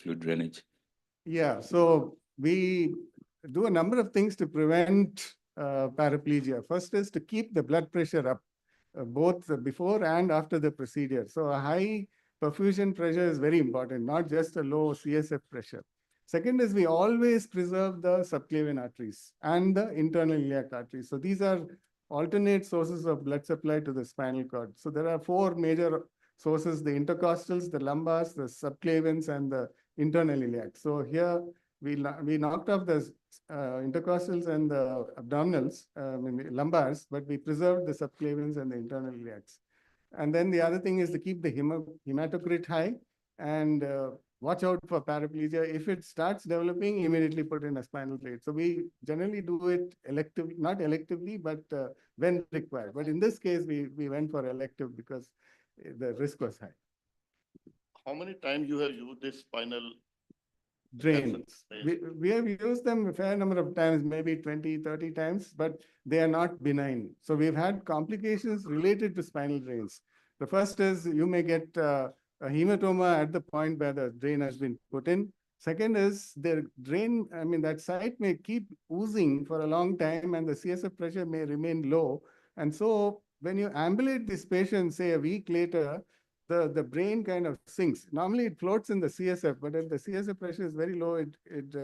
fluid drainage? Yeah, so we do a number of things to prevent paraplegia. First is to keep the blood pressure up, both before and after the procedure. So a high perfusion pressure is very important, not just a low CSF pressure. Second is we always preserve the subclavian arteries and the internal iliac arteries. So these are alternate sources of blood supply to the spinal cord. So there are four major sources: the intercostals, the lumbars, the subclavians, and the internal iliac. So here we knocked off the intercostals and the abdominals, lumbars, but we preserved the subclavians and the internal iliacs. And then the other thing is to keep the hematocrit high and watch out for paraplegia. If it starts developing, immediately put in a spinal plate. So we generally do it electively, not electively, but when required. But in this case, we went for elective because the risk was high. How many times you have used this spinal drains? We have used them a fair number of times, maybe 20, 30 times, but they are not benign. So we've had complications related to spinal drains. The first is you may get a hematoma at the point where the drain has been put in. Second is the drain, that site may keep oozing for a long time and the CSF pressure may remain low. And so when you ambulate this patient, say a week later, the brain kind of sinks. Normally it floats in the CSF, but if the CSF pressure is very low, it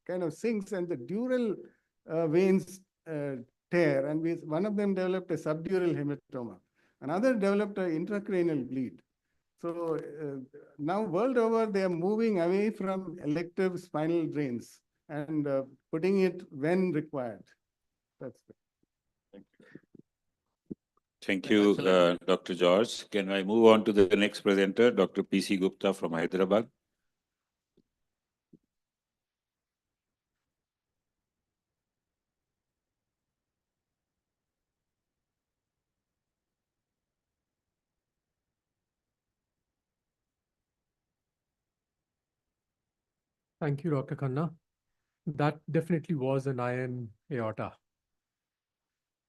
kind of sinks and the dural veins tear. And one of them developed a subdural hematoma. Another developed an intracranial bleed. So now world over, they are moving away from elective spinal drains and putting it when required. That's it. Thank you. Thank you, Dr. George. Can I move on to the next presenter, Dr. P.C. Gupta from Hyderabad? Thank you, Dr. Khanna. That definitely was an iron aorta.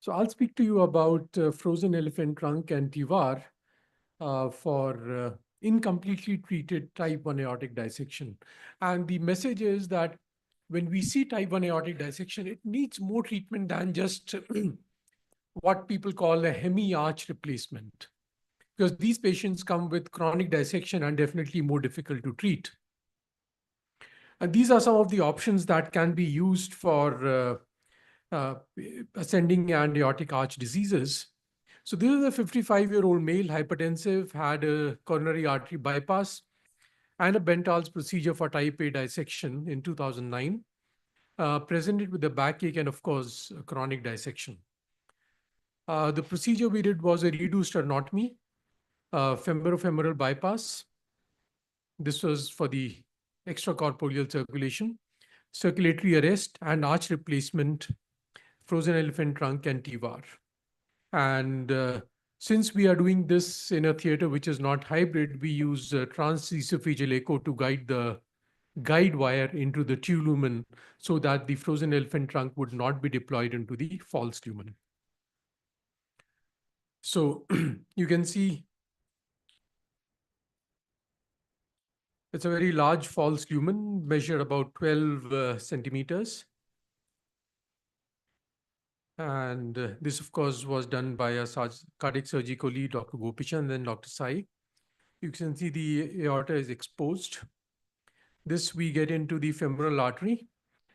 So I'll speak to you about frozen elephant trunk and TIVAR for incompletely treated type 1 aortic dissection. And the message is that when we see type 1 aortic dissection, it needs more treatment than just what people call a hemi-arch replacement, because these patients come with chronic dissection and definitely more difficult to treat. And these are some of the options that can be used for ascending and aortic arch diseases. So this is a 55-year-old male, hypertensive, had a coronary artery bypass and a Bentall's procedure for type A dissection in 2009, presented with a backache and, of course, a chronic dissection. The procedure we did was a reduced sternotomy, femoral bypass. This was for the extracorporeal circulation, circulatory arrest, and arch replacement, frozen elephant trunk, and TIVAR. And since we are doing this in a theater which is not hybrid, we use transesophageal echo to guide the guide wire into the true lumen so that the frozen elephant trunk would not be deployed into the false lumen. So you can see it's a very large false lumen, measured about 12 centimeters. And this, of course, was done by a cardiac surgical lead, Dr. Gopichand, and then Dr. Sai. You can see the aorta is exposed. This we get into the femoral artery,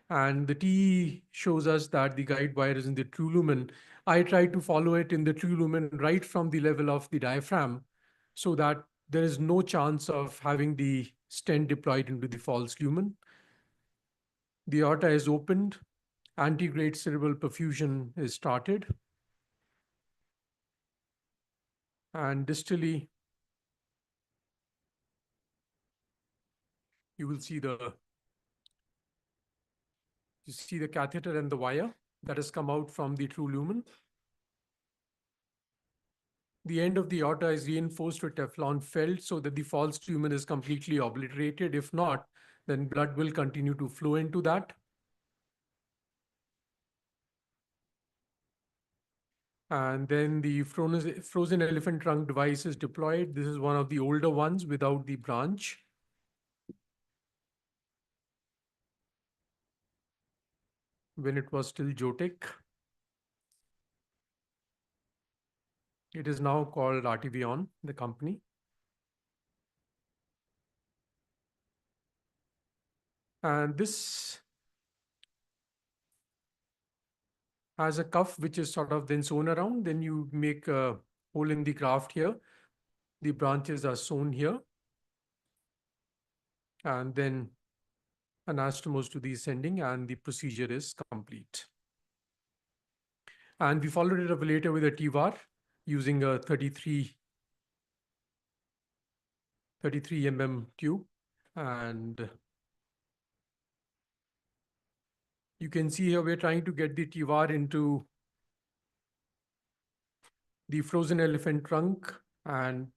and the T shows us that the guide wire is in the true lumen. I try to follow it in the true lumen right from the level of the diaphragm so that there is no chance of having the stent deployed into the false lumen. The aorta is opened. Antegrade cerebral perfusion is started. And distally, you will see the catheter and the wire that has come out from the true lumen. The end of the aorta is reinforced with Teflon felt so that the false lumen is completely obliterated. If not, then blood will continue to flow into that. And then the frozen elephant trunk device is deployed. This is one of the older ones without the branch. when it was still Jotek. It is now called RTVon, the company. And this has a cuff which is sort of then sewn around. Then you make a hole in the graft here. The branches are sewn here. And then anastomose to the ascending, and the procedure is complete. And we followed it up later with a TVAR using a 33 mm tube. And you can see here we're trying to get the TVAR into the frozen elephant trunk. And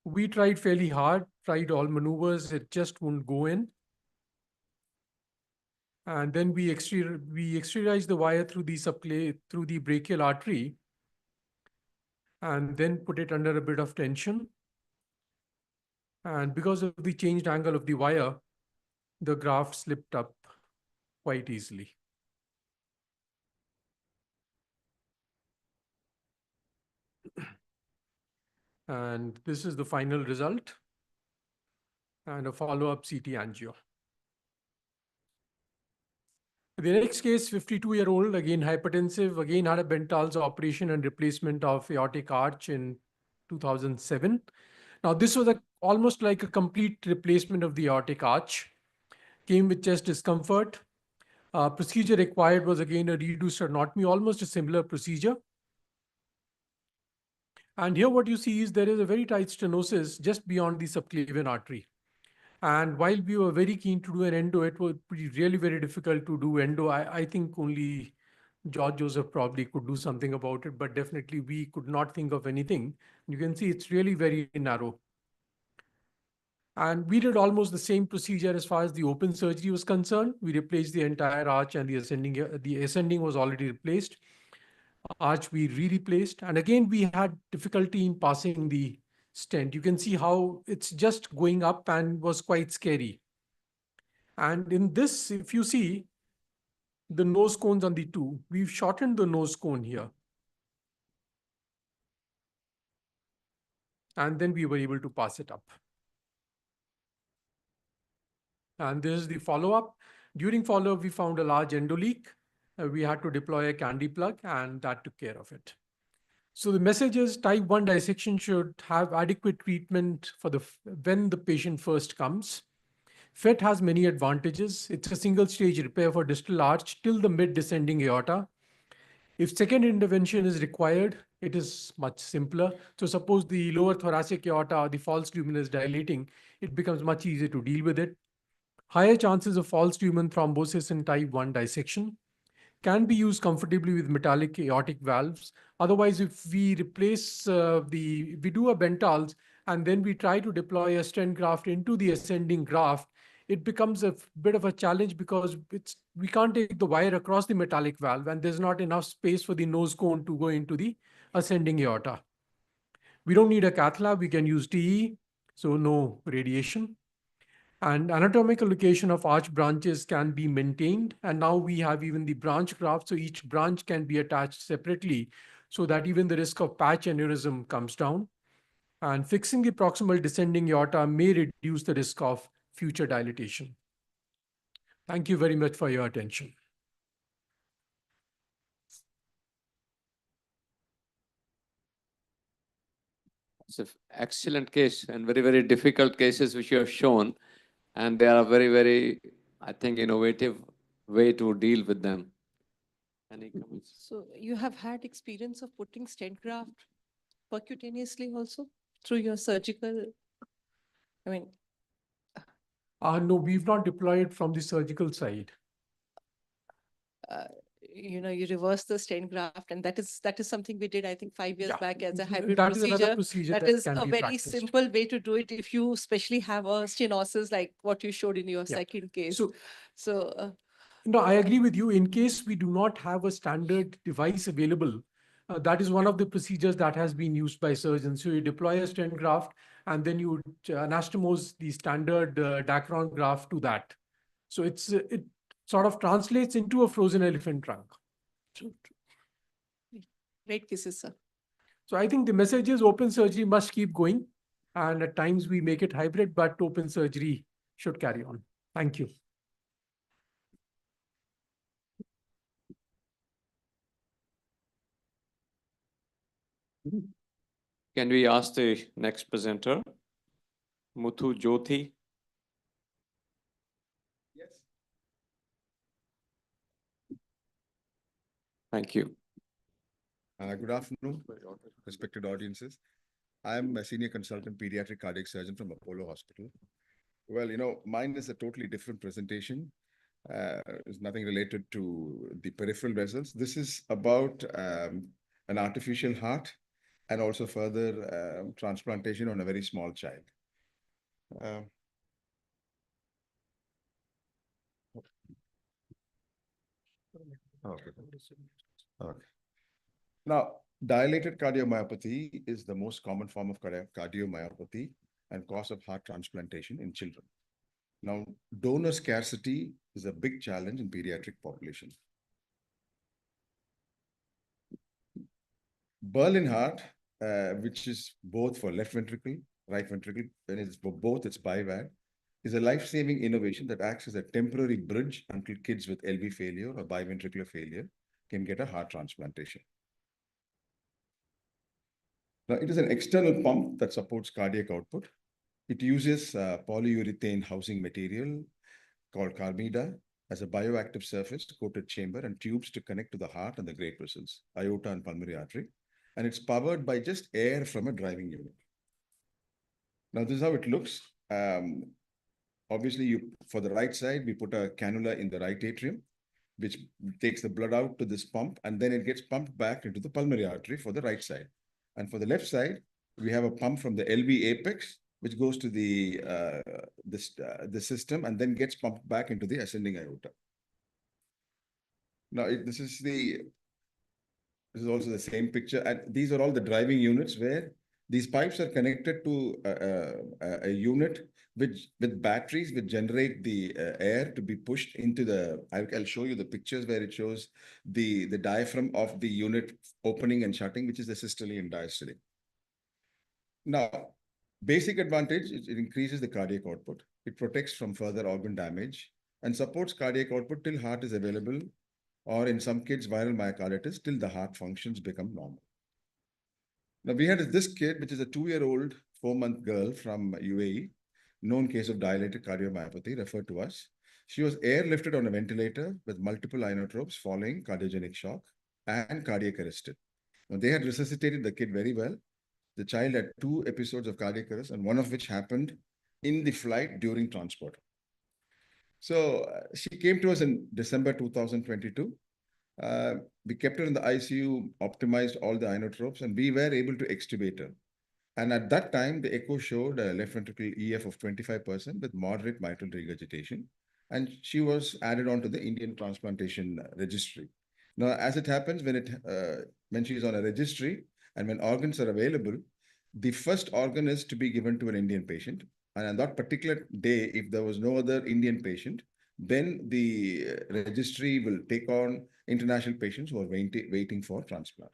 we tried fairly hard, tried all maneuvers, it just wouldn't go in. And then we exteriorized the wire through the brachial artery, and then put it under a bit of tension. And because of the changed angle of the wire, the graft slipped up quite easily. And this is the final result, and a follow-up CT angio. The next case, 52-year-old, again hypertensive, again had a Bentals operation and replacement of aortic arch in 2007. Now, this was almost like a complete replacement of the aortic arch. Came with chest discomfort. Procedure required was again a reduced sternotomy, almost a similar procedure. And here what you see is there is a very tight stenosis just beyond the subclavian artery. And while we were very keen to do an endo, it would be really very difficult to do endo. I think only George Joseph probably could do something about it, but definitely we could not think of anything. You can see it's really very narrow. And we did almost the same procedure as far as the open surgery was concerned. We replaced the entire arch, and the ascending was already replaced. Arch we re-replaced. And again, we had difficulty in passing the stent. You can see how it's just going up and was quite scary. And in this, if you see the nose cones on the two, we've shortened the nose cone here. And then we were able to pass it up. And this is the follow-up. During follow-up, we found a large endoleak. We had to deploy a candy plug, and that took care of it. So the message is type 1 dissection should have adequate treatment for when the patient first comes. FET has many advantages. It's a single stage repair for distal arch till the mid descending aorta. If second intervention is required, it is much simpler. So suppose the lower thoracic aorta or the false lumen is dilating, it becomes much easier to deal with it. Higher chances of false lumen thrombosis in type 1 dissection. Can be used comfortably with metallic aortic valves. Otherwise, if we replace we do a Bentals and then we try to deploy a stent graft into the ascending graft, it becomes a bit of a challenge because we can't take the wire across the metallic valve, and there's not enough space for the nose cone to go into the ascending aorta. We don't need a cath lab. We can use TE, so no radiation. And anatomical location of arch branches can be maintained. And now we have even the branch graft. So each branch can be attached separately so that even the risk of patch aneurysm comes down. And fixing the proximal descending aorta may reduce the risk of future dilatation. Thank you very much for your attention. It's an excellent case and very, very difficult cases which you have shown. And they are very, very, I think, innovative way to deal with them. Any comments? So you have had experience of putting stent graft percutaneously also through your surgical, I mean. No, we've not deployed from the surgical side. You reverse the stent graft, and that is something we did, I think, 5 years back as a hybrid That is procedure. another procedure That that is can a be very practiced. simple way to do it if you especially have a stenosis like what you showed in your second case. No, I agree with you. In case we do not have a standard device available, that is one of the procedures that has been used by surgeons. So you deploy a stent graft and then you anastomose the standard Dacron graft to that. So sort of translates into a frozen elephant trunk. True, true. Great cases, sir. So I think the message is open surgery must keep going. And at times we make it hybrid, but open surgery should carry on. Thank you. Can we ask the next presenter, Muthu Jyoti? Yes. Thank you. Good afternoon, respected audiences. I'm a senior consultant pediatric cardiac surgeon from Apollo Hospital. Well, mine is a totally different presentation. It's nothing related to the peripheral vessels. This is about an artificial heart and also further transplantation on a very small child. Okay. Okay. Now, dilated cardiomyopathy is the most common form of cardiomyopathy and cause of heart transplantation in children. Now, donor scarcity is a big challenge in pediatric population. Berlin heart, which is both for left ventricle, right ventricle, when it's for both, it's BiVAD, is a life-saving innovation that acts as a temporary bridge until kids with LV failure or biventricular failure can get a heart transplantation. Now, it is an external pump that supports cardiac output. It uses polyurethane housing material called carmida as a bioactive surface coated chamber and tubes to connect to the heart and the great vessels, aorta and pulmonary artery. And it's powered by just air from a driving unit. Now, this is how it looks. Obviously, for the right side, we put a cannula in the right atrium, which takes the blood out to this pump, and then it gets pumped back into the pulmonary artery for the right side. And for the left side, we have a pump from the LV apex, which goes to the system and then gets pumped back into the ascending aorta. Now, this is also the same picture. And these are all the driving units where these pipes are connected to a unit with batteries which generate the air to be pushed into the, I'll show you the pictures where it shows the diaphragm of the unit opening and shutting, which is the systole and diastole. Now, basic advantage, it increases the cardiac output. It protects from further organ damage and supports cardiac output till heart is available, or in some kids, viral myocarditis, till the heart functions become normal. Now, we had this kid, which is a 2-year-old, 4-month girl from UAE, known case of dilated cardiomyopathy, referred to us. She was airlifted on a ventilator with multiple inotropes following cardiogenic shock and cardiac arrest. Now, they had resuscitated the kid very well. The child had 2 episodes of cardiac arrest, and one of which happened in the flight during transport. So she came to us in December 2022. We kept her in the ICU, optimized all the inotropes, and we were able to extubate her. And at that time, the echo showed a left ventricle EF of 25% with moderate mitral regurgitation. And she was added on to the Indian transplantation registry. Now, as it happens, when she's on a registry and when organs are available, the first organ is to be given to an Indian patient. And on that particular day, if there was no other Indian patient, then the registry will take on international patients who are waiting for transplant.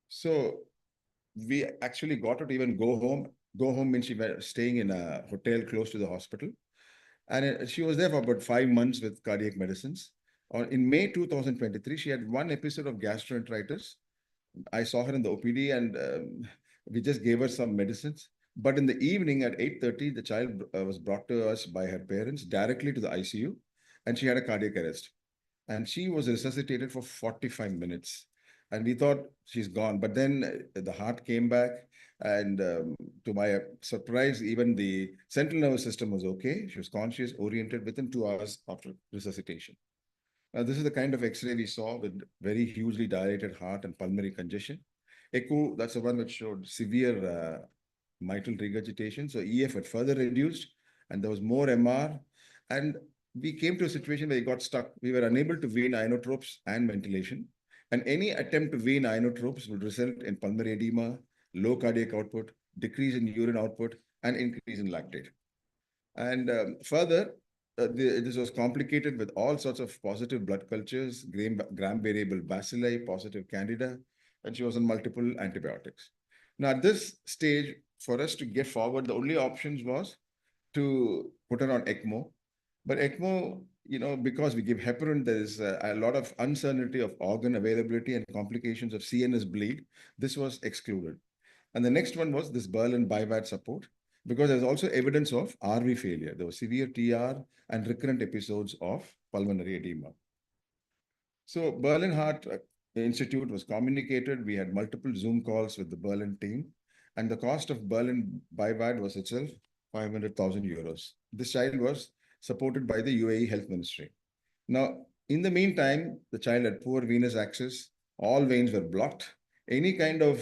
So we actually got her to even go home. Go home means she was staying in a hotel close to the hospital. And she was there for about 5 months with cardiac medicines. In May 2023, she had 1 episode of gastroenteritis. I saw her in the OPD and we just gave her some medicines. But in the evening at 8:30, the child was brought to us by her parents directly to the ICU, and she had a cardiac arrest. And she was resuscitated for 45 minutes. And we thought she's gone. But then the heart came back. And to my surprise, even the central nervous system was okay. She was conscious, oriented within 2 hours after resuscitation. Now, this is the kind of X-ray we saw with very hugely dilated heart and pulmonary congestion. Echo, that's the one which showed severe mitral regurgitation. So EF had further reduced and there was more MR. And we came to a situation where we got stuck. We were unable to wean inotropes and ventilation. And any attempt to wean inotropes will result in pulmonary edema, low cardiac output, decrease in urine output, and increase in lactate. And further, this was complicated with all sorts of positive blood cultures, gram variable bacilli, positive candida, and she was on multiple antibiotics. Now, at this stage, for us to get forward, the only options was to put her on ECMO. But ECMO, because we give heparin, there's a lot of uncertainty of organ availability and complications of CNS bleed. This was excluded. And the next one was this Berlin BIVAD support, because there's also evidence of RV failure. There was severe TR and recurrent episodes of pulmonary edema. So Berlin Heart Institute was communicated. We had multiple Zoom calls with the Berlin team, and the cost of Berlin BIVAD was itself 500,000 euros. This child was supported by the UAE Health Ministry. Now, in the meantime, the child had poor venous access. All veins were blocked. Any kind of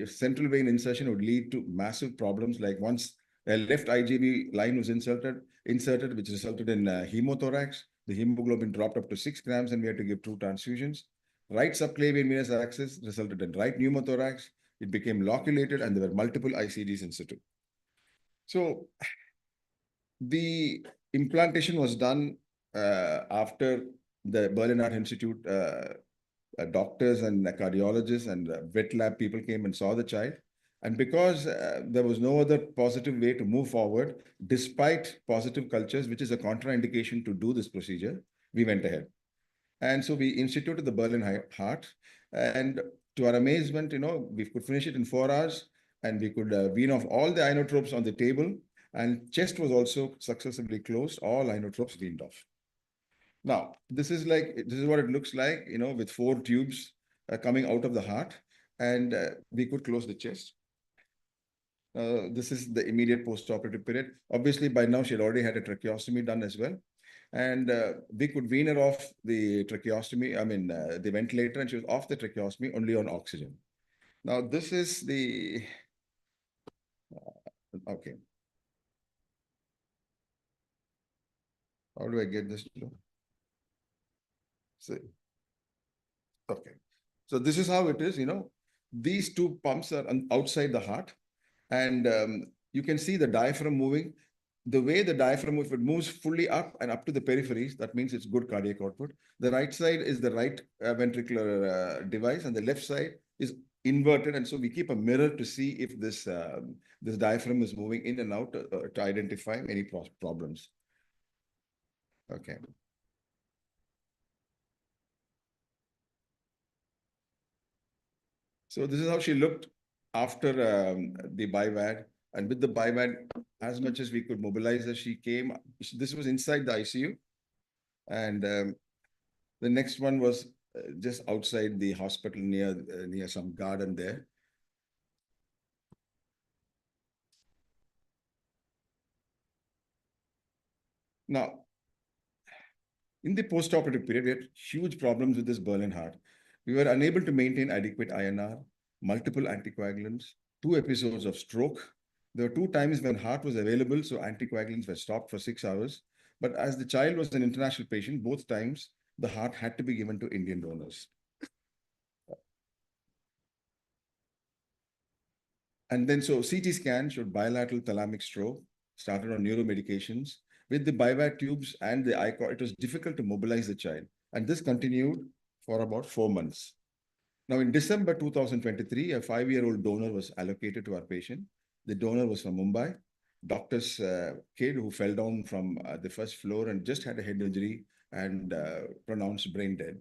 central vein insertion would lead to massive problems. Like once a left IGV line was inserted, which resulted in hemothorax. The hemoglobin dropped up to 6 grams, and we had to give 2 transfusions. Right subclavian venous access resulted in right pneumothorax. It became loculated, and there were multiple ICDs in situ. So the implantation was done after the Berlin Heart Institute doctors and cardiologists and vet lab people came and saw the child. And because there was no other positive way to move forward, despite positive cultures, which is a contraindication to do this procedure, we went ahead. And so we instituted the Berlin Heart. And to our amazement, we could finish it in 4 hours, and we could wean off all the inotropes on the table. And chest was also successfully closed, all inotropes weaned off. Now, this is what it looks like, with 4 tubes coming out of the heart, and we could close the chest. This is the immediate post-operative period. Obviously, by now, she had already had a tracheostomy done as well. And we could wean her off the tracheostomy, the ventilator, and she was off the tracheostomy only on oxygen. Now, this is the, okay. How do I get this to? So, okay. So this is how it is, These 2 pumps are outside the heart, and you can see the diaphragm moving. The way the diaphragm, if it moves fully up and up to the peripheries, that means it's good cardiac output. The right side is the right ventricular device, and the left side is inverted. And so we keep a mirror to see if this diaphragm is moving in and out to identify any problems. Okay. So this is how she looked after the BIVAD. And with the BIVAD, as much as we could mobilize her, she came. This was inside the ICU. And the next one was just outside the hospital near some garden there. Now, in the post-operative period, we had huge problems with this Berlin Heart. We were unable to maintain adequate INR, multiple anticoagulants, 2 episodes of stroke. There were 2 times when heart was available, so anticoagulants were stopped for 6 hours. But as the child was an international patient, both times the heart had to be given to Indian donors. And then so CT scan showed bilateral thalamic stroke, started on neuromedications. With the BIVAD tubes and the ICOR, it was difficult to mobilize the child. And this continued for about 4 months. Now, in December 2023, a 5-year-old donor was allocated to our patient. The donor was from Mumbai. Doctor's kid who fell down from the 1st floor and just had a head injury and pronounced brain dead.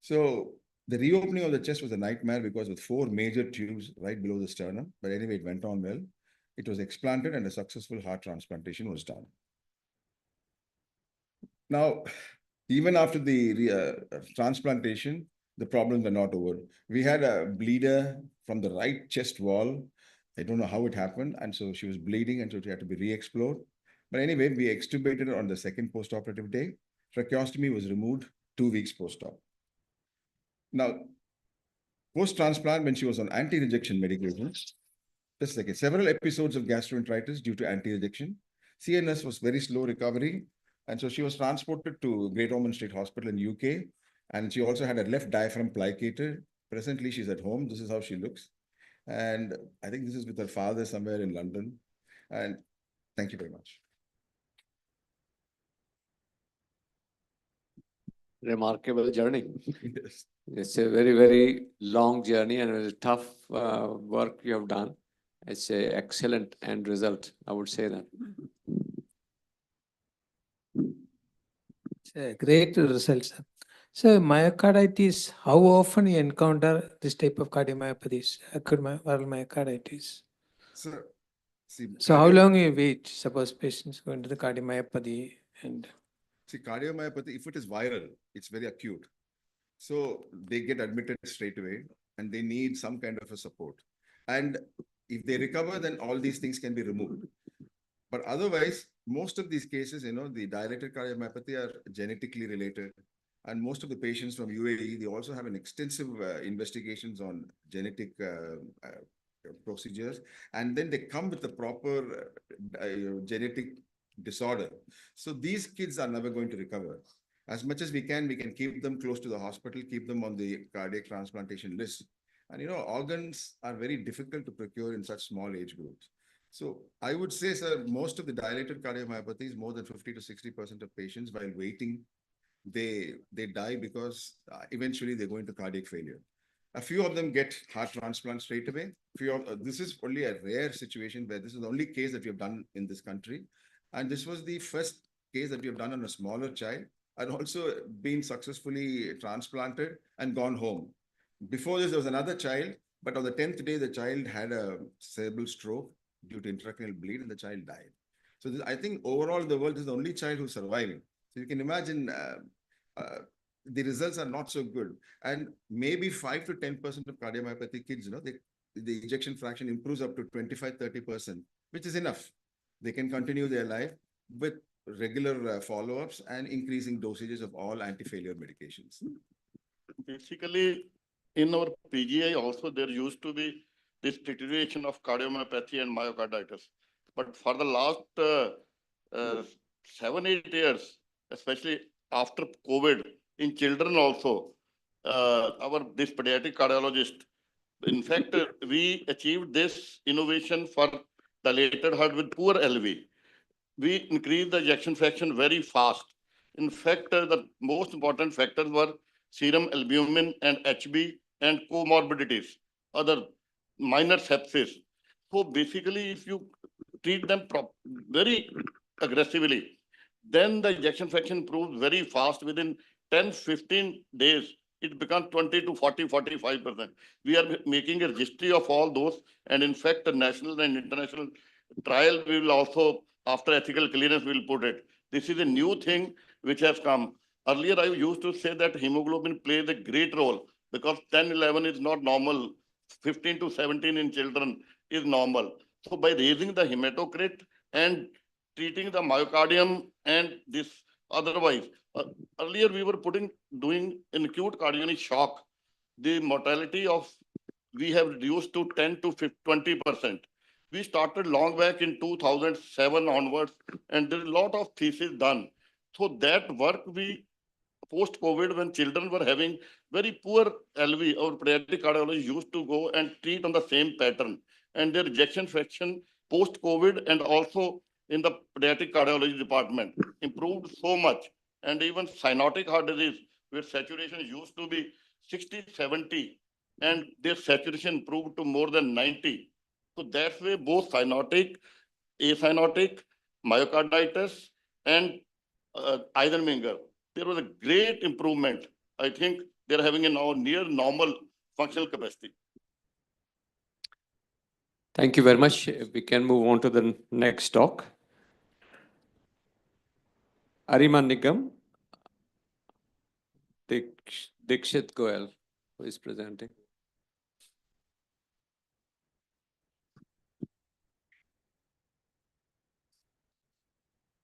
So the reopening of the chest was a nightmare because with 4 major tubes right below the sternum. But anyway, it went on well. It was explanted and a successful heart transplantation was done. Now, even after the transplantation, the problems are not over. We had a bleeder from the right chest wall. I don't know how it happened. And so she was bleeding, and so she had to be re-explored. But anyway, we extubated her on the 2nd post-operative day. Tracheostomy was removed 2 weeks post-op. Now, post-transplant, when she was on anti-rejection medications, just like several episodes of gastroenteritis due to anti-rejection. CNS was very slow recovery. And so she was transported to Great Ormond Street Hospital in UK. And she also had her left diaphragm plicated. Presently, she's at home. This is how she looks. And I think this is with her father somewhere in London. And thank you very much. remarkable journey. Yes. It's a very, very long journey and a tough work you have done. It's an excellent end result, I would say that. It's a great result, sir. So myocarditis, how often you encounter this type of cardiomyopathies, acute viral myocarditis? So, see, So how long you wait, suppose patients go into the cardiomyopathy and See, cardiomyopathy, if it is viral, it's very acute. So they get admitted straight away and they need some kind of a support. And if they recover, then all these things can be removed. But otherwise, most of these cases, the dilated cardiomyopathy are genetically related. And most of the patients from UAE, they also have an extensive investigations on genetic procedures. And then they come with the proper genetic disorder. So these kids are never going to recover. As much as we can keep them close to the hospital, keep them on the cardiac transplantation list. And organs are very difficult to procure in such small age groups. So I would say, sir, most of the dilated cardiomyopathies, more than 50 to 60% of patients, while waiting, they die because eventually they go into cardiac failure. A few of them get heart transplant straight away. This is only a rare situation where this is the only case that we have done in this country. And this was the first case that we have done on a smaller child and also been successfully transplanted and gone home. Before this, there was another child, but on the 10th day, the child had a cerebral stroke due to intracranial bleed and the child died. So I think overall in the world, this is the only child who's surviving. So you can imagine the results are not so good. And maybe 5 to 10% of cardiomyopathy kids, the ejection fraction improves up to 25-30%, which is enough. They can continue their life with regular follow-ups and increasing dosages of all anti-failure medications. Basically, in our PGI also, there used to be this deterioration of cardiomyopathy and myocarditis. But for the last 7-8 years, especially after COVID, in children also, this pediatric cardiologist, in fact, we achieved this innovation for dilated heart with poor LV. We increased the ejection fraction very fast. In fact, the most important factors were serum albumin and HB and comorbidities, other minor sepsis. So basically, if you treat them very aggressively, then the ejection fraction improves very fast. Within 10-15 days, it becomes 20 to 40-45%. We are making a registry of all those. And in fact, the national and international trial, we will also, after ethical clearance, we will put it. This is a new thing which has come. Earlier, I used to say that hemoglobin plays a great role because 10-11 is not normal. 15 to 17 in children is normal. So by raising the hematocrit and treating the myocardium and this otherwise, earlier we were doing in acute cardiac shock, the mortality of we have reduced to 10 to 20%. We started long back in 2007 onwards, and there's a lot of thesis done. So that work we post-COVID, when children were having very poor LV, our pediatric cardiology used to go and treat on the same pattern. And their ejection fraction post-COVID and also in the pediatric cardiology department improved so much. And even cyanotic heart disease, where saturation used to be 60-70, and their saturation improved to more than 90. So that's why both cyanotic, acyanotic, myocarditis, and Eisenmenger, there was a great improvement. I think they're having a now near normal functional capacity. Thank you very much. We can move on to the next talk. Ariman Nigam, Dikshit Goel, who is presenting.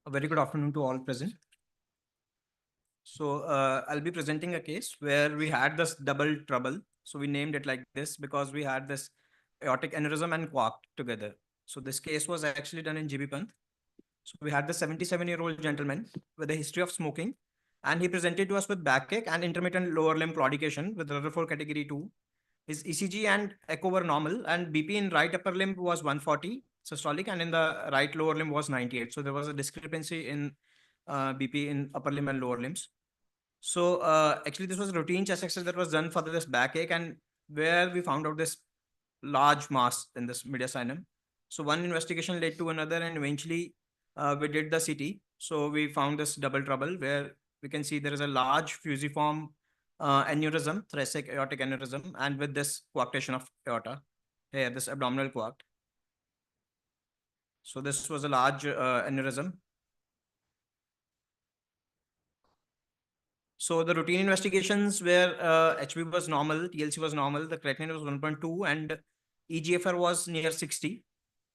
A very good afternoon to all present. So I'll be presenting a case where we had this double trouble. So we named it like this because we had this aortic aneurysm and quark together. So this case was actually done in GB Pant. So we had the 77-year-old gentleman with a history of smoking, and he presented to us with backache and intermittent lower limb claudication with Rutherford category 2. His ECG and echo were normal, and BP in right upper limb was 140 systolic, and in the right lower limb was 98. So there was a discrepancy in BP in upper limb and lower limbs. So actually this was a routine chest X-ray that was done for this backache, and where we found out this large mass in this mediastinum. So one investigation led to another, and eventually we did the CT. So we found this double trouble where we can see there is a large fusiform aneurysm, thoracic aortic aneurysm, and with this coarctation of aorta here, this abdominal coarct. So this was a large aneurysm. So the routine investigations where HB was normal, TLC was normal, the creatinine was 1.2, and EGFR was near 60.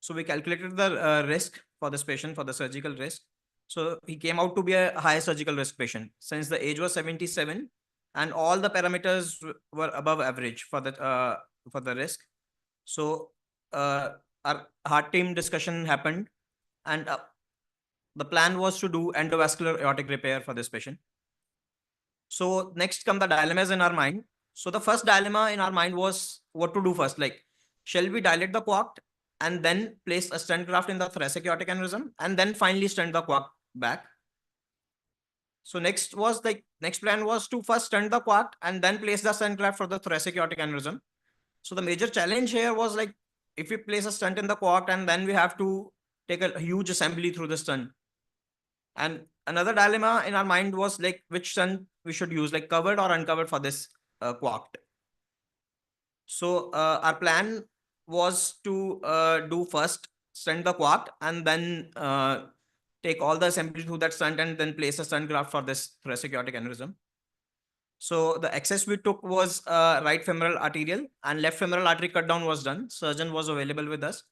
So we calculated the risk for this patient, for the surgical risk. So he came out to be a high surgical risk patient since the age was 77 and all the parameters were above average for the risk. So our heart team discussion happened, and the plan was to do endovascular aortic repair for this patient. So next come the dilemmas in our mind. So the first dilemma in our mind was what to do first. Like, shall we dilate the coarct and then place a stent graft in the thoracic aortic aneurysm and then finally stent the coarct back? So next plan was to first stent the coarct and then place the stent graft for the thoracic aortic aneurysm. So the major challenge here was like, if we place a stent in the coarct and then we have to take a huge assembly through the stent. And another dilemma in our mind was like which stent we should use, like covered or uncovered for this coarct. So our plan was to do first stent the coarct and then take all the assembly through that stent and then place a stent graft for this thoracic aortic aneurysm. So the access we took was right femoral arterial, and left femoral artery cut down was done. Surgeon was available with us.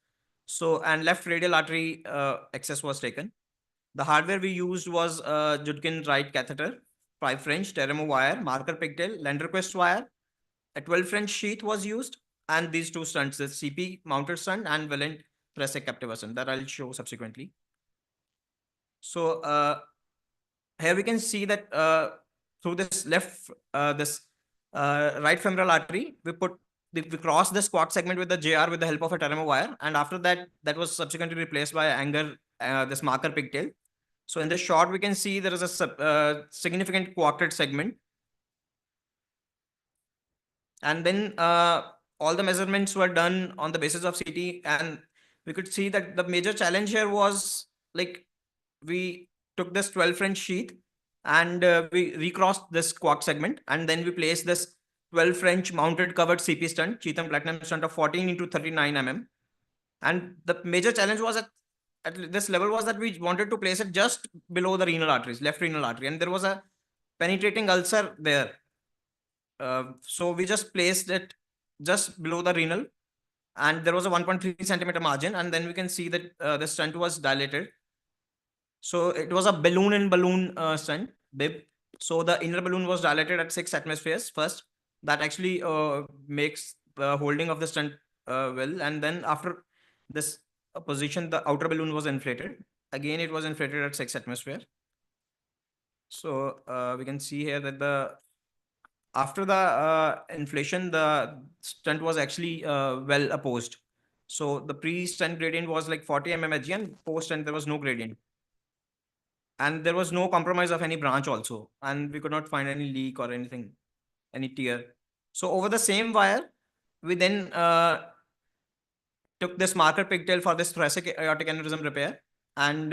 So, and left radial artery access was taken. The hardware we used was Judkin right catheter, 5 French, Teramo wire, marker pigtail, Landerquist wire. A 12 French sheath was used, and these two stunts, the CP mounted stunt and Valent thoracic captiva stunt that I'll show subsequently. So here we can see that through this right femoral artery, we crossed this quad segment with the JR with the help of a Teramo wire, and after that, that was subsequently replaced by Anger, this marker pigtail. So in this shot, we can see there is a significant coarcted segment. And then all the measurements were done on the basis of CT, and we could see that the major challenge here was like we took this 12 French sheath and we recrossed this coarct segment, and then we placed this 12 French mounted covered CP stunt, Cheetham Platinum stunt of 14 into 39 mm. And the major challenge was at this level was that we wanted to place it just below the renal arteries, left renal artery, and there was a penetrating ulcer there. So we just placed it just below the renal, and there was a 1.3 centimeter margin, and then we can see that the stent was dilated. So it was a balloon in balloon stent, bib. So the inner balloon was dilated at 6 atmospheres first. That actually makes the holding of the stent well, and then after this position, the outer balloon was inflated. Again, it was inflated at 6 atmosphere. So we can see here that after the inflation, the stent was actually well opposed. So the pre-stent gradient was like 40 mmHg, and post-stent there was no gradient. And there was no compromise of any branch also, and we could not find any leak or anything, any tear. So over the same wire, we then took this marker pigtail for this thoracic aortic aneurysm repair, and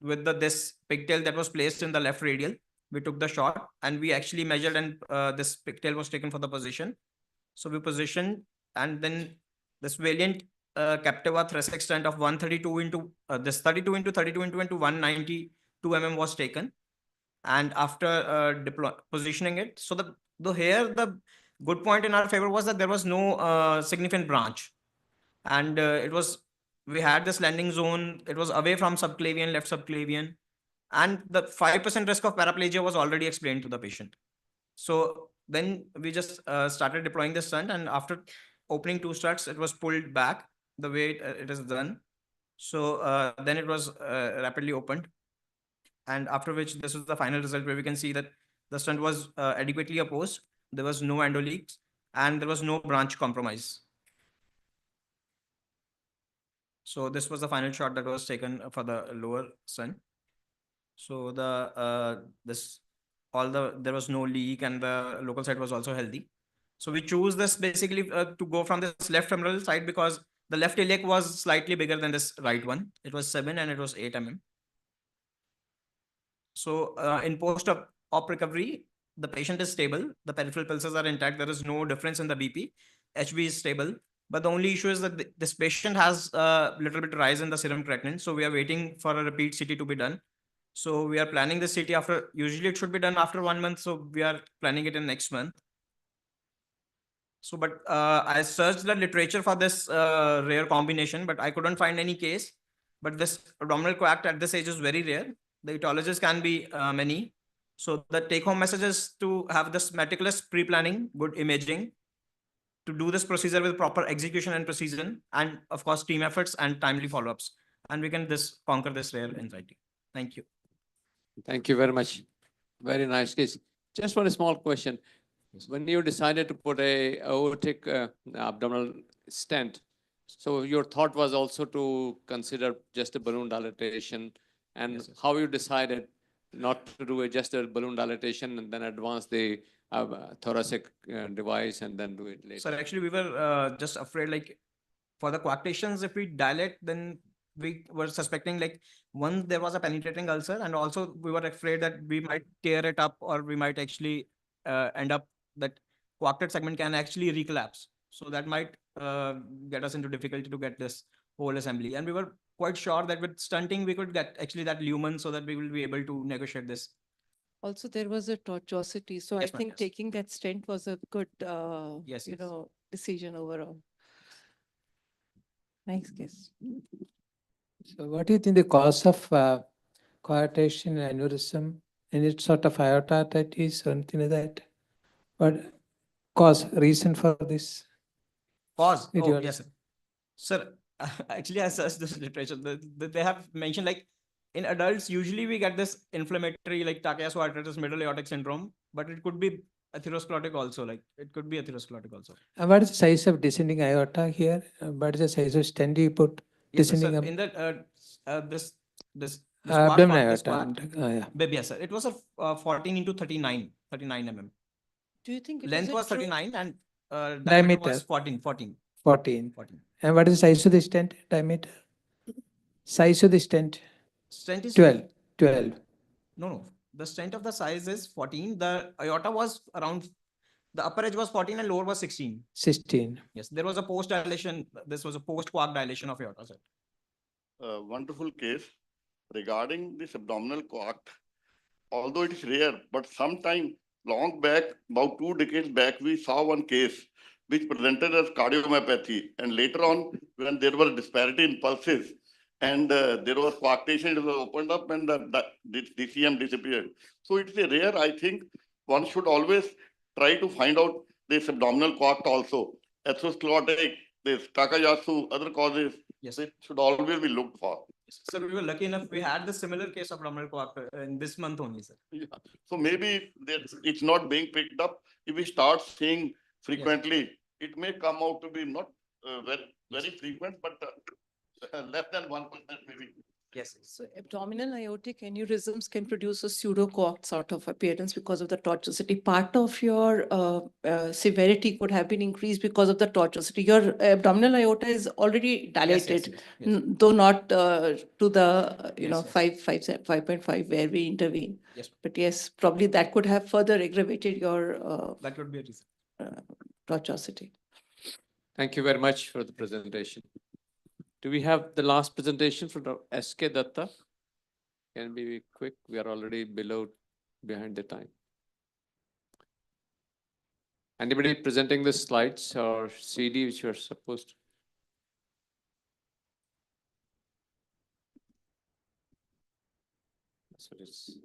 with this pigtail that was placed in the left radial, we took the shot and we actually measured, and this pigtail was taken for the position. So we positioned, and then this Valiant Captiva thoracic stent of 132 into this 32 into 32 into 192 mm was taken, and after positioning it, so the good point in our favor was that there was no significant branch, and we had this landing zone. It was away from subclavian, left subclavian, and the 5% risk of paraplegia was already explained to the patient. So then we just started deploying the stunt, and after opening 2 struts, it was pulled back the way it is done. So then it was rapidly opened, and after which this was the final result, where we can see that the stunt was adequately opposed. There was no endoleaks, and there was no branch compromise. So this was the final shot that was taken for the lower stunt. So this there was no leak and the local site was also healthy. So we choose this basically to go from this left femoral side because the left iliac was slightly bigger than this right one. It was 7 and it was 8 mm. So in post-op recovery, the patient is stable. The peripheral pulses are intact. There is no difference in the BP. HB is stable. But the only issue is that this patient has a little bit rise in the serum creatinine. So we are waiting for a repeat CT to be done. So we are planning the CT after, usually it should be done after 1 month. So we are planning it in next month. So, but I searched the literature for this rare combination, but I couldn't find any case. But this abdominal coact at this age is very rare. The etiologies can be many. So the take-home message is to have this meticulous pre-planning, good imaging, to do this procedure with proper execution and precision, and of course, team efforts and timely follow-ups. And we can conquer this rare anxiety. Thank you. Thank you very much. Very nice case. Just one small question. When you decided to put a aortic abdominal stent, so your thought was also to consider just a balloon dilatation, and Yes, yes. how you decided not to do just a balloon dilatation and then advance the thoracic device and then do it later? So actually we were just afraid, like for the coactations, if we dilate, then we were suspecting like one, there was a penetrating ulcer, and also we were afraid that we might tear it up or we might actually end up that coacted segment can actually recollapse. So that might get us into difficulty to get this whole assembly. And we were quite sure that with stunting, we could get actually that lumen so that we will be able to negotiate this. Also, there was a tortuosity. So Yes, I ma'am, think yes. taking that stent was a good, Yes, you yes. know, decision overall. Nice guess. So what do you think the cause of coarctation aneurysm? Any sort of aortitis or anything like that? What cause, reason for this? Pause. Oh, Etiology. yes, sir. Sir, actually, I searched this literature. They have mentioned like in adults, usually we get this inflammatory like Takayasu arteritis middle aortic syndrome, but it could be atherosclerotic also. Like it could be atherosclerotic also. And what is the size of descending aorta here? What is the size of stent you put Yes, sir. descending? In that this Abdomen quad, this aorta. quad. Yeah. Yes, sir. It was a 14 into 39 mm. Do you think it Length is was a true 39 and diameter Diameter. was 14. 14. 14. And what is the size of the stent diameter? Size of the stent? Stent is 12. 12. No. The stent of the size is 14. The aorta was around, the upper edge was 14 and lower was 16. 16. Yes, there was a post dilation. This was a post quark dilation of aorta, sir. Wonderful case regarding this abdominal coact. Although it is rare, but sometime long back, about 2 decades back, we saw one case which presented as cardiomyopathy. And later on, when there was disparity in pulses and there was coarctation, it was opened up and the DCM disappeared. So it's a rare, I think one should always try to find out this abdominal coact also. Atherosclerotic, this Takayasu, other causes, Yes. it should always be looked for. Sir, we were lucky enough. We had the similar case of abdominal coact in this month only, sir. Yeah. So maybe it's not being picked up. If we start seeing frequently, it may come out to be not very frequent, but less than 1% maybe. Yes. So abdominal aortic aneurysms can produce a pseudocoact sort of appearance because of the tortuosity. Part of your severity could have been increased because of the tortuosity. Your abdominal aorta is already dilated, Yes. though not to the Yes, know yes. 5.5 where we intervene. Yes. But yes, probably that could have further aggravated your That would be a reason. tortuosity. Thank you very much for the presentation. Do we have the last presentation from Dr. S.K. Datta? Can we be quick? We are already behind the time. Anybody presenting the slides or CD which you are supposed to? That's what it's.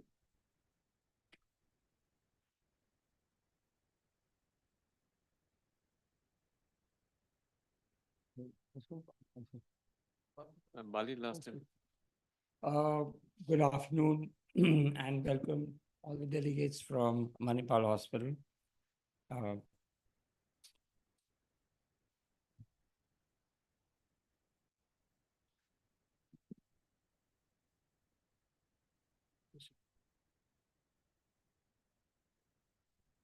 Bali last time. Good afternoon and welcome all the delegates from Manipal Hospital.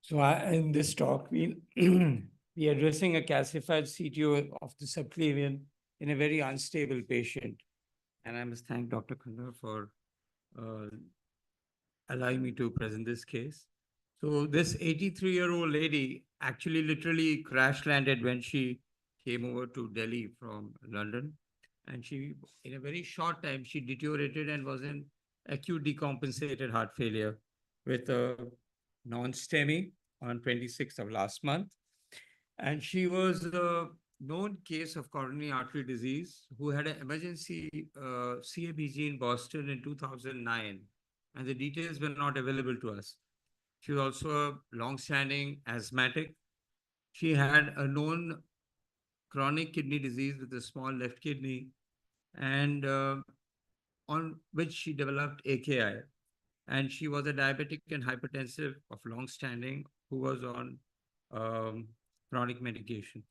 So in this talk, we'll be addressing a calcified CTO of the subclavian in a very unstable patient. And I must thank Dr. Khanna for allowing me to present this case. So this 83-year-old lady actually literally crash landed when she came over to Delhi from London. And she, in a very short time, she deteriorated and was in acute decompensated heart failure with a non-STEMI on 26th of last month. And she was a known case of coronary artery disease who had an emergency CABG in Boston in 2009. And the details were not available to us. She was also a long-standing asthmatic. She had a known chronic kidney disease with a small left kidney, and on which she developed AKI. And she was a diabetic and hypertensive of long-standing who was on chronic medication.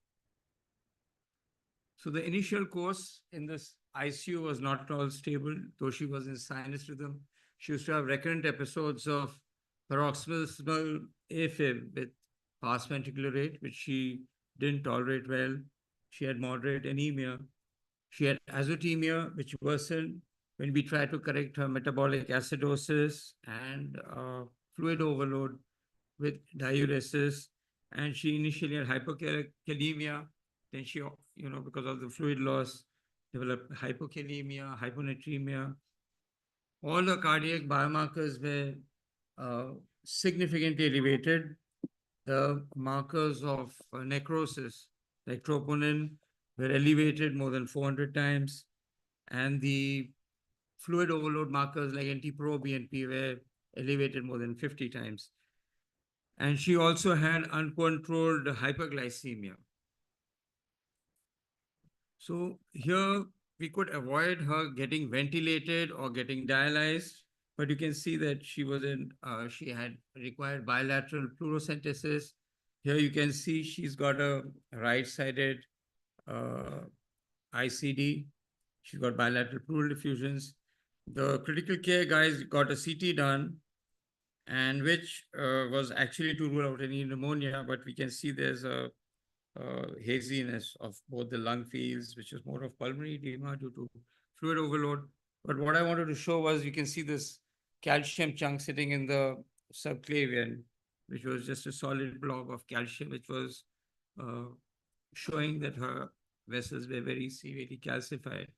So the initial course in this ICU was not at all stable, though she was in sinus rhythm. She used to have recurrent episodes of paroxysmal AFib with fast ventricular rate, which she didn't tolerate well. She had moderate anemia. She had azotemia, which worsened when we tried to correct her metabolic acidosis and fluid overload with diuresis. And she initially had hypokalemia. Then she, because of the fluid loss, developed hypokalemia, hyponatremia. All the cardiac biomarkers were significantly elevated. The markers of necrosis, like troponin, were elevated more than 400 times. And the fluid overload markers like NT-proBNP were elevated more than 50 times. And she also had uncontrolled hyperglycemia. So here we could avoid her getting ventilated or getting dialyzed, but you can see that she was she had required bilateral fluorocentesis. Here you can see she's got a right-sided ICD. She's got bilateral pleural effusions. The critical care guys got a CT done, and which was actually to rule out any pneumonia, but we can see there's a haziness of both the lung fields, which is more of pulmonary edema due to fluid overload. But what I wanted to show was you can see this calcium chunk sitting in the subclavian, which was just a solid blob of calcium, which was showing that her vessels were very severely calcified.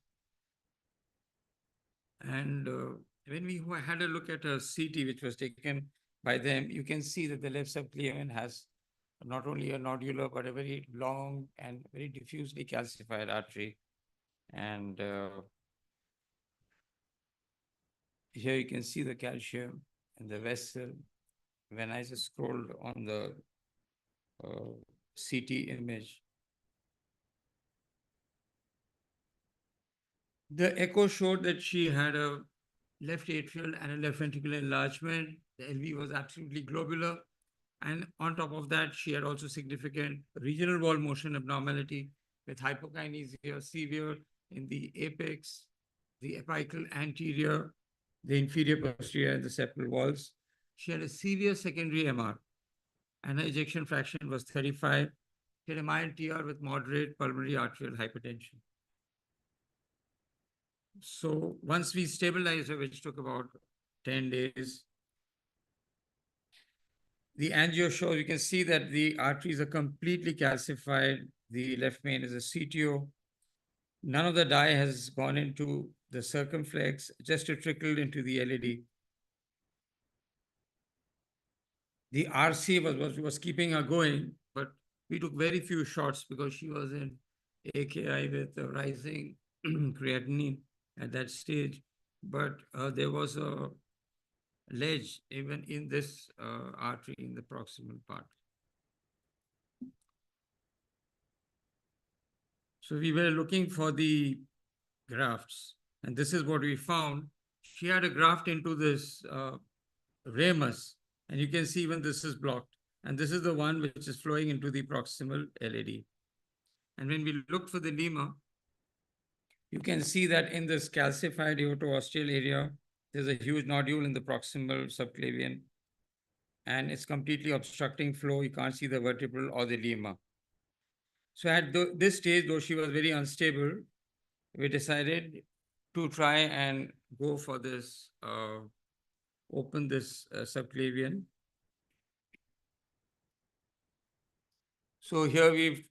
And when we had a look at a CT, which was taken by them, you can see that the left subclavian has not only a nodular, but a very long and very diffusely calcified artery. And here you can see the calcium in the vessel. When I just scrolled on the CT image, the echo showed that she had a left atrial and a left ventricular enlargement. The LV was absolutely globular. And on top of that, she had also significant regional wall motion abnormality with hypokinesia severe in the apex, the apical anterior, the inferior posterior, and the septal walls. She had a severe secondary MR, and her ejection fraction was 35. She had a mild TR with moderate pulmonary arterial hypertension. So once we stabilized her, which took about 10 days, the angio shows, you can see that the arteries are completely calcified. The left main is a CTO. None of the dye has gone into the circumflex, just a trickled into the LAD. The RC was keeping her going, but we took very few shots because she was in AKI with a rising creatinine at that stage. But there was a ledge even in this artery in the proximal part. So we were looking for the grafts, and this is what we found. She had a graft into this ramus, and you can see even this is blocked. And this is the one which is flowing into the proximal LAD. And when we looked for the lemur, you can see that in this calcified aortoosteal area, there's a huge nodule in the proximal subclavian. and it's completely obstructing flow. You can't see the vertebral or the lemur. So at this stage, though she was very unstable, we decided to try and go for this, open this subclavian. So here we've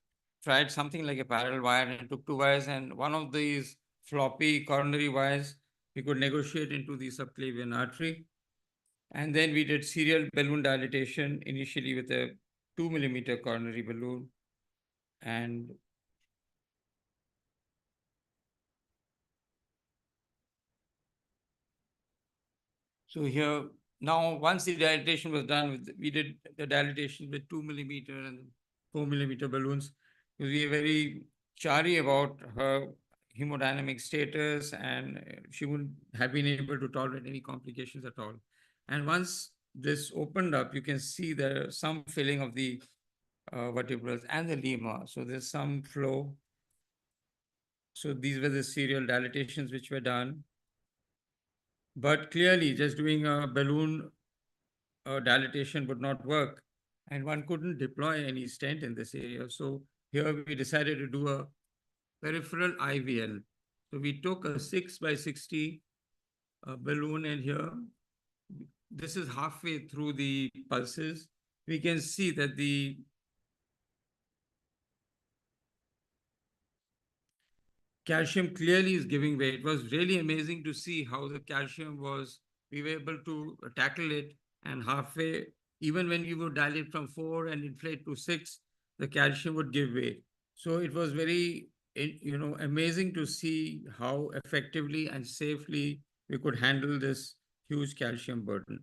tried something like a parallel wire and took 2 wires, and one of these floppy coronary wires we could negotiate into the subclavian artery. And then we did serial balloon dilatation initially with a 2 millimeter coronary balloon. And so here, now once the dilatation was done, we did the dilatation with 2 millimeter and 4 millimeter balloons. We were very chary about her hemodynamic status, and she wouldn't have been able to tolerate any complications at all. And once this opened up, you can see there some filling of the vertebrals and the lemur. So there's some flow. So these were the serial dilatations which were done. But clearly, just doing a balloon dilatation would not work, and one couldn't deploy any stent in this area. So here we decided to do a peripheral IVL. So we took a 6 by 60 balloon, and here, this is halfway through the pulses. We can see that the calcium clearly is giving way. It was really amazing to see how the calcium was, we were able to tackle it, and halfway, even when you would dilate from 4 and inflate to 6, the calcium would give way. So it was very, amazing to see how effectively and safely we could handle this huge calcium burden.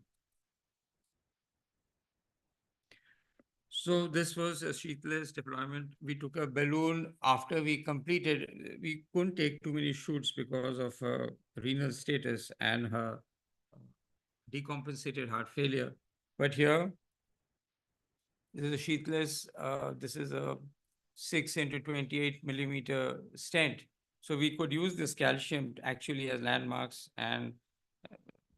So this was a sheathless deployment. We took a balloon after we completed. We couldn't take too many shoots because of her renal status and her decompensated heart failure. But here, this is a sheathless. This is a 6 into 28 millimeter stent. So we could use this calcium actually as landmarks, and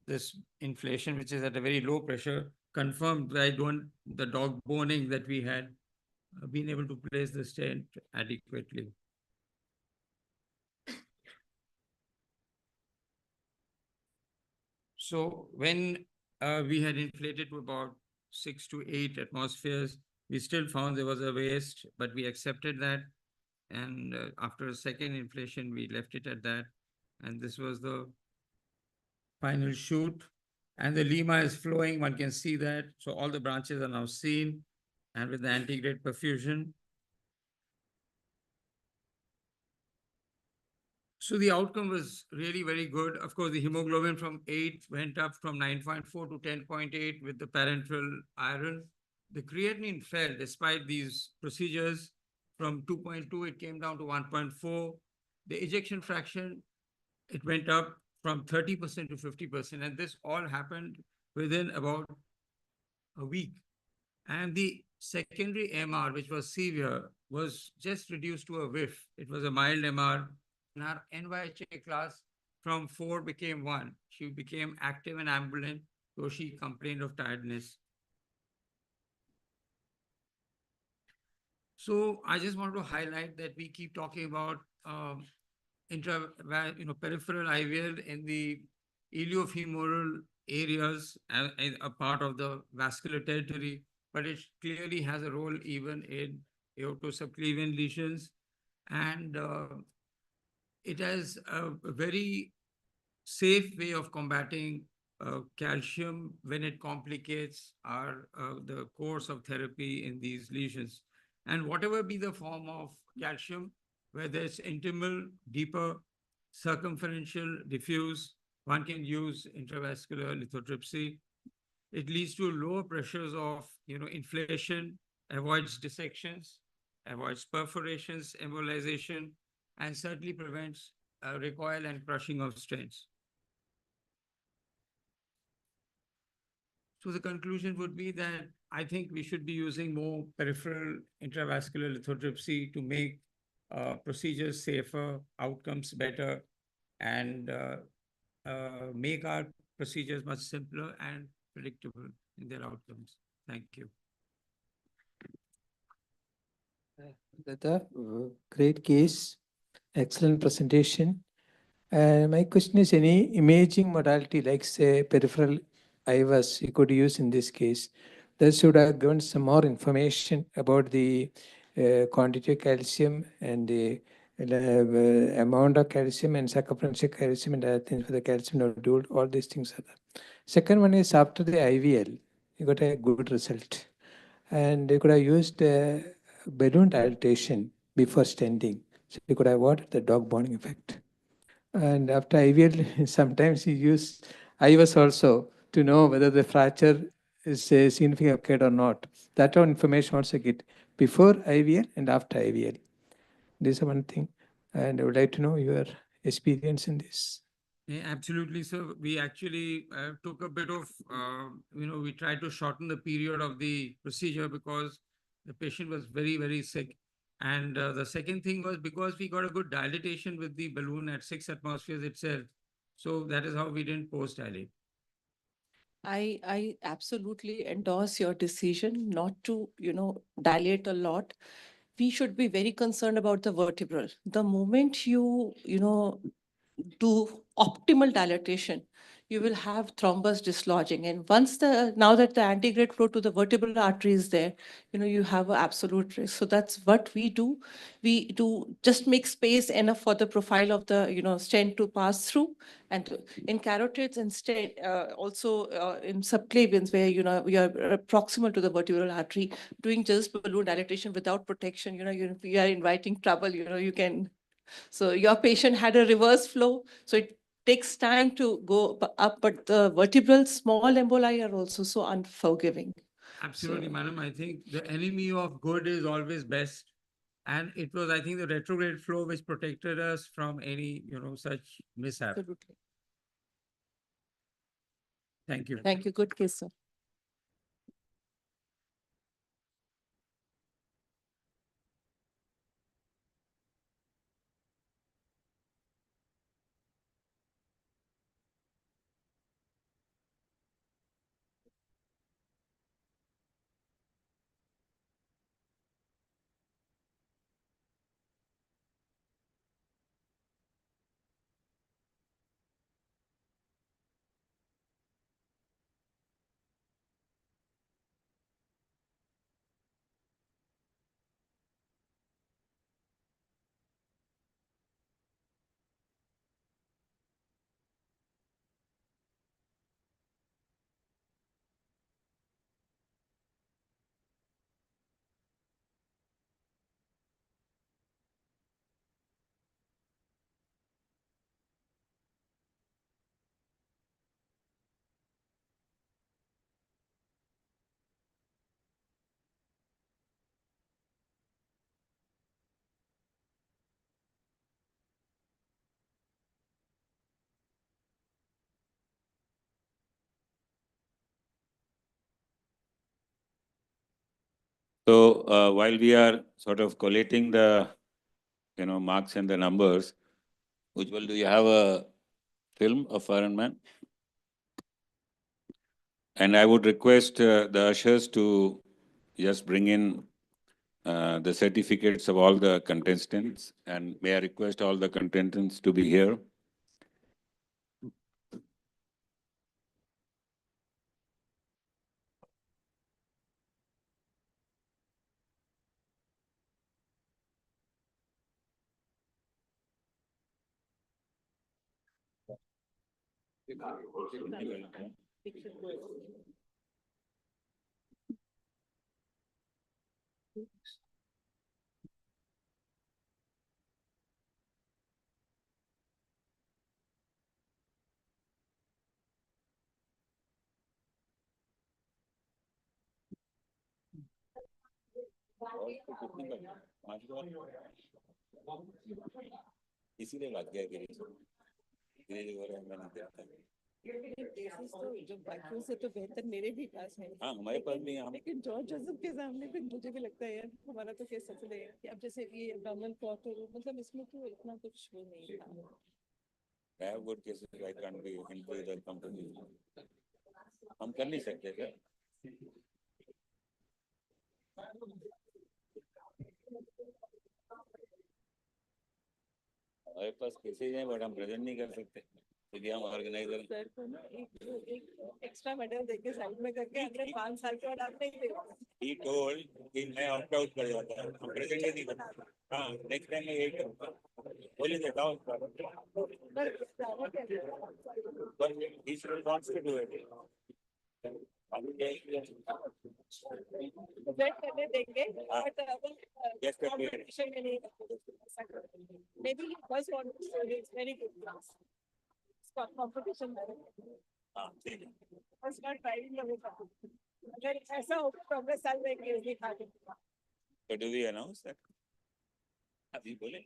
this inflation, which is at a very low pressure, confirmed by the dog boning that we had been able to place the stent adequately. So when we had inflated to about 6 to 8 atmospheres, we still found there was a waste, but we accepted that. And after a second inflation, we left it at that. And this was the final shoot. And the lima is flowing, one can see that. So all the branches are now seen, and with the antegrade perfusion. So the outcome was really very good. Of course, the hemoglobin from 8 went up from 9.4 to 10.8 with the parenteral iron. The creatinine fell despite these procedures. From 2.2, it came down to 1.4. The ejection fraction, it went up from 30% to 50%. And this all happened within about a week. And the secondary MR, which was severe, was just reduced to a whiff. It was a mild MR. And our NYHA class from 4 became 1. She became active and ambulant, though she complained of tiredness. So I just want to highlight that we keep talking about peripheral IVL in the iliofemoral areas and a part of the vascular territory, but it clearly has a role even in aortosubclavian lesions. And it has a very safe way of combating calcium when it complicates the course of therapy in these lesions. And whatever be the form of calcium, whether it's intimal, deeper, circumferential, diffuse, one can use intravascular lithotripsy. It leads to lower pressures of inflation, avoids dissections, avoids perforations, embolization, and certainly prevents recoil and crushing of stents. So the conclusion would be that I think we should be using more peripheral intravascular lithotripsy to make procedures safer, outcomes better, and make our procedures much simpler and predictable in their outcomes. Thank you. Great case, excellent presentation. My question is, any imaging modality like say peripheral IVUS you could use in this case? That should have given some more information about the quantity of calcium and the amount of calcium and circumferential calcium and other things for the calcium nodule. All these things are there. Second one is after the IVL, you got a good result, and you could have used balloon dilatation before stenting. So you could have avoided the dog boning effect. And after IVL, sometimes you use IVUS also to know whether the fracture is a significant occurred or not. That information also get before IVL and after IVL. This is one thing. And I would like to know your experience in this. Yeah, absolutely. So we actually took a bit of, we tried to shorten the period of the procedure because the patient was very, very sick. And the second thing was because we got a good dilatation with the balloon at 6 atmospheres itself. So that is how we didn't post-dilate. I absolutely endorse your decision not to, dilate a lot. We should be very concerned about the vertebral. The moment you, do optimal dilatation, you will have thrombus dislodging. And now that the antegrade flow to the vertebral artery is there, you have an absolute risk. So that's what we do. We do just make space enough for the profile of the, stent to pass through. And in carotids and stent, also in subclavians where, we are proximal to the vertebral artery, doing just balloon dilatation without protection, you are inviting trouble, you can. So your patient had a reverse flow. So it takes time to go up, but the vertebral small emboli are also so unforgiving. Absolutely, So- madam. I think the enemy of good is always best. And it was, I think, the retrograde flow which protected us from any, such mishap. Absolutely. Thank you. Thank you. Good case, sir. So while we are sort of collating the, marks and the numbers, Ujjwal, do you have a film of Iron Man? And I would request the ushers to just bring in the certificates of all the contestants, and may I request all the contestants to be here. इसीलिए लग गया गिरीश जो बाकियों से तो बेहतर मेरे भी पास है। हाँ हमारे पास भी हम लेकिन जॉर्ज जोसेफ के सामने भी मुझे भी लगता है यार हमारा तो केस सबसे लगेगा कि अब जैसे ये एब्डोमिनल क्लॉट मतलब इसमें तो इतना कुछ वो नहीं था। I have good cases. I can't be into the company. हम कर नहीं सकते क्या? हमारे पास केसेज हैं बट हम प्रेजेंट नहीं कर सकते क्योंकि हम ऑर्गेनाइजर हैं। सर को ना एक एक्स्ट्रा मेडल देके साइड में करके अगले 5 साल के बाद आप नहीं देगा। He told कि मैं ऑप्ट आउट कर जाता हूँ, हम प्रेजेंट नहीं करते। हाँ, नेक्स्ट टाइम मैं यही करूँगा। बोलिए देता हूँ उसका। But he still wants to do it. Wait करने देंगे बट Yes, sir. कंपटीशन में नहीं maybe first one is very good class competition में हाँ, ठीक है। फर्स्ट नॉट ड्राइविंग में अगर ऐसा हो तो अगले साल में केस दिखा दें। So do we announce that? अभी बोले?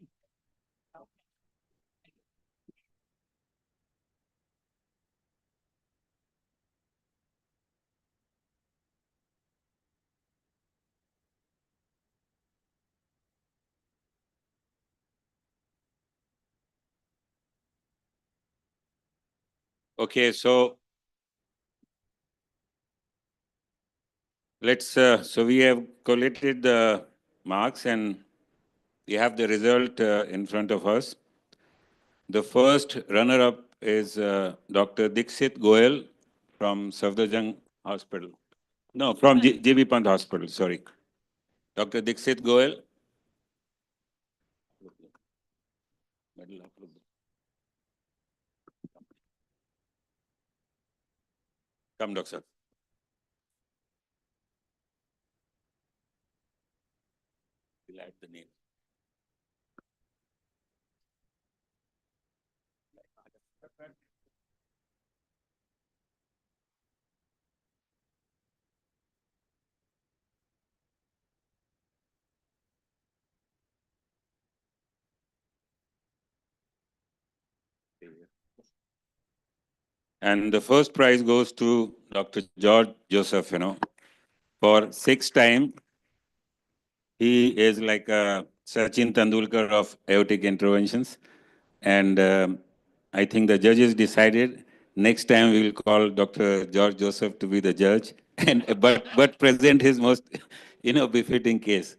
Okay, so let's, so we have collated the marks and we have the result in front of us. The first runner-up is Dr. Dixit Goel from Safdarjung Hospital. No, from JB Pant Hospital, sorry. Dr. Dixit Goel. Come, doctor. We'll add the name. And the first prize goes to Dr. George Joseph, for 6th time. He is like a Sachin Tendulkar of aortic interventions. And I think the judges decided next time we will call Dr. George Joseph to be the judge, and but present his most, befitting case.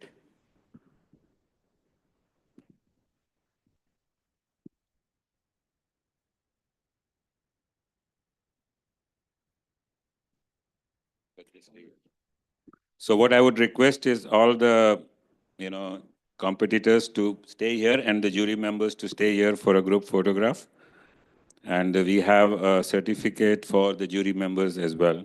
So what I would request is all the, competitors to stay here and the jury members to stay here for a group photograph. And we have a certificate for the jury members as well.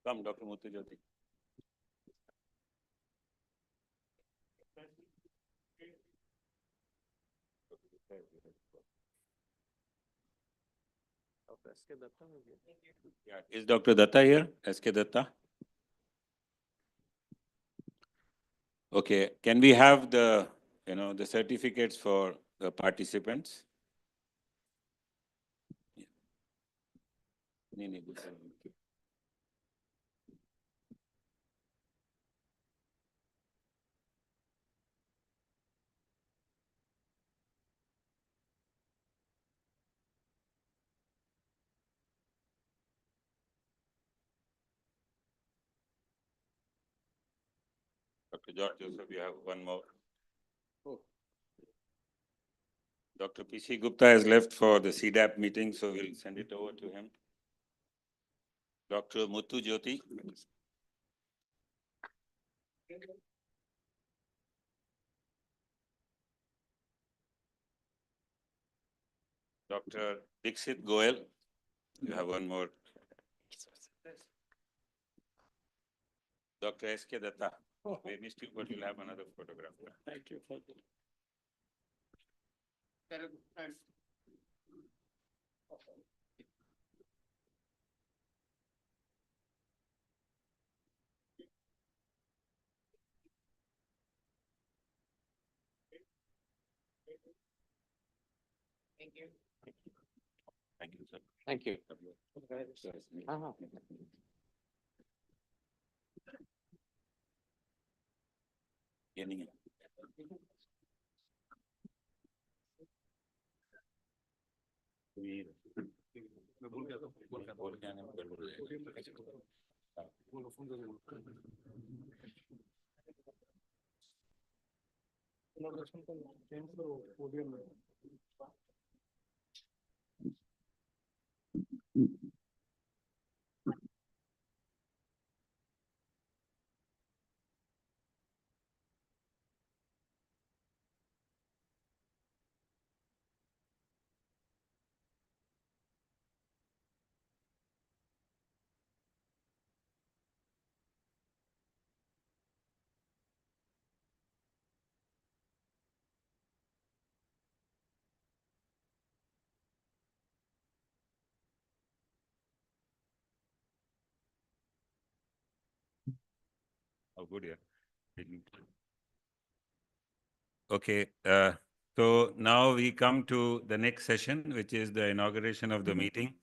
Come, Dr. Muthu. Yeah, is Dr. Datta here? SK Datta? Okay, can we have the, the certificates for the participants? Dr. George Joseph, you have one more. Dr. P.C. Gupta has left for the CDAP meeting, so we'll send it over to him. Dr. Muthu Jyoti. Dr. Dixit Goel, you have one more. Dr. S.K. Datta, we missed you, but you'll have another photograph. Thank you. Thank you. Thank you. Thank you, sir. Thank you. ये नहीं है। Oh, good, yeah. Okay, so now we come to the next session, which is the inauguration of the meeting.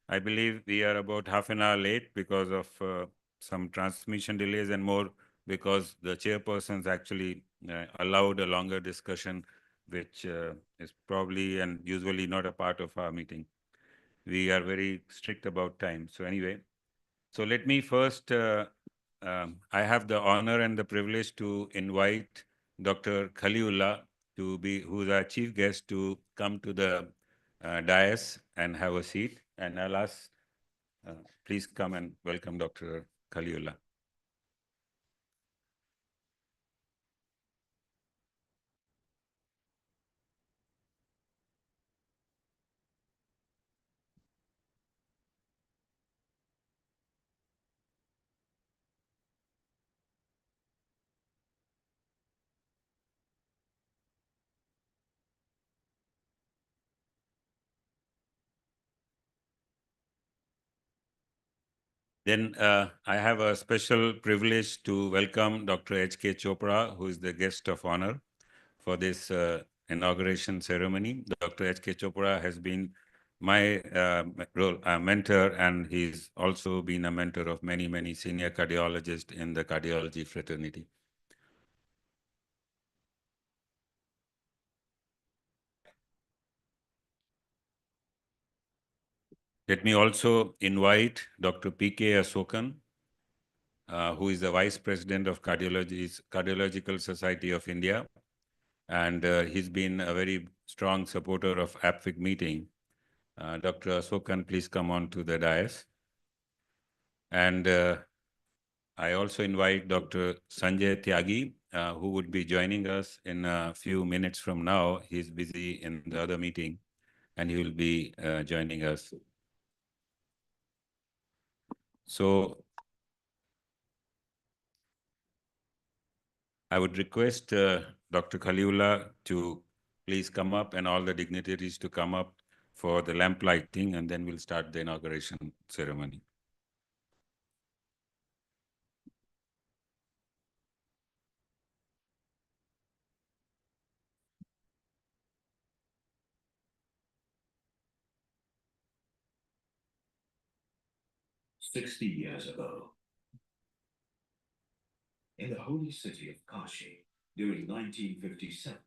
I believe we are about half an hour late because of some transmission delays and more because the chairpersons actually allowed a longer discussion, which is probably and usually not a part of our meeting. We are very strict about time. So anyway, so let me first, I have the honor and the privilege to invite Dr. Khaliullah to be, who's our chief guest, to come to the dais and have a seat. And I'll ask, please come and welcome Dr. Khaliullah. Then I have a special privilege to welcome Dr. H.K. Chopra, who is the guest of honor for this inauguration ceremony. Dr. H.K. Chopra has been my mentor, and he's also been a mentor of many, many senior cardiologists in the cardiology fraternity. Let me also invite Dr. P.K. Asokan, who is the Vice President of Cardiological Society of India. And he's been a very strong supporter of APVIC meeting. Dr. Asokan, please come on to the dais. And I also invite Dr. Sanjay Tyagi, who would be joining us in a few minutes from now. He's busy in the other meeting, and he will be joining us. So I would request Dr. Khaliullah to please come up and all the dignitaries to come up for the lamp lighting, and then we'll start the inauguration ceremony. "60 years ago, in the holy city of Kashi, during 1957,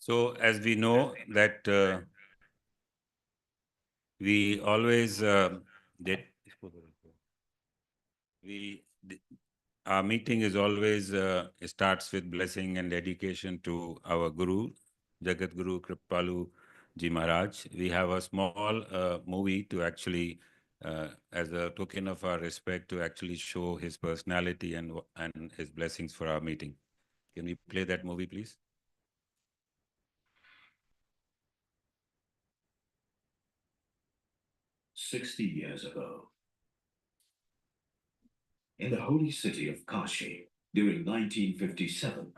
So as we know that we always did, our meeting is always starts with blessing and dedication to our Guru, Jagat Guru Kripalu Ji Maharaj. We have a small movie to actually, as a token of our respect, to actually show his personality and his blessings for our meeting. Can we play that movie, please? 60 years ago, in the holy city of Kashi, during 1957,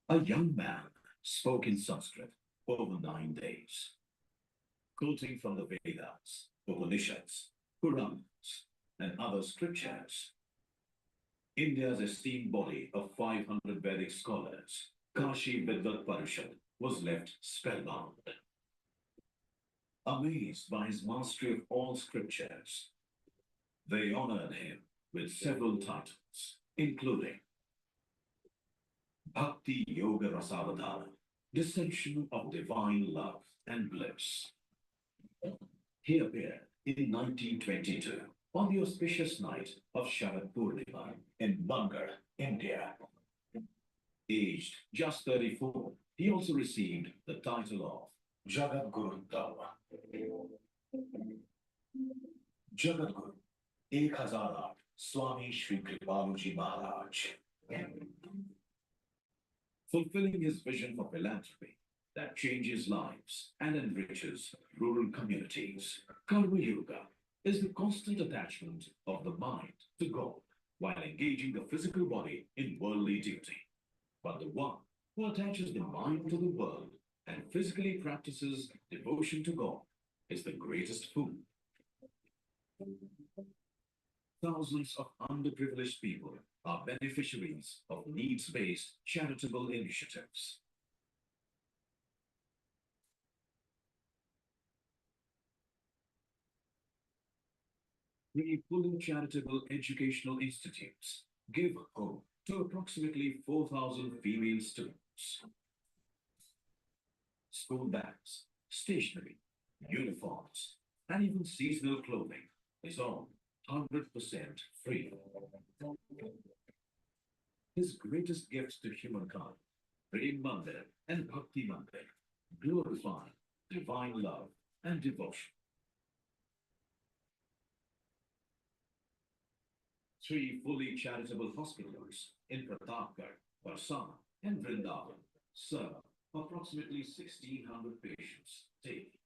a young man spoke in Sanskrit over 9 days, quoting from the Vedas, Upanishads, Puranas, and other scriptures. India's esteemed body of 500 Vedic scholars, Kashi Vidvat Parishad, was left spellbound. Amazed by his mastery of all scriptures, they honored him with several titles, including Bhakti Yoga Rasavadana, Dissection of Divine Love and Bliss. He appeared in 1922 on the auspicious night of Sharad Purnima in Bangar, India. Aged just 34, he also received the title of Jagat Guru Dava. Jagat Guru, 1008, Swami Shri Kripaluji Maharaj. Fulfilling his vision for philanthropy that changes lives and enriches rural communities, Karma Yoga is the constant attachment of the mind to God while engaging the physical body in worldly duty. But the one who attaches the mind to the world and physically practices devotion to God is the greatest fool. Thousands of underprivileged people are beneficiaries of needs-based charitable initiatives. Three fully charitable educational institutes give home to approximately 4,000 female students. School bags, stationery, uniforms, and even seasonal clothing is all 100% free. His greatest gifts to humankind, Prem Mandir and Bhakti Mandir, glorify divine love and devotion. Three fully charitable hospitals in Pratapgarh, Barsana, and Vrindavan serve approximately 1,600 patients daily.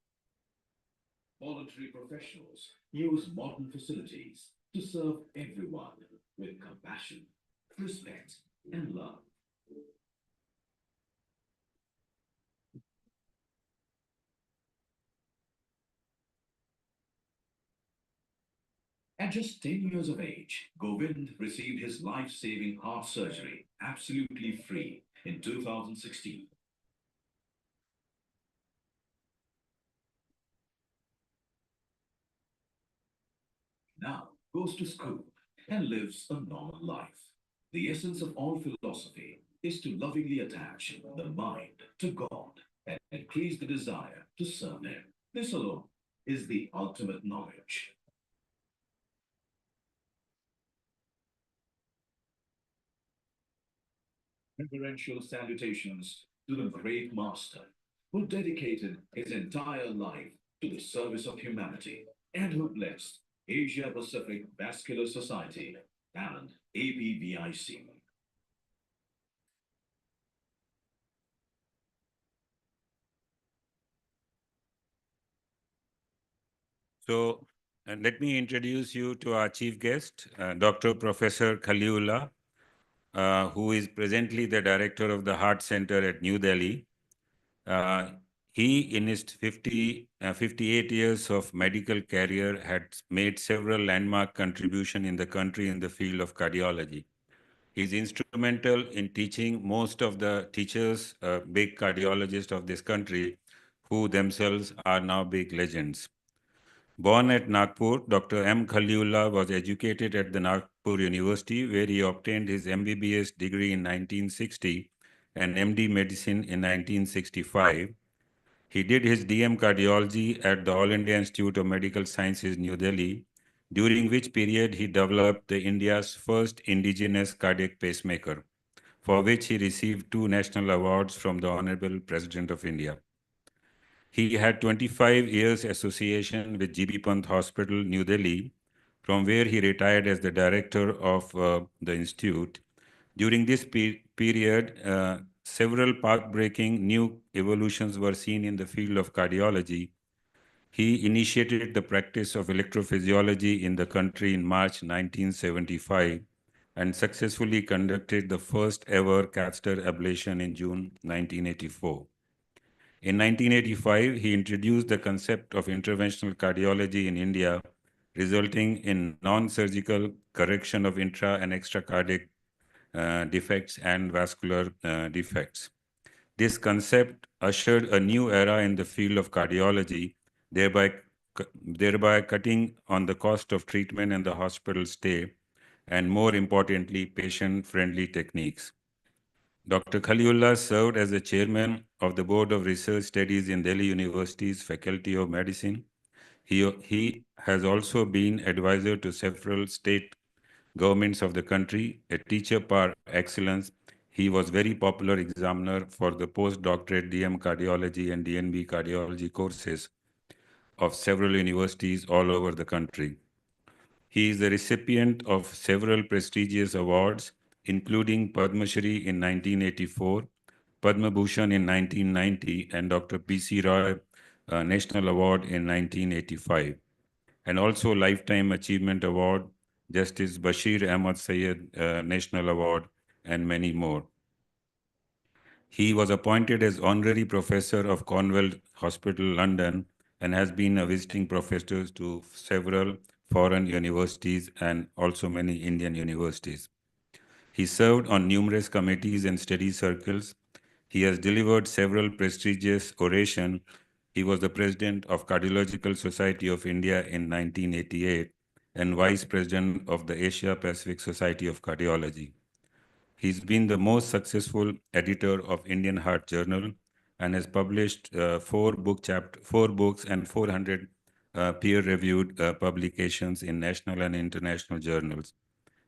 Voluntary professionals use modern facilities to serve everyone with compassion, respect, and love. At just 10 years of age, Govind received his life-saving heart surgery absolutely free in 2016. Now goes to school and lives a normal life. The essence of all philosophy is to lovingly attach the mind to God and increase the desire to serve Him. This alone is the ultimate knowledge. Reverential salutations to the great master who dedicated his entire life to the service of humanity and who blessed Asia Pacific Vascular Society and APVIC. So let me introduce you to our chief guest, Dr. Professor Khaliullah, who is presently the director of the Heart Center at New Delhi. He, in his 58 years of medical career, had made several landmark contributions in the country in the field of cardiology. He's instrumental in teaching most of the teachers, big cardiologists of this country, who themselves are now big legends. Born at Nagpur, Dr. M. Khaliullah was educated at the Nagpur University, where he obtained his MBBS degree in 1960 and MD Medicine in 1965. He did his DM Cardiology at the All India Institute of Medical Sciences, New Delhi, during which period he developed the India's first indigenous cardiac pacemaker, for which he received 2 national awards from the Honorable President of India. He had 25 years association with GB Pant Hospital, New Delhi, from where he retired as the director of the institute. During this period, several path-breaking new evolutions were seen in the field of cardiology. He initiated the practice of electrophysiology in the country in March 1975 and successfully conducted the first ever catheter ablation in June 1984. In 1985, he introduced the concept of interventional cardiology in India, resulting in non-surgical correction of intra and extracardiac defects and vascular defects. This concept ushered a new era in the field of cardiology, thereby cutting on the cost of treatment and the hospital stay, and more importantly, patient-friendly techniques. Dr. Khaliullah served as the chairman of the Board of Research Studies in Delhi University's Faculty of Medicine. He has also been advisor to several state governments of the country, a teacher par excellence. He was very popular examiner for the postdoctorate DM cardiology and DNB cardiology courses of several universities all over the country. He is the recipient of several prestigious awards, including Padma Shri in 1984, Padma Bhushan in 1990, and Dr. P.C. Roy National Award in 1985, and also Lifetime Achievement Award, Justice Bashir Ahmad Sayed National Award, and many more. He was appointed as Honorary Professor of Cornwall Hospital, London, and has been a visiting professor to several foreign universities and also many Indian universities. He served on numerous committees and study circles. He has delivered several prestigious orations. He was the president of Cardiological Society of India in 1988 and vice president of the Asia Pacific Society of Cardiology. He's been the most successful editor of Indian Heart Journal and has published 4 books and 400 peer-reviewed publications in national and international journals.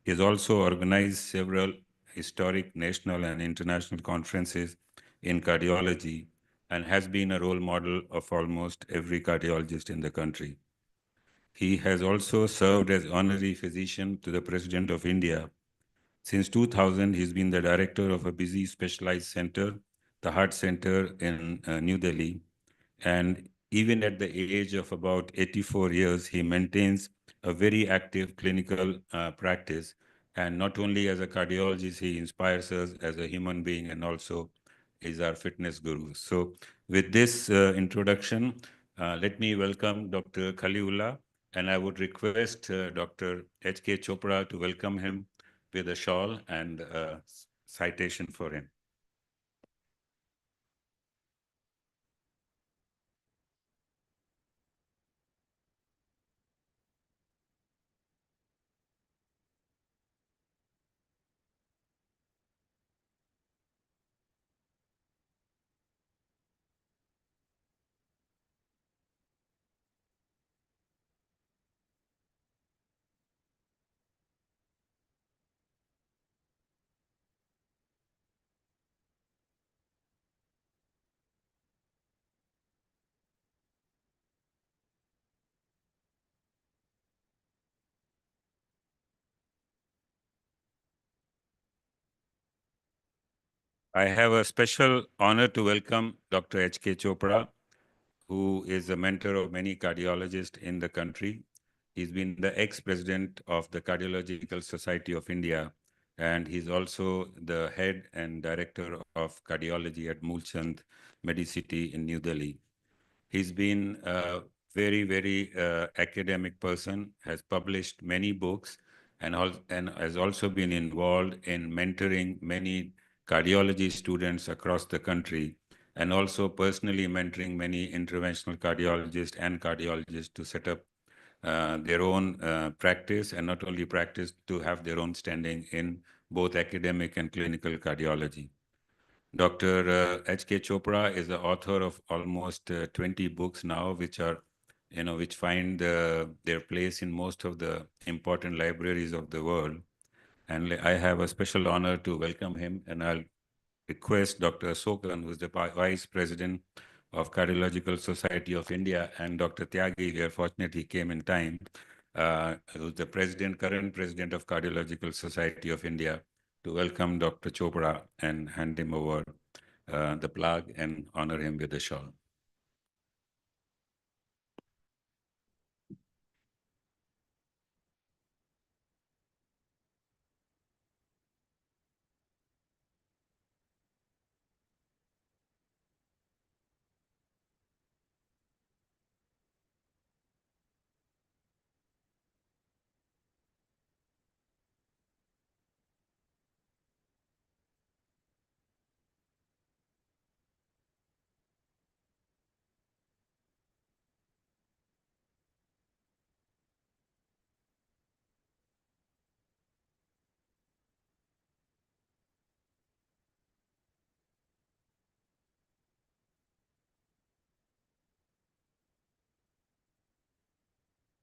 He has also organized several historic national and international conferences in cardiology and has been a role model of almost every cardiologist in the country. He has also served as honorary physician to the President of India. Since 2000, he's been the director of a busy specialized center, the Heart Center in New Delhi. And even at the age of about 84 years, he maintains a very active clinical practice. And not only as a cardiologist, he inspires us as a human being and also is our fitness guru. So with this introduction, let me welcome Dr. Khaliullah, and I would request Dr. H.K. Chopra to welcome him with a shawl and a citation for him. I have a special honor to welcome Dr. H.K. Chopra, who is a mentor of many cardiologists in the country. He's been the ex-president of the Cardiological Society of India, and he's also the head and director of cardiology at Moolchand Medicity in New Delhi. He's been a very, very academic person, has published many books, and has also been involved in mentoring many cardiology students across the country, and also personally mentoring many interventional cardiologists and cardiologists to set up their own practice, and not only practice, to have their own standing in both academic and clinical cardiology. Dr. H.K. Chopra is the author of almost 20 books now, which are, which find their place in most of the important libraries of the world. And I have a special honor to welcome him, and I'll request Dr. Sokan, who's the Vice President of Cardiological Society of India, and Dr. Tyagi, we are fortunate he came in time, who's the current President of Cardiological Society of India, to welcome Dr. Chopra and hand him over the plug and honor him with a shawl.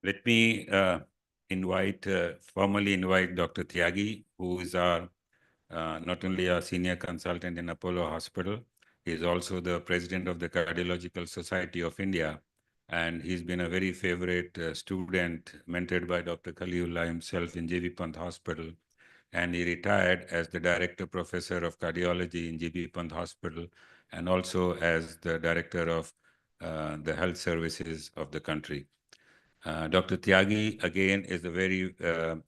Let me formally invite Dr. Tyagi, who is not only a senior consultant in Apollo Hospital, he is also the president of the Cardiological Society of India. And he's been a very favorite student mentored by Dr. Kaliullah himself in J.V. Pant Hospital. And he retired as the director professor of cardiology in J.B. Pant Hospital, and also as the director of the health services of the country. Dr. Tyagi, again, is a very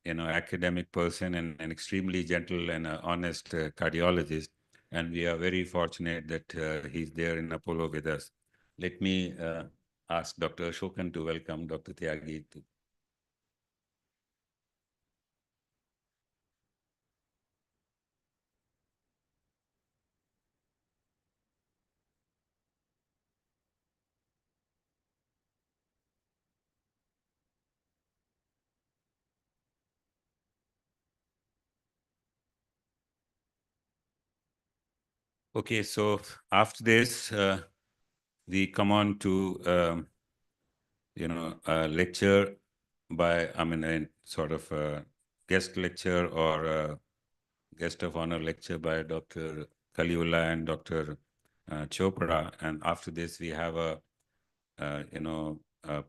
academic person and an extremely gentle and honest cardiologist. And we are very fortunate that he's there in Apollo with us. Let me ask Dr. Ashokan to welcome Dr. Tyagi. Okay, so after this, we come on to, a lecture by, a sort of a guest lecture or a guest of honor lecture by Dr. Kaliullah and Dr. Chopra. And after this, we have a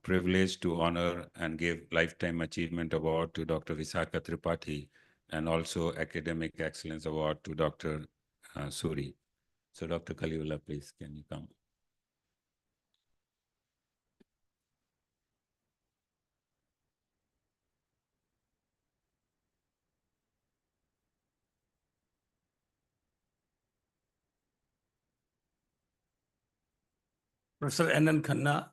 privilege to honor and give Lifetime Achievement Award to Dr. Visakha Tripathi, and also Academic Excellence Award to Dr. Suri. So Dr. Kaliullah, please, can you come? Professor N.N. Khanna,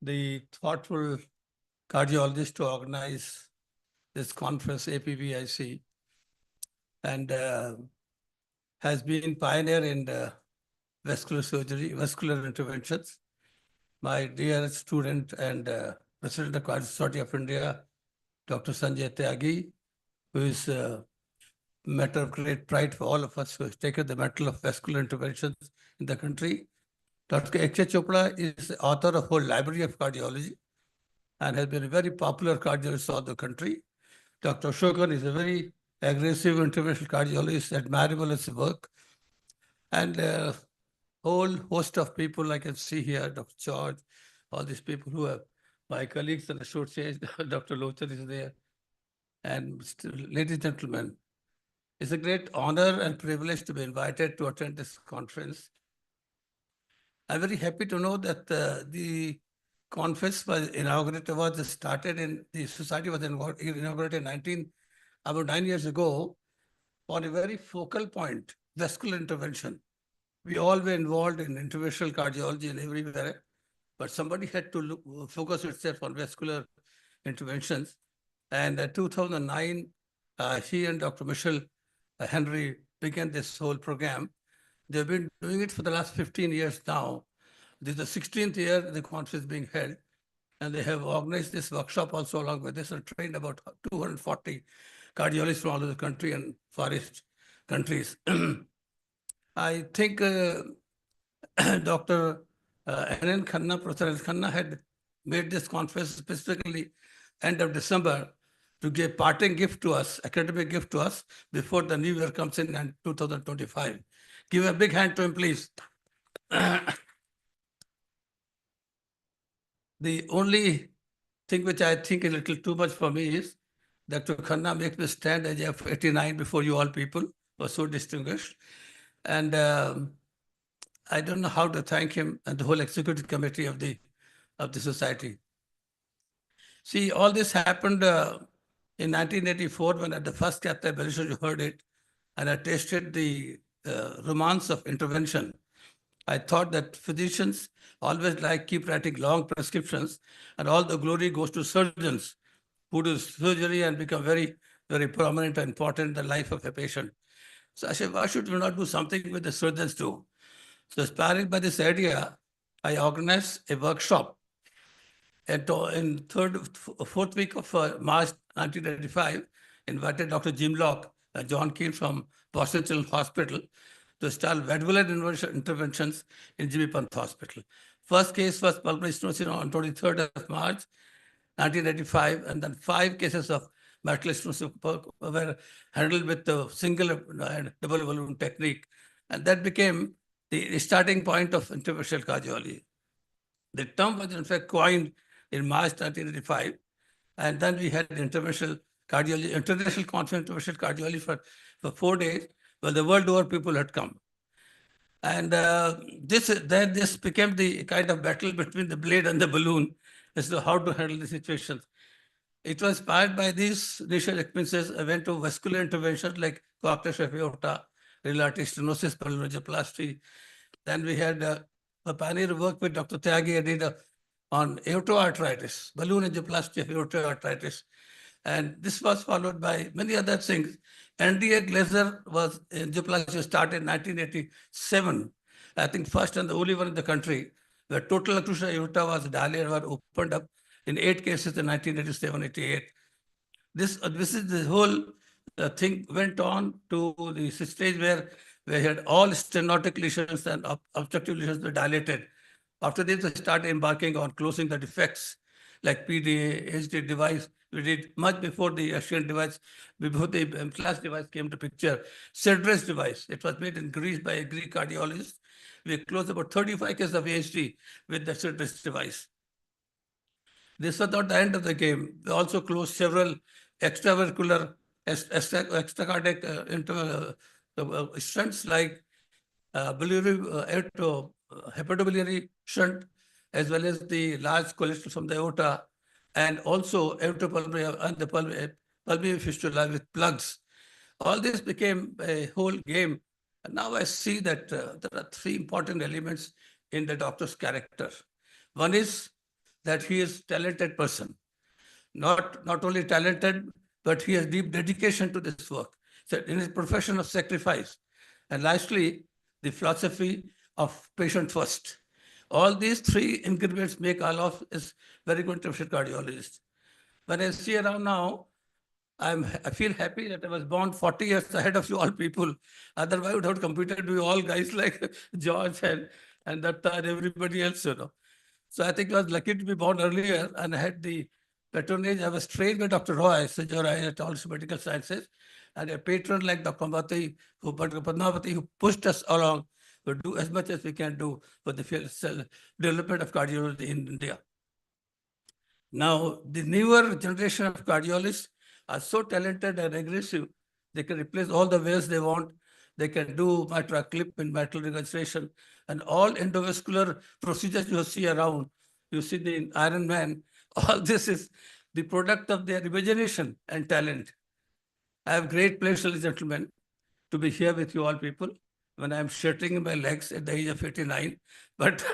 the thoughtful cardiologist to organize this conference, APVIC, and has been pioneer in vascular surgery, vascular interventions. My dear student and President of Cardiological Society of India, Dr. Sanjay Tyagi, who is a matter of great pride for all of us who has taken the mantle of vascular interventions in the country. Dr. H.K. Chopra is the author of a whole library of cardiology and has been a very popular cardiologist throughout the country. Dr. Ashokan is a very aggressive interventional cardiologist, admirable in his work. And a whole host of people I can see here, Dr. George, all these people who are my colleagues, and I should say Dr. Lochan is there. And ladies and gentlemen, it's a great honor and privilege to be invited to attend this conference. I'm very happy to know that the conference was started in, the society was inaugurated about 9 years ago on a very focal point, vascular intervention. We all were involved in interventional cardiology and everywhere, but somebody had to focus itself on vascular interventions. And in 2009, he and Dr. Michel Henry began this whole program. They've been doing it for the last 15 years now. This is the 16th year the conference is being held. And they have organized this workshop also along with this and trained about 240 cardiologists from all over the country and Far East countries. I think Dr. N.N. Khanna, Professor N. Khanna had made this conference specifically end of December to give parting gift to us, academic gift to us before the new year comes in 2025. Give a big hand to him, please. The only thing which I think is a little too much for me is Dr. Khanna makes me stand at the age of 89 before you all people who are so distinguished. And I don't know how to thank him and the whole executive committee of the society. See, all this happened in 1984 when at the first catheter ablation you heard it, and I tasted the romance of intervention. I thought that physicians always keep writing long prescriptions, and all the glory goes to surgeons who do surgery and become very, very prominent and important in the life of a patient. So I said, why should we not do something with the surgeons too? So inspired by this idea, I organized a workshop in fourth week of March 1995, invited Dr. Jim Locke and John Keel from Boston Children's Hospital to start valvular interventions in Jimmy Pant Hospital. First case was pulmonary stenosis on 23rd of March 1985, and then 5 cases of mitral stenosis were handled with the single and double balloon technique. And that became the starting point of interventional cardiology. The term was in fact coined in March 1985. And then we had interventional cardiology, international conference interventional cardiology for 4 days, where the world over people had come. And this became the kind of battle between the blade and the balloon as to how to handle the situations. It was inspired by these initial experiences. I went to vascular interventions like coarctation of aorta, renal artery stenosis, pulmonary angioplasty. Then we had a pioneer work with Dr. Tyagi. I did on aortoarteritis, balloon angioplasty of aortoarteritis. And this was followed by many other things. NDA Glaser was angioplasty started in 1987. I think first and the only one in the country where total occlusion aorta was dilated or opened up in 8 cases in 1987-88. This is the whole thing went on to the stage where we had all stenotic lesions and obstructive lesions were dilated. After this, we started embarking on closing the defects like PDA, HD device. We did much before the Asian device, before the class device came to picture. Cedrus device, it was made in Greece by a Greek cardiologist. We closed about 35 cases of HD with the Cedrus device. This was not the end of the game. We also closed several extraventricular, extracardiac stents like hepatobiliary shunt, as well as the large cholesterol from the aorta, and also aortopulmonary and the pulmonary fistula with plugs. All this became a whole game. And now I see that there are 3 important elements in the doctor's character. One is that he is a talented person. Not only talented, but he has deep dedication to this work. So in his profession of sacrifice. And lastly, the philosophy of patient first. All these 3 ingredients make all of us very good interventional cardiologists. When I see around now, I feel happy that I was born 40 years ahead of you all people. Otherwise, I would have competed with all guys like George and Datta and everybody else, you know. So I think I was lucky to be born earlier and I had the patronage. I was trained by Dr. Roy, Sajor at also medical sciences, and a patron like Dr. Padmavati, who pushed us along to do as much as we can do for the development of cardiology in India. Now, the newer generation of cardiologists are so talented and aggressive, they can replace all the valves they want. They can do mitral clip and mitral regurgitation and all endovascular procedures you see around. You see the Iron Man, all this is the product of their imagination and talent. I have great pleasure, ladies and gentlemen, to be here with you all people when I'm shattering my legs at the age of 89. But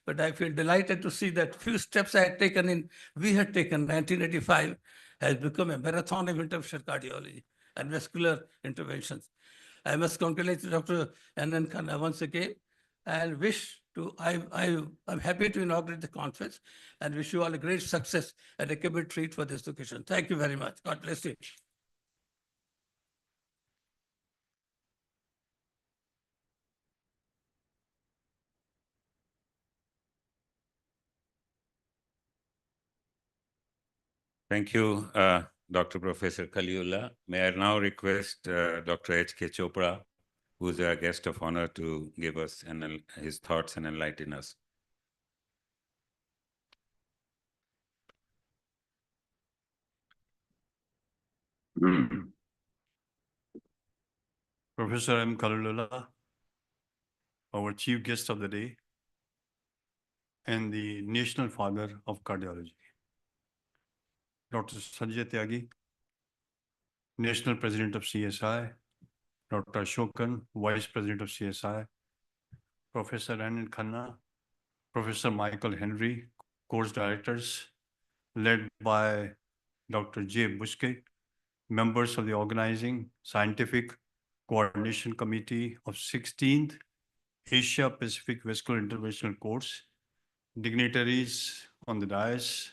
I feel delighted to see that few steps we had taken in 1985 has become a marathon of interventional cardiology and vascular interventions. I must congratulate Dr. N.N. Khanna once again and I'm happy to inaugurate the conference and wish you all a great success and a good treat for this occasion. Thank you very much. God bless you. Thank you, Dr. Professor Kaliullah. May I now request Dr. H.K. Chopra, who is our guest of honor, to give us his thoughts and enlighten us. Professor M. Kaliullah, our chief guest of the day, and the national father of cardiology. Dr. Sanjay Tyagi, national president of CSI, Dr. Ashokan, vice president of CSI, Professor Anand Khanna, Professor Michael Henry, course directors, led by Dr. J. Buske, members of the organizing scientific coordination committee of 16th Asia Pacific Vascular Interventional Course, dignitaries on the dais,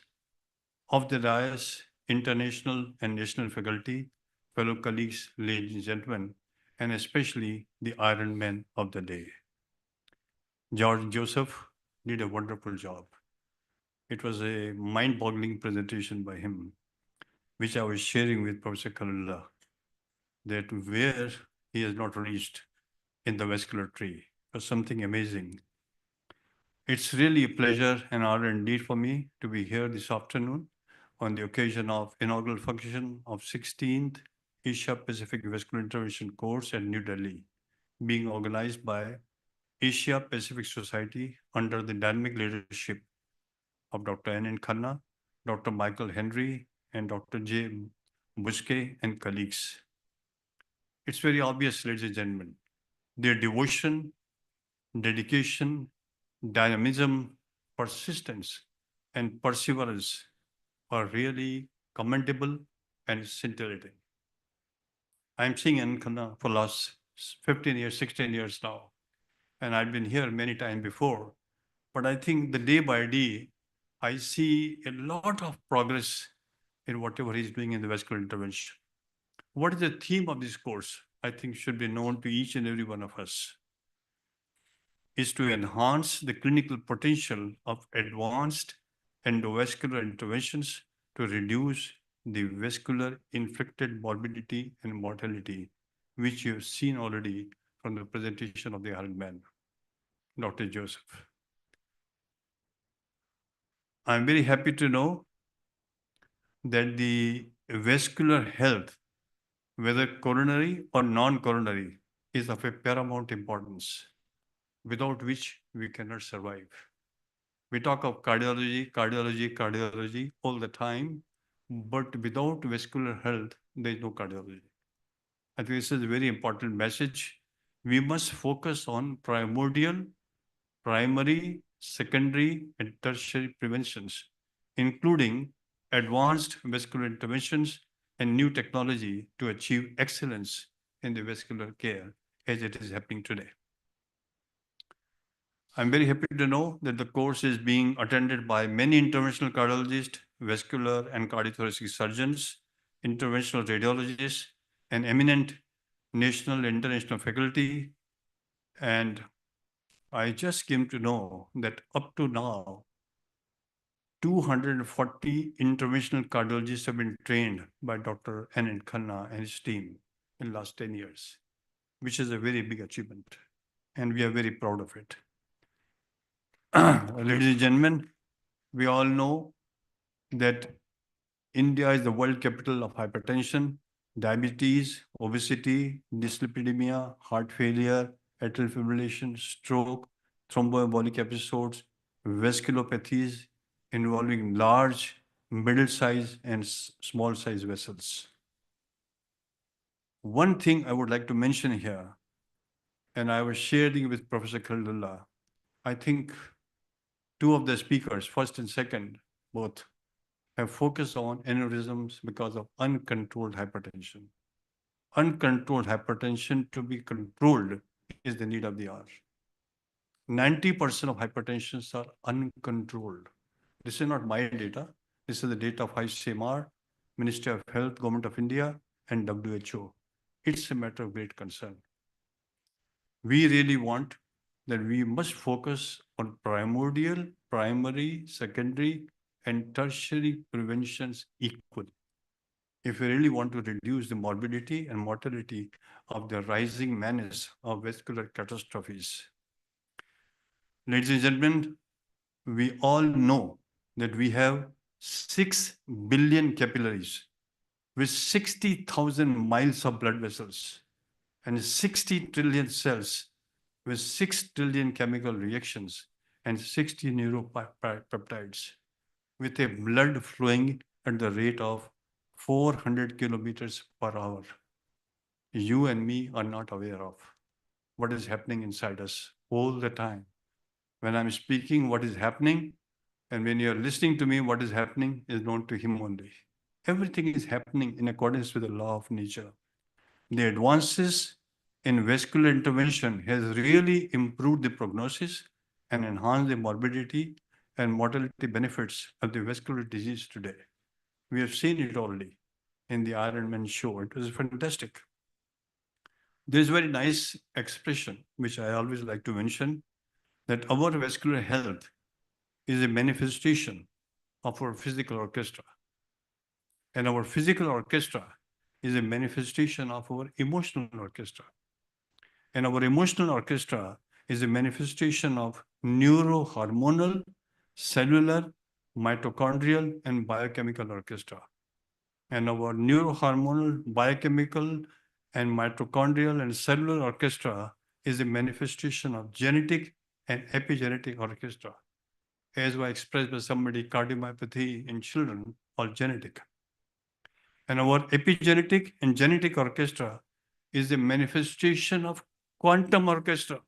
international and national faculty, fellow colleagues, ladies and gentlemen, and especially the Iron Man of the day. George Joseph did a wonderful job. It was a mind-boggling presentation by him, which I was sharing with Professor Kaliullah, that where he has not reached in the vascular tree was something amazing. It's really a pleasure and honor indeed for me to be here this afternoon on the occasion of inaugural function of 16th Asia Pacific Vascular Intervention course at New Delhi, being organized by Asia Pacific Society under the dynamic leadership of Dr. Anand Khanna, Dr. Michael Henry, and Dr. J. Buske and colleagues. It's very obvious, ladies and gentlemen, their devotion, dedication, dynamism, persistence, and perseverance are really commendable and scintillating. I'm seeing Anand Khanna for last 15 years, 16 years now, and I've been here many times before, but I think the day by day, I see a lot of progress in whatever he's doing in the vascular intervention. What is the theme of this course? I think should be known to each and every one of us, is to enhance the clinical potential of advanced endovascular interventions to reduce the vascular infected morbidity and mortality, which you have seen already from the presentation of the Iron Man, Dr. Joseph. I'm very happy to know that the vascular health, whether coronary or non-coronary, is of a paramount importance, without which we cannot survive. We talk of cardiology, cardiology, cardiology all the time, but without vascular health, there is no cardiology. I think this is a very important message. We must focus on primordial, primary, secondary, and tertiary preventions, including advanced vascular interventions and new technology to achieve excellence in the vascular care as it is happening today. I'm very happy to know that the course is being attended by many interventional cardiologists, vascular and cardiothoracic surgeons, interventional radiologists, and eminent national and international faculty. And I just came to know that up to now, 240 interventional cardiologists have been trained by Dr. Anand Khanna and his team in the last 10 years, which is a very big achievement. And we are very proud of it. Ladies and gentlemen, we all know that India is the world capital of hypertension, diabetes, obesity, dyslipidemia, heart failure, atrial fibrillation, stroke, thromboembolic episodes, vasculopathies involving large, middle-sized, and small-sized vessels. One thing I would like to mention here, and I was sharing with Professor Kaliullah, I think two of the speakers, first and second, both, have focused on aneurysms because of uncontrolled hypertension. Uncontrolled hypertension, to be controlled, is the need of the hour. 90% of hypertensions are uncontrolled. This is not my data. This is the data of ICMR, Ministry of Health, Government of India, and WHO. It's a matter of great concern. We really want that we must focus on primordial, primary, secondary, and tertiary preventions equally, if we really want to reduce the morbidity and mortality of the rising menace of vascular catastrophes. Ladies and gentlemen, we all know that we have 6 billion capillaries with 60,000 miles of blood vessels and 60 trillion cells with 6 trillion chemical reactions and 60 neuropeptides, with a blood flowing at the rate of 400 kilometers per hour. You and me are not aware of what is happening inside us all the time. When I'm speaking, what is happening, and when you're listening to me, what is happening is known to him only. Everything is happening in accordance with the law of nature. The advances in vascular intervention has really improved the prognosis and enhanced the morbidity and mortality benefits of the vascular disease today. We have seen it already in the Ironman show. It was fantastic. There's a very nice expression, which I always like to mention, that our vascular health is a manifestation of our physical orchestra. And our physical orchestra is a manifestation of our emotional orchestra. And our emotional orchestra is a manifestation of neurohormonal, cellular, mitochondrial, and biochemical orchestra. And our neurohormonal, biochemical, and mitochondrial and cellular orchestra is a manifestation of genetic and epigenetic orchestra, as was expressed by somebody, cardiomyopathy in children or genetic. And our epigenetic and genetic orchestra is a manifestation of quantum orchestra.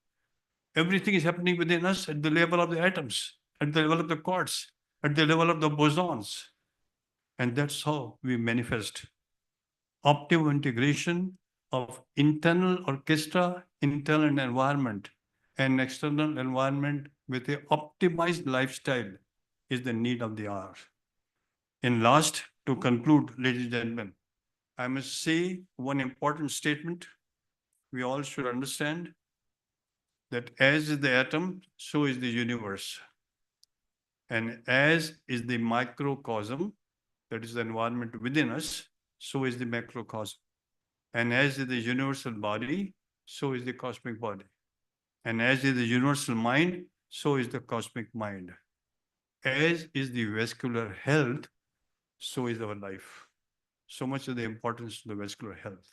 Everything is happening within us at the level of the atoms, at the level of the quarks, at the level of the bosons. And that's how we manifest optimal integration of internal orchestra, internal environment, and external environment with an optimized lifestyle is the need of the hour. And last, to conclude, ladies and gentlemen, I must say one important statement. We all should understand that as is the atom, so is the universe. And as is the microcosm, that is the environment within us, so is the macrocosm. And as is the universal body, so is the cosmic body. And as is the universal mind, so is the cosmic mind. As is the vascular health, so is our life. So much of the importance of the vascular health.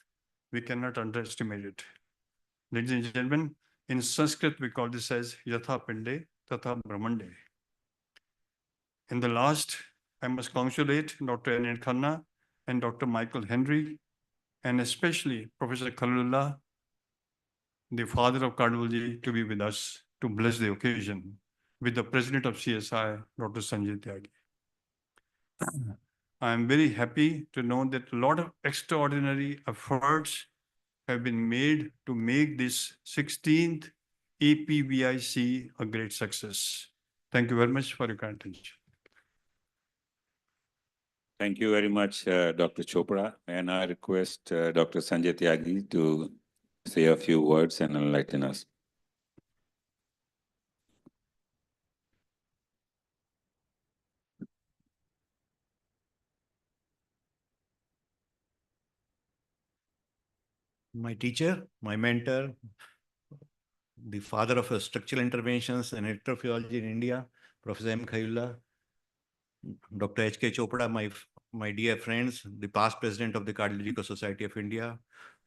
We cannot underestimate it. Ladies and gentlemen, in Sanskrit, we call this as Yatha Pinde Tatha Brahmande. In the last, I must congratulate Dr. N. Khanna and Dr. Michael Henry, and especially Professor Khalilullah, the father of cardiology, to be with us to bless the occasion with the president of CSI, Dr. Sanjay Tyagi. I am very happy to know that a lot of extraordinary efforts have been made to make this 16th APVIC a great success. Thank you very much for your kind attention. Thank you very much, Dr. Chopra. And I request Dr. Sanjay Tyagi to say a few words and enlighten us. My teacher, my mentor, the father of structural interventions and electrophysiology in India, Professor M. Khalilullah, Dr. H.K. Chopra, my dear friends, the past president of the Cardiological Society of India,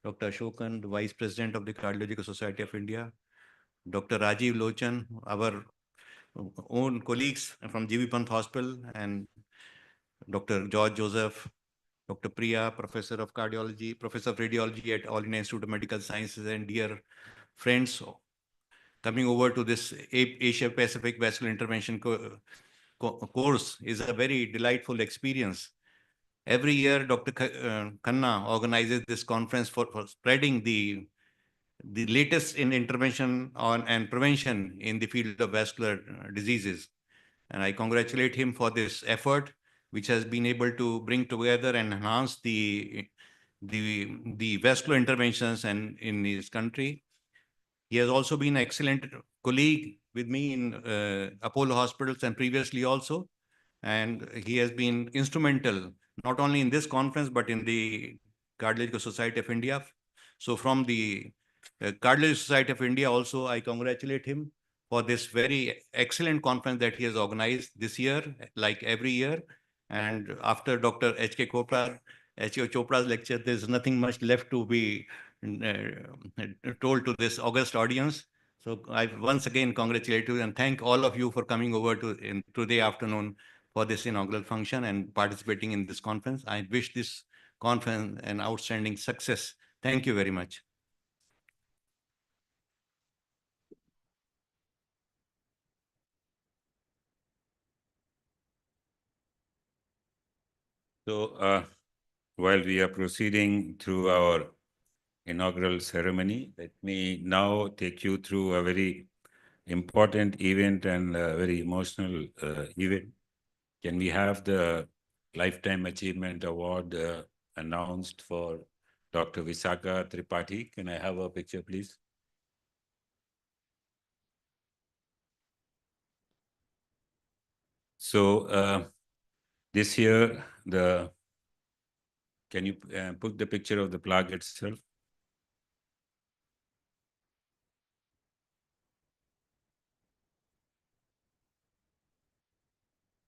Dr. Ashokan, the vice president of the Cardiological Society of India, Dr. Rajiv Lochan, our own colleagues from G.B. Pant Hospital, and Dr. George Joseph, Dr. Priya, Professor of Cardiology, Professor of Radiology at All India Institute of Medical Sciences, and dear friends coming over to this Asia Pacific Vascular Intervention course is a very delightful experience. Every year, Dr. Khanna organizes this conference for spreading the latest in intervention on and prevention in the field of vascular diseases. And I congratulate him for this effort, which has been able to bring together and enhance the vascular interventions and in his country. He has also been an excellent colleague with me in Apollo hospitals and previously also. and he has been instrumental not only in this conference but in the Cardiological Society of India. So from the Cardiological Society of India also, I congratulate him for this very excellent conference that he has organized this year, like every year. And after Dr. H.K. Chopra's lecture, there's nothing much left to be told to this august audience. So I once again congratulate you and thank all of you for coming over to today afternoon for this inaugural function and participating in this conference. I wish this conference an outstanding success. Thank you very much. So while we are proceeding through our inaugural ceremony, let me now take you through a very important event and a very emotional event. Can we have the Lifetime Achievement Award announced for Dr. Visakha Tripathi? Can I have a picture, please? So this year, can you put the picture of the plaque itself?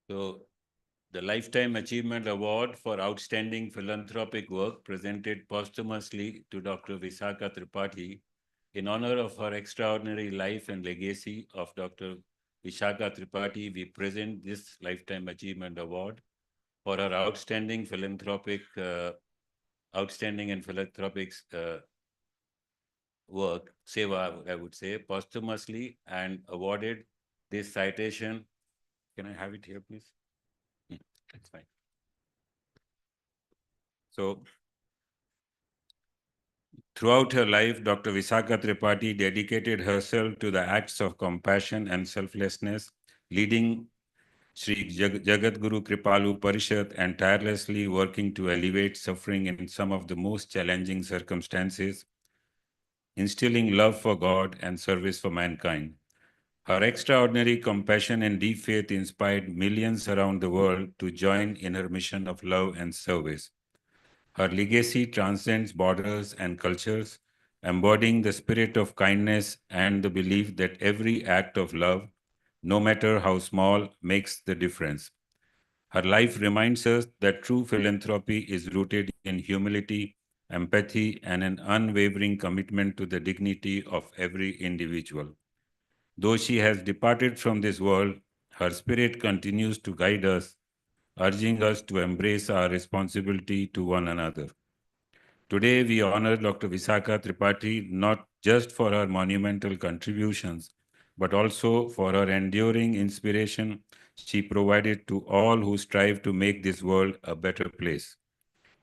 So the Lifetime Achievement Award for Outstanding Philanthropic Work presented posthumously to Dr. Visakha Tripathi in honor of her extraordinary life and legacy of Dr. Visakha Tripathi. We present this Lifetime Achievement Award for her outstanding and philanthropic work, seva, I would say, posthumously, and awarded this citation. Can I have it here, please? That's fine. So, throughout her life, Dr. Visakha Tripathi dedicated herself to the acts of compassion and selflessness, leading Sri Jagat Guru Kripalu Parishad and tirelessly working to alleviate suffering in some of the most challenging circumstances, instilling love for God and service for mankind. Her extraordinary compassion and deep faith inspired millions around the world to join in her mission of love and service. Her legacy transcends borders and cultures, embodying the spirit of kindness and the belief that every act of love, no matter how small, makes the difference. Her life reminds us that true philanthropy is rooted in humility, empathy, and an unwavering commitment to the dignity of every individual. Though she has departed from this world, her spirit continues to guide us, urging us to embrace our responsibility to one another. Today, we honor Dr. Visakha Tripathi not just for her monumental contributions, but also for her enduring inspiration she provided to all who strive to make this world a better place.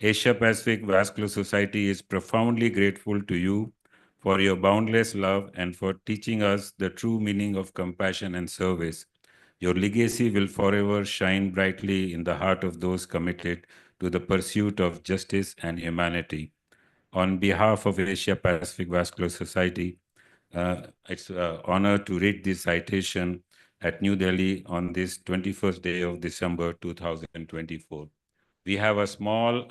Asia Pacific Vascular Society is profoundly grateful to you for your boundless love and for teaching us the true meaning of compassion and service. Your legacy will forever shine brightly in the heart of those committed to the pursuit of justice and humanity. On behalf of Asia Pacific Vascular Society, it's an honor to read this citation at New Delhi on this 21st day of December 2024. We have a small,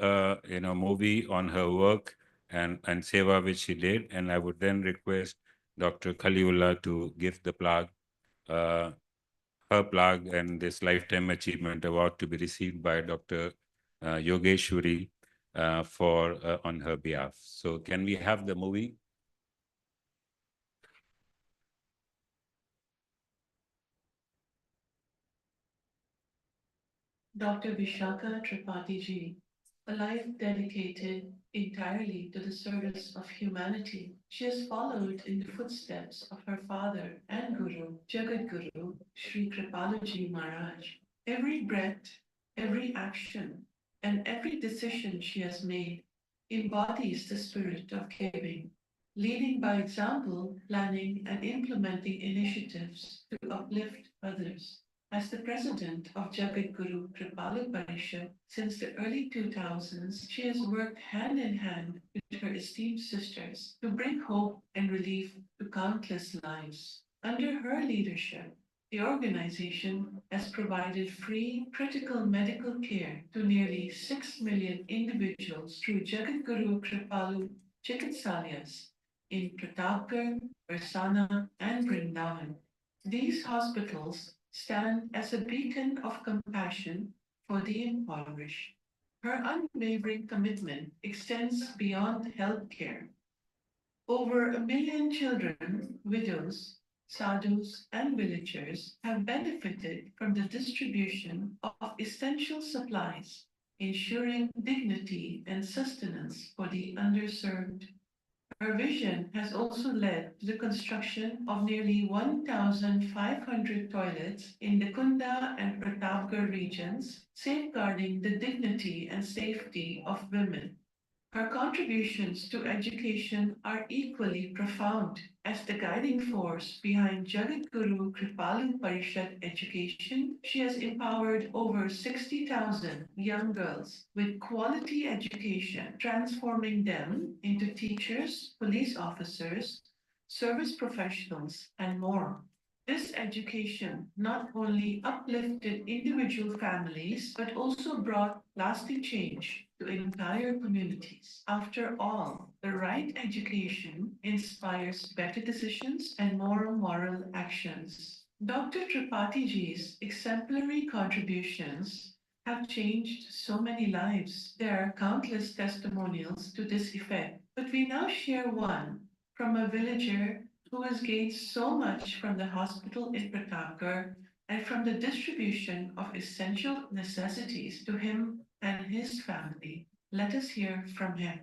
movie on her work and seva which she did, and I would then request Dr. Khaliullah to give the plaque, her plaque, and this Lifetime Achievement Award to be received by Dr. Yogeshwari on her behalf. So can we have the movie? Dr. Vishaka Tripathi ji, a life dedicated entirely to the service of humanity. She has followed in the footsteps of her father and Guru, Jagat Guru, Sri Kripaluji Maharaj. Every breath, every action, and every decision she has made embodies the spirit of giving, leading by example, planning and implementing initiatives to uplift others. As the president of Jagat Guru Kripalu Parishad since the early 2000s, she has worked hand in hand with her esteemed sisters to bring hope and relief to countless lives. Under her leadership, The organization has provided free critical medical care to nearly 6 million individuals through Jagadguru Kripalu Chikitsalayas in Pratapgarh, Barsana, and Vrindavan. These hospitals stand as a beacon of compassion for the impoverished. Her unwavering commitment extends beyond healthcare. Over 1 million children, widows, sadhus, and villagers have benefited from the distribution of essential supplies, ensuring dignity and sustenance for the underserved. Her vision has also led to the construction of nearly 1,500 toilets in the Kunda and Pratapgarh regions, safeguarding the dignity and safety of women. Her contributions to education are equally profound. As the guiding force behind Jagadguru Kripalu Parishad education, she has empowered over 60,000 young girls with quality education, transforming them into teachers, police officers, service professionals, and more. This education not only uplifted individual families, but also brought lasting change to entire communities. After all, the right education inspires better decisions and more moral actions. Dr. Tripathiji's exemplary contributions have changed so many lives. There are countless testimonials to this effect, but we now share one from a villager who has gained so much from the hospital in Pratapgarh and from the distribution of essential necessities to him and his family. Let us hear from him.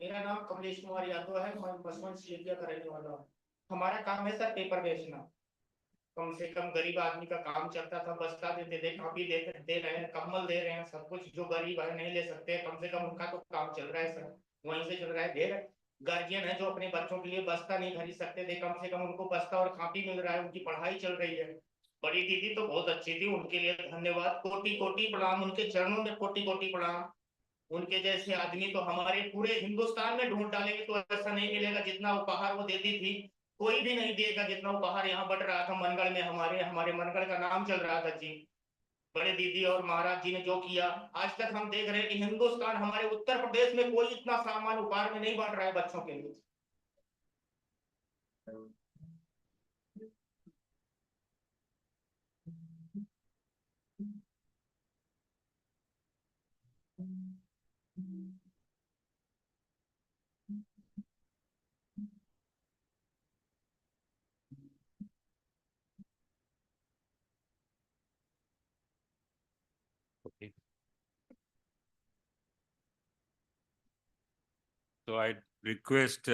मेरा नाम कमलेश कुमार यादव है। मैं बसवन Syria का रहने वाला हूँ। हमारा काम है सर पेपर बेचना। कम से कम गरीब आदमी का काम चलता था, बस्ता देते थे, कॉपी दे रहे हैं, कम्बल दे रहे हैं, सब कुछ जो गरीब है नहीं ले सकते, कम से कम उनका तो काम चल रहा है सर, वहीं से चल रहा है। ढेर गार्जियन है जो अपने बच्चों के लिए बस्ता नहीं खरीद सकते थे, कम से कम उनको बस्ता और कॉपी मिल रहा है, उनकी पढ़ाई चल रही है। बड़ी दीदी तो बहुत अच्छी थी, उनके लिए धन्यवाद, कोटि कोटि प्रणाम, उनके चरणों में कोटि कोटि प्रणाम। उनके जैसे आदमी तो हमारे पूरे हिंदुस्तान में ढूंढ डालेंगे तो ऐसा नहीं मिलेगा जितना उपहार वो देती थी, कोई भी नहीं देगा जितना उपहार यहाँ बढ़ रहा था मनगढ़ में। हमारे मनगढ़ का नाम चल रहा था जी। बड़े दीदी और महाराज जी ने जो किया, आज तक हम देख रहे हैं कि हिंदुस्तान, हमारे उत्तर प्रदेश में कोई इतना सामान उपहार में नहीं बांट रहा है बच्चों के लिए। Okay. So I request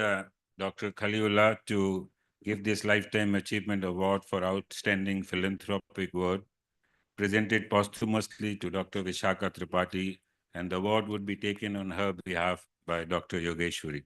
Dr. Khaliullah to give this Lifetime Achievement Award for Outstanding Philanthropic Work, presented posthumously to Dr. Vishaka Tripathi, and the award would be taken on her behalf by Dr. Yogeshwari.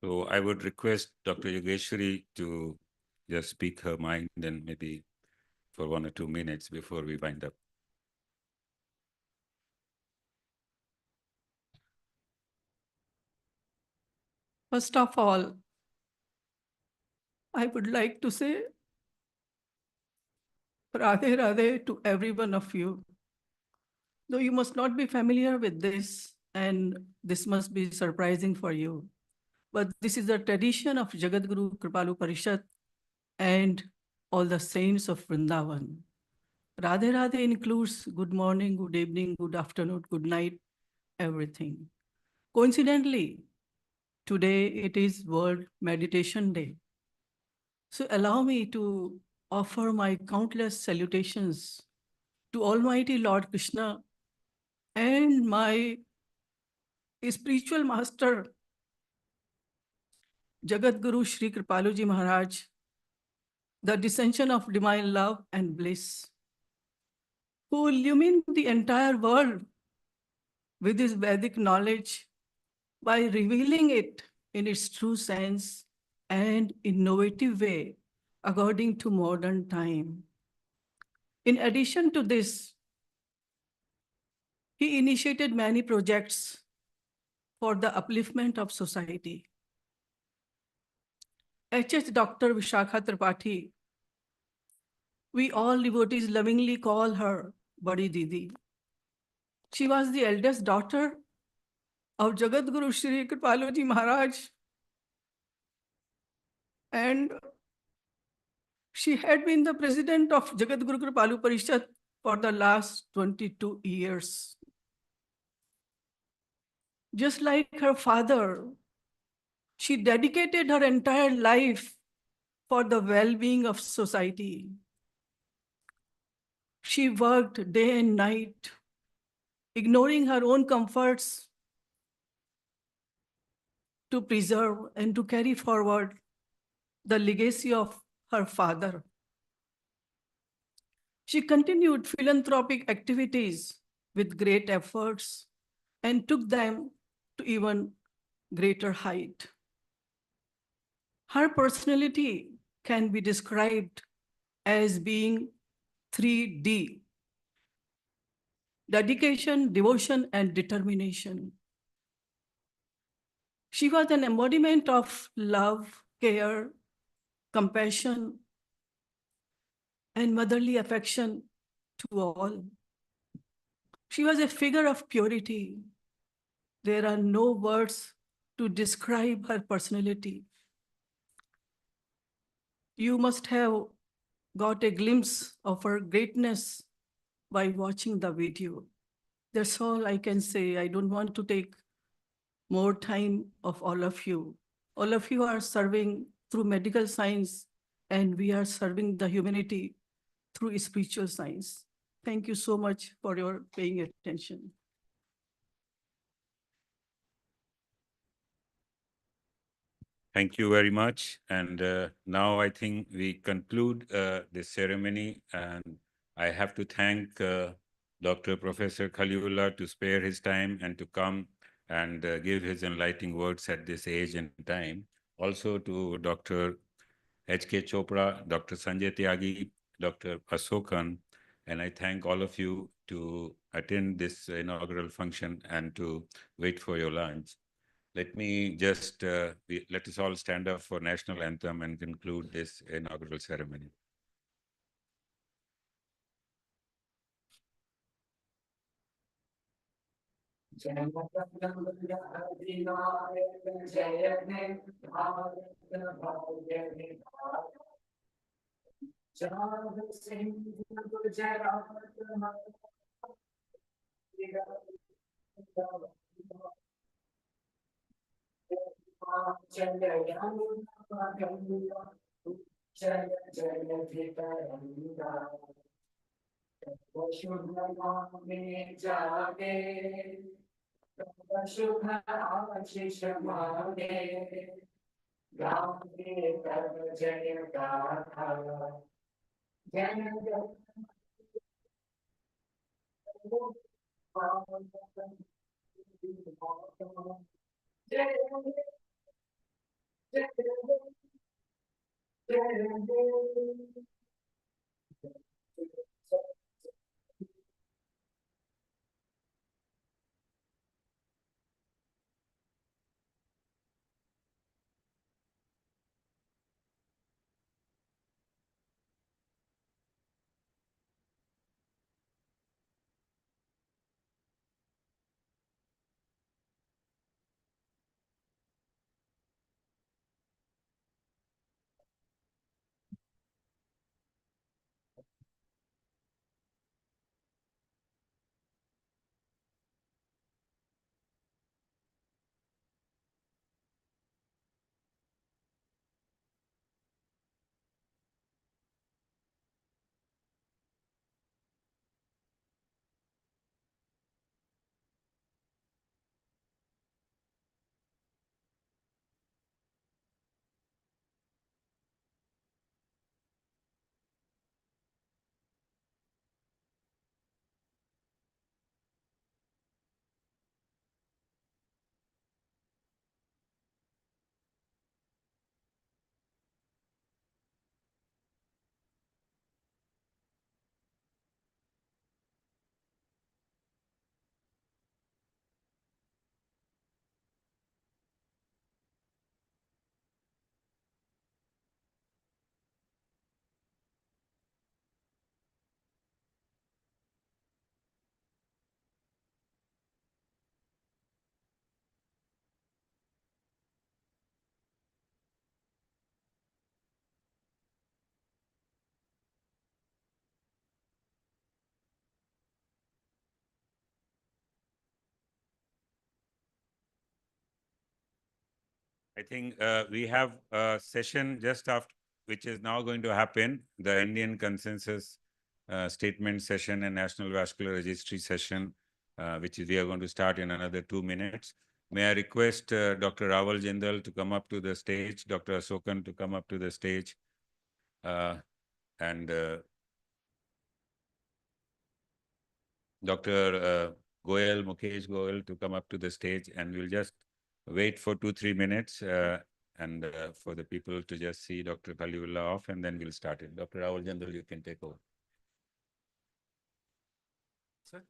So I would request Dr. Yogeshwari to just speak her mind, and maybe for 1 or 2 minutes before we wind up. First of all, I would like to say Radhe Radhe to every one of you. Though you must not be familiar with this, and this must be surprising for you, but this is the tradition of Jagadguru Kripalu Parishad and all the saints of Vrindavan. Radhe Radhe includes good morning, good evening, good afternoon, good night, everything. Coincidentally, today it is World Meditation Day. So allow me to offer my countless salutations to Almighty Lord Krishna and my spiritual master, Jagat Guru Sri Kripaluji Maharaj, the descension of divine love and bliss. who illumined the entire world with his Vedic knowledge by revealing it in its true sense and innovative way according to modern time. In addition to this, he initiated many projects for the upliftment of society. H.H. Dr. Vishakha Tripathi, we all devotees lovingly call her Badi Didi. She was the eldest daughter of Jagat Guru Shri Kripaluji Maharaj, and she had been the president of Jagat Guru Kripalu Parishad for the last 22 years. Just like her father, she dedicated her entire life for the well-being of society. She worked day and night, ignoring her own comforts to preserve and to carry forward the legacy of her father. She continued philanthropic activities with great efforts and took them to even greater height. Her personality can be described as being 3D: dedication, devotion, and determination. She was an embodiment of love, care, compassion, and motherly affection to all. She was a figure of purity. There are no words to describe her personality. You must have got a glimpse of her greatness by watching the video. That's all I can say. I don't want to take more time of all of you. All of you are serving through medical science, and we are serving the humanity through spiritual science. Thank you so much for your paying attention. Thank you very much. And now I think we conclude this ceremony. And I have to thank Dr. Professor Khaliullah to spare his time and to come and give his enlightening words at this age and time. Also to Dr. H.K. Chopra, Dr. Sanjay Tyagi, Dr. Asokan, and I thank all of you to attend this inaugural function and to wait for your lunch. Let me just, let us all stand up for national anthem and conclude this inaugural ceremony. I think we have a session just after, which is now going to happen, the Indian consensus statement session and National Vascular Registry session, which we are going to start in another 2 minutes. May I request Dr. Rawal Jindal to come up to the stage, Dr. Asokan to come up to the stage, and Dr. Goyal, Mukesh Goyal to come up to the stage, and we'll just wait for 2-3 minutes and for the people to just see Dr. Kaliullah off, and then we'll start it. Dr. Rawal Jindal, you can take over. Sir.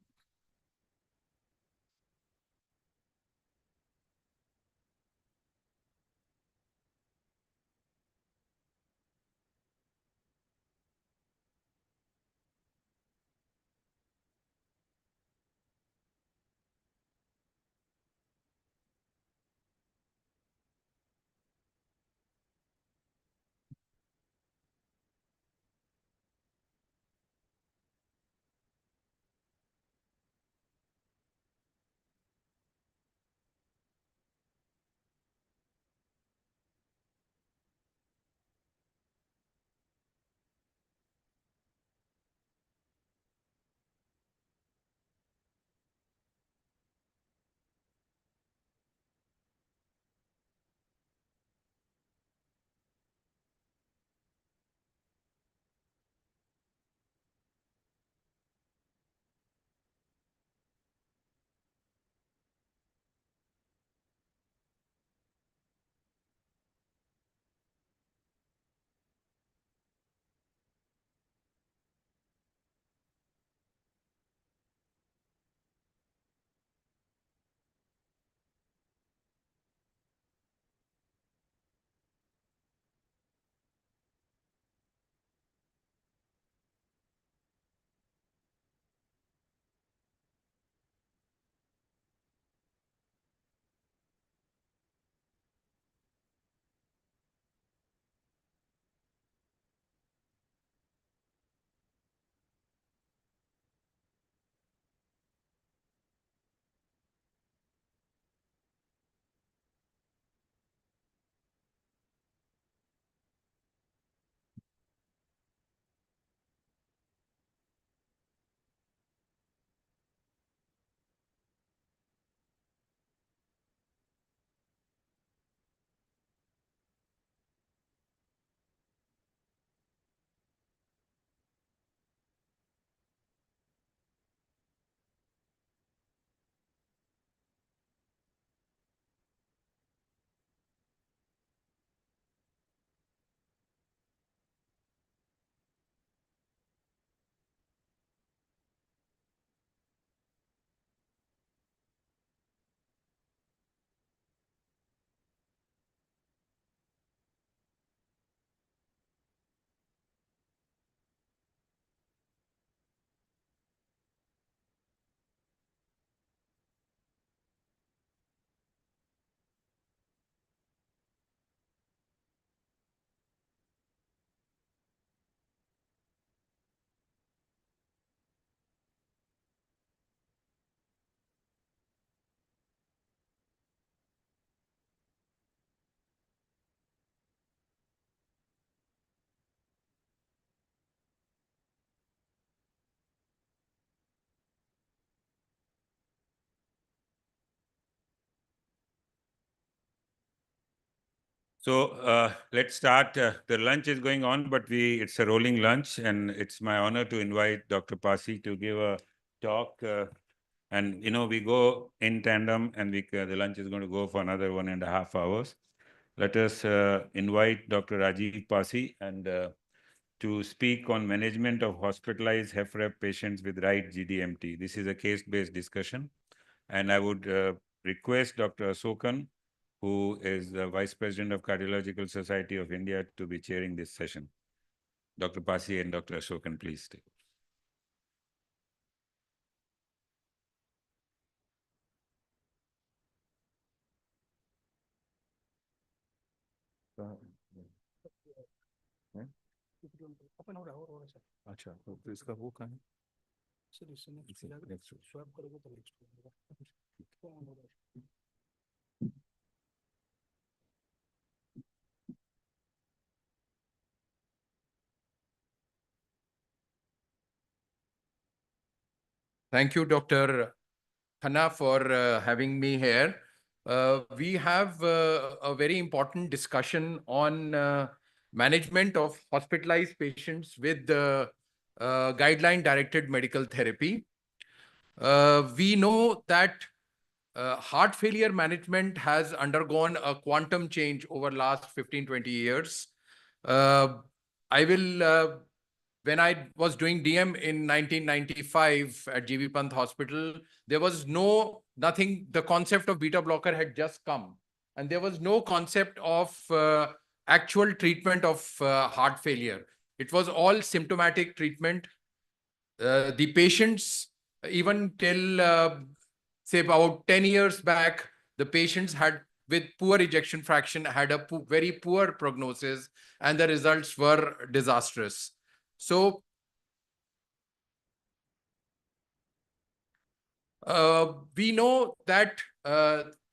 So let's start. The lunch is going on, but it's a rolling lunch, and it's my honor to invite Dr. Pasi to give a talk. And we go in tandem, and the lunch is going to go for another 1.5 hours. Let us invite Dr. Rajiv Pasi and to speak on management of hospitalized HFrEF patients with right GDMT. This is a case-based discussion, and I would request Dr. Asokan, who is the Vice President of Cardiological Society of India, to be chairing this session. Dr. Pasi and Dr. Asokan, please take. अच्छा तो इसका वो कहाँ है? Thank you, Dr. Khanna, for having me here. We have a very important discussion on management of hospitalized patients with guideline-directed medical therapy. We know that heart failure management has undergone a quantum change over last 15, 20 years. When I was doing DM in 1995 at GB Pant Hospital, there was nothing, the concept of beta blocker had just come. And there was no concept of actual treatment of heart failure. It was all symptomatic treatment. The patients, even till say about 10 years back, the patients had with poor ejection fraction had a very poor prognosis, and the results were disastrous. So we know that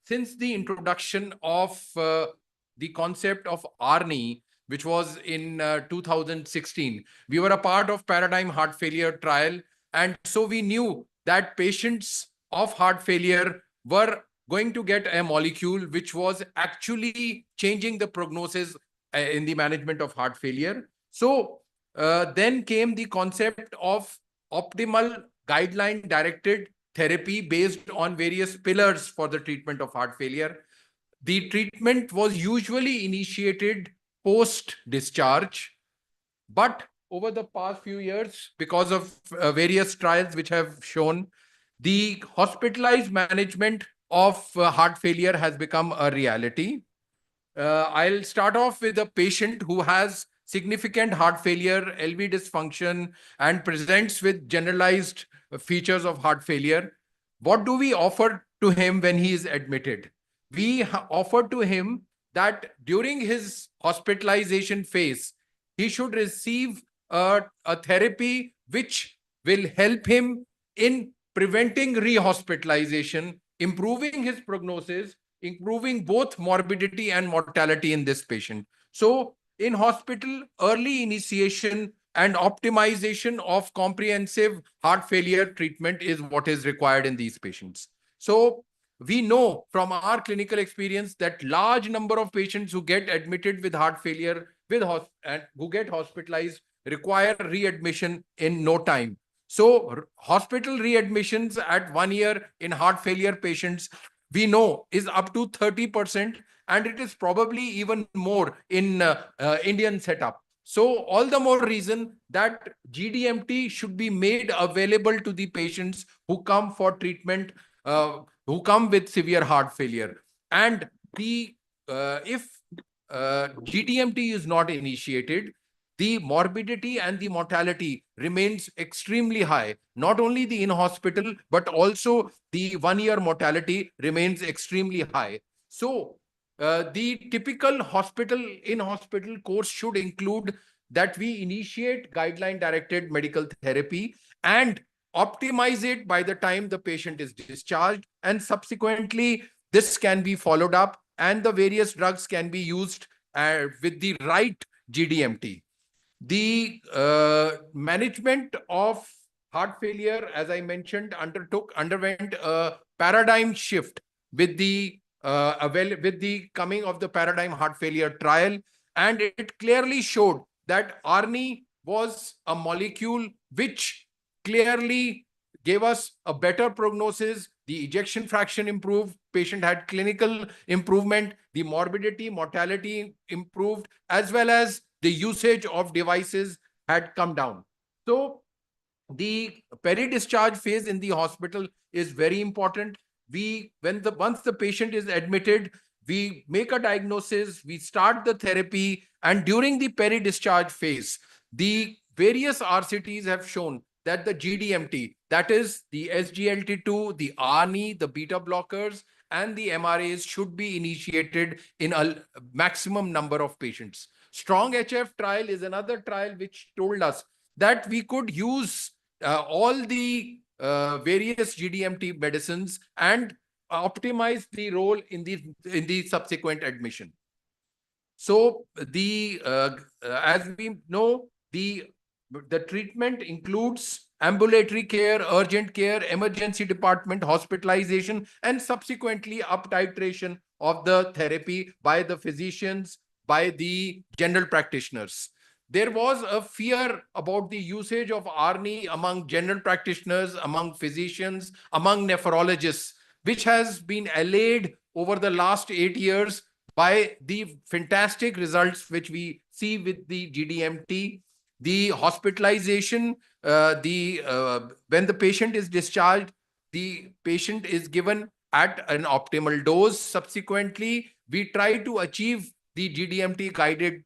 since the introduction of the concept of ARNI, which was in 2016, we were a part of Paradigm Heart Failure trial. And so we knew that patients of heart failure were going to get a molecule which was actually changing the prognosis in the management of heart failure. So then came the concept of optimal guideline-directed therapy based on various pillars for the treatment of heart failure. The treatment was usually initiated post-discharge, but over the past few years, because of various trials which have shown, the hospitalized management of heart failure has become a reality. I'll start off with a patient who has significant heart failure, LV dysfunction, and presents with generalized features of heart failure. What do we offer to him when he is admitted? We offer to him that during his hospitalization phase, he should receive a therapy which will help him in preventing rehospitalization, improving his prognosis, improving both morbidity and mortality in this patient. So in hospital, early initiation and optimization of comprehensive heart failure treatment is what is required in these patients. So we know from our clinical experience that large number of patients who get admitted with heart failure and who get hospitalized require readmission in no time. So hospital readmissions at 1 year in heart failure patients, we know, is up to 30%, and it is probably even more in Indian setup. So all the more reason that GDMT should be made available to the patients who come for treatment, who come with severe heart failure. And if GDMT is not initiated, the morbidity and the mortality remains extremely high. Not only the in-hospital, but also the 1 year mortality remains extremely high. So the typical in-hospital course should include that we initiate guideline-directed medical therapy and optimize it by the time the patient is discharged. And subsequently, this can be followed up and the various drugs can be used with the right GDMT. The management of heart failure, as I mentioned, underwent a paradigm shift with the coming of the Paradigm Heart Failure trial, and it clearly showed that ARNI was a molecule which clearly gave us a better prognosis. The ejection fraction improved, patient had clinical improvement, the morbidity, mortality improved, as well as the usage of devices had come down. So the peri-discharge phase in the hospital is very important. Once the patient is admitted, we make a diagnosis, we start the therapy, and during the peri-discharge phase, the various RCTs have shown that the GDMT, that is the SGLT2, the ARNI, the beta blockers, and the MRAs should be initiated in a maximum number of patients. Strong HF trial is another trial which told us that we could use all the various GDMT medicines and optimize the role in the subsequent admission. So as we know, the treatment includes ambulatory care, urgent care, emergency department, hospitalization, and subsequently up titration of the therapy by the physicians, by the general practitioners. There was a fear about the usage of ARNI among general practitioners, among physicians, among nephrologists, which has been allayed over the last 8 years by the fantastic results which we see with the GDMT, the hospitalization, when the patient is discharged, the patient is given at an optimal dose. Subsequently, we try to achieve the GDMT guided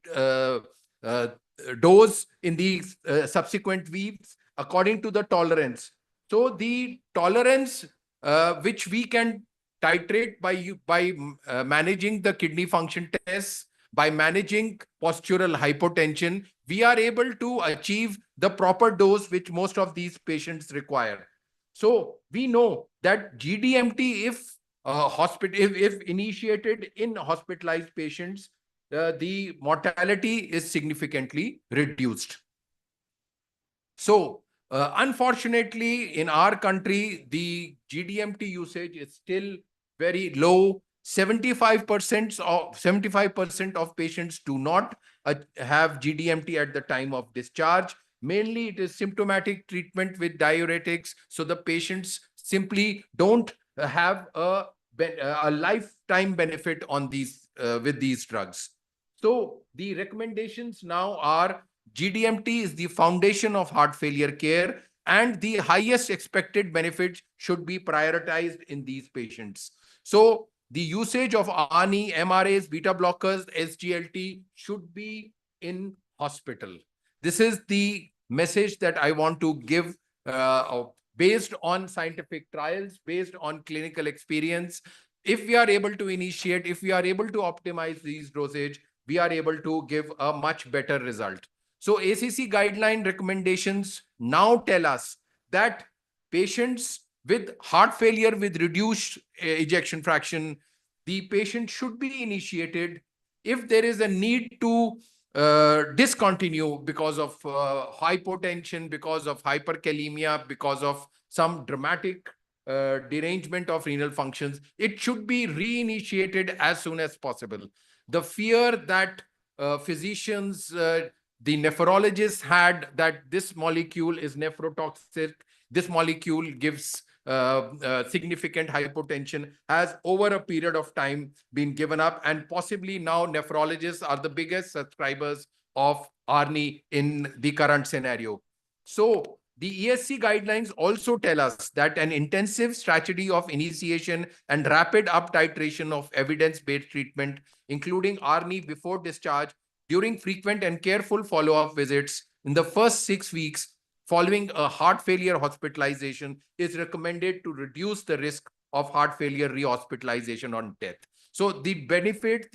dose in the subsequent weeks according to the tolerance. So the tolerance which we can titrate by managing the kidney function tests, by managing postural hypotension, we are able to achieve the proper dose which most of these patients require. So we know that GDMT, if initiated in hospitalized patients, the mortality is significantly reduced. So unfortunately, in our country, the GDMT usage is still very low. 75% of patients do not have GDMT at the time of discharge. Mainly, it is symptomatic treatment with diuretics. So the patients simply don't have a lifetime benefit on these with these drugs. So the recommendations now are GDMT is the foundation of heart failure care, and the highest expected benefits should be prioritized in these patients. So the usage of ARNI, MRAs, beta blockers, SGLT should be in hospital. This is the message that I want to give based on scientific trials, based on clinical experience. If we are able to initiate, if we are able to optimize these dosage, we are able to give a much better result. So ACC guideline recommendations now tell us that patients with heart failure with reduced ejection fraction, the patient should be initiated. If there is a need to discontinue because of hypotension, because of hyperkalemia, because of some dramatic derangement of renal functions, it should be reinitiated as soon as possible. The fear that physicians, the nephrologists had that this molecule is nephrotoxic, this molecule gives significant hypotension, has over a period of time been given up, and possibly now nephrologists are the biggest subscribers of ARNI in the current scenario. So the ESC guidelines also tell us that an intensive strategy of initiation and rapid up titration of evidence-based treatment, including ARNI before discharge, during frequent and careful follow-up visits in the first 6 weeks following a heart failure hospitalization, is recommended to reduce the risk of heart failure rehospitalization or death. So the benefit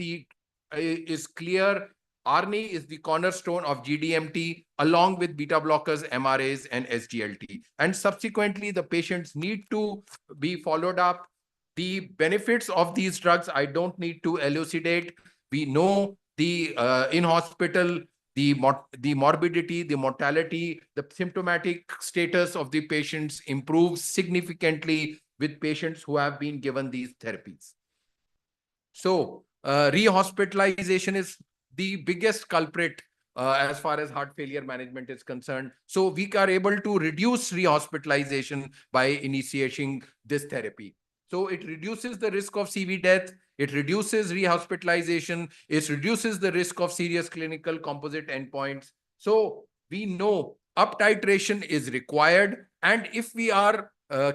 is clear. ARNI is the cornerstone of GDMT along with beta blockers, MRAs, and SGLT. And subsequently, the patients need to be followed up. The benefits of these drugs, I don't need to elucidate. We know the in-hospital, the morbidity, the mortality, the symptomatic status of the patients improves significantly with patients who have been given these therapies. So rehospitalization is the biggest culprit as far as heart failure management is concerned. So we are able to reduce rehospitalization by initiating this therapy. So it reduces the risk of CV death, it reduces rehospitalization, it reduces the risk of serious clinical composite endpoints. So we know up titration is required, and if we are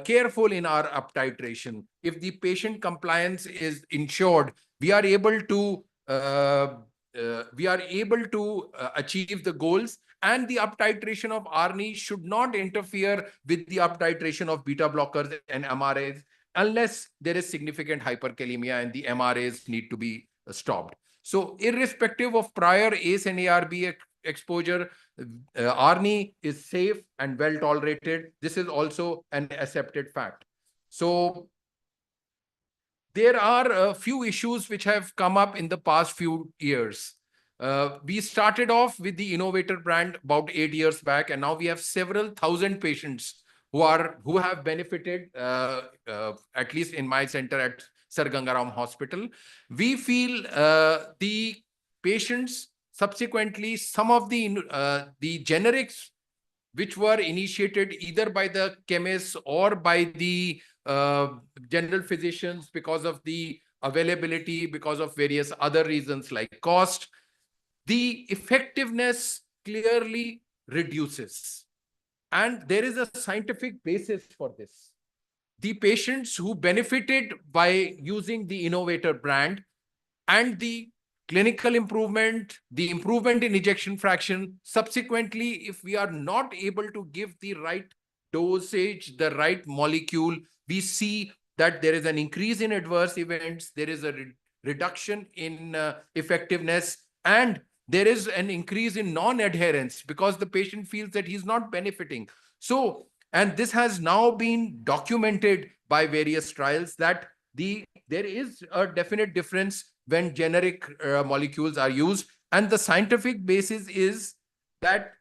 careful in our up titration, if the patient compliance is ensured, we are able to achieve the goals. And the up titration of ARNI should not interfere with the up titration of beta blockers and MRAs unless there is significant hyperkalemia and the MRAs need to be stopped. So irrespective of prior ACE and ARB exposure, ARNI is safe and well tolerated. This is also an accepted fact. So there are a few issues which have come up in the past few years. We started off with the innovator brand about 8 years back, and now we have several thousand patients who have benefited, at least in my center at Sir Gangaram Hospital. We feel the patients subsequently, some of the generics which were initiated either by the chemists or by the general physicians because of the availability, because of various other reasons like cost, the effectiveness clearly reduces. And there is a scientific basis for this. The patients who benefited by using the innovator brand and the clinical improvement, the improvement in ejection fraction, subsequently, if we are not able to give the right dosage, the right molecule, we see that there is an increase in adverse events, there is a reduction in effectiveness, and there is an increase in non-adherence because the patient feels that he's not benefiting. So, and this has now been documented by various trials that there is a definite difference when generic molecules are used. And the scientific basis is that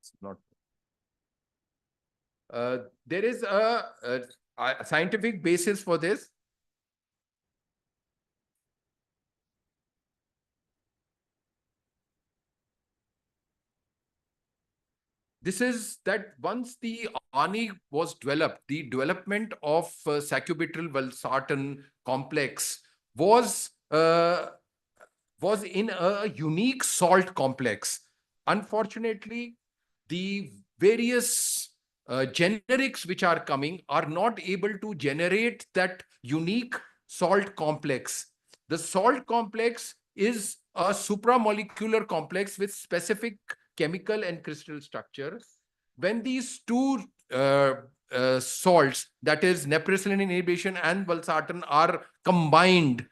it's not. There is a scientific basis for this. This is that once the ANI was developed, the development of sacubitril/valsartan complex was in a unique salt complex. Unfortunately, the various generics which are coming are not able to generate that unique salt complex. The salt complex is a supramolecular complex with specific chemical and crystal structure. When these two salts, that is neprilysin inhibition and valsartan, are combined,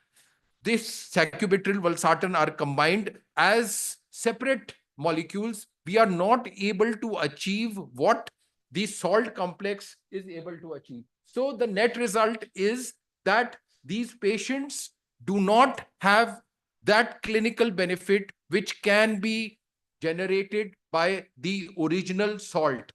this sacubitril/valsartan are combined as separate molecules, we are not able to achieve what the salt complex is able to achieve. So the net result is that these patients do not have that clinical benefit which can be generated by the original salt.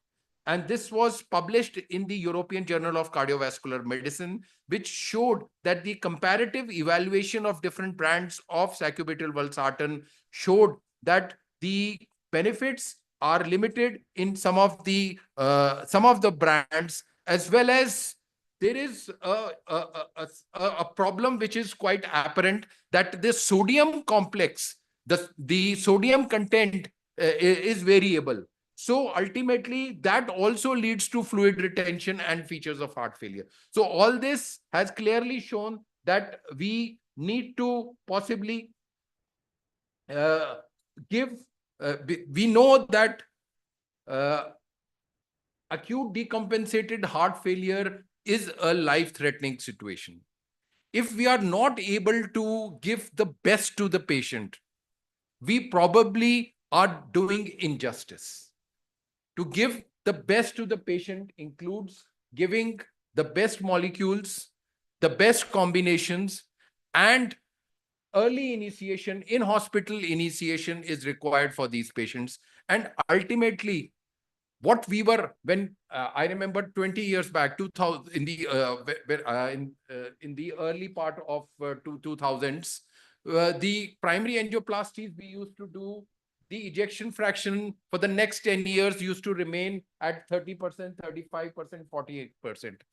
And this was published in the European Journal of Cardiovascular Medicine, which showed that the comparative evaluation of different brands of sacubitril/valsartan showed that the benefits are limited in some of the brands, as well as there is a problem which is quite apparent, that the sodium complex, the sodium content is variable. So ultimately, that also leads to fluid retention and features of heart failure. So all this has clearly shown that we need to possibly we know that acute decompensated heart failure is a life-threatening situation. If we are not able to give the best to the patient, we probably are doing injustice. To give the best to the patient includes giving the best molecules, the best combinations, and early initiation, in hospital initiation is required for these patients. And ultimately, what we were, when I remember 20 years back, 2000, in the early part of 2000s, the primary angioplasties we used to do, the ejection fraction for the next 10 years used to remain at 30%, 35%, 48%.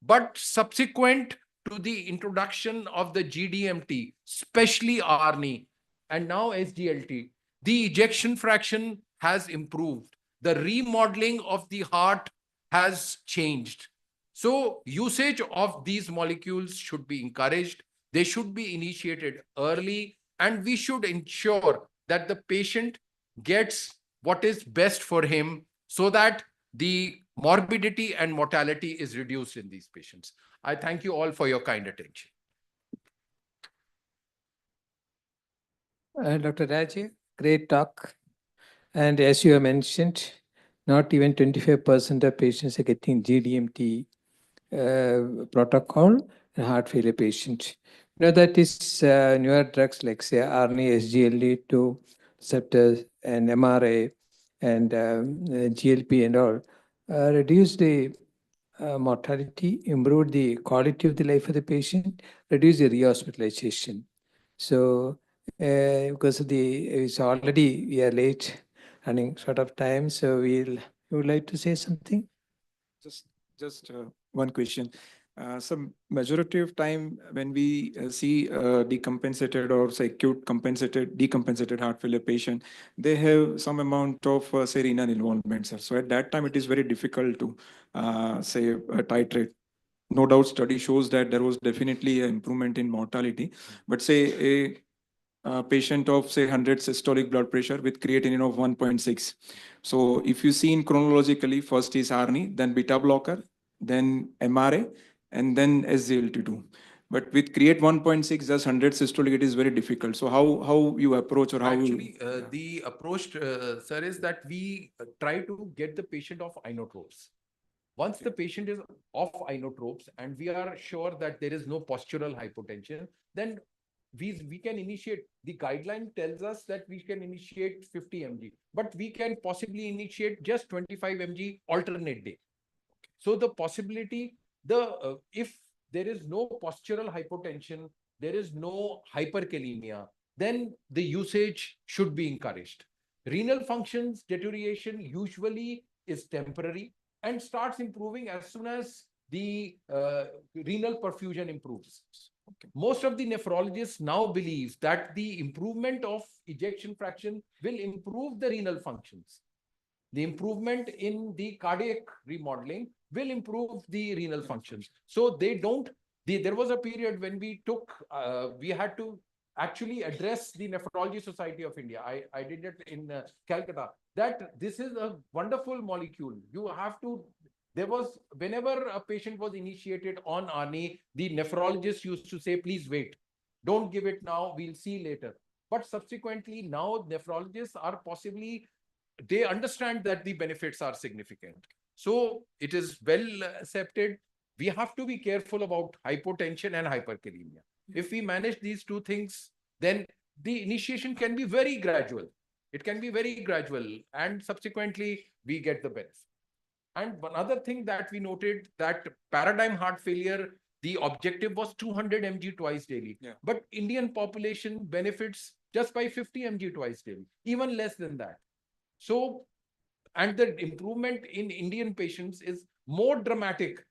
But subsequent to the introduction of the GDMT, especially ARNI, and now SGLT, the ejection fraction has improved. The remodeling of the heart has changed. So usage of these molecules should be encouraged. They should be initiated early, and we should ensure that the patient gets what is best for him so that the morbidity and mortality is reduced in these patients. I thank you all for your kind attention. Dr. Raji, great talk. And as you have mentioned, not even 25% of patients are getting GDMT protocol in heart failure patient. You know, that is newer drugs like say RNA, SGLT2 receptors and MRA and GLP and all reduce the mortality, improve the quality of the life of the patient, reduce the rehospitalization. So because of it's already we are late running short of time, so you would like to say something? Just one question. Some majority of time when we see decompensated or say acute decompensated heart failure patient, they have some amount of say renal involvement, sir. So at that time, it is very difficult to say titrate. No doubt, study shows that there was definitely an improvement in mortality, but say a patient of say 100 systolic blood pressure with creatinine of 1.6. So if you see in chronologically, first is ARNI, then beta blocker, then MRA, and then SGLT2. But with create 1.6, just 100 systolic, it is very difficult. So how you approach or how Actually, you... the approach, sir, is that we try to get the patient off inotropes. Once the patient is off inotropes and we are sure that there is no postural hypotension, then we can initiate. The guideline tells us that we can initiate 50 mg, but we can possibly initiate just 25 mg alternate day. So the possibility, if there is no postural hypotension, there is no hyperkalemia, then the usage should be encouraged. Renal functions deterioration usually is temporary and starts improving as soon as the renal perfusion improves. Okay. Most of the nephrologists now believe that the improvement of ejection fraction will improve the renal functions. The improvement in the cardiac remodeling will improve the renal functions. So there was a period when we had to actually address the Nephrology Society of India. I did it in Calcutta, that this is a wonderful molecule. Whenever a patient was initiated on ARNI, the nephrologist used to say, please wait. Don't give it now, we'll see later. But subsequently, now nephrologists are they understand that the benefits are significant. So it is well accepted. We have to be careful about hypotension and hyperkalemia. If we manage these two things, then the initiation can be very gradual. It can be very gradual, and subsequently we get the benefit. And one other thing that we noted, that paradigm heart failure, the objective was 200 mg twice daily. Yeah. But Indian population benefits just by 50 mg twice daily, even less than that. So, and the improvement in Indian patients is more dramatic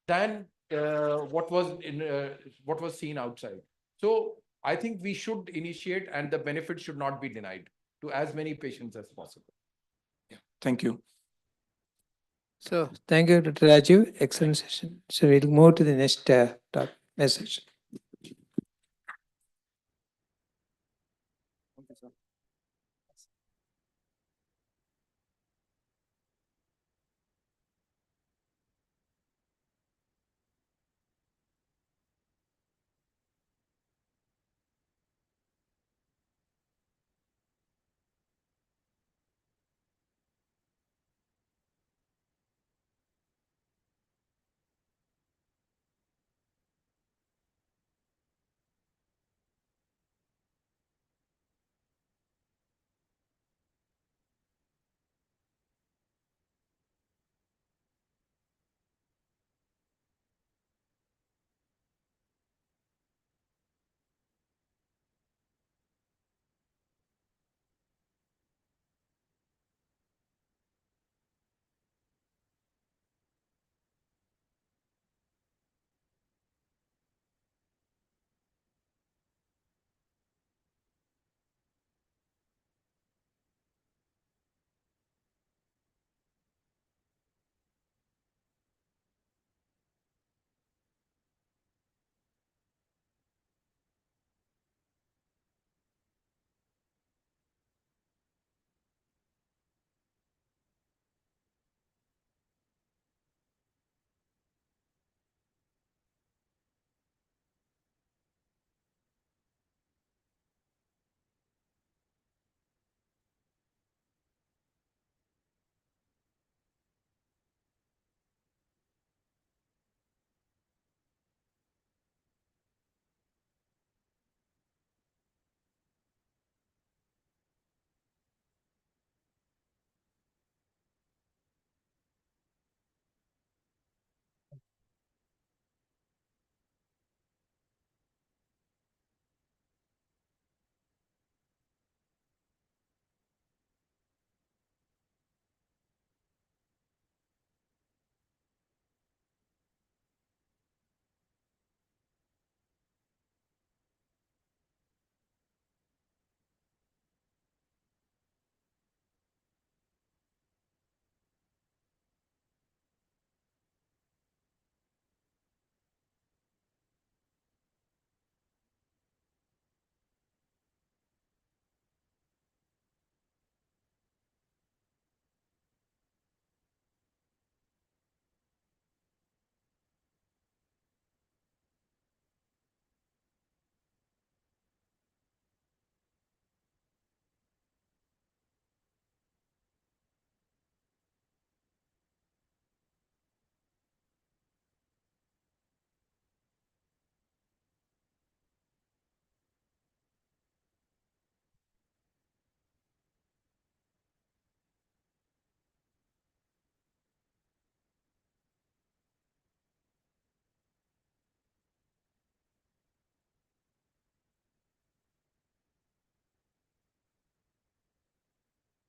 than what was seen outside. So I think we should initiate, and the benefit should not be denied to as many patients as possible. Yeah. Thank you. So thank you, Dr. Rajiv. Excellent session. So we'll move to the next message.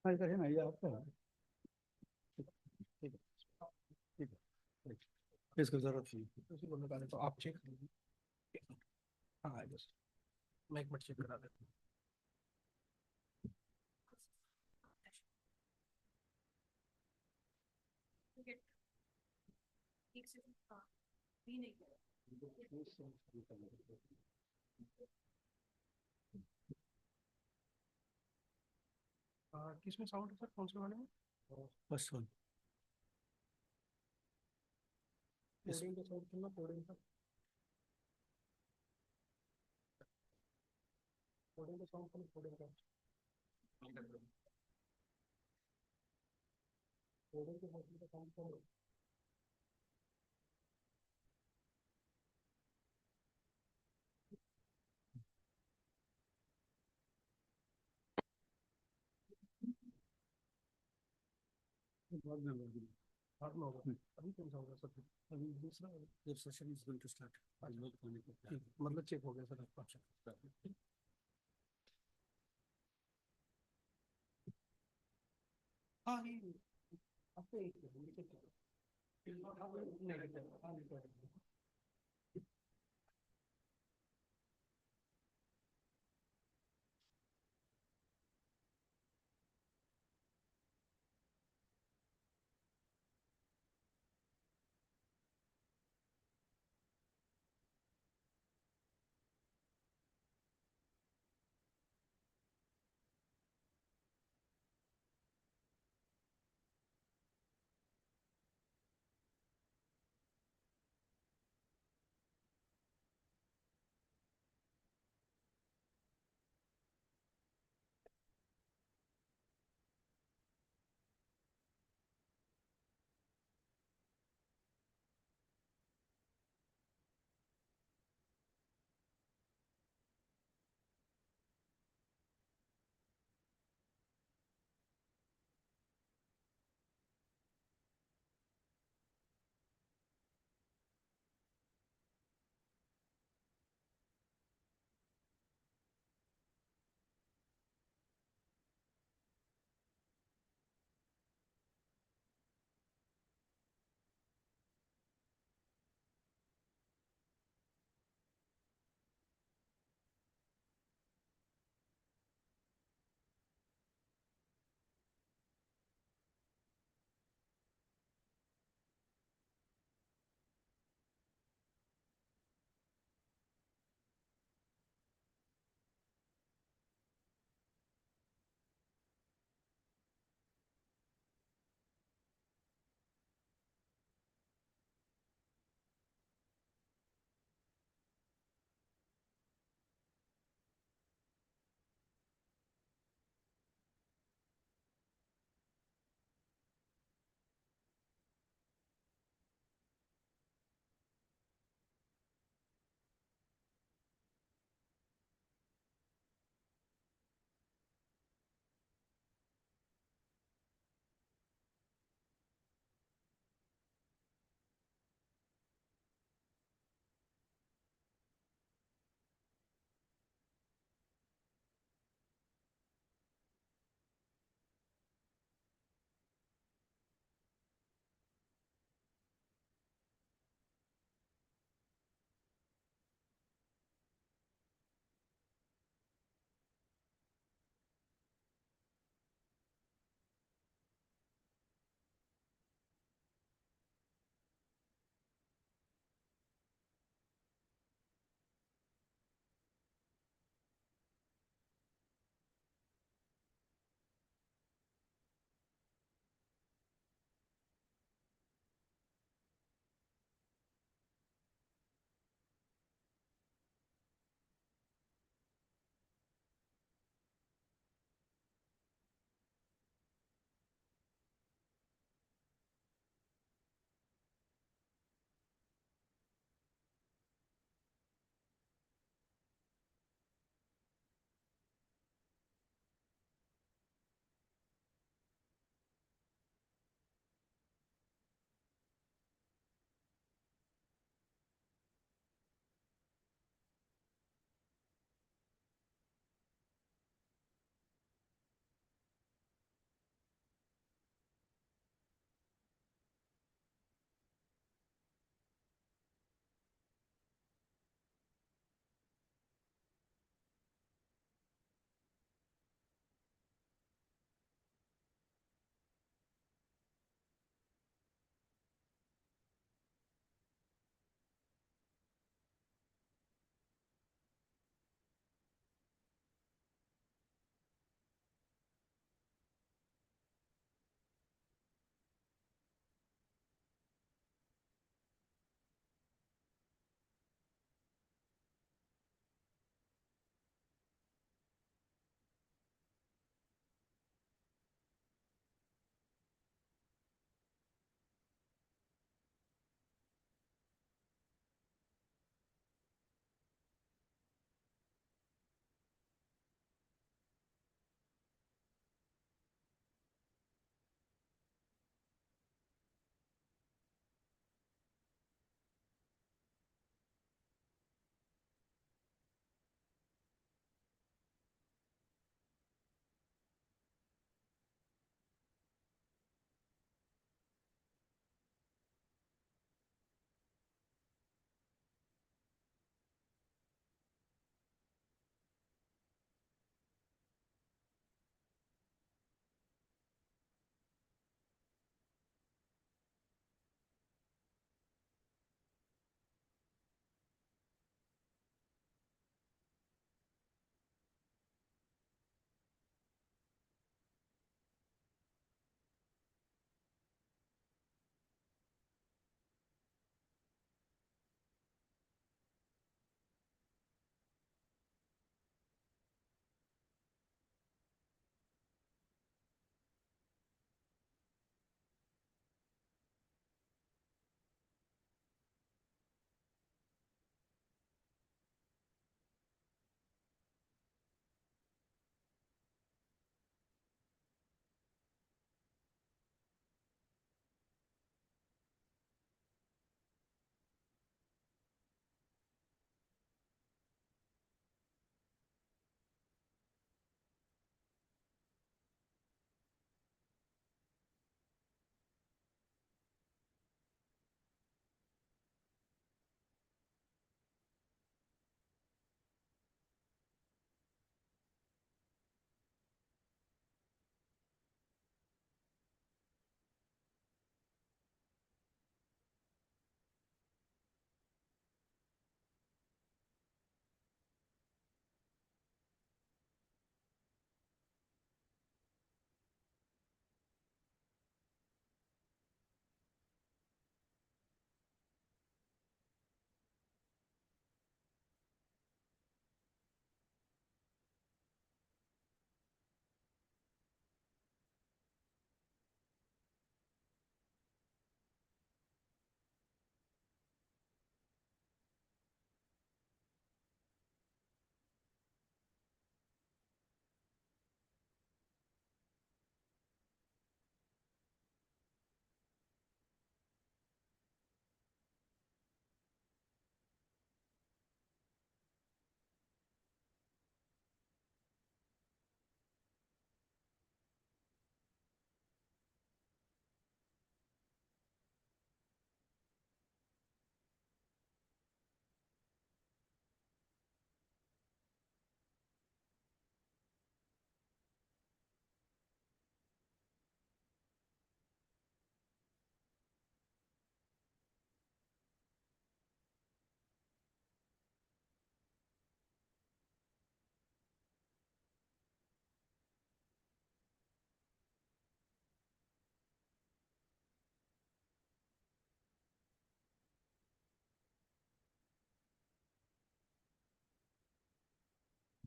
इधर है ना, ये आपका है। ठीक है, ठीक है। इसको जरूरत नहीं उसी को निकाले तो आप चेक कर लीजिए। हाँ बस मैं एक मिनट चेक करा देता हूँ। किसमें साउंड है सर, कौन से वाले में? First one. कोडिंग का साउंड सुनना, कोडिंग का साउंड सुनना, कोडिंग का साउंड सुनना। बहुत धन्यवाद। बाद में होगा। अभी कौन सा होगा सर? अभी दूसरा जब session is going to start आज लोग खाने को ठीक, मतलब चेक हो गया सर आपका। हाँ ये आपको एक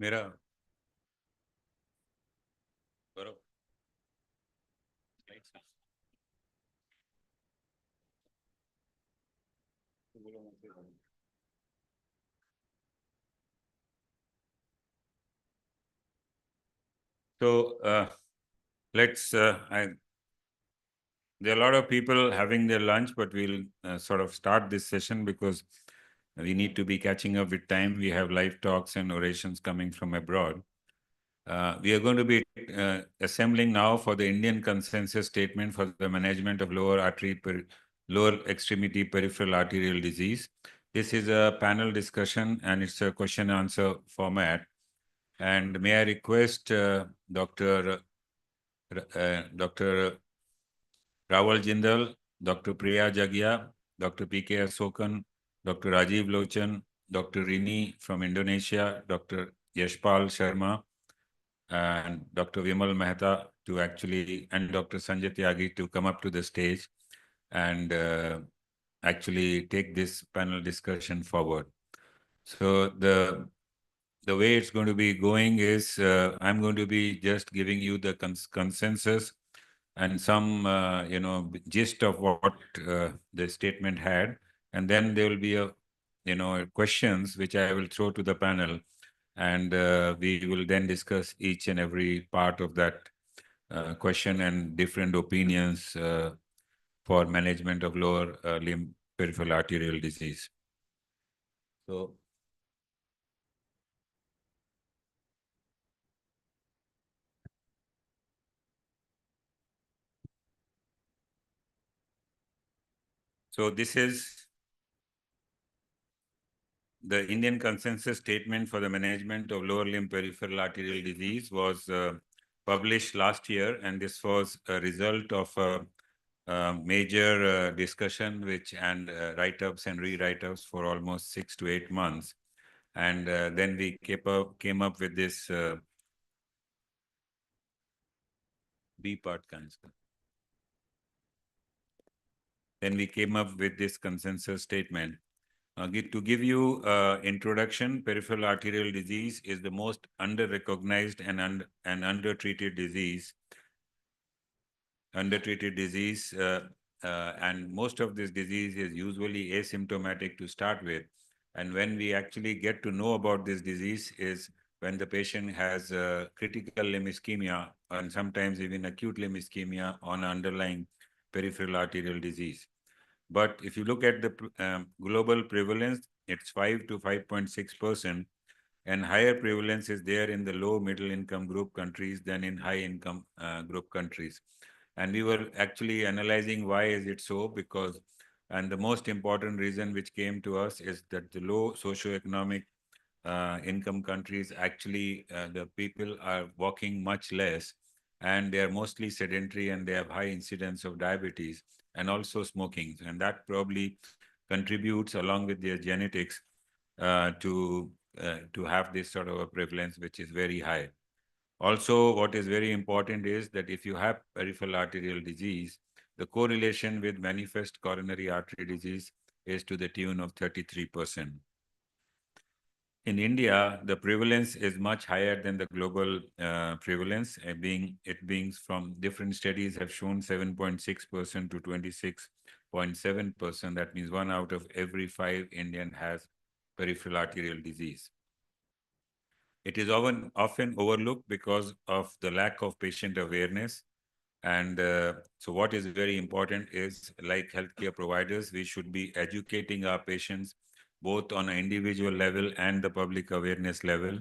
मेरा करो So let's, there are a lot of people having their lunch, but we'll sort of start this session because we need to be catching up with time. We have live talks and orations coming from abroad. We are going to be assembling now for the Indian consensus statement for the management of lower extremity peripheral arterial disease. This is a panel discussion and it's a question and answer format. And may I request Dr. Rawal Jindal, Dr. Priya Jagia, Dr. P.K. Asokan, Dr. Rajiv Lochan, Dr. Rini from Indonesia, Dr. Yashpal Sharma, and Dr. Vimal Mehta to actually, and Dr. Sanjay Tyagi to come up to the stage and actually take this panel discussion forward. So the way it's going to be going is I'm going to be just giving you the consensus and some, gist of what the statement had. And then there will be questions which I will throw to the panel. And we will then discuss each and every part of that question and different opinions for management of lower limb peripheral arterial disease. So, this is the Indian consensus statement for the management of lower limb peripheral arterial disease was published last year, and this was a result of a major discussion and write-ups and rewrite-ups for almost 6 to 8 months. And then we came up with this B part cancer. Then we came up with this consensus statement. To give you introduction, peripheral arterial disease is the most under-recognized and undertreated disease. And most of this disease is usually asymptomatic to start with. And when we actually get to know about this disease is when the patient has critical limb ischemia and sometimes even acute limb ischemia on underlying peripheral arterial disease. But if you look at the global prevalence, it's 5 to 5.6%, and higher prevalence is there in the low middle income group countries than in high income group countries. And we were actually analyzing why is it so, and the most important reason which came to us is that the low socioeconomic income countries, actually the people are walking much less, and they are mostly sedentary and they have high incidence of diabetes and also smoking. And that probably contributes along with their genetics to have this sort of a prevalence, which is very high. Also, what is very important is that if you have peripheral arterial disease, the correlation with manifest coronary artery disease is to the tune of 33%. In India, the prevalence is much higher than the global prevalence, being from different studies have shown 7.6% to 26.7%. That means 1 out of every 5 Indian has peripheral arterial disease. It is often overlooked because of the lack of patient awareness. And so what is very important is, like healthcare providers, we should be educating our patients both on an individual level and the public awareness level.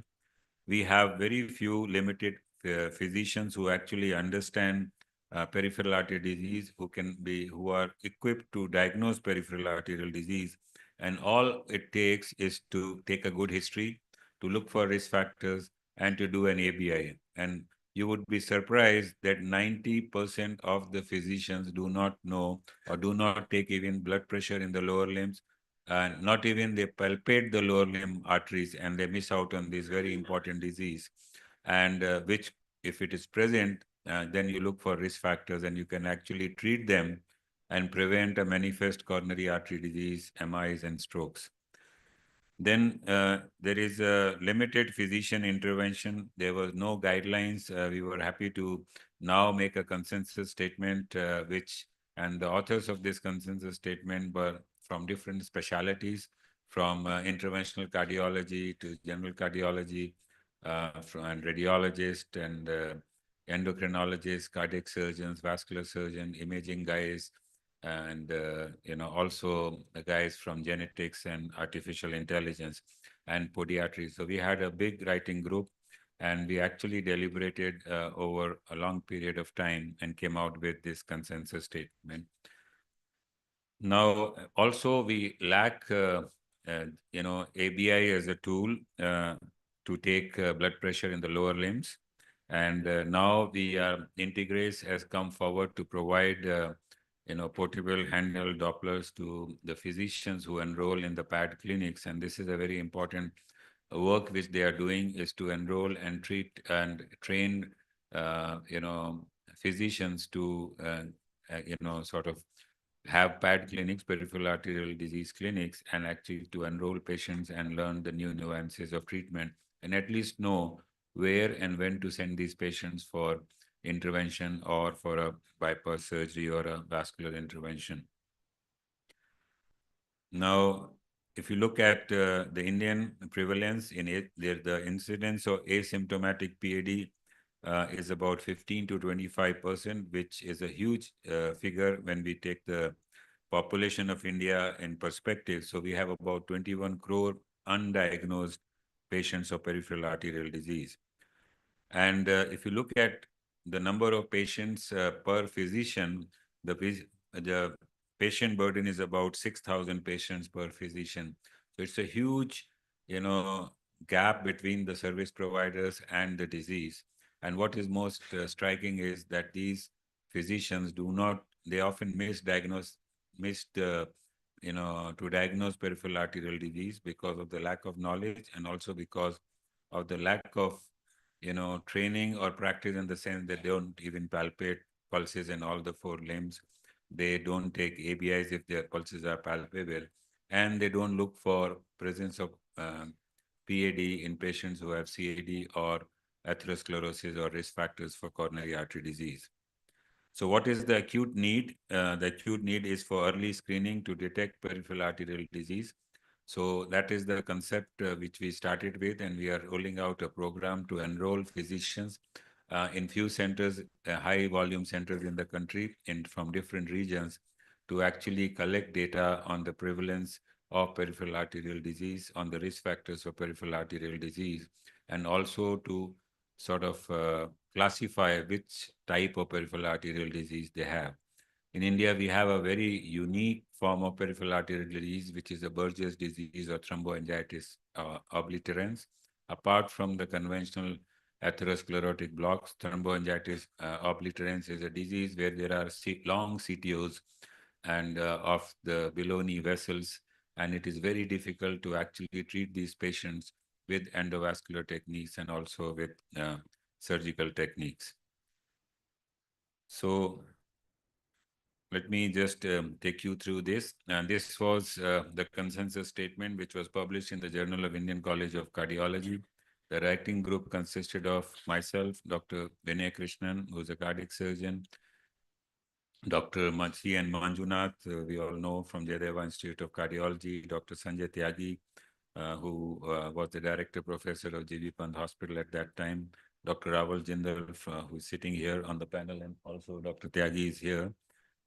We have very few limited physicians who actually understand peripheral arterial disease, who are equipped to diagnose peripheral arterial disease. And all it takes is to take a good history, to look for risk factors, and to do an ABI. And you would be surprised that 90% of the physicians do not know or do not take even blood pressure in the lower limbs, and not even they palpate the lower limb arteries, and they miss out on this very important disease. And which, if it is present, then you look for risk factors and you can actually treat them and prevent a manifest coronary artery disease, MIs, and strokes. Then there is a limited physician intervention. There was no guidelines. We were happy to now make a consensus statement, and the authors of this consensus statement were from different specialities, from interventional cardiology to general cardiology, and radiologist and endocrinologists, cardiac surgeons, vascular surgeon, imaging guys, and also the guys from genetics and artificial intelligence and podiatry. So we had a big writing group, and we actually deliberated over a long period of time and came out with this consensus statement. Now, also we lack, ABI as a tool to take blood pressure in the lower limbs. And now Integrace has come forward to provide, portable handheld Dopplers to the physicians who enroll in the PAD clinics. And this is a very important work which they are doing, is to enroll and treat and train, physicians to, sort of have PAD clinics, peripheral arterial disease clinics, and actually to enroll patients and learn the new nuances of treatment, and at least know where and when to send these patients for intervention or for a bypass surgery or a vascular intervention. Now, if you look at the Indian prevalence in it, the incidence of asymptomatic PAD is about 15 to 25%, which is a huge figure when we take the population of India in perspective. So we have about 21 crore undiagnosed patients of peripheral arterial disease. And if you look at the number of patients per physician, the patient burden is about 6,000 patients per physician. So it's a huge, gap between the service providers and the disease. And what is most striking is that these physicians they often misdiagnose, to diagnose peripheral arterial disease because of the lack of knowledge, and also because of the lack of, training or practice, in the sense that they don't even palpate pulses in all the four limbs. They don't take ABIs if their pulses are palpable, and they don't look for presence of PAD in patients who have CAD or atherosclerosis or risk factors for coronary artery disease. So what is the acute need? The acute need is for early screening to detect peripheral arterial disease. So that is the concept which we started with, and we are rolling out a program to enroll physicians in few centers, high volume centers in the country, from different regions, to actually collect data on the prevalence of peripheral arterial disease, on the risk factors of peripheral arterial disease, and also to sort of classify which type of peripheral arterial disease they have. In India, we have a very unique form of peripheral arterial disease, which is a Burgess disease or thromboangiitis obliterans. Apart from the conventional atherosclerotic blocks, thromboangiitis obliterans is a disease where there are long CTOs and of the below knee vessels, and it is very difficult to actually treat these patients with endovascular techniques and also with surgical techniques. So let me just take you through this. And this was the consensus statement, which was published in the Journal of Indian College of Cardiology. The writing group consisted of myself, Dr. Vinay Krishnan, who's a cardiac surgeon, Dr. Machi and Manjunath, we all know from Jayadeva Institute of Cardiology, Dr. Sanjay Tyagi, who was the director professor of G.V. Pant Hospital at that time, Dr. Raval Jindal, who's sitting here on the panel, and also Dr. Tyagi is here,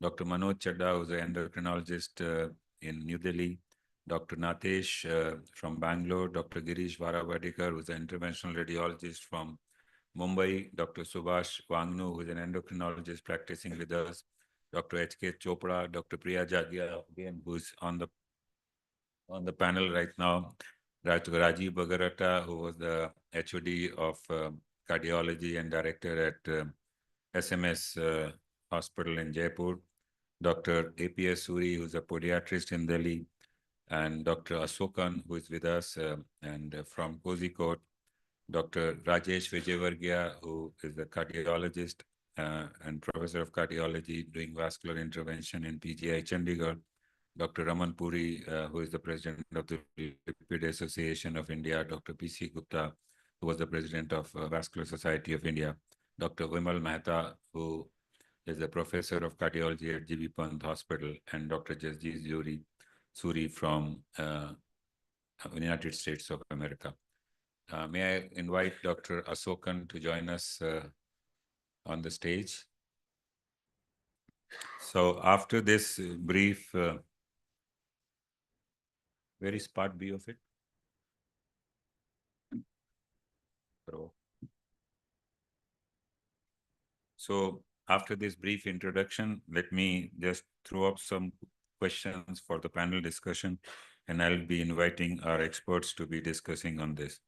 Dr. Manoj Chadda, who's an endocrinologist in New Delhi, Dr. Natesh from Bangalore, Dr. Girish Varavadikar, who's an interventional radiologist from Mumbai, Dr. Subhash Wangnu, who's an endocrinologist practicing with us, Dr. H.K. Chopra, Dr. Priya Jagia, again, who's on the panel right now, Dr. Rajiv Bagarata, who was the HOD of cardiology and director at SMS Hospital in Jaipur, Dr. A.P.S. Suri, who's a podiatrist in Delhi, and Dr. Asokan, who is with us and from Kozhikode, Dr. Rajesh Vijayvargiya, who is a cardiologist and professor of cardiology doing vascular intervention in PGI Chandigarh, Dr. Raman Puri, who is the president of the Lipid Association of India, Dr. P.C. Gupta, who was the president of Vascular Society of India, Dr. Vimal Mehta, who is a professor of cardiology at GB Pant Hospital, and Dr. Jasjit Suri from United States of America. May I invite Dr. Asokan to join us on the stage? So after this brief, where is part B of it? So after this brief introduction, let me just throw up some questions for the panel discussion, and I'll be inviting our experts to be discussing on this.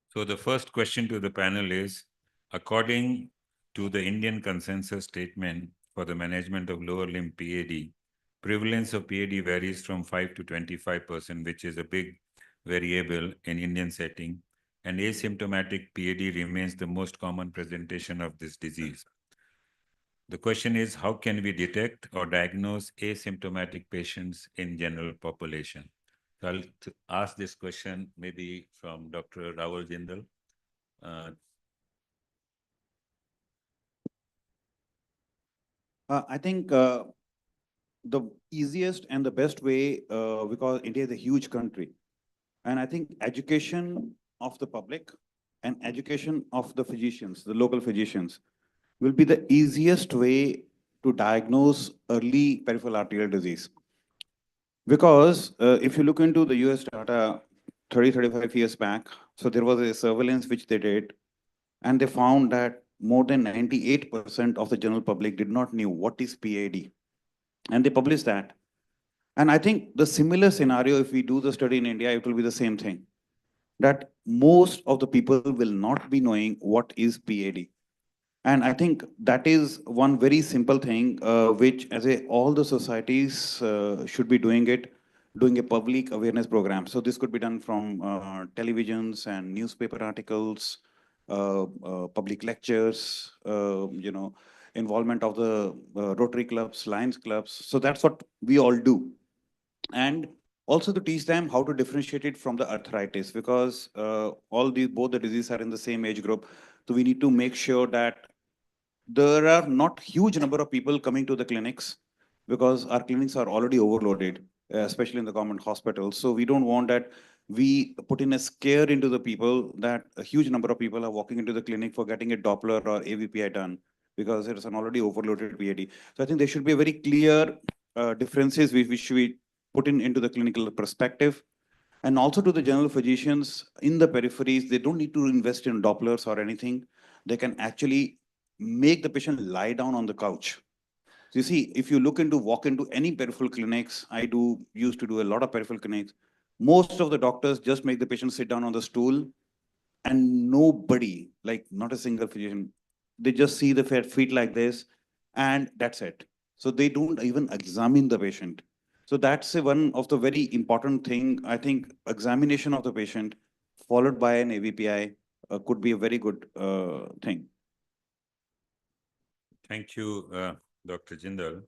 So the first question to the panel is, according to the Indian consensus statement for the management of lower limb PAD, prevalence of PAD varies from 5 to 25%, which is a big variable in Indian setting, and asymptomatic PAD remains the most common presentation of this disease. The question is, how can we detect or diagnose asymptomatic patients in general population? So I'll ask this question maybe from Dr. Rahul Jindal. I think the easiest and the best way, because India is a huge country, and I think education of the public and education of the physicians, the local physicians, will be the easiest way to diagnose early peripheral arterial disease. Because if you look into the US data 35 years back, so there was a surveillance which they did, and they found that more than 98% of the general public did not knew what is PAD. And they published that. And I think the similar scenario, if we do the study in India, it will be the same thing, that most of the people will not be knowing what is PAD. And I think that is one very simple thing, which all the societies should be doing it, doing a public awareness program. So this could be done from televisions and newspaper articles, public lectures, involvement of the Rotary clubs, Lions clubs. So that's what we all do. And also to teach them how to differentiate it from the arthritis, because both the diseases are in the same age group. So we need to make sure that there are not huge number of people coming to the clinics, because our clinics are already overloaded, especially in the government hospitals. So we don't want that we put in a scare into the people that a huge number of people are walking into the clinic for getting a Doppler or AVPI done, because there is an already overloaded PAD. So I think there should be a very clear differences which we put into the clinical perspective. And also to the general physicians in the peripheries, they don't need to invest in Dopplers or anything. They can actually make the patient lie down on the couch. So you see, if you walk into any peripheral clinics, used to do a lot of peripheral clinics, most of the doctors just make the patient sit down on the stool, and nobody, like not a single physician, they just see the feet like this, and that's it. So they don't even examine the patient. So that's one of the very important thing. I think examination of the patient followed by an AVPI could be a very good thing. Thank you, Dr. Jindal.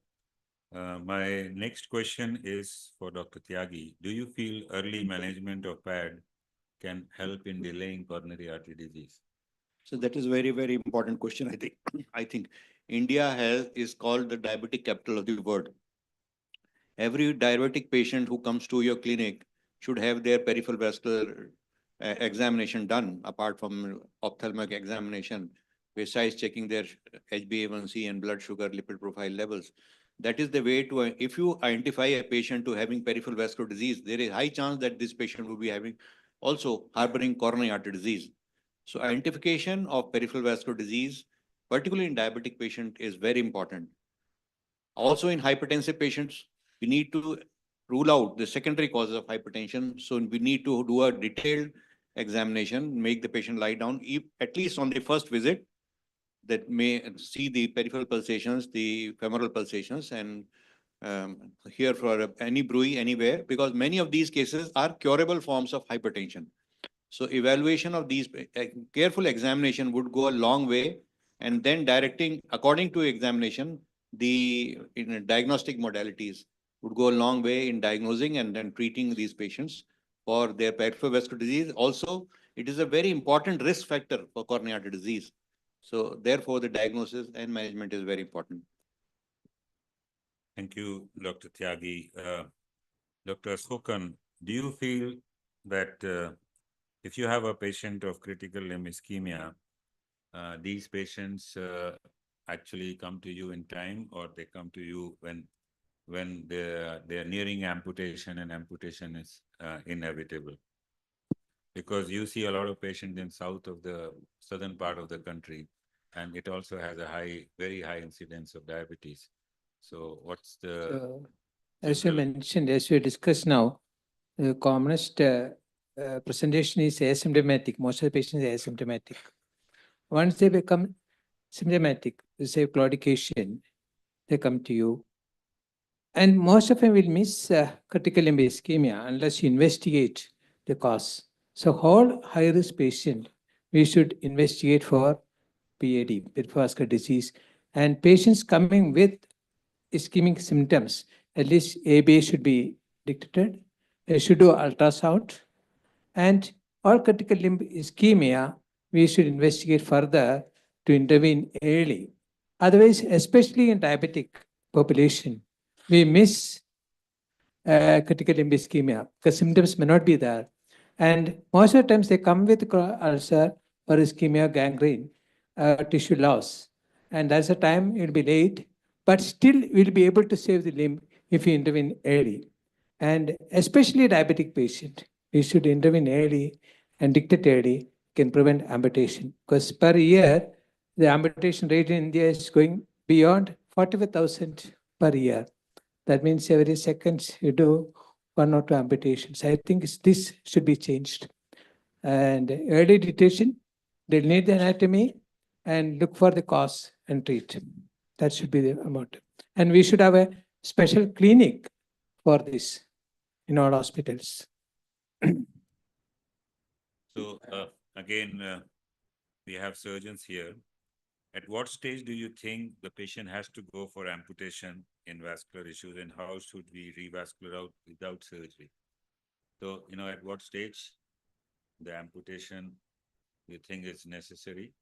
My next question is for Dr. Tyagi. Do you feel early management of PAD can help in delaying coronary artery disease? So that is very, very important question, I think. I think India is called the diabetic capital of the world. Every diabetic patient who comes to your clinic should have their peripheral vascular examination done, apart from ophthalmic examination, besides checking their HbA1c and blood sugar lipid profile levels. That is the way to, if you identify a patient to having peripheral vascular disease, there is high chance that this patient will be having also harboring coronary artery disease. So identification of peripheral vascular disease, particularly in diabetic patient, is very important. Also in hypertensive patients, we need to rule out the secondary causes of hypertension. So we need to do a detailed examination, make the patient lie down, at least on the first visit, that may see the peripheral pulsations, the femoral pulsations, and here for any bruit anywhere, because many of these cases are curable forms of hypertension. So evaluation of these, careful examination would go a long way, and then directing according to examination, the diagnostic modalities would go a long way in diagnosing and then treating these patients for their peripheral vascular disease. Also, it is a very important risk factor for coronary artery disease. So therefore, the diagnosis and management is very important. Thank you, Dr. Tyagi. Dr. Skokan, do you feel that if you have a patient of critical limb ischemia, these patients actually come to you in time, or they come to you when they're nearing amputation and amputation is inevitable? Because you see a lot of patients in southern part of the country, and it also has a very high incidence of diabetes. So what's the... As you mentioned, as we discussed now, the commonest presentation is asymptomatic. Most of the patients are asymptomatic. Once they become symptomatic, say claudication, they come to you. And most of them will miss critical limb ischemia unless you investigate the cause. So all high-risk patient, we should investigate for PAD, peripheral vascular disease. And patients coming with ischemic symptoms, at least ABA should be detected. They should do ultrasound. And all critical limb ischemia, we should investigate further to intervene early. Otherwise, especially in diabetic population, we miss critical limb ischemia because symptoms may not be there. And most of the times they come with ulcer or ischemia, gangrene, tissue loss. And that's the time it will be late, but still we'll be able to save the limb if you intervene early. And especially diabetic patient, we should intervene early and detect early, can prevent amputation. Because per year, the amputation rate in India is going beyond 45,000 per year. That means every second you do 1 or 2 amputations. I think this should be changed. And early detection, they'll need the anatomy and look for the cause and treat. That should be the amount. And we should have a special clinic for this in all hospitals. So again, we have surgeons here. At what stage do you think the patient has to go for amputation in vascular issues, and how should we revasculate out without surgery? So, at what stage the amputation you think is necessary,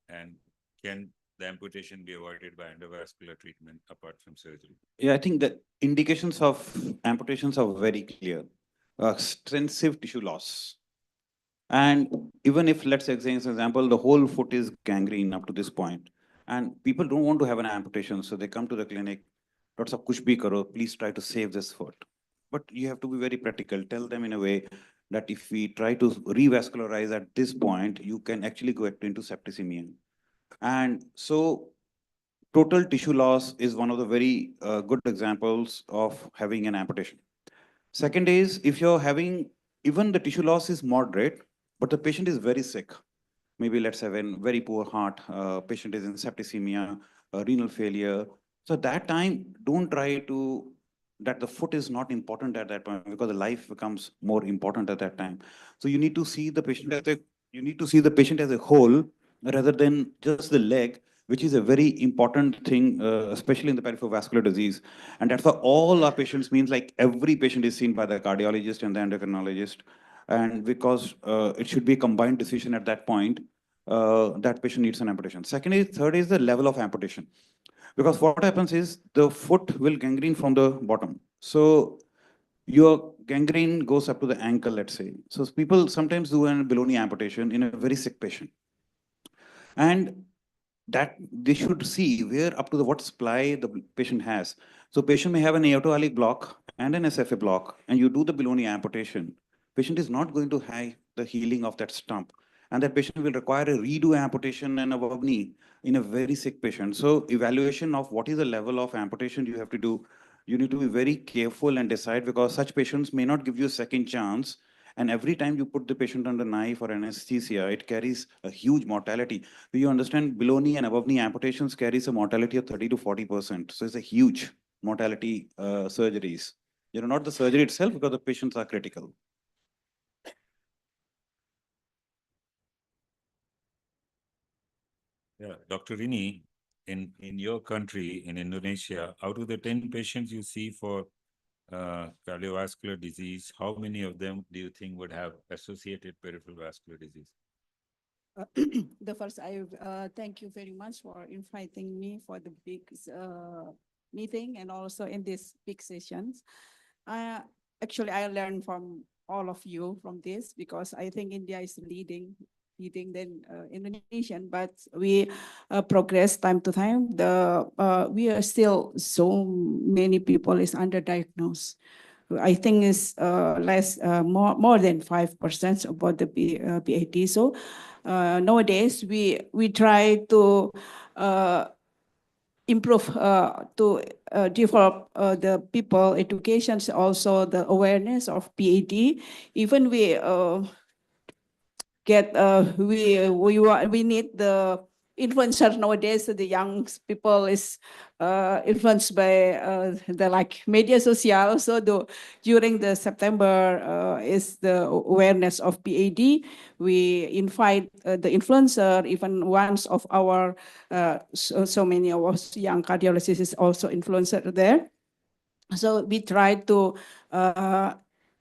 and can the amputation be avoided by endovascular treatment apart from surgery? Yeah, I think the indications of amputations are very clear. Extensive tissue loss. And even if, let's say, for example, the whole foot is gangrene up to this point, and people don't want to have an amputation, so they come to the clinic, Dr. Saab, kuch bhi karo, please try to save this foot. But you have to be very practical. Tell them in a way that if we try to revascularize at this point, you can actually go into septicemia. And so total tissue loss is one of the very good examples of having an amputation. Second is, if you're having, even the tissue loss is moderate, but the patient is very sick. Maybe let's have a very poor heart, patient is in septicemia, renal failure. So that time, don't try to, that the foot is not important at that point because the life becomes more important at that time. So you need to see the patient as a whole rather than just the leg, which is a very important thing, especially in the peripheral vascular disease. And that's why all our patients means like every patient is seen by the cardiologist and the endocrinologist. And because it should be a combined decision at that point, that patient needs an amputation. Third is the level of amputation. Because what happens is the foot will gangrene from the bottom. So your gangrene goes up to the ankle, let's say. So people sometimes do a below knee amputation in a very sick patient. And that they should see where up to what supply the patient has. So patient may have an aortic block and an SFA block, and you do the below knee amputation. Patient is not going to have the healing of that stump. And that patient will require a redo amputation and above knee in a very sick patient. So evaluation of what is the level of amputation you have to do, you need to be very careful and decide, because such patients may not give you a second chance. And every time you put the patient under knife or anesthesia, it carries a huge mortality. Do you understand below knee and above knee amputations carries a mortality of 30 to 40%. So it's a huge mortality surgeries. Not the surgery itself, because the patients are critical. Yeah, Dr. Rini, in your country, in Indonesia, out of the 10 patients you see for cardiovascular disease, how many of them do you think would have associated peripheral vascular disease? The first, I thank you very much for inviting me for the big meeting and also in these big sessions. Actually, I learned from all of you from this because I think India is leading than Indonesian, but we progress time to time. We are still so many people is underdiagnosed. I think it's more than 5% about the PAD. So nowadays we try to improve to develop the people educations, also the awareness of PAD. Even we we need the influencer nowadays. The young people is influenced by the media social. So during the September is the awareness of PAD. We invite the influencer. Even once of our so many of us young cardiologists is also influencer there. So we try to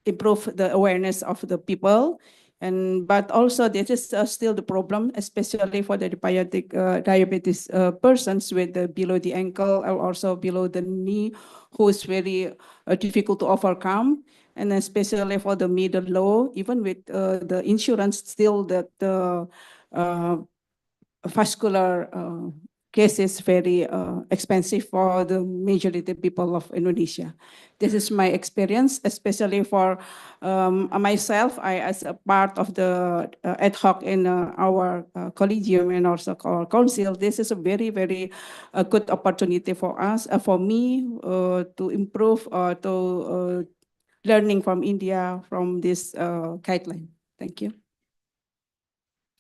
improve the awareness of the people. But also this is still the problem, especially for the diabetes persons with below the ankle or also below the knee, who is very difficult to overcome. And especially for the middle low, even with the insurance, still that the vascular case is very expensive for the majority people of Indonesia. This is my experience, especially for myself. I, as a part of the ad hoc in our collegium and also our council, this is a very, very good opportunity for us, for me, to improve or to learning from India from this guideline. Thank you.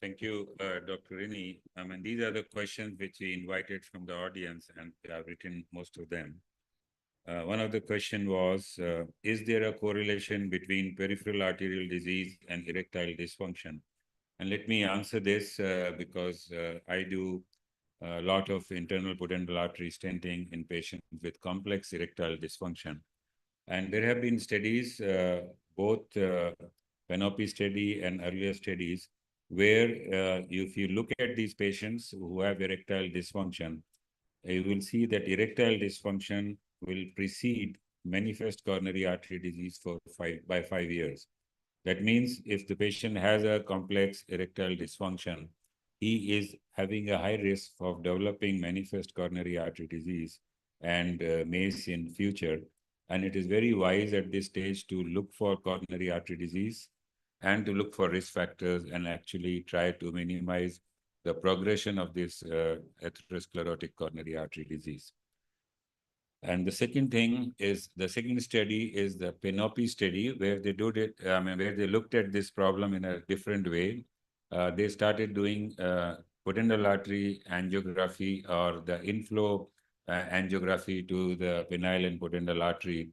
Thank you, Dr. Rini. I mean, these are the questions which we invited from the audience, and we have written most of them. One of the question was, is there a correlation between peripheral arterial disease and erectile dysfunction? And let me answer this because I do a lot of internal pudendal artery stenting in patients with complex erectile dysfunction. And there have been studies, both Panoply study and earlier studies, where if you look at these patients who have erectile dysfunction, you will see that erectile dysfunction will precede manifest coronary artery disease by 5 years. That means if the patient has a complex erectile dysfunction, he is having a high risk of developing manifest coronary artery disease and MACE in future. And it is very wise at this stage to look for coronary artery disease and to look for risk factors and actually try to minimize the progression of this atherosclerotic coronary artery disease. And the second thing is, the second study is the Panoply study, where they where they looked at this problem in a different way. They started doing pudendal artery angiography, or the inflow angiography to the penile and pudendal artery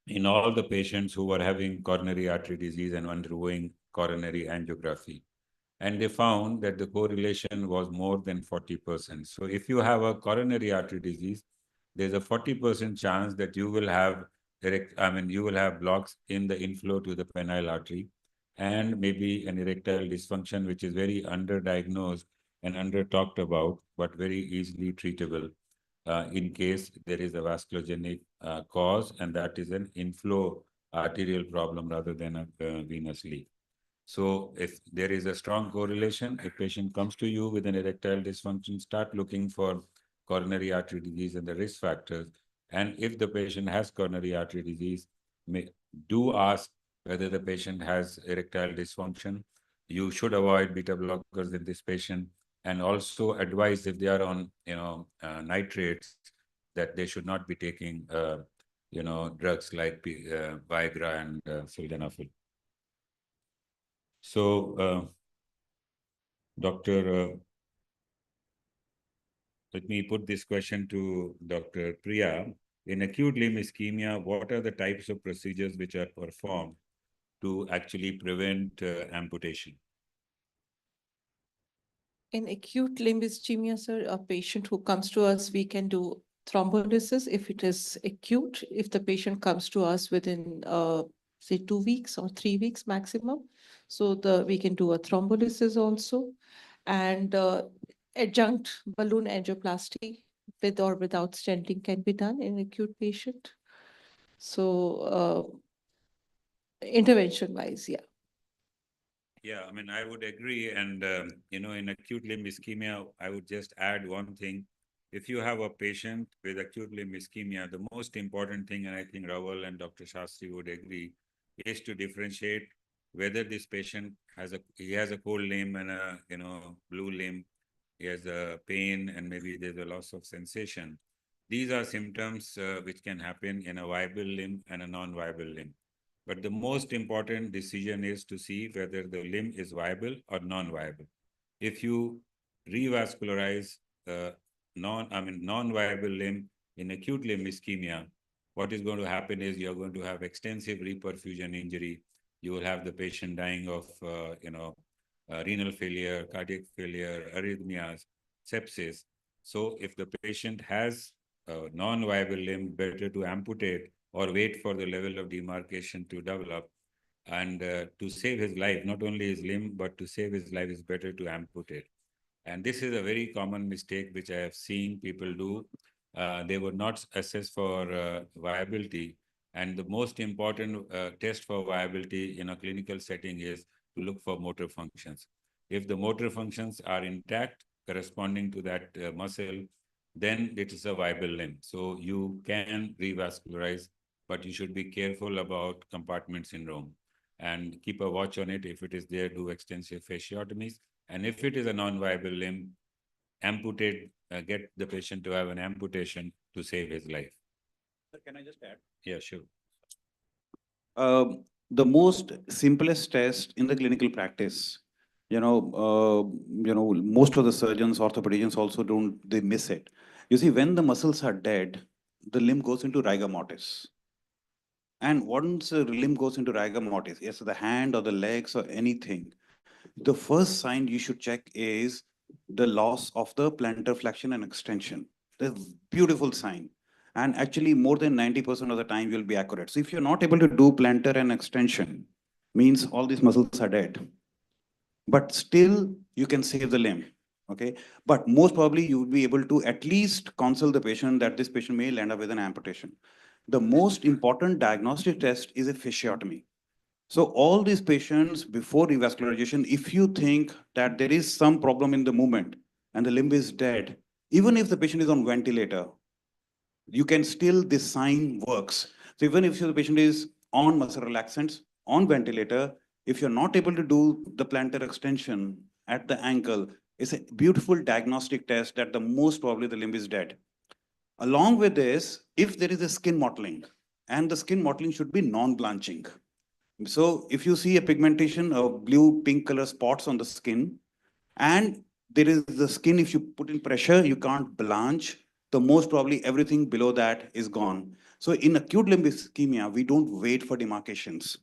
in all the patients who were having coronary artery disease and undergoing coronary angiography. And they found that the correlation was more than 40%. So if you have a coronary artery disease, there's a 40% chance that you will have you will have blocks in the inflow to the penile artery, and maybe an erectile dysfunction, which is very underdiagnosed and under talked about, but very easily treatable in case there is a vasculogenic cause, and that is an inflow arterial problem rather than a venous leak. So if there is a strong correlation, if patient comes to you with an erectile dysfunction, start looking for coronary artery disease and the risk factors. And if the patient has coronary artery disease, do ask whether the patient has erectile dysfunction. You should avoid beta blockers in this patient, and also advise if they are on nitrates, that they should not be taking drugs like Viagra and sildenafil. So, let me put this question to Dr. Priya. In acute limb ischemia, what are the types of procedures which are performed to actually prevent amputation? In acute limb ischemia, sir, a patient who comes to us, we can do thrombolysis if it is acute. If the patient comes to us within, say, 2 weeks or 3 weeks maximum, so we can do a thrombolysis also. And adjunct balloon angioplasty with or without stenting can be done in acute patient. So intervention wise, yeah. Yeah, I mean, I would agree. And, in acute limb ischemia, I would just add one thing. If you have a patient with acute limb ischemia, the most important thing, and I think Raval and Dr. Shastri would agree, is to differentiate whether this patient has a cold limb and a, blue limb, he has a pain, and maybe there's a loss of sensation. These are symptoms which can happen in a viable limb and a non-viable limb. But the most important decision is to see whether the limb is viable or non-viable. If you revascularize non-viable limb in acute limb ischemia, what is going to happen is you're going to have extensive reperfusion injury. You will have the patient dying of, renal failure, cardiac failure, arrhythmias, sepsis. So if the patient has a non-viable limb, better to amputate or wait for the level of demarcation to develop. And to save his life, not only his limb, but to save his life is better to amputate. And this is a very common mistake which I have seen people do. They would not assess for viability. And the most important test for viability in a clinical setting is to look for motor functions. If the motor functions are intact, corresponding to that muscle, then it is a viable limb. So you can revascularize, but you should be careful about compartment syndrome and keep a watch on it. If it is there, do extensive fasciotomies. And if it is a non-viable limb, amputate, get the patient to have an amputation to save his life. Can I just add? Yeah, sure. The most simplest test in the clinical practice, most of the surgeons, orthopedicians also they miss it. You see, when the muscles are dead, the limb goes into rigor mortis. And once a limb goes into rigor mortis, yes, the hand or the legs or anything, the first sign you should check is the loss of the plantar flexion and extension. The beautiful sign. And actually more than 90% of the time you'll be accurate. So if you're not able to do plantar and extension, means all these muscles are dead. But still you can save the limb. Okay. But most probably you would be able to at least counsel the patient that this patient may land up with an amputation. The most important diagnostic test is a fasciotomy. So all these patients before revascularization, if you think that there is some problem in the movement and the limb is dead, even if the patient is on ventilator, you can still, this sign works. So even if the patient is on muscle relaxants, on ventilator, if you're not able to do the plantar extension at the ankle, it's a beautiful diagnostic test that the most probably the limb is dead. Along with this, if there is a skin mottling, and the skin mottling should be non-blanching. So if you see a pigmentation of blue, pink color spots on the skin, and there is the skin, if you put in pressure, you can't blanch, the most probably everything below that is gone. So in acute limb ischemia, we don't wait for demarcations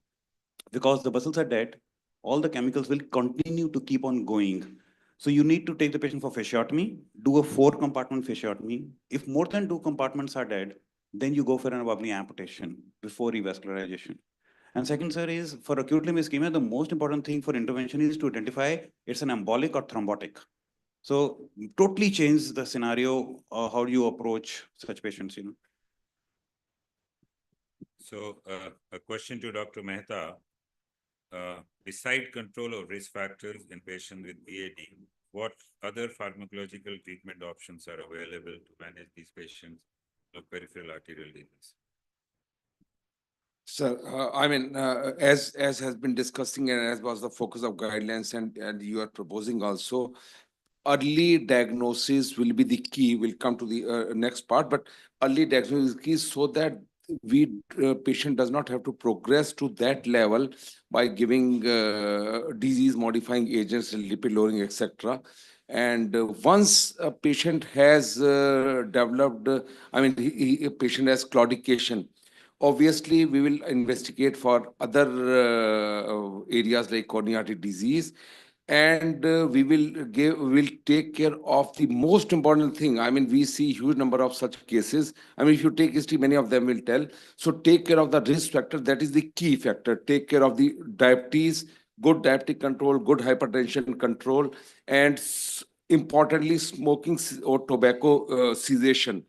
because the muscles are dead. All the chemicals will continue to keep on going. So you need to take the patient for fasciotomy, do a 4-compartment fasciotomy. If more than 2 compartments are dead, then you go for an above knee amputation before revascularization. And second, sir, is for acute limb ischemia, the most important thing for intervention is to identify it's an embolic or thrombotic. So totally change the scenario. How do you approach such patients? So a question to Dr. Mehta. Beside control of risk factors in patients with BAD, what other pharmacological treatment options are available to manage these patients of peripheral arterial disease? So, as has been discussing and as was the focus of guidelines and you are proposing also, early diagnosis will be the key. We'll come to the next part, but early diagnosis is key so that patient does not have to progress to that level by giving disease modifying agents, lipid lowering, etc. And once a patient has developed, a patient has claudication, obviously we will investigate for other areas like coronary artery disease, and we will take care of the most important thing. We see huge number of such cases. If you take history, many of them will tell. So take care of the risk factor. That is the key factor. Take care of the diabetes, good diabetic control, good hypertension control, and importantly, smoking or tobacco cessation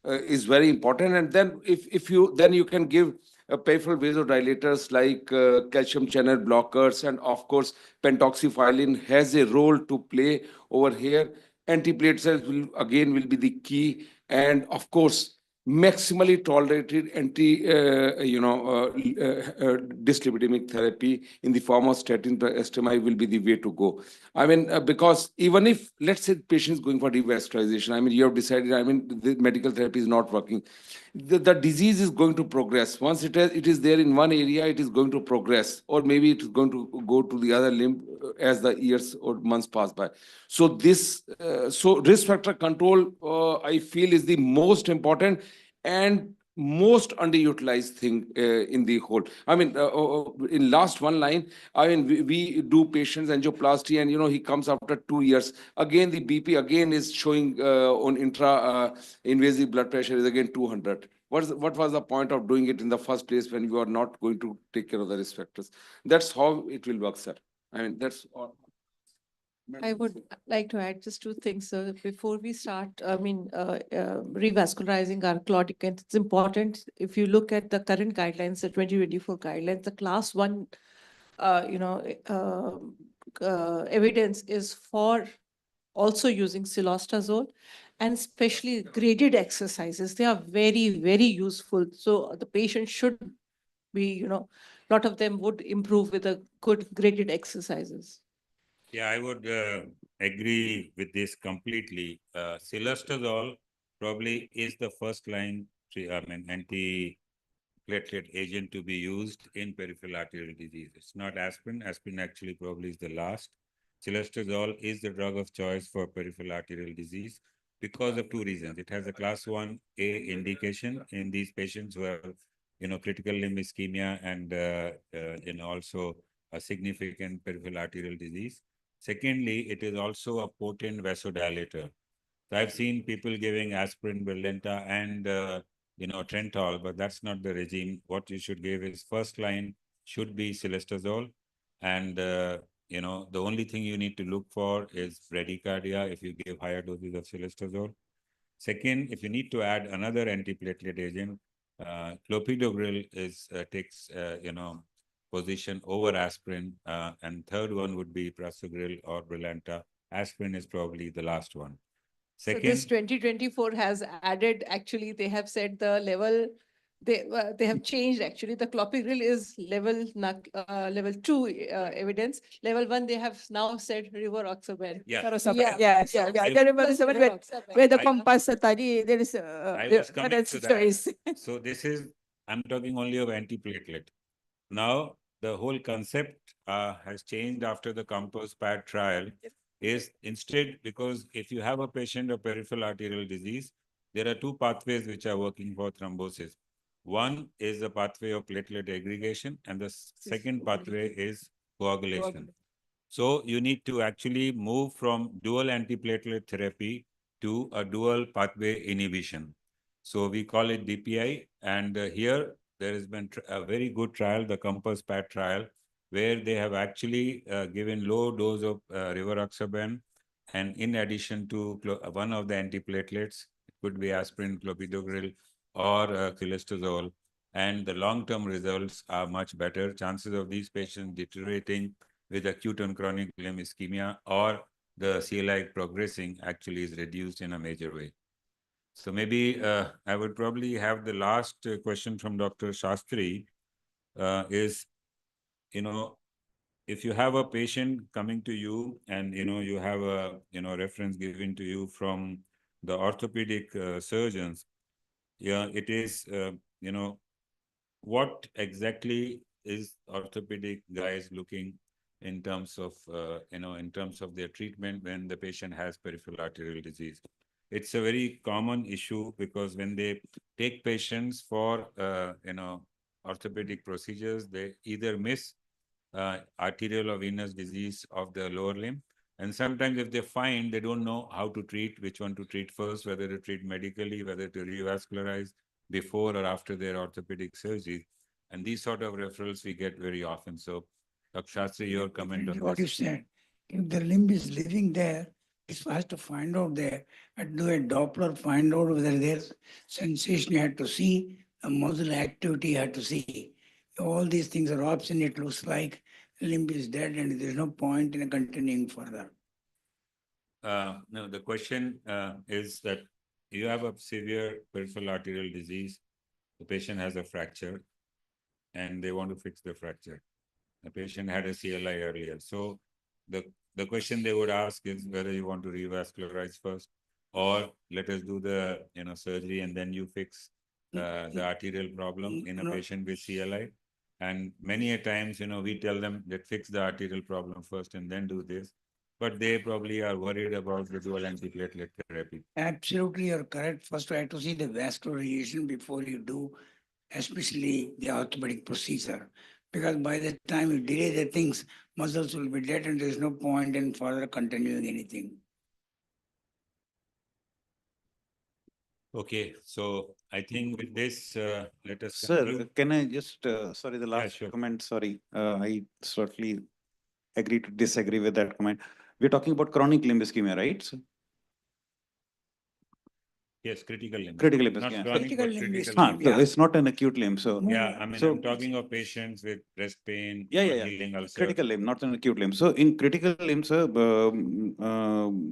is very important. And then if you can give peripheral vasodilators like calcium channel blockers, and of course pentoxifylline has a role to play over here. Antiplatelets will be the key, and of course maximally tolerated dyslipidemic therapy in the form of statin plus SMI will be the way to go. Because even if, let's say, the patient is going for revascularization, you have decided, the medical therapy is not working. The disease is going to progress. Once it is there in one area, it is going to progress, or maybe it is going to go to the other limb as the years or months pass by. So risk factor control, I feel, is the most important and most underutilized thing in the whole. In last one line, we do patients angioplasty, and he comes after 2 years. Again, the BP again is showing on invasive blood pressure is again 200. What was the point of doing it in the first place when you are not going to take care of the risk factors? That's how it will work, sir. That's all. I would like to add just two things. So before we start, revascularizing our claudicant, it's important. If you look at the current guidelines, the 2024 guidelines, the class 1, evidence is for also using cilostazol, and especially graded exercises. They are very, very useful. So the patient should be, a lot of them would improve with a good graded exercises. Yeah, I would agree with this completely. Cilostazol probably is the first line anti-platelet agent to be used in peripheral arterial disease. It's not aspirin. Aspirin actually probably is the last. Cilostazol is the drug of choice for peripheral arterial disease because of 2 reasons. It has a class 1A indication in these patients who have, critical limb ischemia and also a significant peripheral arterial disease. Secondly, it is also a potent vasodilator. So I've seen people giving aspirin, Brilinta, and Trentol, but that's not the regime. What you should give is first line should be cilostazol, and the only thing you need to look for is bradycardia if you give higher doses of cilostazol. Second, if you need to add another antiplatelet agent, clopidogrel takes position over aspirin, and third one would be prasugrel or Brilinta. Aspirin is probably the last one. Second, so this 2024 has added, actually, they have said the level, they have changed actually. The clopidogrel is level 2 evidence. Level 1, they have now said rivaroxaban. Yeah. Yeah. I remember this one where the compass study, there is I was coming to choice. that. So I'm talking only of antiplatelet. Now, the whole concept has changed after the Compass PAD trial. Is instead, because if you have a patient of peripheral arterial disease, there are 2 pathways which are working for thrombosis. One is the pathway of platelet aggregation, and the second pathway is coagulation. So you need to actually move from dual antiplatelet therapy to a dual pathway inhibition. So we call it DPI, and here there has been a very good trial, the Compass PAD trial, where they have actually given low dose of rivaroxaban, and in addition to one of the antiplatelets, it could be aspirin, clopidogrel, or cilostazol, and the long-term results are much better. Chances of these patients deteriorating with acute and chronic limb ischemia or the CLI progressing actually is reduced in a major way. So maybe I would probably have the last question from Dr. Shastri is, if you have a patient coming to you and, you have a, reference given to you from the orthopedic surgeons, yeah, it is what exactly is orthopedic guys looking in terms of, in terms of their treatment when the patient has peripheral arterial disease? It's a very common issue because when they take patients for, orthopedic procedures, they either miss arterial or venous disease of the lower limb. And sometimes if they find, they don't know how to treat, which one to treat first, whether to treat medically, whether to revascularize before or after their orthopedic surgery. And these sort of referrals we get very often. So, Dr. Shastri, your comment on what you this? said. If the limb is living there, it's first to find out there and do a Doppler, find out whether there's sensation you had to see, a muscle activity you had to see. All these things are absent. It looks like limb is dead and there's no point in continuing further. No, the question is that you have a severe peripheral arterial disease, the patient has a fracture, and they want to fix the fracture. The patient had a CLI earlier. So the question they would ask is whether you want to revascularize first, or let us do the surgery and then you fix the arterial problem in a patient with CLI. And many a times, we tell them that fix the arterial problem first and then do this. But they probably are worried about the dual antiplatelet therapy. Absolutely, you're correct. First, you have to see the vascularization before you do, especially the orthopedic procedure. Because by the time you delay the things, muscles will be dead and there's no point in further continuing anything. Okay, so I think with this, let us Sir, conclude. can I just, sorry, the last sure. comment, sorry. I certainly agree to disagree with that comment. We're talking about chronic limb ischemia, right? So, yes, critical limb. critical limb Not ischemia. chronic, Critical but limb critical ischemia. limb. So it's not an acute limb. So Yeah, I mean, so, I'm talking of patients with breast pain, yeah, healing ulcer. critical limb, not an acute limb. So in critical limb, sir,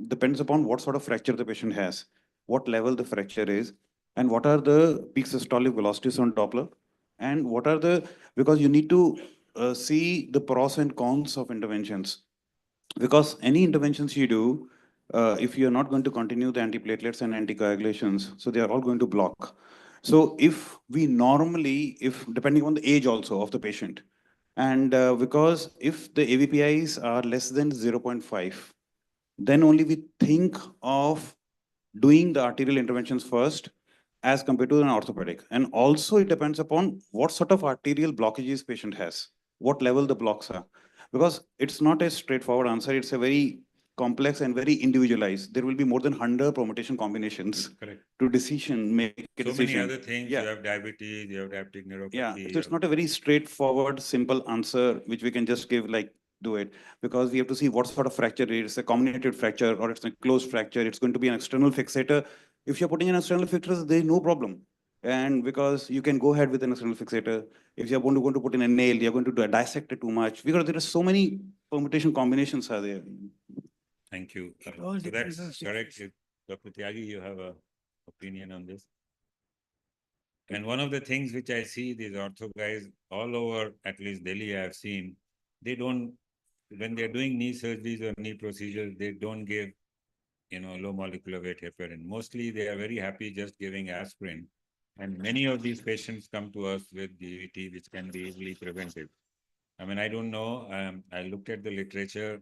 depends upon what sort of fracture the patient has, what level the fracture is, and what are the peak systolic velocities on Doppler, and what are the, because you need to see the pros and cons of interventions. Because any interventions you do, if you're not going to continue the antiplatelets and anticoagulations, so they are all going to block. So if we normally, if depending on the age also of the patient, and because if the AVPIs are less than 0.5, then only we think of doing the arterial interventions first as compared to an orthopedic. And also it depends upon what sort of arterial blockages patient has, what level the blocks are. Because it's not a straightforward answer, it's a very complex and very individualized. There will be more than 100 permutation combinations to make a So decision. many other things, you have diabetes, you have diabetic neuropathy. Yeah, so it's not a very straightforward, simple answer, which we can just give like, do it. Because we have to see what sort of fracture it is, a comminuted fracture or it's a closed fracture. It's going to be an external fixator. If you're putting an external fixator, there's no problem. And because you can go ahead with an external fixator. If you're going to put in a nail, you're going to dissect it too much. Because there are so many permutation combinations are there. Thank you. all So depends that's on correct. Dr. Tyagi, you have an opinion on this? And one of the things which I see these ortho guys all over, at least Delhi, I have seen, they don't, when they're doing knee surgeries or knee procedures, they don't give, low molecular weight heparin. Mostly they are very happy just giving aspirin. And many of these patients come to us with DVT, which can be easily prevented. I mean, I don't know. I looked at the literature.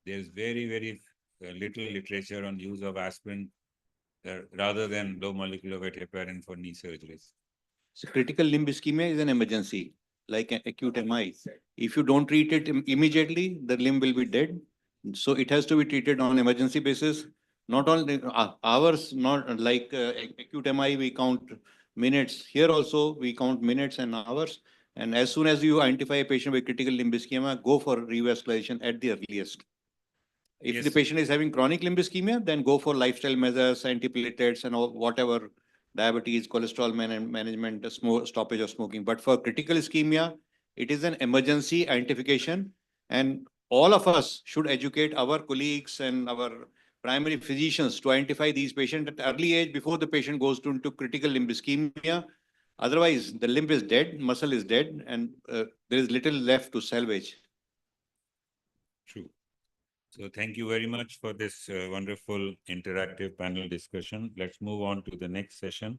There's very, very little literature on use of aspirin rather than low molecular weight heparin for knee surgeries. So critical limb ischemia is an emergency, like an acute MI. If you don't treat it immediately, the limb will be dead. So it has to be treated on emergency basis. Not only hours, not like acute MI, we count minutes. Here also, we count minutes and hours. And as soon as you identify a patient with critical limb ischemia, go for revascularization at the earliest. If the patient is having chronic limb ischemia, then go for lifestyle measures, antiplatelets, and all, whatever, diabetes, cholesterol management, stoppage of smoking. But for critical ischemia, it is an emergency identification, and all of us should educate our colleagues and our primary physicians to identify these patients at early age before the patient goes into critical limb ischemia. Otherwise, the limb is dead, muscle is dead, and there is little left to salvage. True. So thank you very much for this wonderful interactive panel discussion. Let's move on to the next session.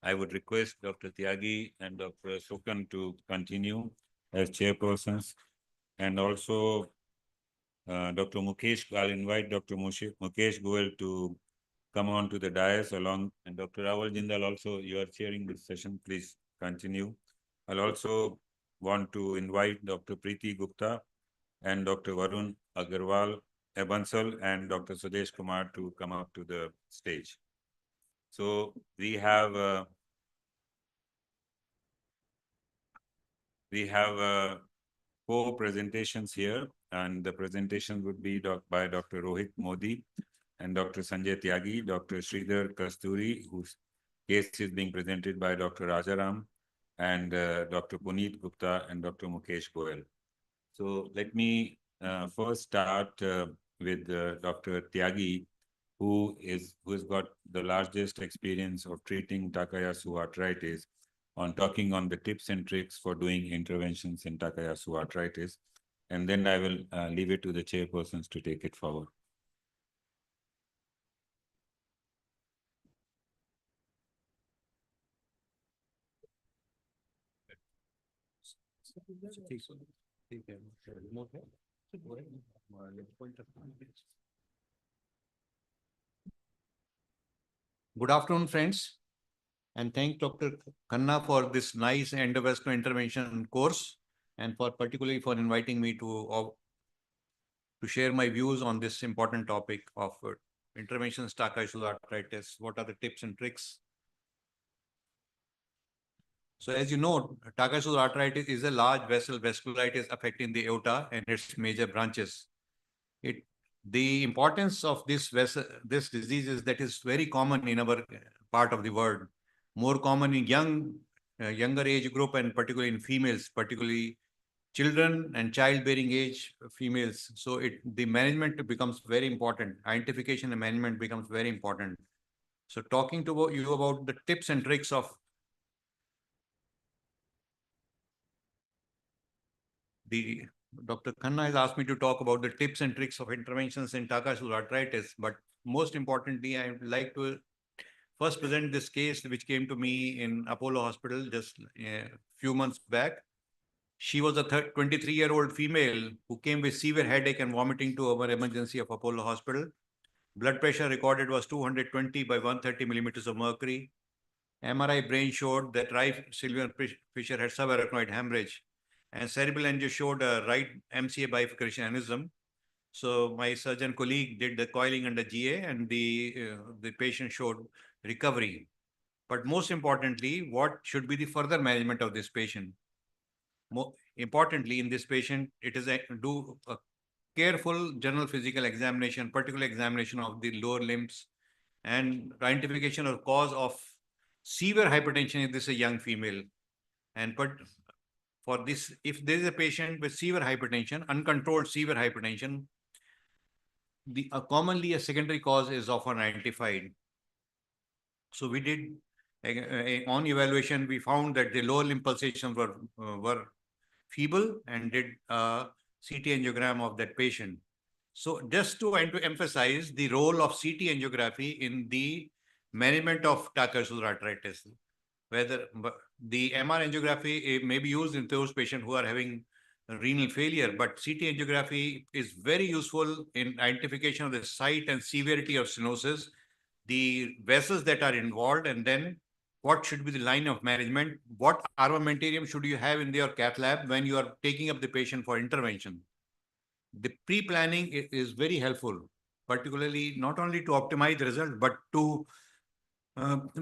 I would request Dr. Tyagi and Dr. Sukan to continue as chairpersons. And also Dr. Mukesh, I'll invite Dr. Mukesh Goel to come on to the dais along, and Dr. Rawal Jindal also, you are chairing this session, please continue. I'll also want to invite Dr. Preeti Gupta and Dr. Varun Agarwal Bansal and Dr. Sudesh Kumar to come up to the stage. So we have four presentations here, and the presentation would be by Dr. Rohit Modi and Dr. Sanjay Tyagi, Dr. Sridhar Kasturi, whose case is being presented by Dr. Rajaram, and Dr. Puneet Gupta and Dr. Mukesh Goel. So let me first start with Dr. Tyagi, who has got the largest experience of treating Takayasu arthritis, on talking on the tips and tricks for doing interventions in Takayasu arthritis. And then I will leave it to the chairpersons to take it forward. Good afternoon, friends, and thank Dr. Khanna for this nice endovascular intervention course, and particularly for inviting me to share my views on this important topic of interventions Takayasu arthritis. What are the tips and tricks? So as you know, Takayasu arthritis is a large vessel vasculitis affecting the aorta and its major branches. The importance of this disease is that is very common in our part of the world, more common in younger age group, and particularly in females, particularly children and childbearing age females. So the management becomes very important. Identification and management becomes very important. So talking to you about the tips and tricks of Dr. Khanna has asked me to talk about the tips and tricks of interventions in Takayasu arthritis, but most importantly, I would like to first present this case which came to me in Apollo Hospital just a few months back. She was a 23-year-old female who came with severe headache and vomiting to our emergency of Apollo Hospital. Blood pressure recorded was 220 by 130 millimeters of mercury. MRI brain showed that right Sylvian Fisher had subarachnoid hemorrhage, and cerebral angio showed a right MCA bifurcation aneurysm. So my surgeon colleague did the coiling under GA, and the patient showed recovery. But most importantly, what should be the further management of this patient? More importantly, in this patient, it is do a careful general physical examination, particular examination of the lower limbs, and identification of cause of severe hypertension if this is a young female. And for this, if there is a patient with severe hypertension, uncontrolled severe hypertension, commonly a secondary cause is often identified. So we did on evaluation, we found that the lower limb pulsations were feeble, and did a CT angiogram of that patient. So just to emphasize the role of CT angiography in the management of Takayasu arthritis, whether the MR angiography may be used in those patients who are having renal failure, but CT angiography is very useful in identification of the site and severity of stenosis, the vessels that are involved, and then what should be the line of management, what armamentarium should you have in your cath lab when you are taking up the patient for intervention. The pre-planning is very helpful, particularly not only to optimize the result, but to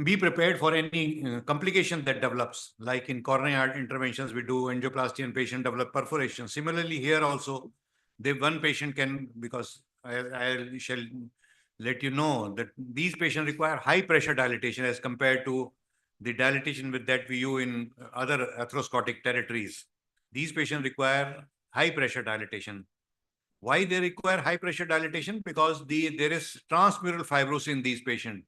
be prepared for any complication that develops. Like in coronary heart interventions, we do angioplasty and patient develop perforation. Similarly, here also, one patient can, because I shall let you know that these patients require high pressure dilatation as compared to the dilatation that we use in other atherosclerotic territories. These patients require high pressure dilatation. Why they require high pressure dilatation? Because there is transmural fibrosis in these patients.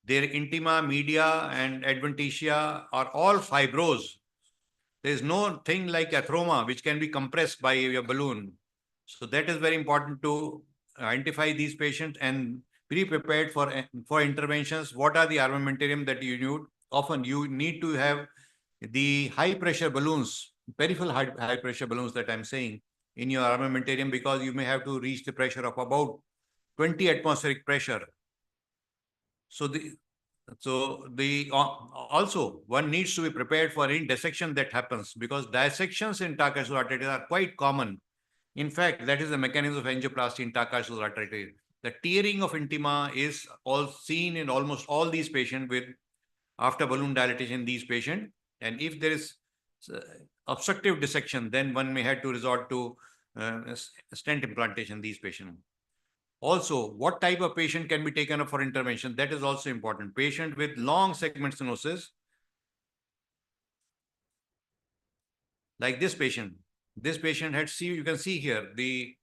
Their intima, media, and adventitia are all fibrosed. There is no thing like atheroma which can be compressed by your balloon. So that is very important to identify these patients and be prepared for interventions. What are the armamentarium that you need? often you need to have the high pressure balloons, peripheral high pressure balloons that I'm saying in your armamentarium, because you may have to reach the pressure of about 20 atmospheric pressure. So also one needs to be prepared for any dissection that happens, because dissections in Takash's arteritis are quite common. In fact, that is the mechanism of angioplasty in Takash's arteritis. The tearing of intima is all seen in almost all these patients with after balloon dilatation in these patients. And if there is obstructive dissection, then one may have to resort to stent implantation in these patients. Also, what type of patient can be taken up for intervention? That is also important. Patient with long segment stenosis, like this patient. This patient had, you can see here, the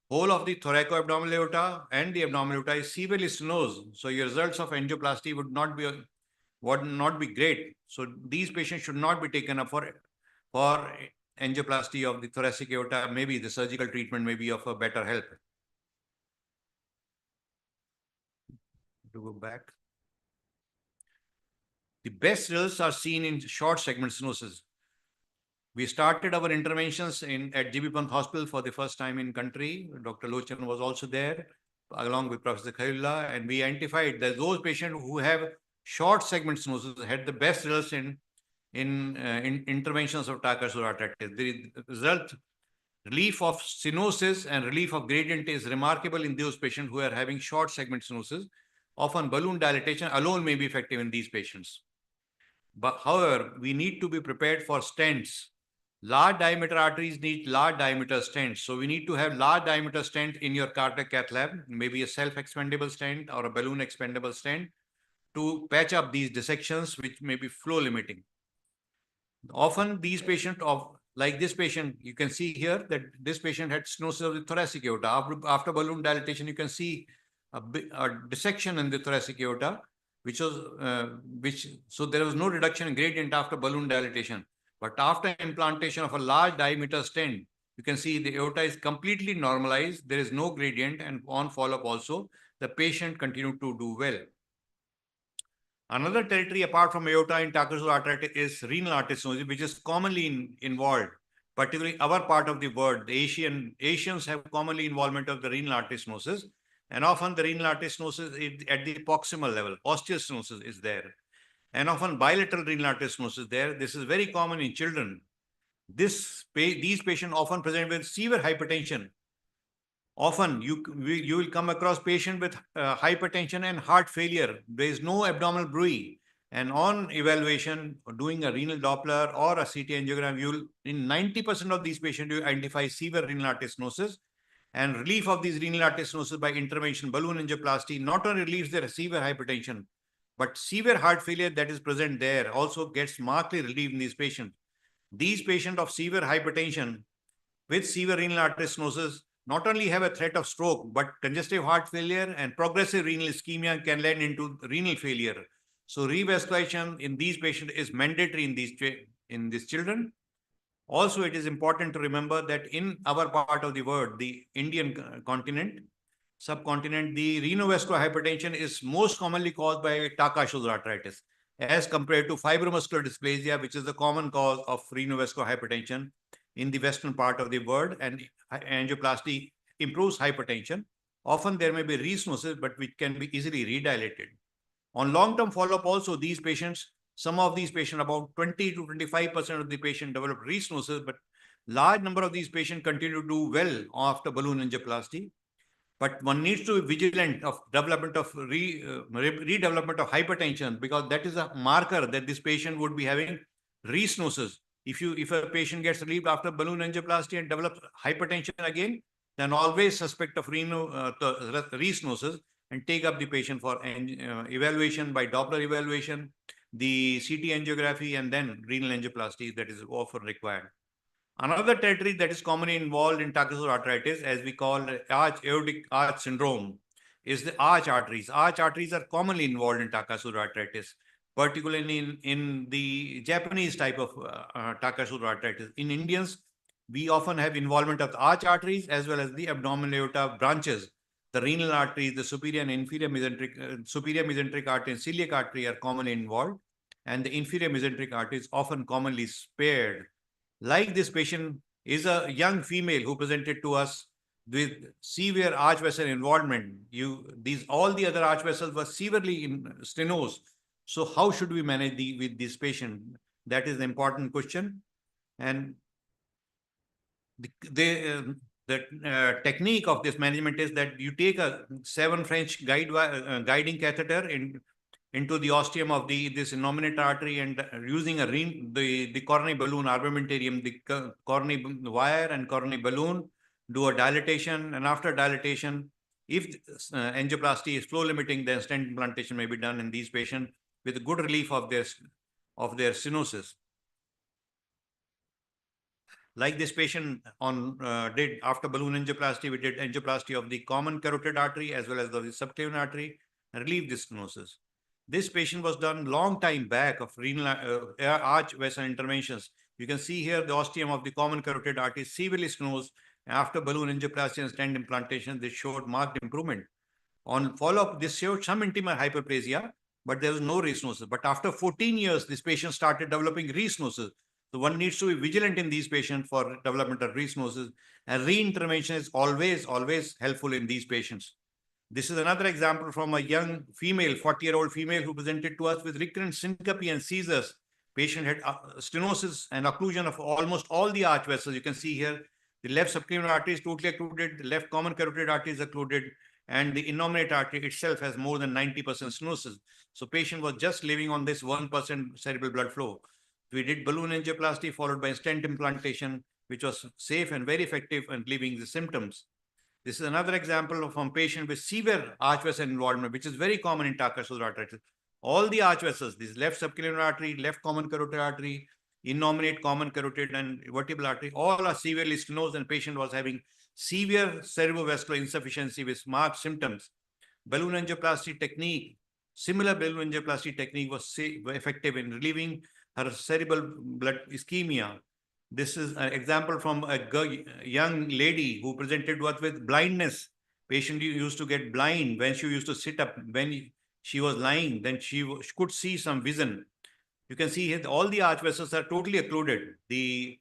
whole of the thoracoabdominal aorta and the abdominal aorta is severely stenosed. So your results of angioplasty would not be great. So these patients should not be taken up for angioplasty of the thoracic aorta. Maybe the surgical treatment may be of a better help. To go back. The best results are seen in short segment stenosis. We started our interventions at GB Pant Hospital for the first time in country. Dr. Lochan was also there, along with Professor Khairullah, and we identified that those patients who have short segment stenosis had the best results in interventions of Takash's arteritis. The result, relief of stenosis and relief of gradient is remarkable in those patients who are having short segment stenosis. Often balloon dilatation alone may be effective in these patients. But however, we need to be prepared for stents. Large diameter arteries need large diameter stents. So we need to have large diameter stent in your cardiac cath lab, maybe a self-expandable stent or a balloon expandable stent, to patch up these dissections, which may be flow limiting. Often these patients like this patient, you can see here that this patient had stenosis of the thoracic aorta. After balloon dilatation, you can see a dissection in the thoracic aorta, so there was no reduction in gradient after balloon dilatation. But after implantation of a large diameter stent, you can see the aorta is completely normalized. There is no gradient, and on follow-up also, the patient continued to do well. Another territory apart from aorta in Takash's arteritis is renal artery stenosis, which is commonly involved, particularly our part of the world. The Asians have commonly involvement of the renal artery stenosis, and often the renal artery stenosis is at the proximal level. Osteostenosis is there. And often bilateral renal artery stenosis there. This is very common in children. These patients often present with severe hypertension. Often you will come across patient with hypertension and heart failure. There is no abdominal bruit. And on evaluation, doing a renal Doppler or a CT angiogram, in 90% of these patients, you identify severe renal artery stenosis. And relief of these renal artery stenosis by intervention balloon angioplasty not only relieves their severe hypertension, but severe heart failure that is present there also gets markedly relieved in these patients. These patients of severe hypertension with severe renal artery stenosis not only have a threat of stroke, but congestive heart failure and progressive renal ischemia can lead into renal failure. So revascularization in these patients is mandatory in these children. Also, it is important to remember that in our part of the world, the Indian subcontinent, the renovascular hypertension is most commonly caused by Takash's arteritis, as compared to fibromuscular dysplasia, which is the common cause of renovascular hypertension in the western part of the world, and angioplasty improves hypertension. Often there may be restenosis, but which can be easily redilated. On long-term follow-up also, these patients, some of these patients, about 20 to 25% of the patients develop restenosis, but large number of these patients continue to do well after balloon angioplasty. But one needs to be vigilant of development of redevelopment of hypertension, because that is a marker that this patient would be having restenosis. If a patient gets relieved after balloon angioplasty and develops hypertension again, then always suspect of restenosis and take up the patient for evaluation by Doppler evaluation, the CT angiography, and then renal angioplasty that is often required. Another territory that is commonly involved in Takash's arteritis, as we call aortic arch syndrome, is the arch arteries. Arch arteries are commonly involved in Takash's arteritis, particularly in the Japanese type of Takash's arteritis. In Indians, we often have involvement of the arch arteries as well as the abdominal aorta branches. The renal arteries, the superior and inferior mesenteric artery and celiac artery are commonly involved. and the inferior mesenteric artery is often commonly spared. Like this patient is a young female who presented to us with severe arch vessel involvement. All the other arch vessels were severely stenosed. So how should we manage with this patient? That is the important question. And the technique of this management is that you take a 7 French guiding catheter into the ostium of this innominate artery, and using the coronary balloon armamentarium, the coronary wire and coronary balloon, do a dilatation, and after dilatation, if angioplasty is flow limiting, then stent implantation may be done in these patients with good relief of their stenosis. Like this patient did after balloon angioplasty, we did angioplasty of the common carotid artery as well as the subclavian artery and relieve the stenosis. This patient was done long time back of renal arch vessel interventions. You can see here the ostium of the common carotid artery severely stenosed. After balloon angioplasty and stent implantation, this showed marked improvement. On follow-up, this showed some intimal hyperplasia, but there was no restenosis. But after 14 years, this patient started developing restenosis. So one needs to be vigilant in these patients for development of restenosis, and reintervention is always helpful in these patients. This is another example from a young female, 40-year-old female who presented to us with recurrent syncope and seizures. Patient had stenosis and occlusion of almost all the arch vessels. You can see here, the left subclavian artery is totally occluded, the left common carotid artery is occluded, and the innominate artery itself has more than 90% stenosis. So patient was just living on this 1% cerebral blood flow. We did balloon angioplasty followed by stent implantation, which was safe and very effective in relieving the symptoms. This is another example of a patient with severe arch vessel involvement, which is very common in Takashura arthritis. All the arch vessels, this left subclavian artery, left common carotid artery, innominate common carotid and vertebral artery, all are severely stenosed, and patient was having severe cerebrovascular insufficiency with marked symptoms. Balloon angioplasty technique, similar balloon angioplasty technique was effective in relieving her cerebral blood ischemia. This is an example from a young lady who presented to us with blindness. Patient used to get blind when she used to sit up. When she was lying, then she could see some vision. You can see here all the arch vessels are totally occluded. The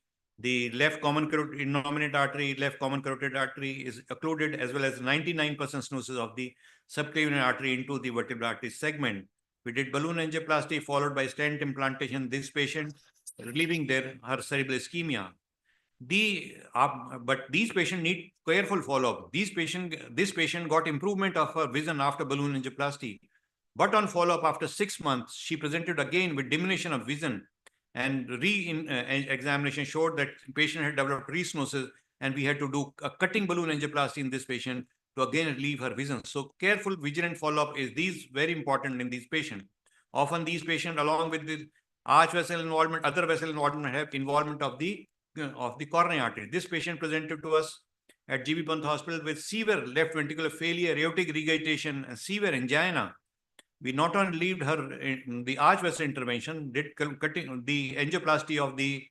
left common carotid innominate artery, left common carotid artery is occluded, as well as 99% stenosis of the subclavian artery into the vertebral artery segment. We did balloon angioplasty followed by stent implantation. This patient relieving her cerebral ischemia. But these patients need careful follow-up. This patient got improvement of her vision after balloon angioplasty. But on follow-up after 6 months, she presented again with diminution of vision, and re-examination showed that patient had developed restenosis, and we had to do a cutting balloon angioplasty in this patient to again relieve her vision. So careful, vigilant follow-up is very important in these patients. Often these patients, along with the arch vessel involvement, other vessel involvement, have involvement of the coronary artery. This patient presented to us at GB Pant Hospital with severe left ventricular failure, aortic regurgitation, and severe angina. We not only relieved her in the arch vessel intervention, did cutting the angioplasty of the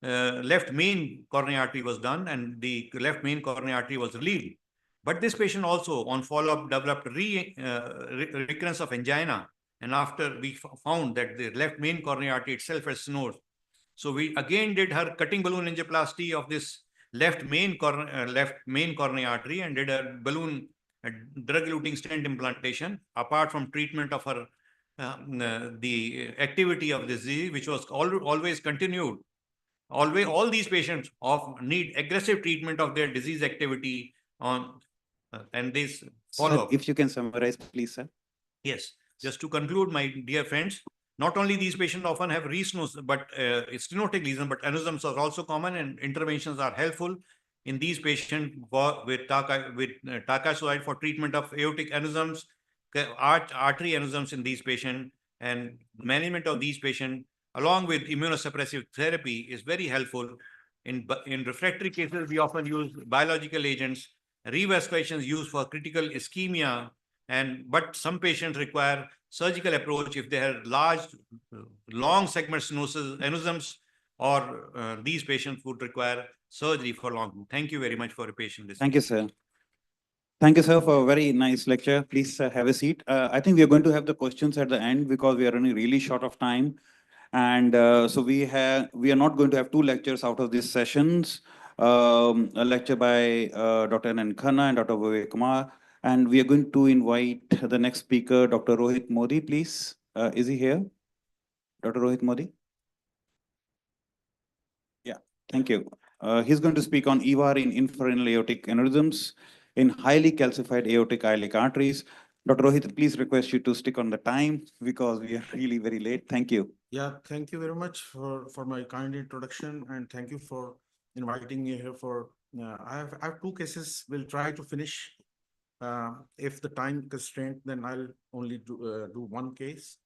left main coronary artery was done, and the left main coronary artery was relieved. But this patient also on follow-up developed recurrence of angina, and after we found that the left main coronary artery itself has stenosed. So we again did her cutting balloon angioplasty of this left main coronary artery, and did a balloon drug-eluting stent implantation, apart from treatment of her the activity of this disease, which was always continued. All these patients need aggressive treatment of their disease activity and this follow-up. If you can summarize, please, sir. Yes, just to conclude, my dear friends, not only these patients often have restenosis, but stenotic lesions, but aneurysms are also common, and interventions are helpful in these patients with Takashura for treatment of aortic aneurysms, artery aneurysms in these patients, and management of these patients, along with immunosuppressive therapy, is very helpful. In refractory cases, we often use biological agents. Revascularization is used for critical ischemia, but some patients require surgical approach if they have large, long segment stenosis, aneurysms, or these patients would require surgery for long. Thank you very much for your patience. Thank you, sir. Thank you, sir, for a very nice lecture. Please have a seat. I think we are going to have the questions at the end because we are running really short of time. And so we are not going to have 2 lectures out of these sessions. A lecture by Dr. N. Khanna and Dr. Vivek Kumar. And we are going to invite the next speaker, Dr. Rohit Modi, please. Is he here? Dr. Rohit Modi? Yeah, thank you. He's going to speak on EVAR in infrarenal aortic aneurysms in highly calcified aortic iliac arteries. Dr. Rohit, please request you to stick on the time because we are really very late. Thank you. Yeah, thank you very much for my kind introduction, and thank you for inviting me here for, I have 2 cases. We'll try to finish. If the time constraint, then I'll only do 1 case.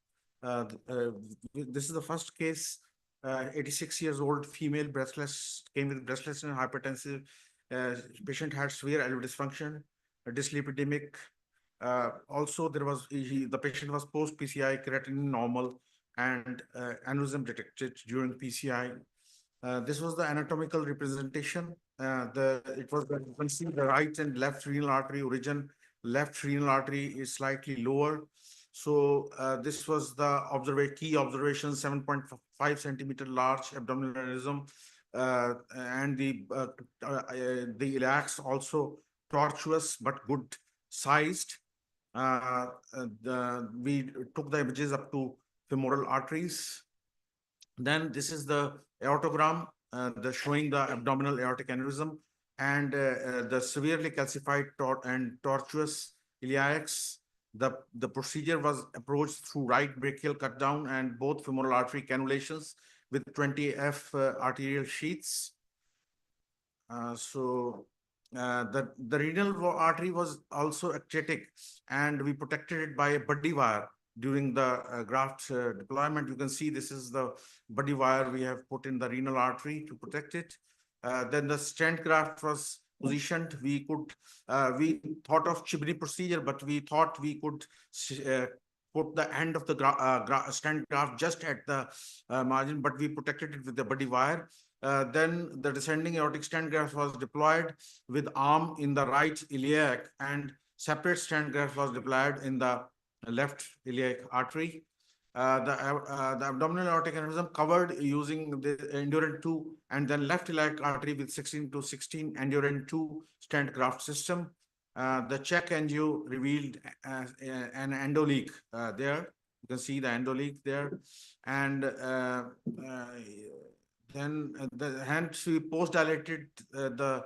This is the first case, 86 years old female, breathless, came with breathless and hypertensive. Patient had severe airway dysfunction, a dyslipidemic. Also, the patient was post PCI, creatinine normal, and aneurysm detected during PCI. This was the anatomical representation. You can see the right and left renal artery origin. Left renal artery is slightly lower. So this was the key observation: 7.5 centimeter large abdominal aneurysm, and the iliacs also tortuous but good sized. We took the images up to femoral arteries. Then this is the aortogram, showing the abdominal aortic aneurysm and the severely calcified and tortuous iliacs. The procedure was approached through right brachial cut down and both femoral artery cannulations with 20F arterial sheaths. The renal artery was also ectatic, and we protected it by a buddy wire during the graft deployment. You can see this is the buddy wire we have put in the renal artery to protect it. Then the stent graft was positioned. We thought of chimney procedure, but we thought we could put the end of the stent graft just at the margin, but we protected it with the buddy wire. Then the descending aortic stent graft was deployed with arm in the right iliac, and separate stent graft was deployed in the left iliac artery. The abdominal aortic aneurysm covered using the Endurant 2, and then left iliac artery with 16/16 Endurant 2 stent graft system. The check angio revealed an endoleak there. You can see the endoleak there. And then hence we post-dilated the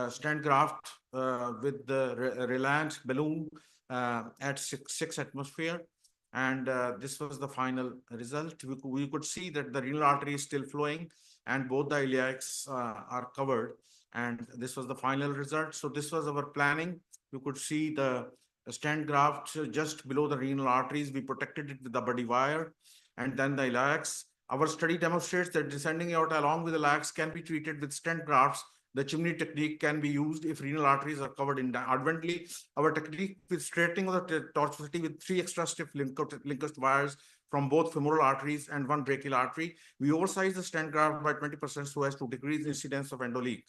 stent graft with the Reliant balloon at 6 atmosphere. And this was the final result. We could see that the renal artery is still flowing and both the iliacs are covered. And this was the final result. So this was our planning. You could see the stent graft just below the renal arteries. We protected it with the buddy wire and then the iliacs. Our study demonstrates that descending aorta along with the iliacs can be treated with stent grafts. The chimney technique can be used if renal arteries are covered advently. Our technique with straightening of the tortuosity with 3 extra stiff linked wires from both femoral arteries and 1 brachial artery. We oversized the stent graft by 20% so as to decrease the incidence of endoleak.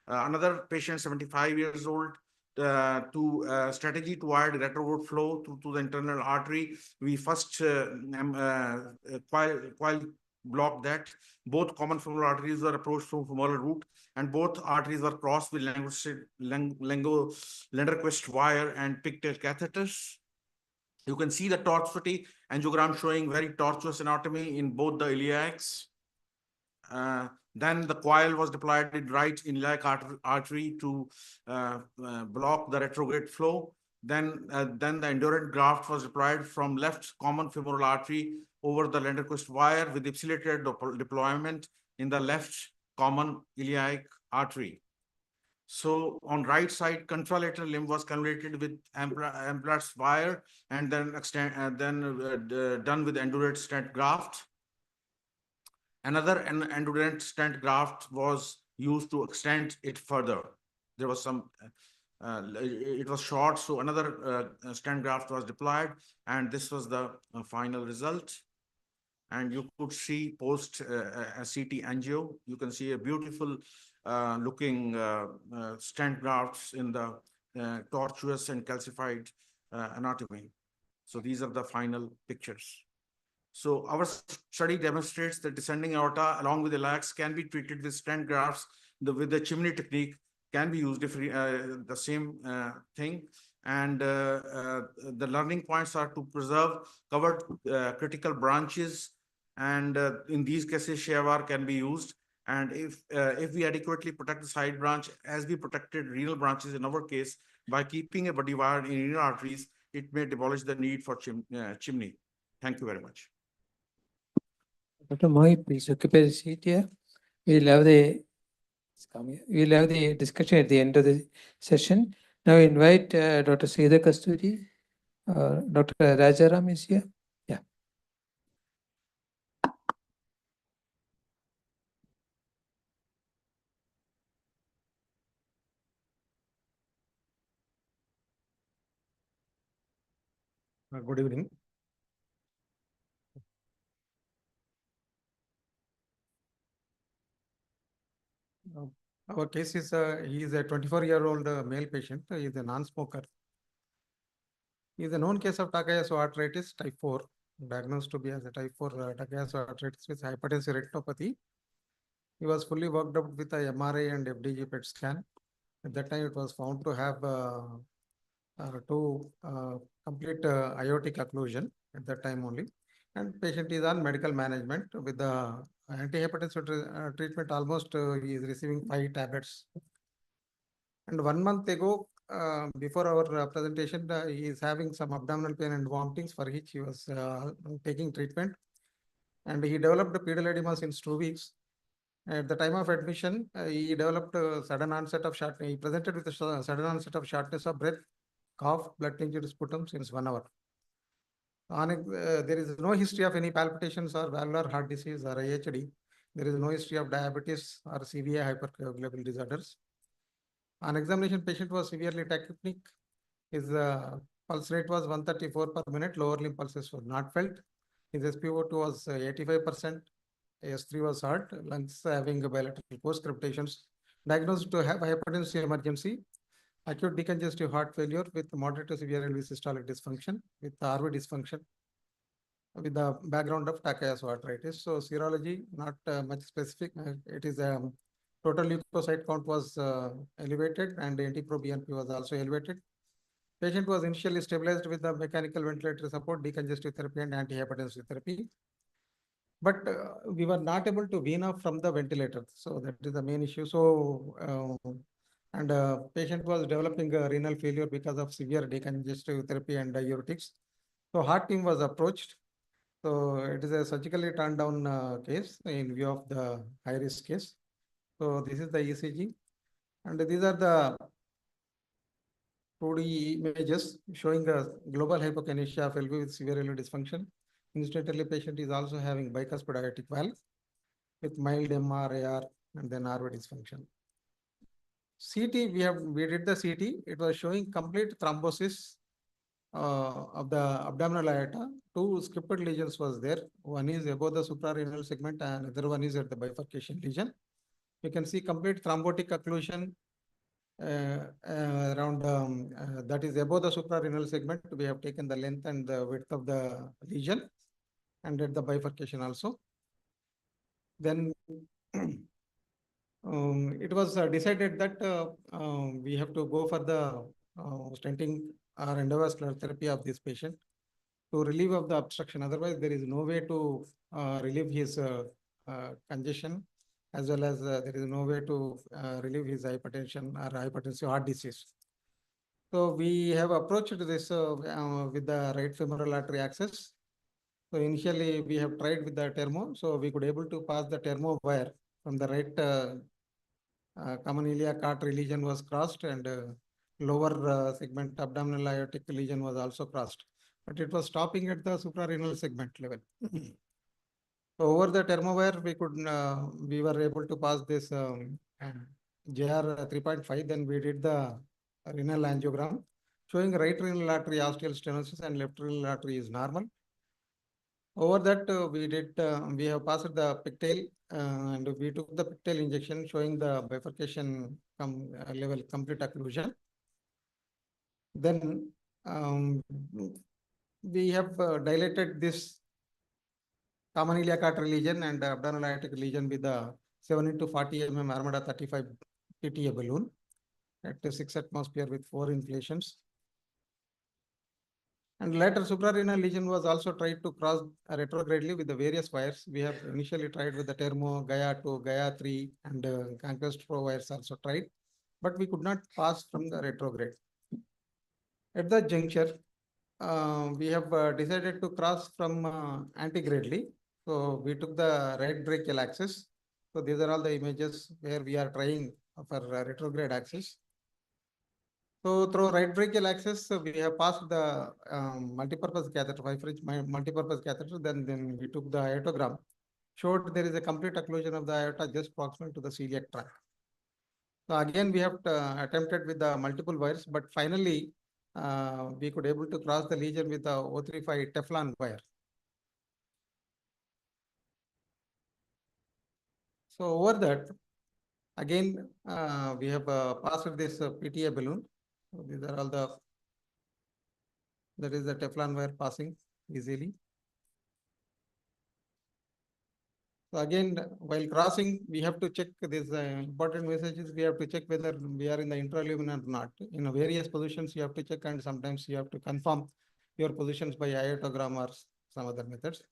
Another patient, 75 years old, strategy to avoid retrograde flow to the internal artery. We first coil block that. Both common femoral arteries were approached from femoral root, and both arteries were crossed with Lenderquist wire and pigtail catheters. You can see the tortuosity angiogram showing very tortuous anatomy in both the iliacs. Then the coil was deployed in right iliac artery to block the retrograde flow. Then the Endurant graft was deployed from left common femoral artery over the Lenderquist wire with ipsilated deployment in the left common iliac artery. So on right side, contralateral limb was cannulated with Amplat's wire and then done with Endurant stent graft. Another Endurant stent graft was used to extend it further. There was some, it was short, so another stent graft was deployed, and this was the final result. And you could see post CT angio, you can see a beautiful looking stent grafts in the tortuous and calcified anatomy. So these are the final pictures. So our study demonstrates that descending aorta along with the lax can be treated with stent grafts. With the chimney technique can be used if the same thing. And the learning points are to preserve covered critical branches. And in these cases, Shavar can be used. And if we adequately protect the side branch as we protected renal branches in our case, by keeping a body wire in renal arteries, it may demolish the need for chimney. Thank you very much. Dr. Mohit, please occupy the seat here. We'll have the discussion at the end of the session. Now invite Dr. Sridhar Kasturi. Dr. Rajaram is here. Yeah. Good evening. Our case is he is a 24-year-old male patient. He is a non-smoker. He is a known case of Takayasu arthritis type 4, diagnosed to be as a type 4 Takayasu arthritis with hypertensive retinopathy. He was fully worked up with a MRI and FDG PET scan. At that time, it was found to have two complete aortic occlusion at that time only. And patient is on medical management with the antihypertensive treatment. Almost he is receiving 5 tablets. And 1 month ago, before our presentation, he is having some abdominal pain and vomitings for which he was taking treatment. And he developed pedal edema since 2 weeks. At the time of admission, he developed a sudden onset of shortness. He presented with a sudden onset of shortness of breath, cough, blood tincture sputum since 1 hour. There is no history of any palpitations or valvular heart disease or IHD. There is no history of diabetes or CVA hypercoagulable disorders. On examination, patient was severely tachypneic. His pulse rate was 134 per minute. Lower limb pulses were not felt. His SpO2 was 85%. S3 was hard. Lungs having bilateral post-crepitations. Diagnosed to have hypertensive emergency. Acute decongestive heart failure with moderate to severe LV systolic dysfunction with RV dysfunction with the background of Takayasu arthritis. So serology, not much specific. It is total leukocyte count was elevated and NT-proBNP was also elevated. Patient was initially stabilized with the mechanical ventilator support, decongestive therapy and antihypertensive therapy. But we were not able to wean off from the ventilator. So that is the main issue. So, patient was developing renal failure because of severe decongestive therapy and diuretics. So heart team was approached. So it is a surgically turned down case in view of the high risk case. So this is the ECG. And these are the 2D images showing a global hypokinesia of LV with severe LV dysfunction. Incidentally, patient is also having bicuspid aortic valve with mild MR, AR, and then RV dysfunction. CT, we did the CT. It was showing complete thrombosis of the abdominal aorta. 2 scripted lesions was there. One is above the suprarenal segment and another one is at the bifurcation lesion. You can see complete thrombotic occlusion around that is above the suprarenal segment. We have taken the length and the width of the lesion and at the bifurcation also. Then it was decided that we have to go for the stenting or endovascular therapy of this patient to relieve of the obstruction. Otherwise, there is no way to relieve his congestion, as well as there is no way to relieve his hypertension or hypertensive heart disease. So we have approached this with the right femoral artery access. So initially we have tried with the termo, so we could able to pass the termo wire from the right common iliac artery lesion was crossed and lower segment abdominal aortic lesion was also crossed, but it was stopping at the suprarenal segment level. So over the termo wire, we were able to pass this JR 3.5. Then we did the renal angiogram showing right renal artery osteal stenosis and left renal artery is normal. Over that, we have passed the pigtail and we took the pigtail injection showing the bifurcation level complete occlusion. Then we have dilated this common iliac artery lesion and abdominal aortic lesion with the 7 into 40 mm Armada 35 PTA balloon at 6 atmosphere with 4 inflations. And later suprarenal lesion was also tried to cross retrogradely with the various wires. We have initially tried with the Termo, Gaia 2, Gaia 3 and Conquest Pro wires also tried, but we could not pass from the retrograde. At that juncture, we have decided to cross from antigradely. So we took the right brachial axis. So these are all the images where we are trying for retrograde axis. So through right brachial axis, we have passed the multipurpose catheter, 5-inch multipurpose catheter. Then we took the aortogram, showed there is a complete occlusion of the aorta just proximal to the celiac tract. So again, we have attempted with the multiple wires, but finally we could able to cross the lesion with the 035 Teflon wire. So over that, again, we have passed this PTA balloon. So these are all that is the Teflon wire passing easily. So again, while crossing, we have to check these important messages. We have to check whether we are in the intralumen or not. In various positions, you have to check, and sometimes you have to confirm your positions by iotogram or some other methods.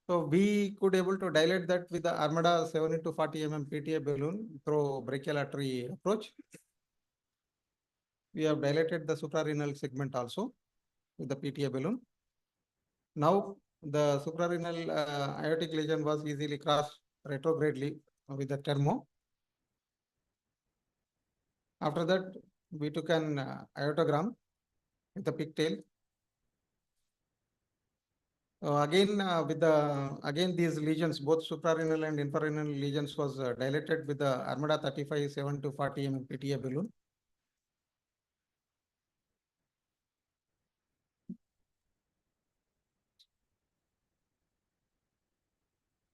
So we could able to dilate that with the Armada 7 into 40 mm PTA balloon through brachial artery approach. We have dilated the suprarenal segment also with the PTA balloon. Now the suprarenal aortic lesion was easily crossed retrogradely with the Termo. After that, we took an aortogram with the pigtail. Again these lesions, both suprarenal and infrarenal lesions, was dilated with the Armada 35 7 to 40 mm PTA balloon.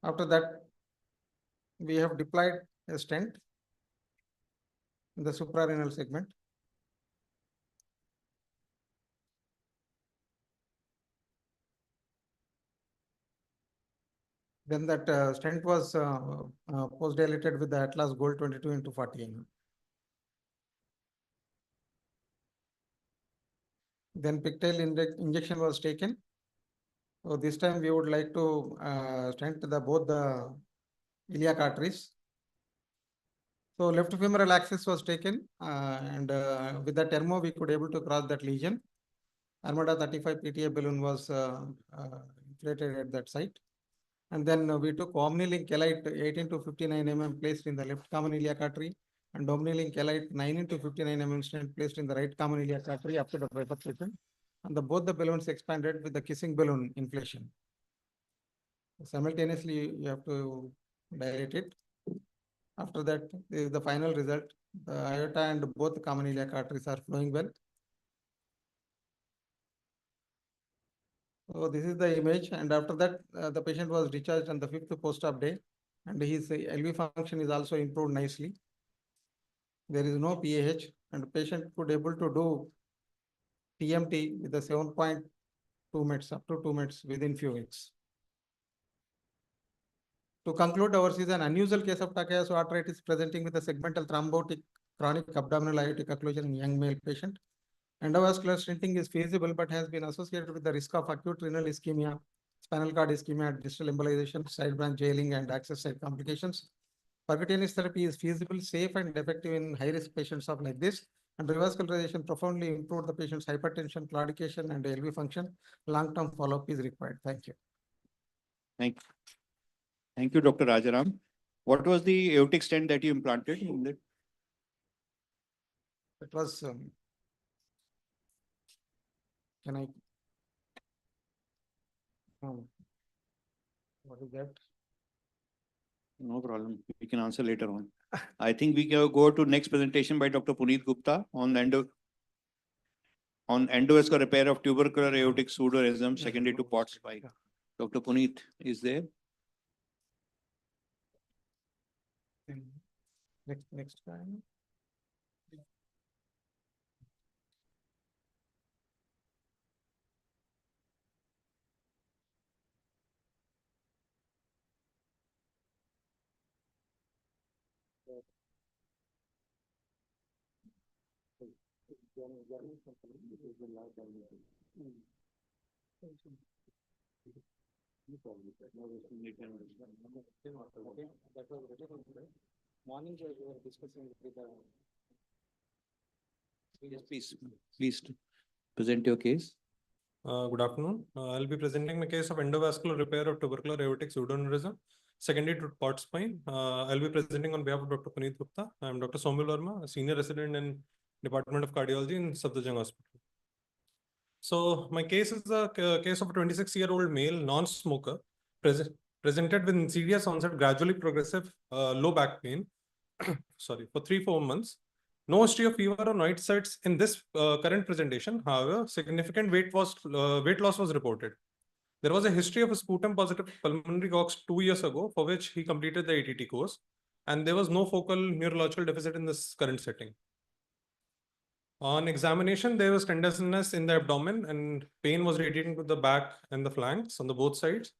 After that, we have deployed a stent in the suprarenal segment. Then that stent was post-dilated with the Atlas Gold 22 into 40 mm. Then pigtail injection was taken. So this time we would like to stent both the iliac arteries. So left femoral axis was taken and with the Termo we could able to cross that lesion. Armada 35 PTA balloon was inflated at that site. And then we took Omnilink Elite 18 to 59 mm placed in the left common iliac artery and Omnilink Elite 9 into 59 mm stent placed in the right common iliac artery after the bifurcation. And both the balloons expanded with the kissing balloon inflation. Simultaneously, you have to dilate it. After that, this is the final result. The aorta and both common iliac arteries are flowing well. So this is the image, and after that, the patient was discharged on the 5th post-op day, and his LV function is also improved nicely. There is no PAH, and the patient could able to do TMT with the 7.2 minutes, up to 2 minutes within few weeks. To conclude, ours is an unusual case of Takayasu arthritis presenting with a segmental thrombotic chronic abdominal aortic occlusion in young male patient. Endovascular stenting is feasible, but has been associated with the risk of acute renal ischemia, spinal cord ischemia, distal embolization, side branch jailing, and access site complications. Percutaneous therapy is feasible, safe, and effective in high-risk patients of like this. And revascularization profoundly improved the patient's hypertension, claudication, and LV function. Long-term follow-up is required. Thank you. Thank you, Dr. Rajaram. What was the aortic stent that you implanted in that? It was, can I, what is that? No problem. We can answer later on. I think we can go to next presentation by Dr. Puneet Gupta on endovascular repair of tubercular aortic pseudoaneurysm secondary to POTS 5. Dr. Puneet is there. Next time. Morning, we were discussing with the. Yes, please present your case. Good afternoon. I'll be presenting my case of endovascular repair of tubercular aortic pseudoaneurysm, secondary to port spine. I'll be presenting on behalf of Dr. Puneet Gupta. I'm Dr. Somil Verma, a senior resident in Department of Cardiology in Safdarjung Hospital. So my case is a case of a 26-year-old male non-smoker presented with insidious onset, gradually progressive low back pain, sorry, for 3-4 months. No history of fever or night sweats in this current presentation. However, significant weight loss was reported. There was a history of a sputum positive pulmonary COX 2 years ago, for which he completed the ATT course, and there was no focal neurological deficit in this current setting. On examination, there was tenderness in the abdomen and pain was radiating to the back and the flanks on the both sides.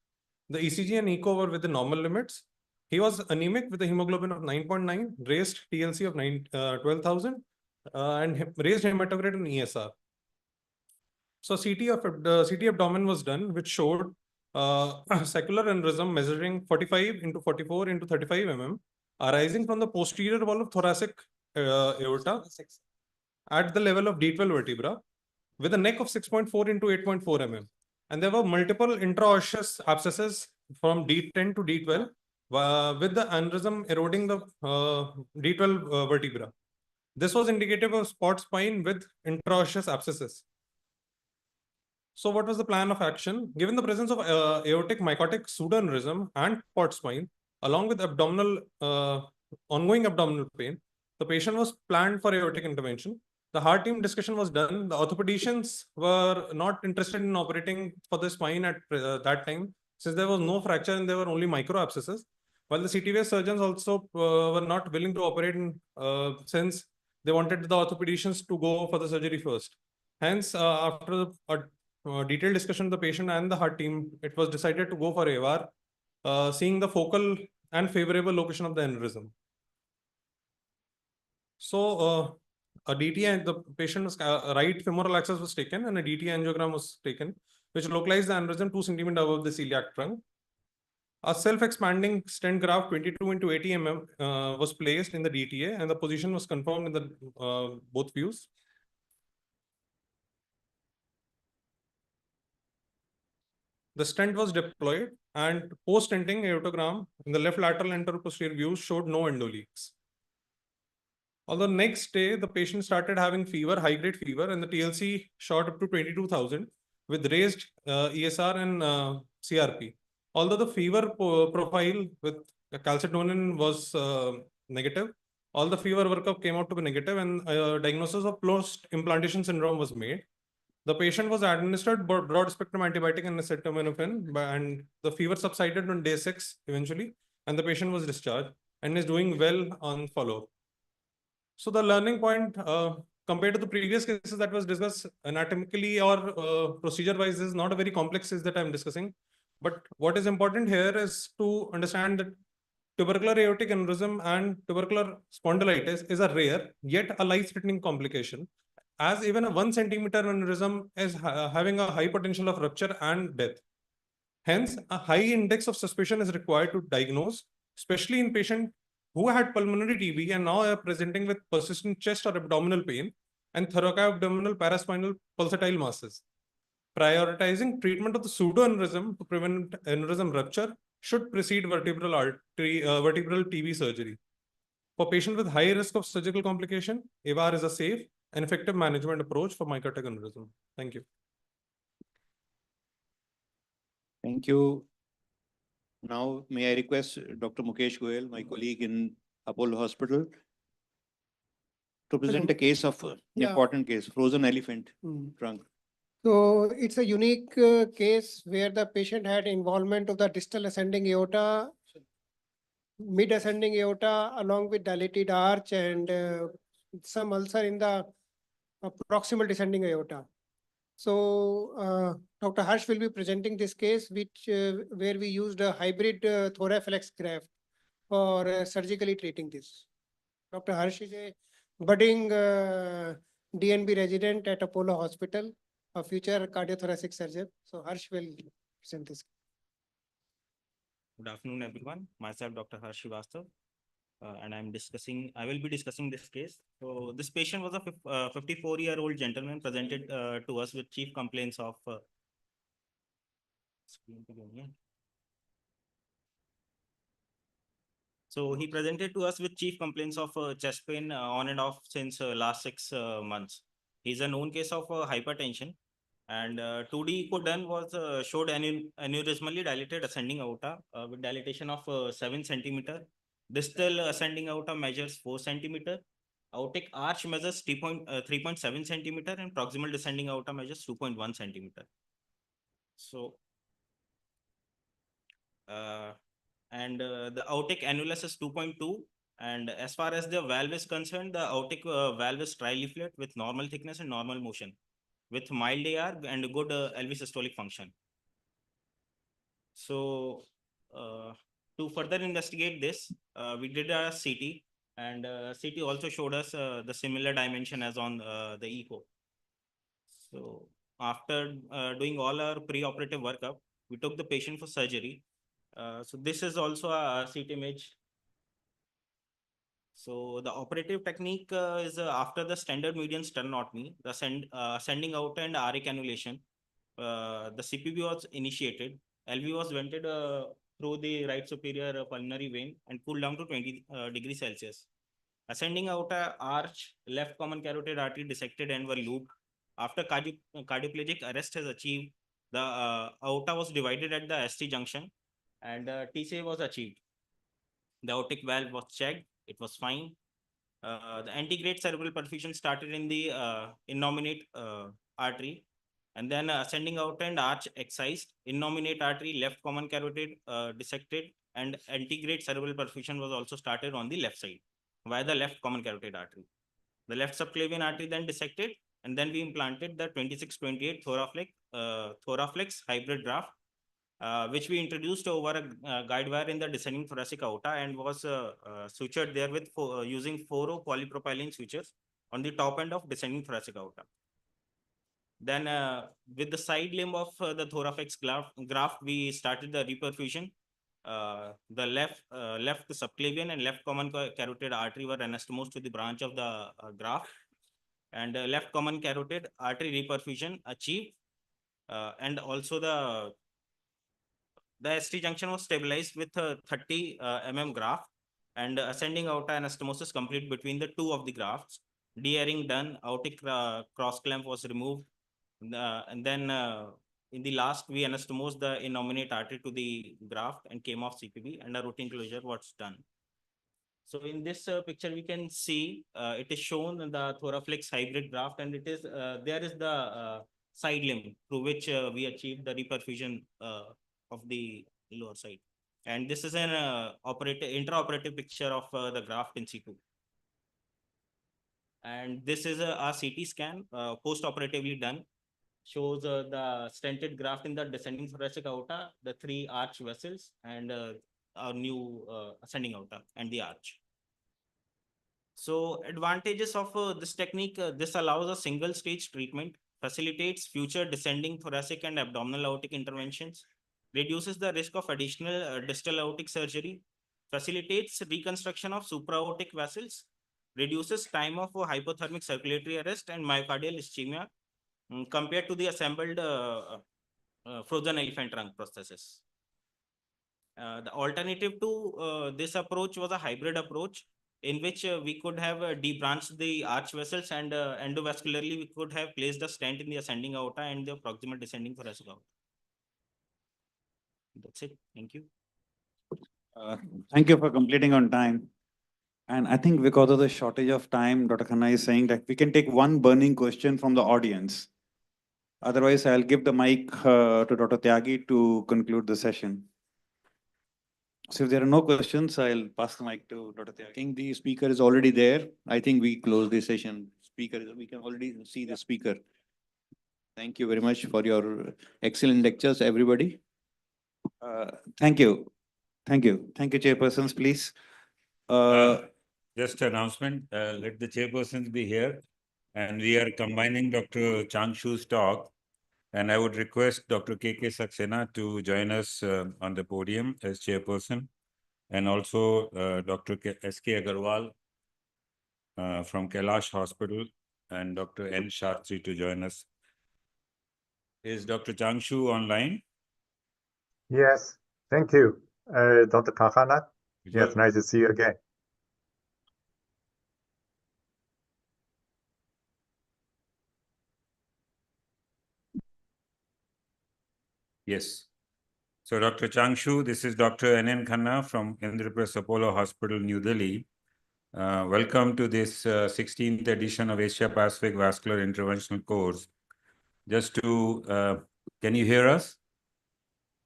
The ECG and echo were within normal limits. He was anemic with a hemoglobin of 9.9, raised TLC of 12,000, and raised hematocrit and ESR. So CT abdomen was done, which showed secular aneurysm measuring 45 into 44 into 35 mm, arising from the posterior wall of thoracic aorta at the level of D12 vertebra, with a neck of 6.4 into 8.4 mm. And there were multiple intraosseous abscesses from D10 to D12, with the aneurysm eroding the D12 vertebra. This was indicative of spot spine with intraosseous abscesses. So what was the plan of action? Given the presence of aortic mycotic pseudoaneurysm and port spine, along with ongoing abdominal pain, the patient was planned for aortic intervention. The heart team discussion was done. The orthopedicians were not interested in operating for the spine at that time, since there was no fracture and there were only micro abscesses. While the CTVS surgeons also were not willing to operate since they wanted the orthopedicians to go for the surgery first. Hence, after a detailed discussion with the patient and the heart team, it was decided to go for AVAR, seeing the focal and favorable location of the aneurysm. So, a DT and the patient's right femoral axis was taken and a DT angiogram was taken, which localized the aneurysm 2 centimeters above the celiac trunk. A self-expanding stent graft 22 into 80 mm was placed in the DTA, and the position was confirmed in the both views. The stent was deployed, and post-stenting aortogram in the left lateral anterior posterior views showed no endoleaks. Although next day, the patient started having fever, high-grade fever, and the TLC shot up to 22,000 with raised ESR and CRP. Although the fever profile with calcitonin was negative, all the fever workup came out to be negative, and diagnosis of post-implantation syndrome was made. The patient was administered broad-spectrum antibiotic and acetaminophen, and the fever subsided on day 6 eventually, and the patient was discharged and is doing well on follow-up. So the learning point compared to the previous cases that was discussed anatomically or procedure-wise is not a very complex case that I'm discussing. But what is important here is to understand that tubercular aortic aneurysm and tubercular spondylitis is a rare yet a life-threatening complication, as even a 1 centimeter aneurysm is having a high potential of rupture and death. Hence, a high index of suspicion is required to diagnose, especially in patients who had pulmonary TB and now are presenting with persistent chest or abdominal pain and thoracoabdominal paraspinal pulsatile masses. Prioritizing treatment of the pseudoaneurysm to prevent aneurysm rupture should precede vertebral TB surgery. For patients with high risk of surgical complication, AVAR is a safe and effective management approach for mycotic aneurysm. Thank you. Thank you. Now, may I request Dr. Mukesh Goyal, my colleague in Apollo Hospital, to present a case of important case, frozen elephant trunk. So it's a unique case where the patient had involvement of the distal ascending aorta, mid ascending aorta, along with dilated arch and some ulcer in the proximal descending aorta. So Dr. Harsh will be presenting this case, where we used a hybrid thoraflex graft for surgically treating this. Dr. Harsh is a budding DNB resident at Apollo Hospital, a future cardiothoracic surgeon. So Harsh will present this. Good afternoon, everyone. Myself, Dr. Harsh Srivastav, and I will be discussing this case. So this patient was a 54-year-old gentleman presented to us with chief complaints of So he presented to us with chief complaints of chest pain on and off since last 6 months. He's a known case of hypertension, and 2D echo done was showed aneurysmally dilated ascending aorta with dilatation of 7 centimeter. Distal ascending aorta measures 4 centimeter. Aortic arch measures 3.7 centimeter, and proximal descending aorta measures 2.1 centimeter. So the aortic annulus is 2.2, and as far as the valve is concerned, the aortic valve is trileaflet with normal thickness and normal motion, with mild AR and good LV systolic function. So to further investigate this, we did a CT, and CT also showed us the similar dimension as on the echo. So after doing all our pre-operative workup, we took the patient for surgery. So this is also a CT image. So the operative technique is after the standard median sternotomy, the ascending aorta and RA cannulation. The CPB was initiated. LV was vented through the right superior pulmonary vein and cooled down to 20 degrees Celsius. Ascending aorta arch, left common carotid artery dissected and were looped. After cardioplegic arrest has achieved, the aorta was divided at the ST junction, and TCA was achieved. The aortic valve was checked. It was fine. The antegrade cerebral perfusion started in the innominate artery, and then ascending aorta and arch excised. Innominate artery, left common carotid dissected, and antegrade cerebral perfusion was also started on the left side via the left common carotid artery. The left subclavian artery then dissected, and then we implanted the 26-28 Thoraflex hybrid graft, which we introduced over a guide wire in the descending thoracic aorta and was sutured there with using 4 polypropylene sutures on the top end of descending thoracic aorta. Then with the side limb of the Thoraflex graft, we started the reperfusion. The left subclavian and left common carotid artery were anastomosed to the branch of the graft, and left common carotid artery reperfusion achieved, and also the ST junction was stabilized with a 30 mm graft, and ascending aorta anastomosis complete between the 2 of the grafts. De-airing done, aortic cross clamp was removed, and then in the last we anastomosed the innominate artery to the graft and came off CPB, and a routine closure was done. So in this picture we can see it is shown in the Thoraflex hybrid graft, and it is there is the side limb through which we achieved the reperfusion of the lower side. And this is an intraoperative picture of the graft in situ. And this is a CT scan post-operatively done. Shows the stented graft in the descending thoracic aorta, the 3 arch vessels, and our new ascending aorta and the arch. So advantages of this technique, this allows a single stage treatment, facilitates future descending thoracic and abdominal aortic interventions, reduces the risk of additional distal aortic surgery, facilitates reconstruction of supraaortic vessels, reduces time of hypothermic circulatory arrest and myocardial ischemia compared to the assembled frozen elephant trunk prosthesis. The alternative to this approach was a hybrid approach in which we could have debranched the arch vessels, and endovascularly we could have placed a stent in the ascending aorta and the proximal descending thoracic aorta. That's it. Thank you. Thank you for completing on time. And I think because of the shortage of time, Dr. Khanna is saying that we can take one burning question from the audience. Otherwise, I'll give the mic to Dr. Tyagi to conclude the session. So if there are no questions, I'll pass the mic to Dr. Tyagi. I think the speaker is already there. I think we close the session. Speaker, we can already see the speaker. Thank you very much for your excellent lectures, everybody. Thank you. Thank you. Thank you, chairpersons, please. Just announcement, let the chairpersons be here. And we are combining Dr. Changshu's talk. And I would request Dr. K.K. Saxena to join us on the podium as chairperson. And also Dr. S.K. Agarwal from Kailash Hospital and Dr. N. Shastri to join us. Is Dr. Changshu online? Yes, thank you, Dr. Kahana. Yes, nice to see you again. Yes. So Dr. Changshu, this is Dr. N.N. Khanna from Indraprastha Apollo Hospital, New Delhi. Welcome to this 16th edition of Asia Pacific Vascular Interventional course. Just to, can you hear us?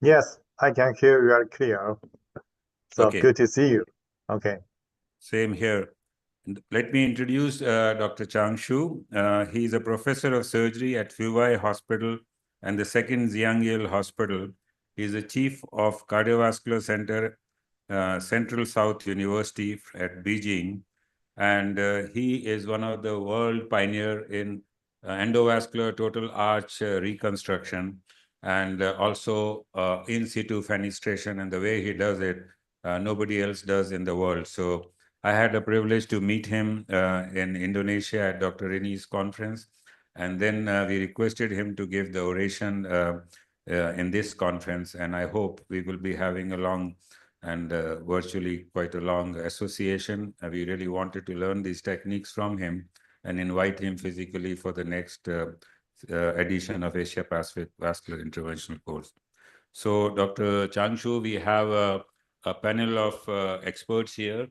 Yes, I can hear you very clear. So Okay. good to see you. Okay. Same here. Let me introduce Dr. Changshu. He is a professor of surgery at Fuwai Hospital and the second Zhangil Hospital. He is the chief of Cardiovascular Center, Central South University at Beijing. And he is one of the world pioneer in endovascular total arch reconstruction and also in situ fenestration. And the way he does it, nobody else does in the world. So I had the privilege to meet him in Indonesia at Dr. Rini's conference. And then we requested him to give the oration in this conference. And I hope we will be having a long and virtually quite a long association. We really wanted to learn these techniques from him and invite him physically for the next edition of Asia Pacific Vascular Interventional course. So Dr. Changshu, we have a panel of experts here.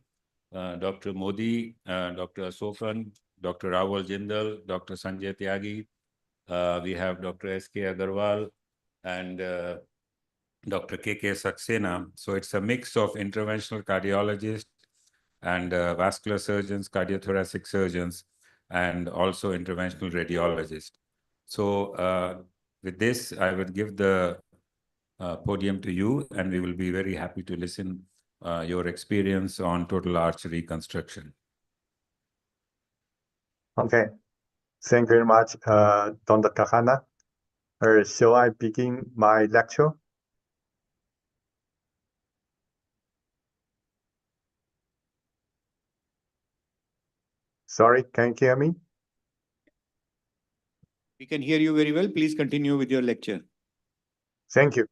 Dr. Modi, Dr. Asokan, Dr. Rawal Jindal, Dr. Sanjay Tyagi. We have Dr. S.K. Agarwal and Dr. K.K. Saxena. So it's a mix of interventional cardiologists and vascular surgeons, cardiothoracic surgeons, and also interventional radiologists. So with this, I would give the podium to you, and we will be very happy to listen your experience on total arch reconstruction. Okay. Thank you very much, Dr. Kahana. Shall I begin my lecture? Sorry, can you hear me? We can hear you very well. Please continue with your lecture. Thank you.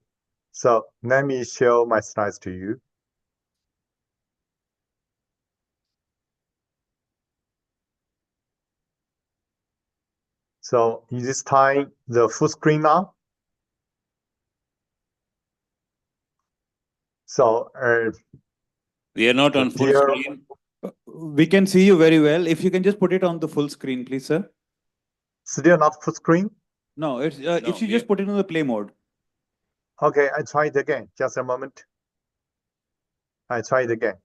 So let me show my slides to you. So is this time the full screen now? So we are not on full screen. We can see you very well. If you can just put it on the full screen, please, sir. Still not full screen? No, it's if you just put it on the play mode. Okay, I try it again. Just a moment. I try it again.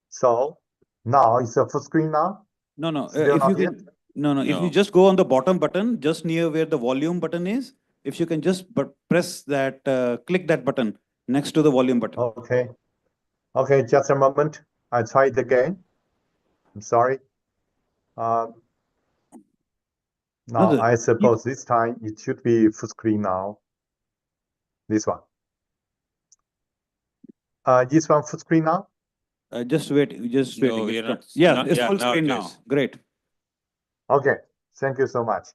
So now it's a full screen now? No, no. Still If you not yet? can, no. If you just go on the bottom button, just near where the volume button is, if you can just press that, click that button next to the volume button. Okay. Okay, just a moment. I try it again. I'm sorry. Now I suppose this time it should be full screen now. This one. This one full screen now? Just wait. Just wait. Yeah, It's full screen now. Great. Okay. Thank you so much.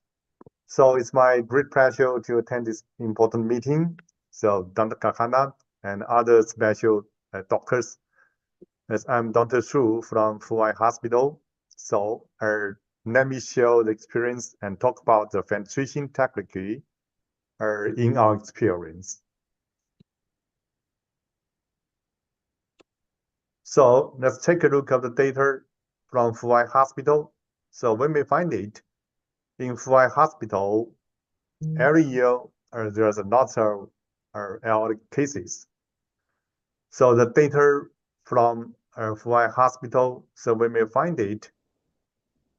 So it's my great pleasure to attend this important meeting. So Dr. Kahana and other special doctors. As I'm Dr. Shu from Fuwai Hospital. So let me share the experience and talk about the fenestration technique in our experience. So let's take a look at the data from Fuwai Hospital. So when we find it, in Fuwai Hospital, every year there's a lot of aortic cases. So the data from Fuwai Hospital, so when we find it,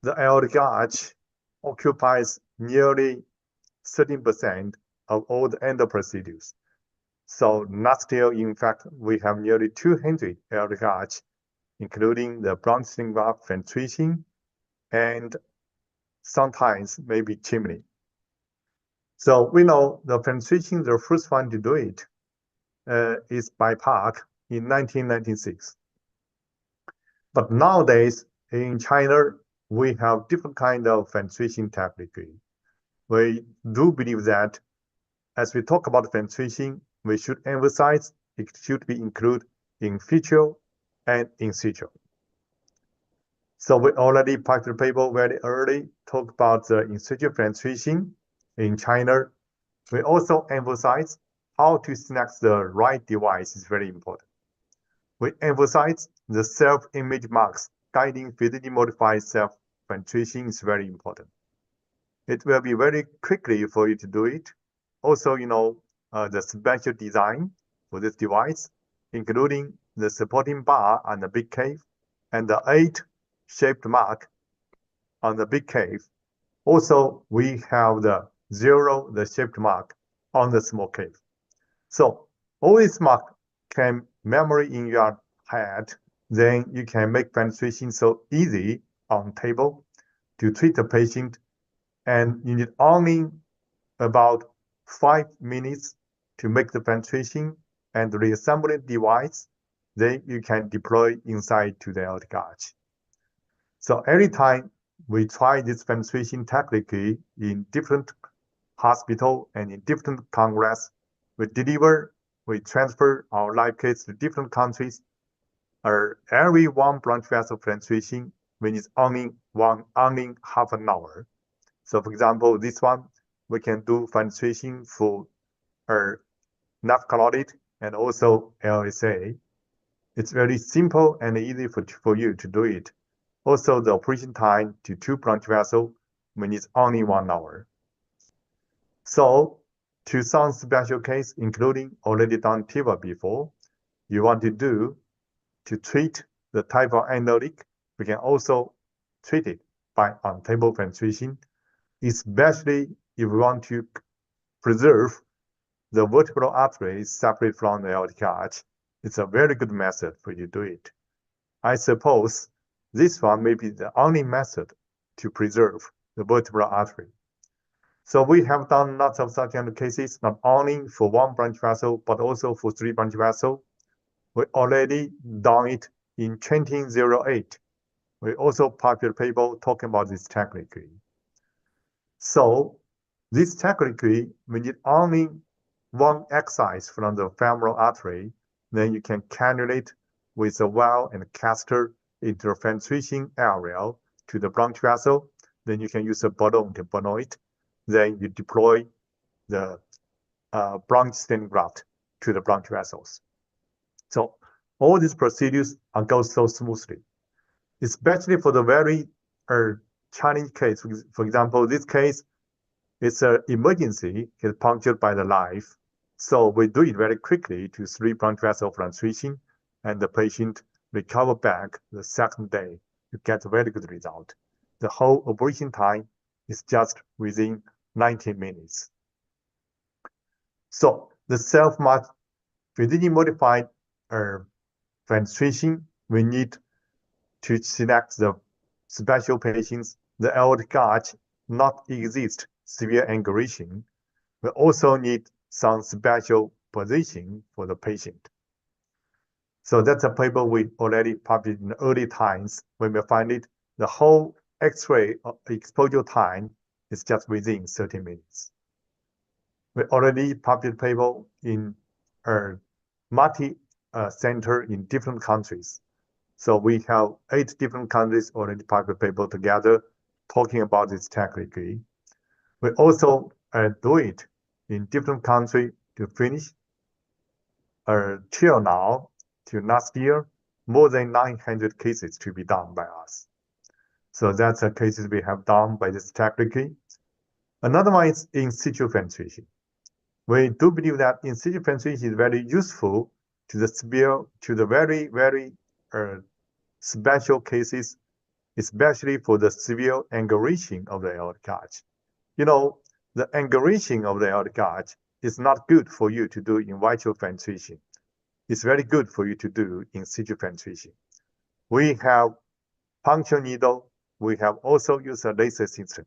the aortic arch occupies nearly 13% of all the endo procedures. So last year, in fact, we have nearly 200 aortic arch, including the bronch stent graft filtration and sometimes maybe chimney. So we know the filtration, the first one to do it is by Park in 1996. But nowadays in China, we have different kind of filtration technique. We do believe that as we talk about filtration, we should emphasize it should be included in feature and in situ. So we already published a paper very early, talk about the in situ filtration in China. We also emphasize how to select the right device is very important. We emphasize the self-image marks guiding physically modified self-filtration is very important. It will be very quickly for you to do it. Also, the special design for this device, including the supporting bar on the big cave and the 8-shaped mark on the big cave. Also, we have the 0, the shaped mark on the small cave. So all these marks can memory in your head, then you can make penetration so easy on table to treat the patient, and you need only about 5 minutes to make the penetration and reassembling device, then you can deploy inside to the aortic arch. So every time we try this penetration technique in different hospital and in different congress, we transfer our live kits to different countries. Every one branch vessel penetration means only half an hour. So for example, this one, we can do penetration for left carotid and also LSA. It's very simple and easy for you to do it. Also, the operation time to 2 branch vessel means only 1 hour. So to some special case, including already done TIVA before, you want to do to treat the type of embolic, we can also treat it by on-table penetration, especially if we want to preserve the vertebral arteries separate from the aortic arch. It's a very good method for you to do it. I suppose this one may be the only method to preserve the vertebral artery. So we have done lots of such kind of cases, not only for 1 branch vessel, but also for 3 branch vessel. We already done it in 2008. We also published a paper talking about this technique. So this technique, we need only 1 exercise from the femoral artery, then you can cannulate with a well and a caster into the filtration area to the branch vessel. Then you can use a balloon to balloon it. Then you deploy the bronch stent graft to the branch vessels. So all these procedures go so smoothly, especially for the very challenging case. For example, this case is an emergency, is punctured by the knife. So we do it very quickly to 3 branch vessel filtration, and the patient recover back the second day. You get a very good result. The whole operation time is just within 90 minutes. So the physically modified filtration, we need to select the special patients. The aortic arch not exist severe angulation. We also need some special position for the patient. So that's a paper we already published in early times. When we find it, the whole X-ray exposure time is just within 30 minutes. We already published paper in multi-center in different countries. So we have 8 different countries already published paper together talking about this technique. We also do it in different countries to finish. Till now, till last year, more than 900 cases to be done by us. So that's the cases we have done by this technique. Another one is in situ filtration. We do believe that in situ filtration is very useful to the very, very special cases especially for the severe engorging of the aortic arch. You know, the engorging of the aortic arch is not good for you to do in vitro filtration. It's very good for you to do in situ filtration. We have puncture needle. We have also used a laser system.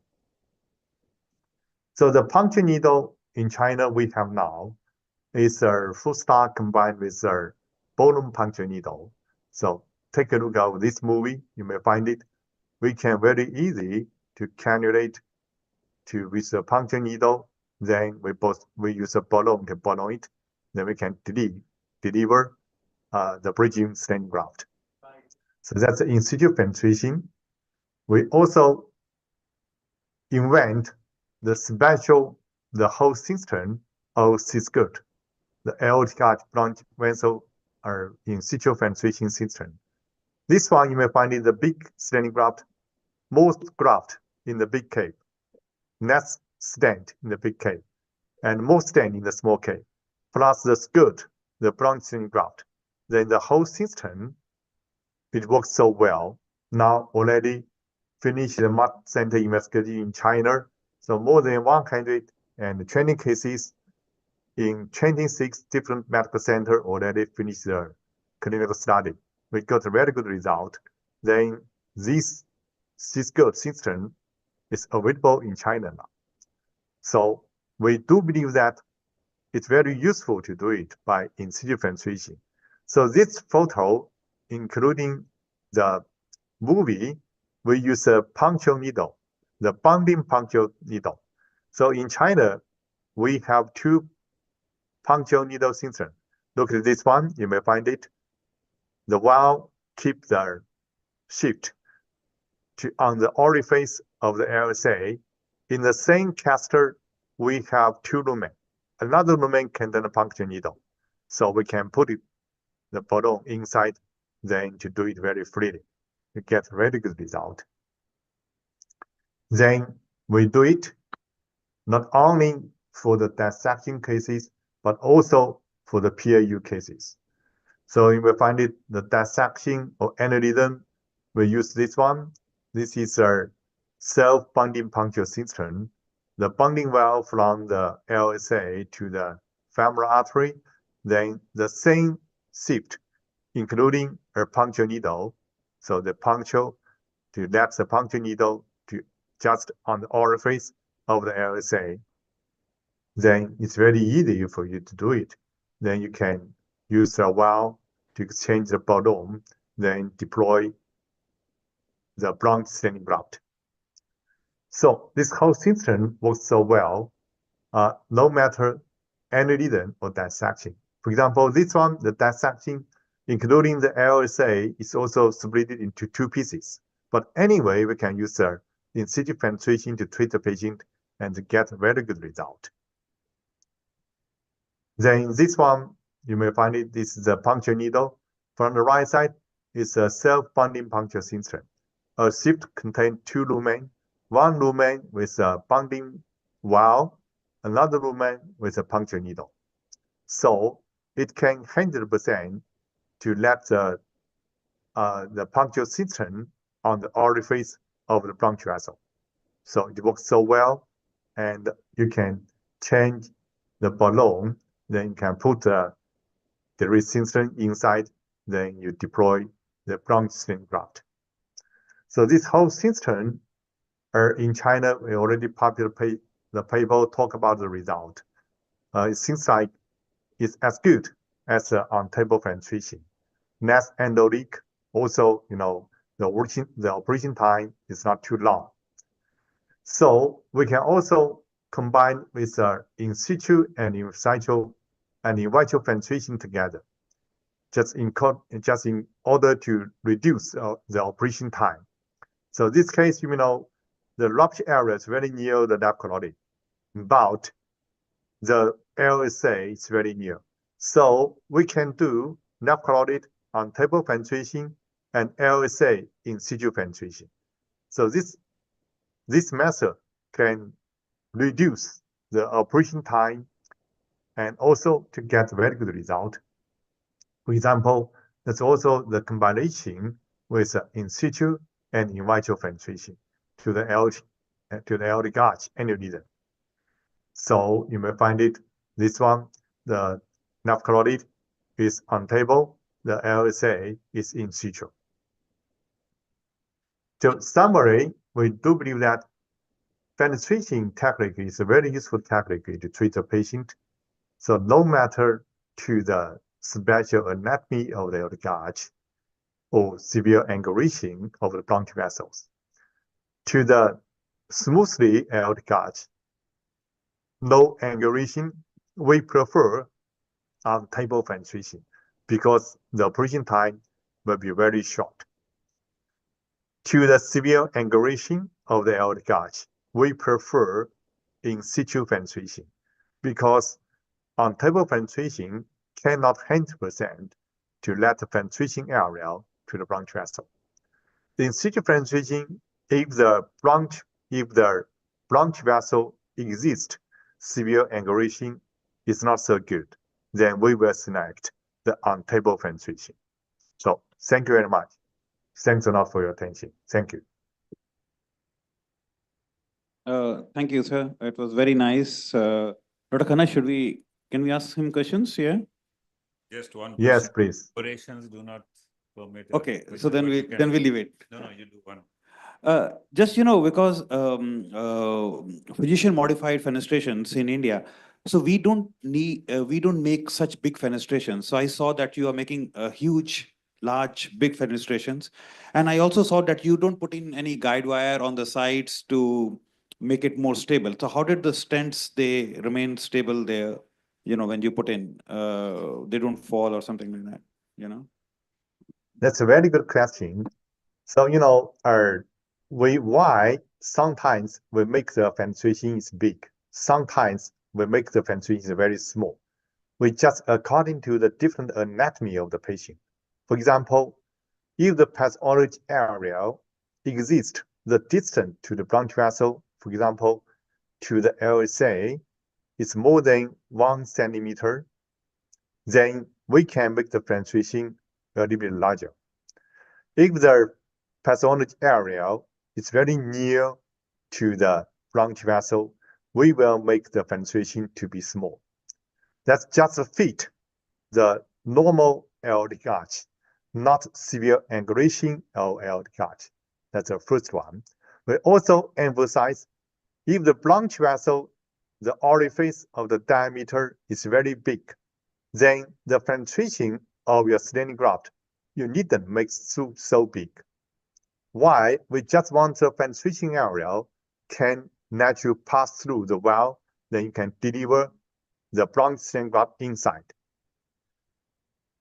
So the puncture needle in China we have now is a full star combined with a bone puncture needle. So take a look at this movie. You may find it. We can very easy to cannulate with a puncture needle. Then we use a balloon to balloon it. Then we can deliver the bridging stent graft. So that's in situ filtration. We also invent the whole system of Cisco, the aortic arch branch vessel in situ filtration system. This one you may find in the big stent graft, most graft in the big cave, less stent in the big cave, and more stent in the small cave, plus the skirt, the branch stent graft. Then the whole system, it works so well. Now already finished the multi-center investigation in China. So more than 120 cases in 26 different medical centers already finished the clinical study. We got a very good result. Then this Cisco system is available in China now. So we do believe that it's very useful to do it by in situ filtration. So this photo, including the movie, we use a puncture needle, the bonding puncture needle. So in China, we have two puncture needle systems. Look at this one, you may find it. The valve keeps the shift on the orifice of the LSA. In the same caster, we have two lumen. Another lumen contains a puncture needle. So we can put the balloon inside, then to do it very freely. You get very good result. Then we do it not only for the dissection cases, but also for the PAU cases. So you will find it, the dissection or aneurysm, we use this one. This is a self-bonding puncture system. The bonding valve from the LSA to the femoral artery, then the same shift, including a puncture needle. So the puncture, to let the puncture needle to just on the orifice of the LSA. Then it's very easy for you to do it. Then you can use a valve to exchange the balloon, then deploy the branch stent graft. So this whole system works so well, no matter aneurysm or dissection. For example, this one, the dissection, including the LSA, is also split into two pieces. But anyway, we can use in situ filtration to treat the patient and get a very good result. Then this one, you may find it, this is a puncture needle. From the right side is a self-bonding puncture system. A shift contains two lumen, one lumen with a bonding valve, another lumen with a puncture needle. So it can 100% to let the puncture system on the orifice of the branch vessel. So it works so well, and you can change the balloon, then you can put the resistance inside, then you deploy the branch stent graft. So this whole system, in China, we already published the paper talk about the result. It seems like it's as good as on-table filtration. Less endo leak. Also, the operation time is not too long. So we can also combine with in situ and in situ and in vitro filtration together, just in order to reduce the operation time. So this case, the rupture area is very near the left carotid, but the LSA is very near. So we can do left carotid on table filtration and LSA in situ filtration. So this method can reduce the operation time and also to get very good result. For example, there's also the combination with in situ and in vitro fenestration to the aortic arch aneurysm. So you may find it, this one, the nerve carotid is on table, the LSA is in situ. So summary, we do believe that fenestration technique is a very useful technique to treat the patient. So no matter to the special anatomy of the aortic arch or severe angulation of the bronchial vessels, to the smoothly aortic arch, no angulation, we prefer on-table fenestration because the operation time will be very short. To the severe angulation of the aortic arch, we prefer in situ fenestration because on-table fenestration cannot 100% to let the fenestration area to the bronchial vessel. In situ fenestration, if the bronchial vessel exists, severe angulation is not so good, then we will select the on-table fenestration. So thank you very much. Thanks a lot for your attention. Thank you. Thank you, sir. It was very nice. Dr. Khanna, can we ask him questions here? Just one question. Yes, please. Operations do not permit. Okay, so then we leave it. No, you do one. Just, because physician modified fenestrations in India, so we don't make such big fenestrations. So I saw that you are making a large, big fenestrations. And I also saw that you don't put in any guide wire on the sides to make it more stable. So how did the stents, they remain stable there, when you put in, they don't fall or something like that, That's a very good question. So, why sometimes we make the fenestration is big, sometimes we make the fenestration very small. We just according to the different anatomy of the patient. For example, if the pathology area exists, the distance to the bronchial vessel, for example, to the LSA is more than 1 centimeter, then we can make the fenestration a little bit larger. If the pathology area is very near to the bronchial vessel, we will make the fenestration to be small. That's just to fit the normal aortic arch, not severe angulation of aortic arch. That's the first one. We also emphasize if the bronchial vessel, the orifice of the diameter is very big, then the fenestration of your stent graft, you needn't make so big. Why? We just want the fenestration area can naturally pass through the valve, then you can deliver the bronchial stent graft inside.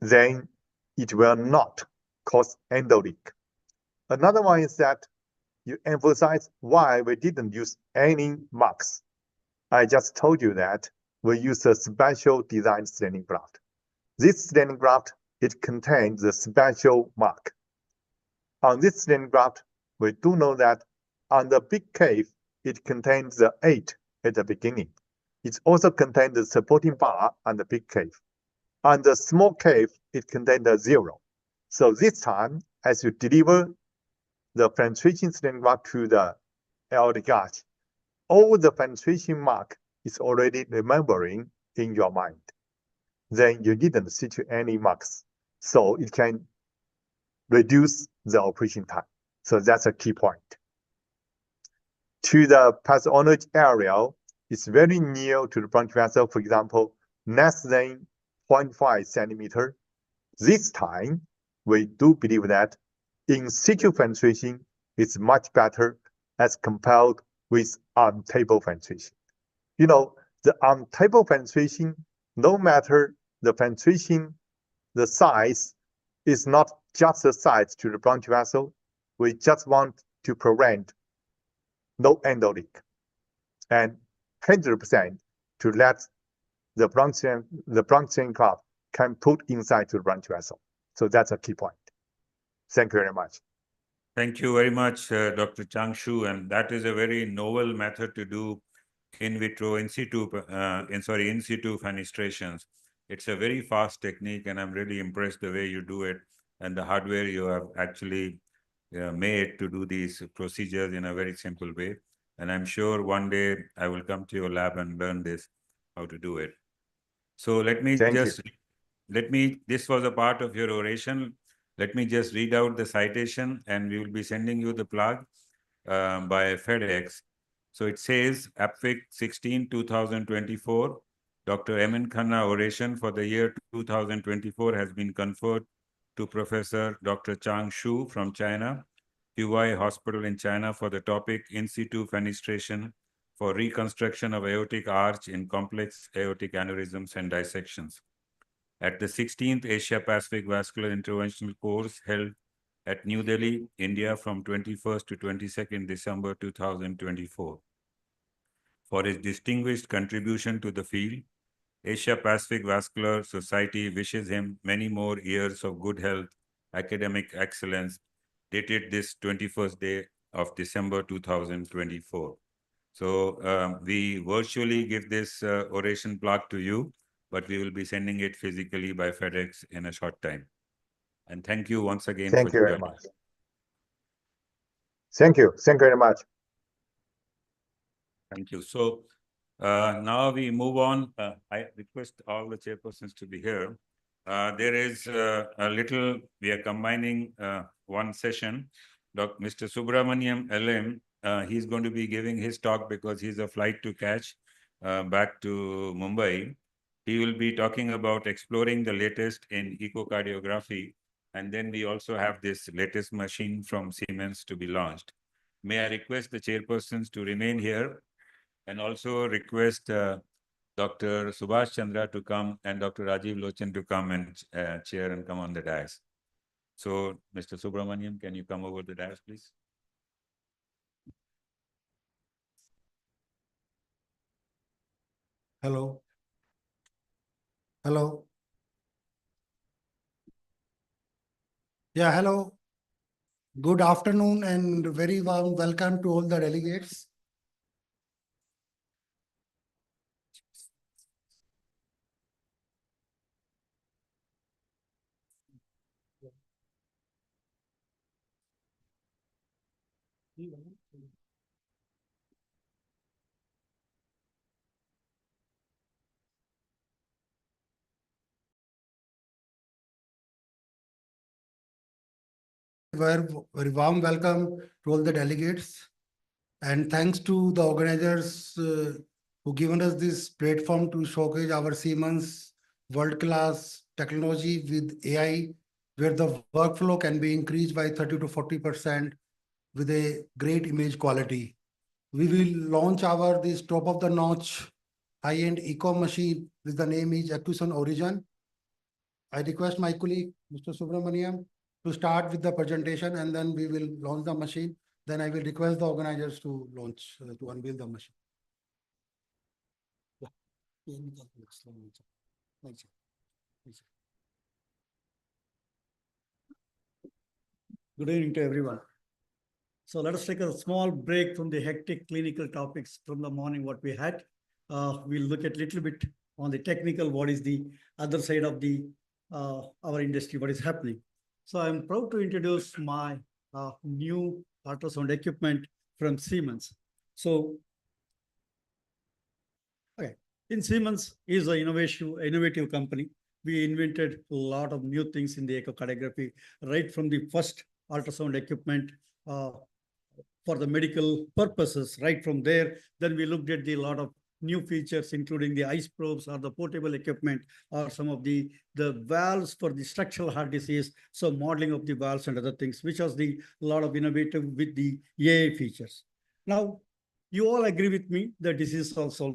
Then it will not cause endoleak. Another one is that you emphasize why we didn't use any marks. I just told you that we use a special design stent graft. This stent graft, it contains the special mark. On this stent graft, we do know that on the big cave, it contains the 8 at the beginning. It also contains the supporting bar on the big cave. On the small cave, it contains the 0. So this time, as you deliver the fenestration stent graft to the aortic arch, all the fenestration mark is already remembering in your mind. Then you didn't situ any marks. So it can reduce the operation time. So that's a key point. To the pathology area, it's very near to the bronchial vessel, for example, less than 0.5 centimeter. This time, we do believe that in situ fenestration is much better as compared with on-table fenestration. The on-table fenestration, no matter the fenestration, the size is not just the size to the bronchial vessel. We just want to prevent no endoleak and 100% to let the bronchial graft can put inside to the bronchial vessel. So that's a key point. Thank you very much. Thank you very much, Dr. Changshu. And that is a very novel method to do in vitro, in situ fenestrations. It's a very fast technique, and I'm really impressed the way you do it and the hardware you have actually made to do these procedures in a very simple way. And I'm sure one day I will come to your lab and learn this, how to do it. So this was a part of your oration. Let me just read out the citation and we will be sending you the plug by FedEx. So it says, APVIC 16, 2024, Dr. M.N. Khanna oration for the year 2024 has been conferred to Professor Dr. Chang Shu from China, Huai Hospital in China, for the topic in situ fenestration for reconstruction of aortic arch in complex aortic aneurysms and dissections at the 16th Asia Pacific Vascular Interventional Course held at New Delhi, India from 21st to 22nd December 2024. For his distinguished contribution to the field, Asia Pacific Vascular Society wishes him many more years of good health, academic excellence, dated this 21st day of December 2024. So we virtually give this oration plaque to you, but we will be sending it physically by FedEx in a short time. And thank you once again. Thank you very much. Thank you. Thank you very much. Thank you. So now we move on. I request all the chairpersons to be here. There is we are combining one session. Mr. Subramaniam LM, he's going to be giving his talk because he's a flight to catch back to Mumbai. He will be talking about exploring the latest in echocardiography. And then we also have this latest machine from Siemens to be launched. May I request the chairpersons to remain here and also request Dr. Subhash Chandra to come and Dr. Rajiv Lochan to come and chair and come on the dais. So, Mr. Subramaniam, can you come over the dais, please? Hello. Hello. Yeah, hello. Good afternoon and very warm welcome to all the delegates. Very warm welcome to all the delegates. And thanks to the organizers who given us this platform to showcase our Siemens world-class technology with AI, where the workflow can be increased by 30 to 40% with a great image quality. We will launch this top-of-the-notch high-end eco machine with the name is Actuson Origin. I request my colleague, Mr. Subramaniam, to start with the presentation and then we will launch the machine. Then I will request the organizers to launch, to unveil the machine. Good evening to everyone. So let us take a small break from the hectic clinical topics from the morning what we had. We'll look at a little bit on the technical, what is the other side of the our industry, what is happening. So I'm proud to introduce my new ultrasound equipment from Siemens. So, okay, in Siemens is an innovative company. We invented a lot of new things in the echocardiography, right from the first ultrasound equipment for the medical purposes, right from there. Then we looked at a lot of new features, including the ice probes or the portable equipment or some of the valves for the structural heart disease. So modeling of the valves and other things, which was a lot of innovative with the AI features. Now, you all agree with me that disease also,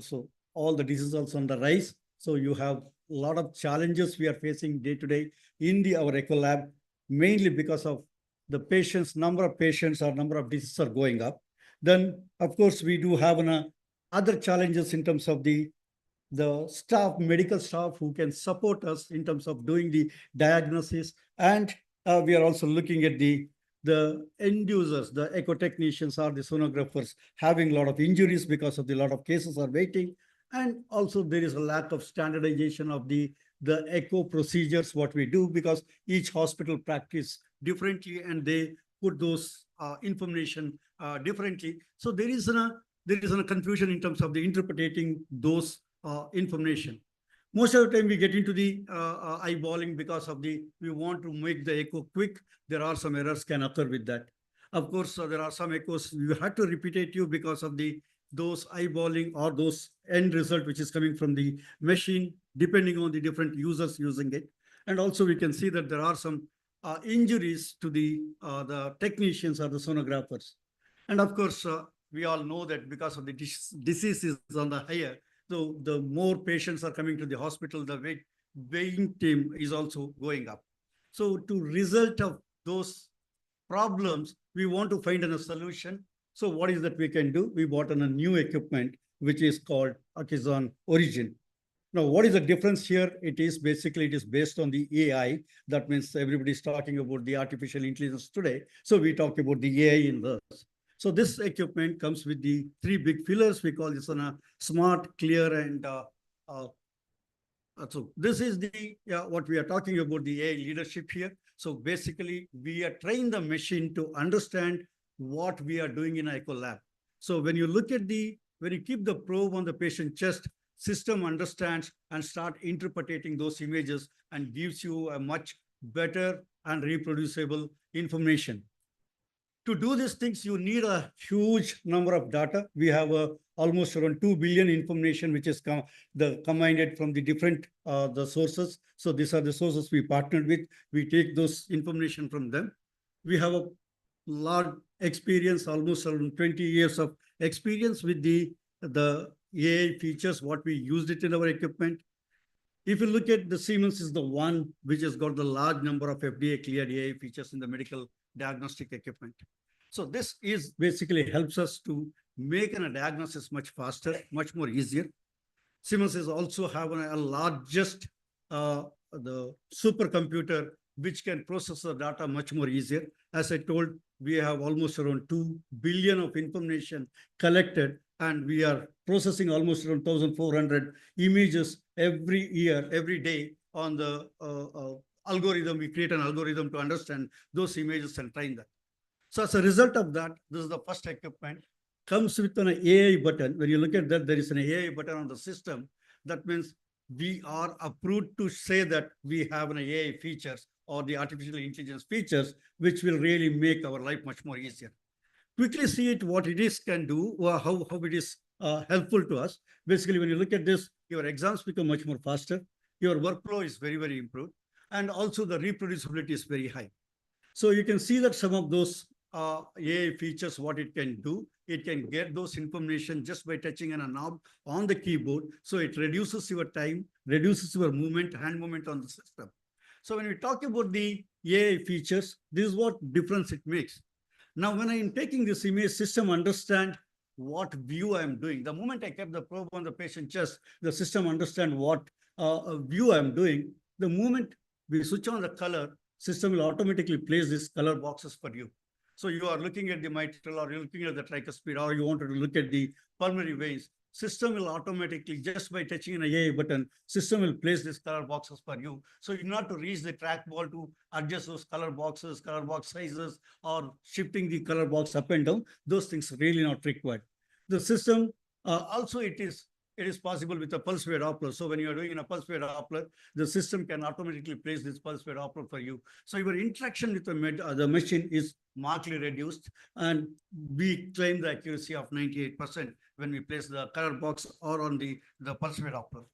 all the diseases also on the rise. So you have a lot of challenges we are facing day to day in our echo lab, mainly because of the patients, number of patients or number of diseases are going up. Then, of course, we do have other challenges in terms of the staff, medical staff who can support us in terms of doing the diagnosis. And we are also looking at the end users, the echo technicians or the sonographers having a lot of injuries because of the lot of cases are waiting. And also there is a lack of standardization of the echo procedures, what we do, because each hospital practice differently and they put those information differently. So there is a confusion in terms of the interpreting those information. Most of the time we get into the eyeballing because of we want to make the echo quick. There are some errors can occur with that. Of course, there are some echoes you have to repetitive because of those eyeballing or those end result which is coming from the machine, depending on the different users using it. And also we can see that there are some injuries to the technicians or the sonographers. And of course, we all know that because of the disease is on the higher, so the more patients are coming to the hospital, the weighing team is also going up. So to result of those problems, we want to find a solution. So what is that we can do? We bought a new equipment, which is called Akizon Origin. Now, what is the difference here? It is based on the AI. That means everybody's talking about the artificial intelligence today. So we talk about the AI in this. So this equipment comes with the 3 big pillars. We call this a smart, clear, and so this is what we are talking about, the AI leadership here. So basically, we are training the machine to understand what we are doing in echo lab. So when you look at when you keep the probe on the patient chest, system understands and start interpreting those images and gives you a much better and reproducible information. To do these things, you need a huge number of data. We have almost around 2 billion information, which is combined from the different the sources. So these are the sources we partnered with. We take those information from them. We have a large experience, almost around 20 years of experience with the AI features, what we used it in our equipment. If you look at the Siemens is the one which has got the large number of FDA cleared AI features in the medical diagnostic equipment. So this is basically helps us to make a diagnosis much faster, much more easier. Siemens is also having a largest the supercomputer which can process the data much more easier. As I told, we have almost around 2 billion of information collected, and we are processing almost around 1,400 images every year, every day on the algorithm. We create an algorithm to understand those images and train that. So as a result of that, this is the first equipment, comes with an AI button. When you look at that, there is an AI button on the system. That means we are approved to say that we have an AI features or the artificial intelligence features, which will really make our life much more easier. Quickly see it, what it is can do, or how it is helpful to us. Basically, when you look at this, your exams become much more faster. Your workflow is very, very improved. And also the reproducibility is very high. So you can see that some of those AI features, what it can do, it can get those information just by touching on a knob on the keyboard. So it reduces your time, reduces your movement, hand movement on the system. So when we talk about the AI features, this is what difference it makes. Now, when I am taking this image, system understand what view I am doing. The moment I kept the probe on the patient chest, the system understand what view I am doing. The moment we switch on the color, system will automatically place these color boxes for you. So you are looking at the mitral, or you're looking at the tricuspid, or you wanted to look at the pulmonary veins. System will automatically, just by touching an AI button, system will place these color boxes for you. So you not to reach the trackball to adjust those color boxes, color box sizes, or shifting the color box up and down. Those things are really not required. The system, also it is possible with a pulse wave Doppler. So when you are doing a pulse wave Doppler, the system can automatically place this pulse wave Doppler for you. So your interaction with the machine is markedly reduced, and we claim the accuracy of 98% when we place the color box or on the pulse wave Doppler.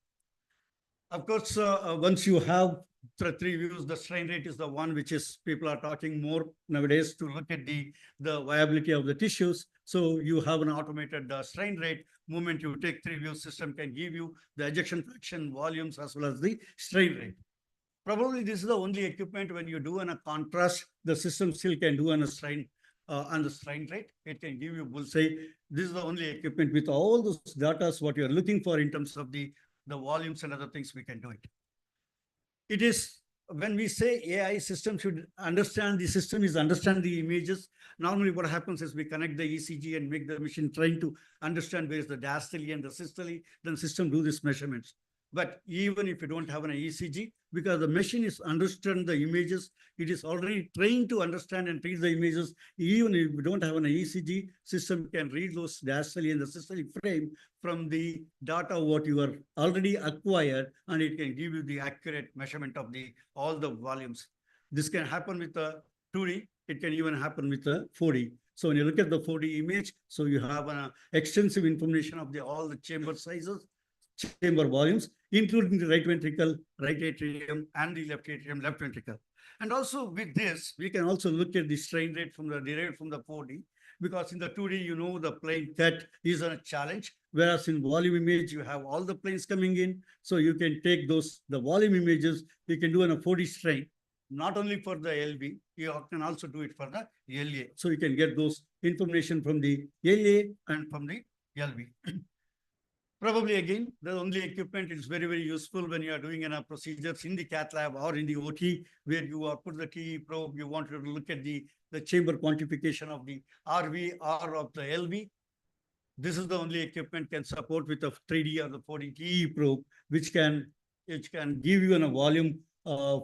Of course, once you have the 3 views, the strain rate is the one which is people are talking more nowadays to look at the viability of the tissues. So you have an automated strain rate. Moment you take 3 views, system can give you the ejection fraction, volumes, as well as the strain rate. Probably this is the only equipment when you do a contrast, the system still can do a strain and the strain rate. It can give you bullseye. This is the only equipment with all those data, what you're looking for in terms of the volumes and other things, we can do it. It is, when we say AI system should understand, the system is understand the images. Normally what happens is we connect the ECG and make the machine trying to understand where is the diastole and the systole, then system do these measurements. But even if you don't have an ECG, because the machine is understand the images, it is already trained to understand and read the images. Even if you don't have an ECG, system can read those diastole and the systolic frame from the data what you are already acquired, and it can give you the accurate measurement of the all the volumes. This can happen with a 2D. It can even happen with a 4D. So when you look at the 4D image, so you have an extensive information of the all the chamber sizes, chamber volumes, including the right ventricle, right atrium, and the left atrium, left ventricle. And also with this, we can also look at the strain rate from the derived from the 4D, because in the 2D, you know, the plane cut is a challenge, whereas in volume image, you have all the planes coming in. So you can take those, the volume images, you can do in a 4D strain, not only for the LV, you can also do it for the LA. So you can get those information from the LA and from the LV. Probably again, the only equipment is very, very useful when you are doing procedures in the cath lab or in the OT, where you are put the TE probe, you want to look at the chamber quantification of the RV or of the LV. This is the only equipment can support with a 3D or the 4D TE probe, which can give you a volume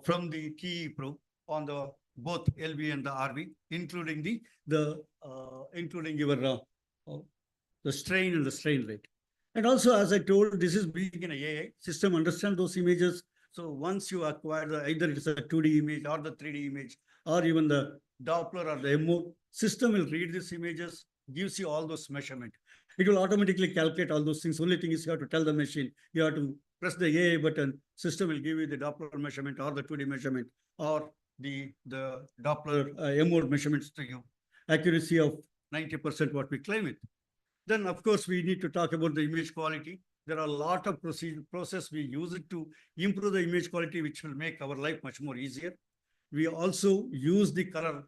from the TE probe on the both LV and the RV, including including your the strain and the strain rate. And also, as I told, this is being an AI system, understand those images. So once you acquire either it's a 2D image or the 3D image, or even the Doppler or the MO, system will read these images, gives you all those measurement. It will automatically calculate all those things. Only thing is you have to tell the machine, you have to press the AI button, system will give you the Doppler measurement or the 2D measurement or the Doppler MO measurements to you. Accuracy of 90% what we claim it. Then, of course, we need to talk about the image quality. There are a lot of process we use it to improve the image quality, which will make our life much more easier. We also use the color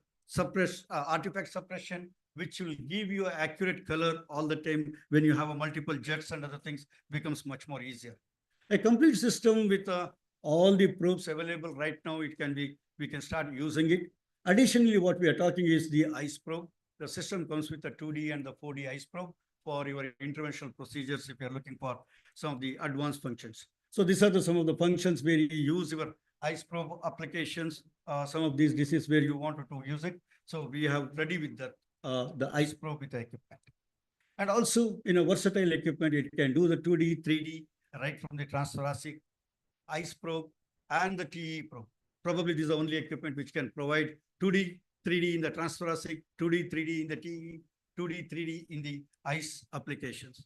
artifact suppression, which will give you accurate color all the time. When you have a multiple jets and other things, becomes much more easier. A complete system with all the probes available right now, we can start using it. Additionally, what we are talking is the ICE probe. The system comes with a 2D and the 4D ICE probe for your interventional procedures if you're looking for some of the advanced functions. So these are some of the functions where you use your ICE probe applications, some of these diseases where you wanted to use it. So we have ready with the ICE probe with the equipment. And also in a versatile equipment, it can do the 2D, 3D, right from the transthoracic, ICE probe, and the TE probe. Probably this is the only equipment which can provide 2D, 3D in the transthoracic, 2D, 3D in the TE, 2D, 3D in the ICE applications.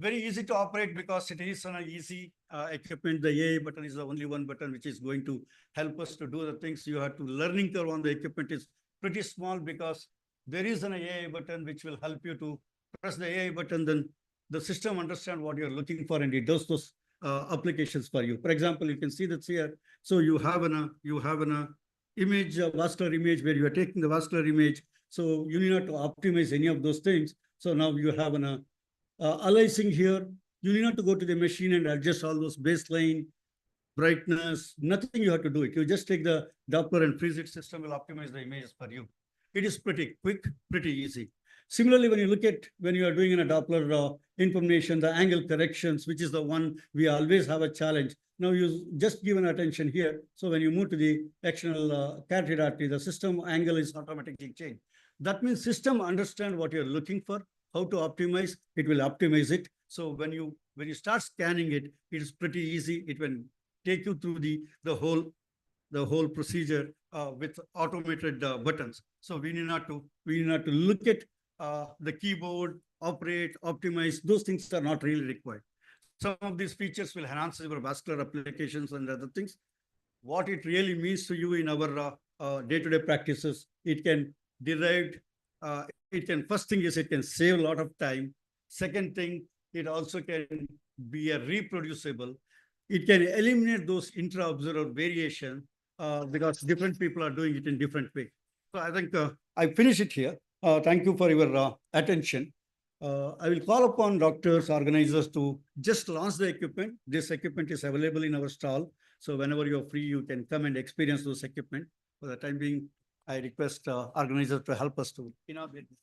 Very easy to operate because it is an easy equipment. The AI button is the only one button which is going to help us to do the things. You have to learning curve on the equipment is pretty small because there is an AI button which will help you to press the AI button, then the system understand what you're looking for and it does those applications for you. For example, you can see that here. So you have an image, vascular image where you are taking the vascular image. So you need not to optimize any of those things. So now you have an aliasing here. You need not to go to the machine and adjust all those baseline, brightness, nothing you have to do it. You just take the Doppler and freeze it, system will optimize the images for you. It is pretty quick, pretty easy. Similarly, when you look at, when you are doing in a Doppler information, the angle corrections, which is the one we always have a challenge. Now you just given attention here. So when you move to the external carotid artery, the system angle is automatically changed. That means system understand what you're looking for, how to optimize, it will optimize it. So when you start scanning it, it is pretty easy. It will take you through the whole procedure with automated buttons. So we need not to look at the keyboard, operate, optimize. Those things are not really required. Some of these features will enhance your vascular applications and other things. What it really means to you in our day-to-day practices, it can derive, first thing is it can save a lot of time. Second thing, it also can be a reproducible. It can eliminate those intra-observer variation because different people are doing it in different ways. So I think I finish it here. Thank you for your attention. I will call upon doctors, organizers to just launch the equipment. This equipment is available in our stall. So whenever you're free, you can come and experience those equipment. For the time being, I request organizers to help us to inaugurate this.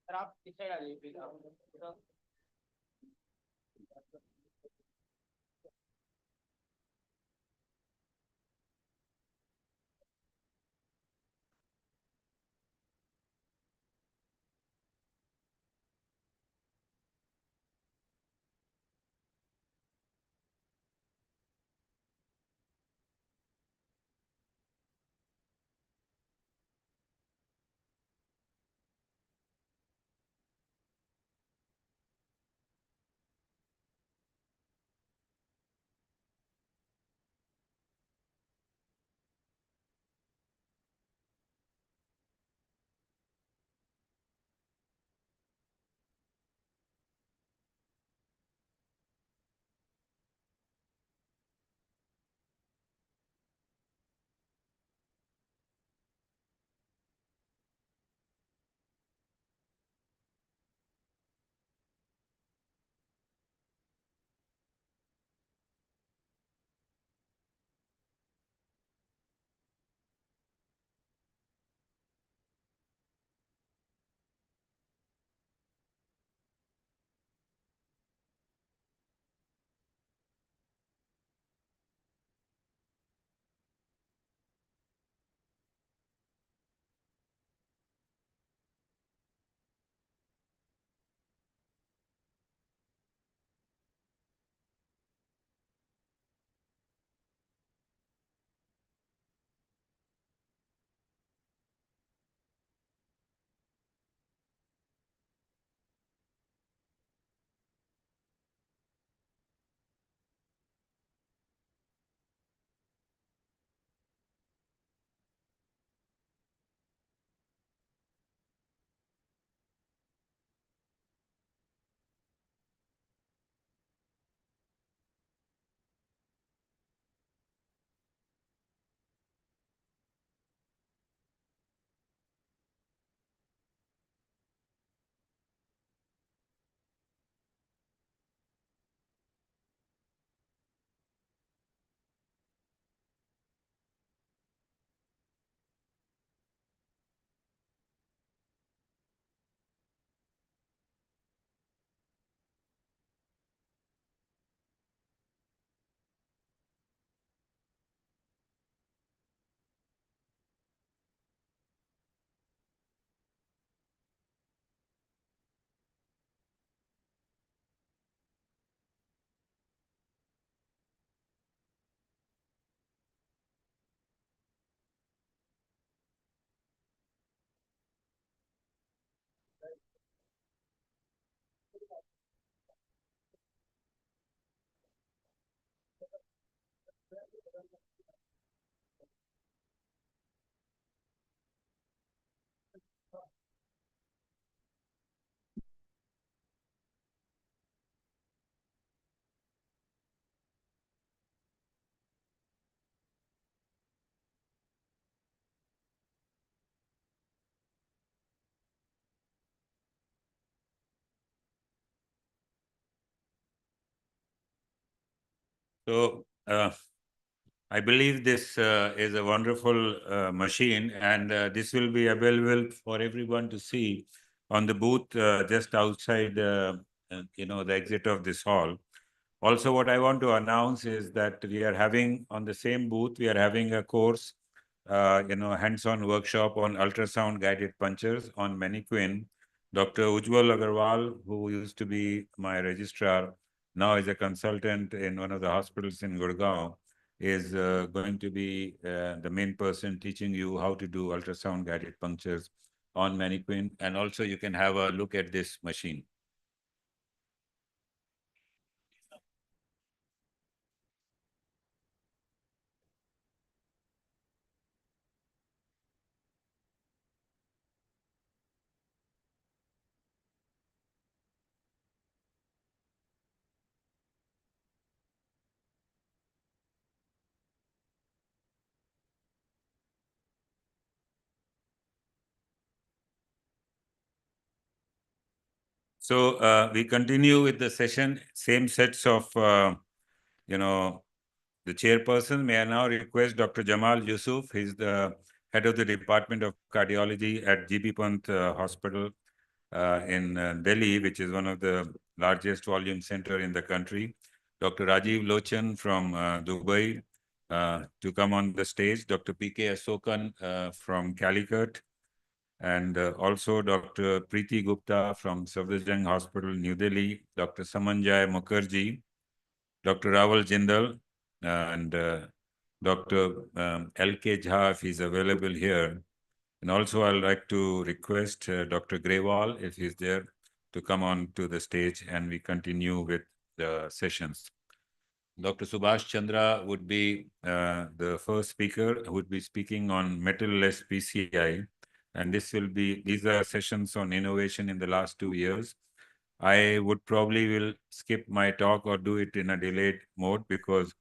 Sir आप किस side आ जाइए please आप So I believe this is a wonderful machine, and this will be available for everyone to see on the booth just outside, the exit of this hall. Also, what I want to announce is that we are having on the same booth, we are having a course, hands-on workshop on ultrasound guided punctures on mannequin. Dr. Ujjwal Agarwal, who used to be my registrar, now is a consultant in one of the hospitals in Gurgaon, is going to be the main person teaching you how to do ultrasound guided punctures on mannequin. And also you can have a look at this machine. So we continue with the session, same sets of, the chairperson. May I now request Dr. Jamal Yusuf. He's the head of the Department of Cardiology at GB Pant Hospital in Delhi, which is one of the largest volume center in the country. Dr. Rajiv Lochan from Dubai to come on the stage. Dr. P.K. Asokan from Calicut. And also Dr. Preeti Gupta from Safdarjung Hospital, New Delhi, Dr. Samanjay Mukherjee, Dr. Rawal Jindal, and Dr. L.K. Jha, if he's available here. And also I'd like to request Dr. Grewal, if he's there, to come on to the stage, and we continue with the sessions. Dr. Subhash Chandra would be the first speaker, who would be speaking on metal-less PCI. And these are sessions on innovation in the last 2 years. I would probably will skip my talk or do it in a delayed mode because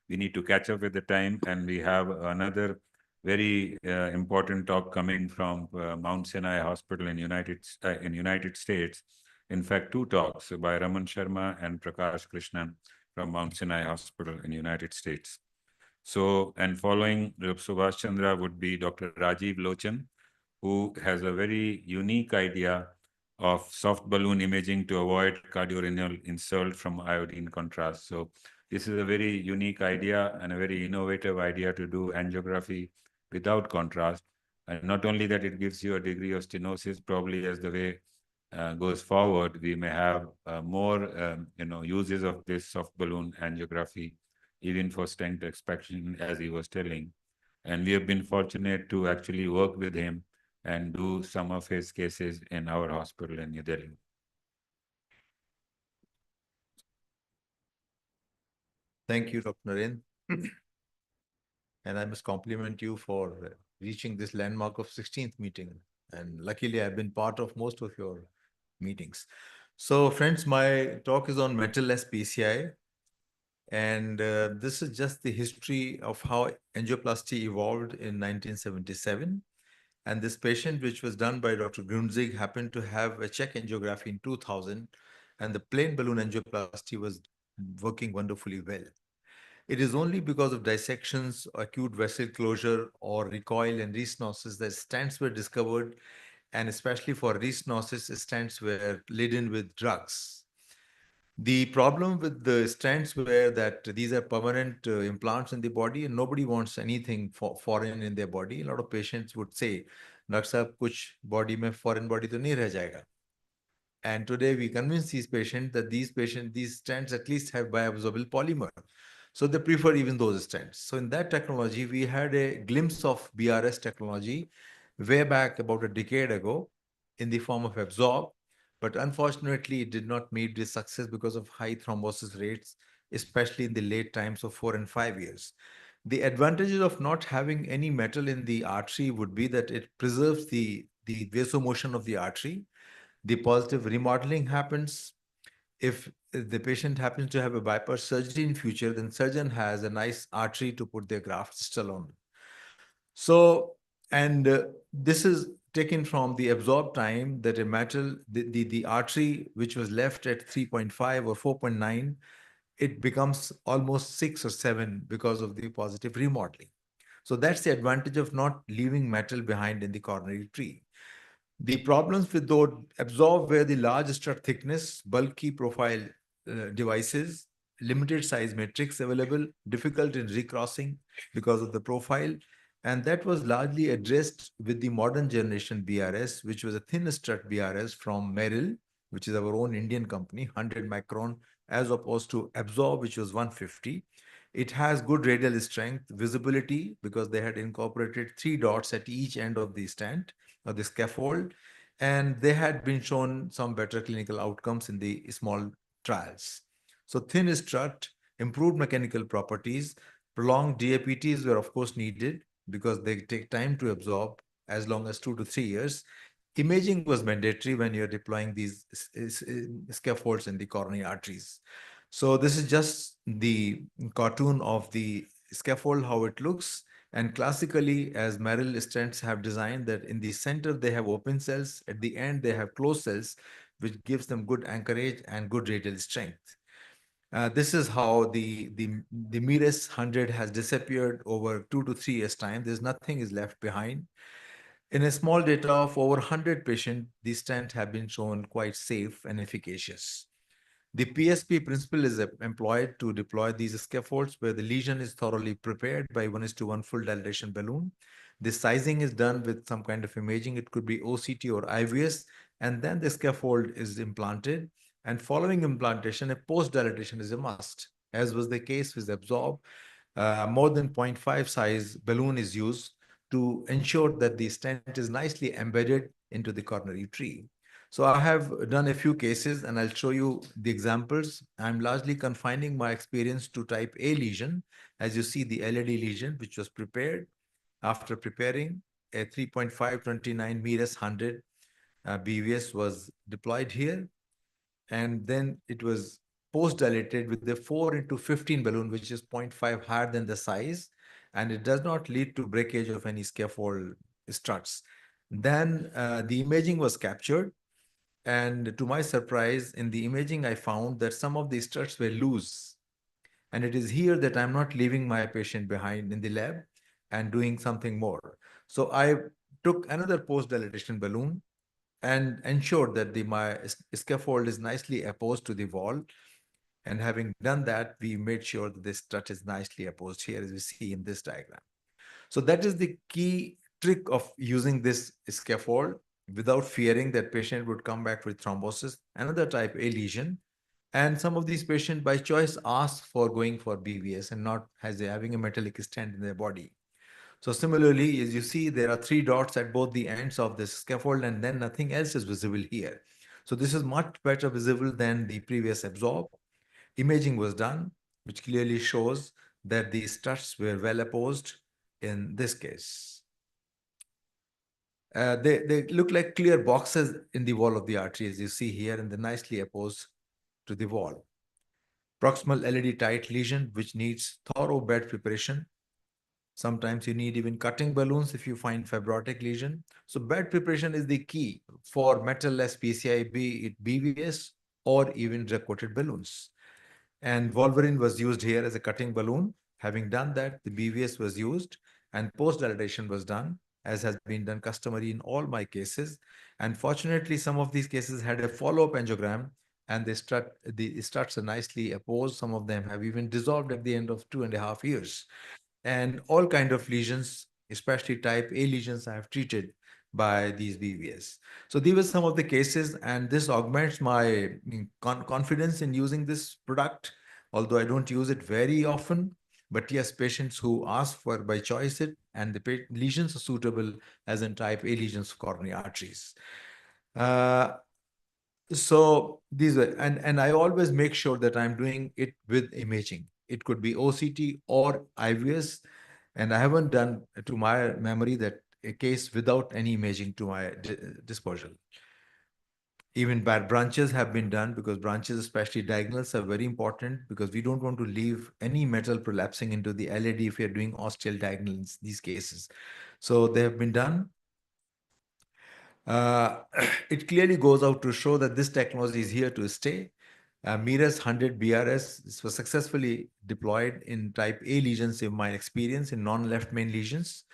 we need to catch up with the time, and we have another very important talk coming from Mount Sinai Hospital in United States. In fact, 2 talks by Raman Sharma and Prakash Krishnan from Mount Sinai Hospital in United States. So, and following Subhash Chandra would be Dr. Rajiv Lochan, who has a very unique idea of soft balloon imaging to avoid cardiorenal insult from iodine contrast. So this is a very unique idea and a very innovative idea to do angiography without contrast. And not only that, it gives you a degree of stenosis. Probably as the way goes forward, we may have more uses of this soft balloon angiography, even for stent extraction, as he was telling. And we have been fortunate to actually work with him and do some of his cases in our hospital in New Delhi. Thank you, Dr. Naren. And I must compliment you for reaching this landmark of 16th meeting. And luckily, I've been part of most of your meetings. So friends, my talk is on metal-less PCI. And this is just the history of how angioplasty evolved in 1977. And this patient, which was done by Dr. Grundzig, happened to have a check angiography in 2000. And the plain balloon angioplasty was working wonderfully well. It is only because of dissections, acute vessel closure, or recoil and restenosis that stents were discovered. And especially for restenosis, stents were laden with drugs. The problem with the stents were that these are permanent implants in the body, and nobody wants anything foreign in their body. A lot of patients would say, "Doctor Sahab, kuch body mein foreign body to nahi reh jayega." And today we convince these patients that these stents at least have bioabsorbable polymer. So they prefer even those stents. So in that technology, we had a glimpse of BRS technology way back about a decade ago in the form of Absorb. But unfortunately, it did not meet this success because of high thrombosis rates, especially in the late times of 4 and 5 years. The advantages of not having any metal in the artery would be that it preserves the vasomotion of the artery. The positive remodeling happens. If the patient happens to have a bypass surgery in future, then surgeon has a nice artery to put their graft still on. So, and this is taken from the absorbed time that a metal, the artery which was left at 3.5 or 4.9 it becomes almost 6 or 7 because of the positive remodeling. So that's the advantage of not leaving metal behind in the coronary tree. The problems with those absorb were the large strut thickness, bulky profile devices, limited size matrix available, difficult in recrossing because of the profile. And that was largely addressed with the modern generation BRS, which was a thin strut BRS from Merrill, which is our own Indian company, 100 micron, as opposed to Absorb, which was 150. It has good radial strength, visibility, because they had incorporated 3 dots at each end of the stand or the scaffold, and they had been shown some better clinical outcomes in the small trials. So thin strut, improved mechanical properties, prolonged DAPTs were of course needed because they take time to absorb, as long as 2 to 3 years. Imaging was mandatory when you're deploying these scaffolds in the coronary arteries. So this is just the cartoon of the scaffold, how it looks. And classically, as Merrill stents have designed, that in the center they have open cells, at the end they have closed cells, which gives them good anchorage and good radial strength. This is how the Mires 100 has disappeared over 2 to 3 years' time. There's nothing is left behind. In a small data of over 100 patients, these stents have been shown quite safe and efficacious. The PSP principle is employed to deploy these scaffolds where the lesion is thoroughly prepared by 1:1 full dilatation balloon. The sizing is done with some kind of imaging. It could be OCT or IVS, and then the scaffold is implanted. And following implantation, a post-dilatation is a must, as was the case with Absorb. More than 0.5 size balloon is used to ensure that the stent is nicely embedded into the coronary tree. So I have done a few cases and I'll show you the examples. I'm largely confining my experience to type A lesion. As you see, the LED lesion, which was prepared. After preparing, a 3.529 Mires 100 BVS was deployed here. And then it was post-dilated with the 4x15 balloon, which is 0.5 higher than the size. And it does not lead to breakage of any scaffold struts. Then the imaging was captured. And to my surprise, in the imaging, I found that some of the struts were loose. And it is here that I'm not leaving my patient behind in the lab and doing something more. So I took another post-dilatation balloon and ensured that my scaffold is nicely opposed to the wall. And having done that, we made sure that the strut is nicely opposed here, as we see in this diagram. So that is the key trick of using this scaffold without fearing that patient would come back with thrombosis, another type A lesion. And some of these patients by choice ask for going for BVS and not having a metallic stent in their body. So similarly, as you see, there are 3 dots at both the ends of this scaffold and then nothing else is visible here. So this is much better visible than the previous Absorb. Imaging was done, which clearly shows that the struts were well opposed in this case. They look like clear boxes in the wall of the artery, as you see here, and they're nicely opposed to the wall. Proximal LED tight lesion, which needs thorough bed preparation. Sometimes you need even cutting balloons if you find fibrotic lesion. So bed preparation is the key for metal-less PCI, be it BVS or even drug-coated balloons. And Wolverine was used here as a cutting balloon. Having done that, the BVS was used and post-dilatation was done, as has been done customary in all my cases. And fortunately, some of these cases had a follow-up angiogram and the struts are nicely opposed. Some of them have even dissolved at the end of 2.5 years. And all kind of lesions, especially type A lesions, I have treated by these BVS. So these were some of the cases, and this augments my confidence in using this product, although I don't use it very often. But yes, patients who ask for by choice it, and the lesions are suitable as in type A lesions of coronary arteries. So these are, and I always make sure that I'm doing it with imaging. It could be OCT or IVS, and I haven't done, to my memory, that a case without any imaging to my disposal. Even bad branches have been done, because branches, especially diagonals, are very important, because we don't want to leave any metal prolapsing into the LED if you're doing ostial diagonal in these cases. So they have been done. It clearly goes out to show that this technology is here to stay. MIRAS 100 BRS, this was successfully deployed in type A lesions in my experience in non-left main lesions,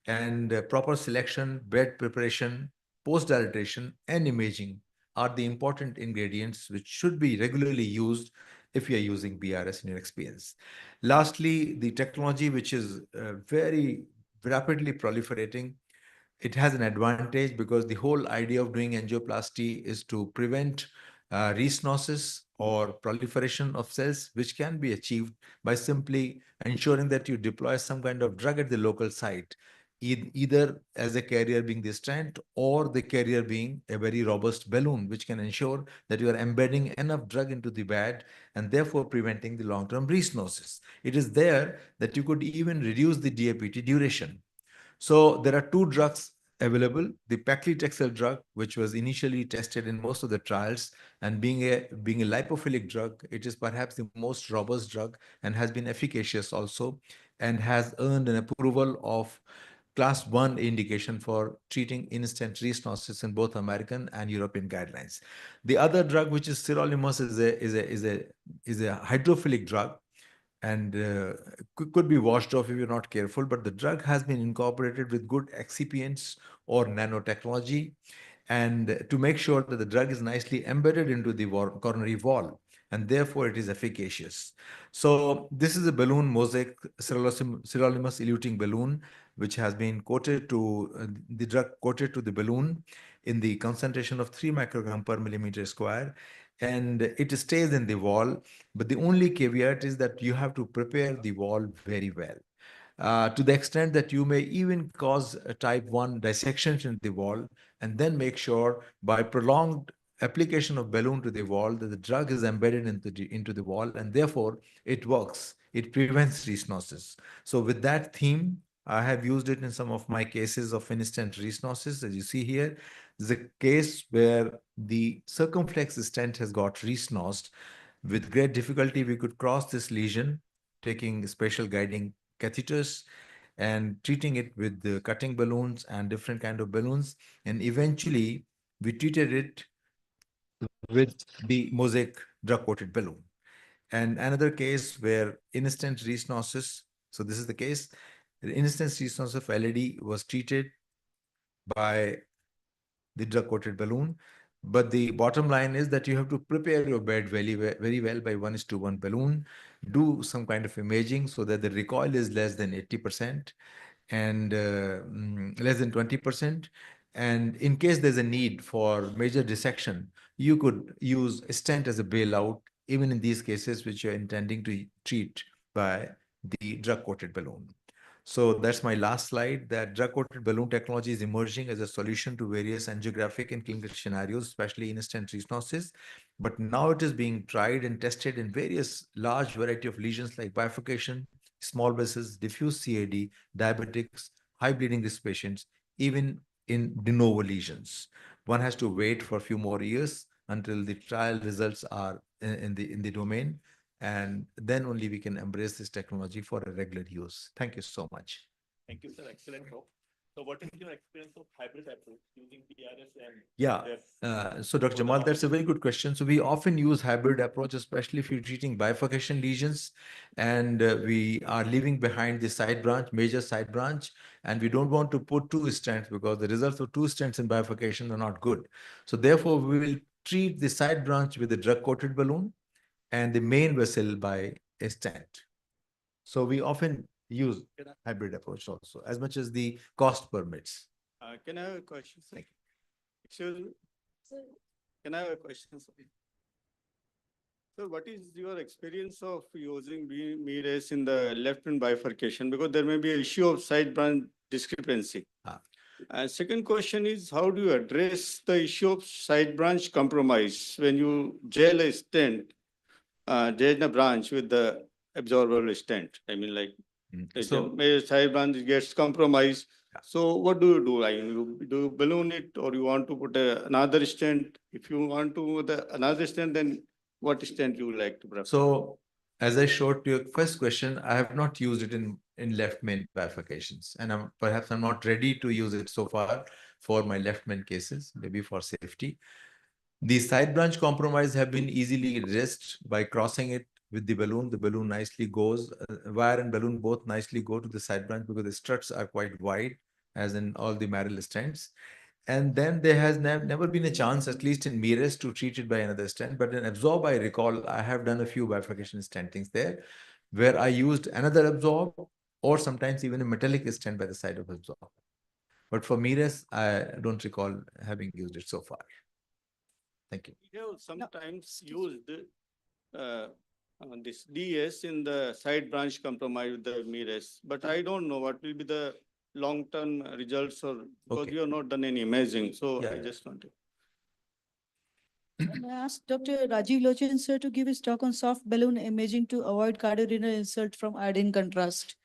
and proper selection, bed preparation, post-dilatation and imaging are the important ingredients which should be regularly used if you are using BRS in your experience. Lastly, the technology which is very rapidly proliferating, it has an advantage because the whole idea of doing angioplasty is to prevent restenosis or proliferation of cells, which can be achieved by simply ensuring that you deploy some kind of drug at the local site, either as a carrier being the stent or the carrier being a very robust balloon, which can ensure that you are embedding enough drug into the bed and therefore preventing the long-term restenosis. It is there that you could even reduce the DAPT duration. So there are two drugs available. The paclitaxel drug, which was initially tested in most of the trials, and being a lipophilic drug, it is perhaps the most robust drug and has been efficacious also, and has earned an approval of class 1 indication for treating instant restenosis in both American and European guidelines. The other drug, which is sirolimus, is a hydrophilic drug, and could be washed off if you're not careful, but the drug has been incorporated with good excipients or nanotechnology, and to make sure that the drug is nicely embedded into the coronary wall, and therefore it is efficacious. So this is a balloon mosaic sirolimus eluting balloon, which has been coated to the drug coated to the balloon in the concentration of 3 microgram per millimeter square, and it stays in the wall. But the only caveat is that you have to prepare the wall very well. To the extent that you may even cause a type 1 dissection in the wall, and then make sure by prolonged application of balloon to the wall that the drug is embedded into the wall, and therefore it works. It prevents restenosis. So with that theme, I have used it in some of my cases of instant restenosis. As you see here, there's a case where the circumflex stent has got restenosed. With great difficulty, we could cross this lesion, taking special guiding catheters and treating it with the cutting balloons and different kind of balloons. And eventually, we treated it with the mosaic drug-coated balloon. And another case where instant restenosis, so this is the case, the instant restenosis of LAD was treated by the drug-coated balloon. But the bottom line is that you have to prepare your bed very well by 1:1 balloon, do some kind of imaging so that the recoil is less than 80% and less than 20%. And in case there's a need for major dissection, you could use a stent as a bailout, even in these cases which you're intending to treat by the drug-coated balloon. So that's my last slide, that drug-coated balloon technology is emerging as a solution to various angiographic and clinical scenarios, especially instant restenosis. But now it is being tried and tested in various large variety of lesions like bifurcation, small vessels, diffuse CAD, diabetics, high bleeding risk patients, even in de novo lesions. One has to wait for a few more years until the trial results are in the domain, and then only we can embrace this technology for a regular use. Thank you so much. Thank you, sir. Excellent talk. So what is your experience of hybrid approach using PRS and? Yeah, so Dr. Jamal, that's a very good question. So we often use hybrid approach, especially if you're treating bifurcation lesions and we are leaving behind the side branch, major side branch, and we don't want to put 2 stents because the results of 2 stents in bifurcation are not good. So therefore, we will treat the side branch with a drug-coated balloon and the main vessel by a stent. So we often use hybrid approach also, as much as the cost permits. Can I have a question, sir? Excuse me. Can I have a question, sir? So what is your experience of using MIRAS in the left-hand bifurcation? Because there may be an issue of side branch discrepancy. Second question is, how do you address the issue of side branch compromise when you gel a stent, gel a branch with the absorbable stent? I mean, like, the side branch gets compromised. So what do you do? Like, you do balloon it, or you want to put another stent? If you want to put another stent, then what stent you would like to prefer? So as I showed to your first question, I have not used it in left main bifurcations, and perhaps I'm not ready to use it so far for my left main cases, maybe for safety. The side branch compromise have been easily addressed by crossing it with the balloon. The balloon nicely goes, wire and balloon both nicely go to the side branch because the struts are quite wide, as in all the Merrill stents. And then there has never been a chance, at least in mirrors, to treat it by another stent. But in Absorb, I recall I have done a few bifurcation stentings there, where I used another Absorb or sometimes even a metallic stent by the side of Absorb. But for mirrors, I don't recall having used it so far. Thank you. We have sometimes used this DS in the side branch compromise with the mirrors, but I don't know what will be the long-term results, or because you have not done any imaging, so I just want to. May I ask Dr. Rajiv Lochan, sir, to give his talk on soft balloon imaging to avoid cardiorenal insult from iodine contrast.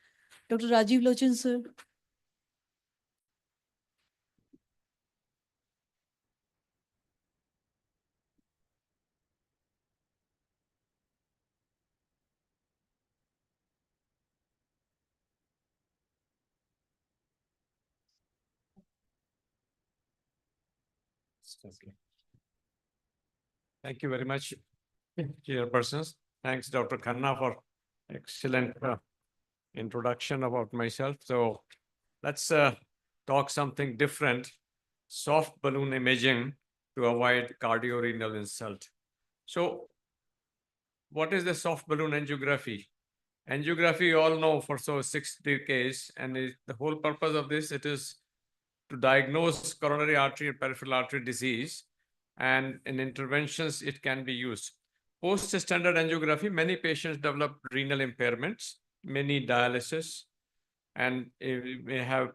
Dr. Rajiv Lochan, sir. Thank you very much, chairpersons. Thanks, Dr. Khanna, for excellent introduction about myself. So let's talk something different. Soft balloon imaging to avoid cardiorenal insult. So what is the soft balloon angiography? Angiography, you all know for 6 decades, and the whole purpose of this, it is to diagnose coronary artery and peripheral artery disease, and in interventions, it can be used. Post-standard angiography, many patients develop renal impairments, many dialysis, and may have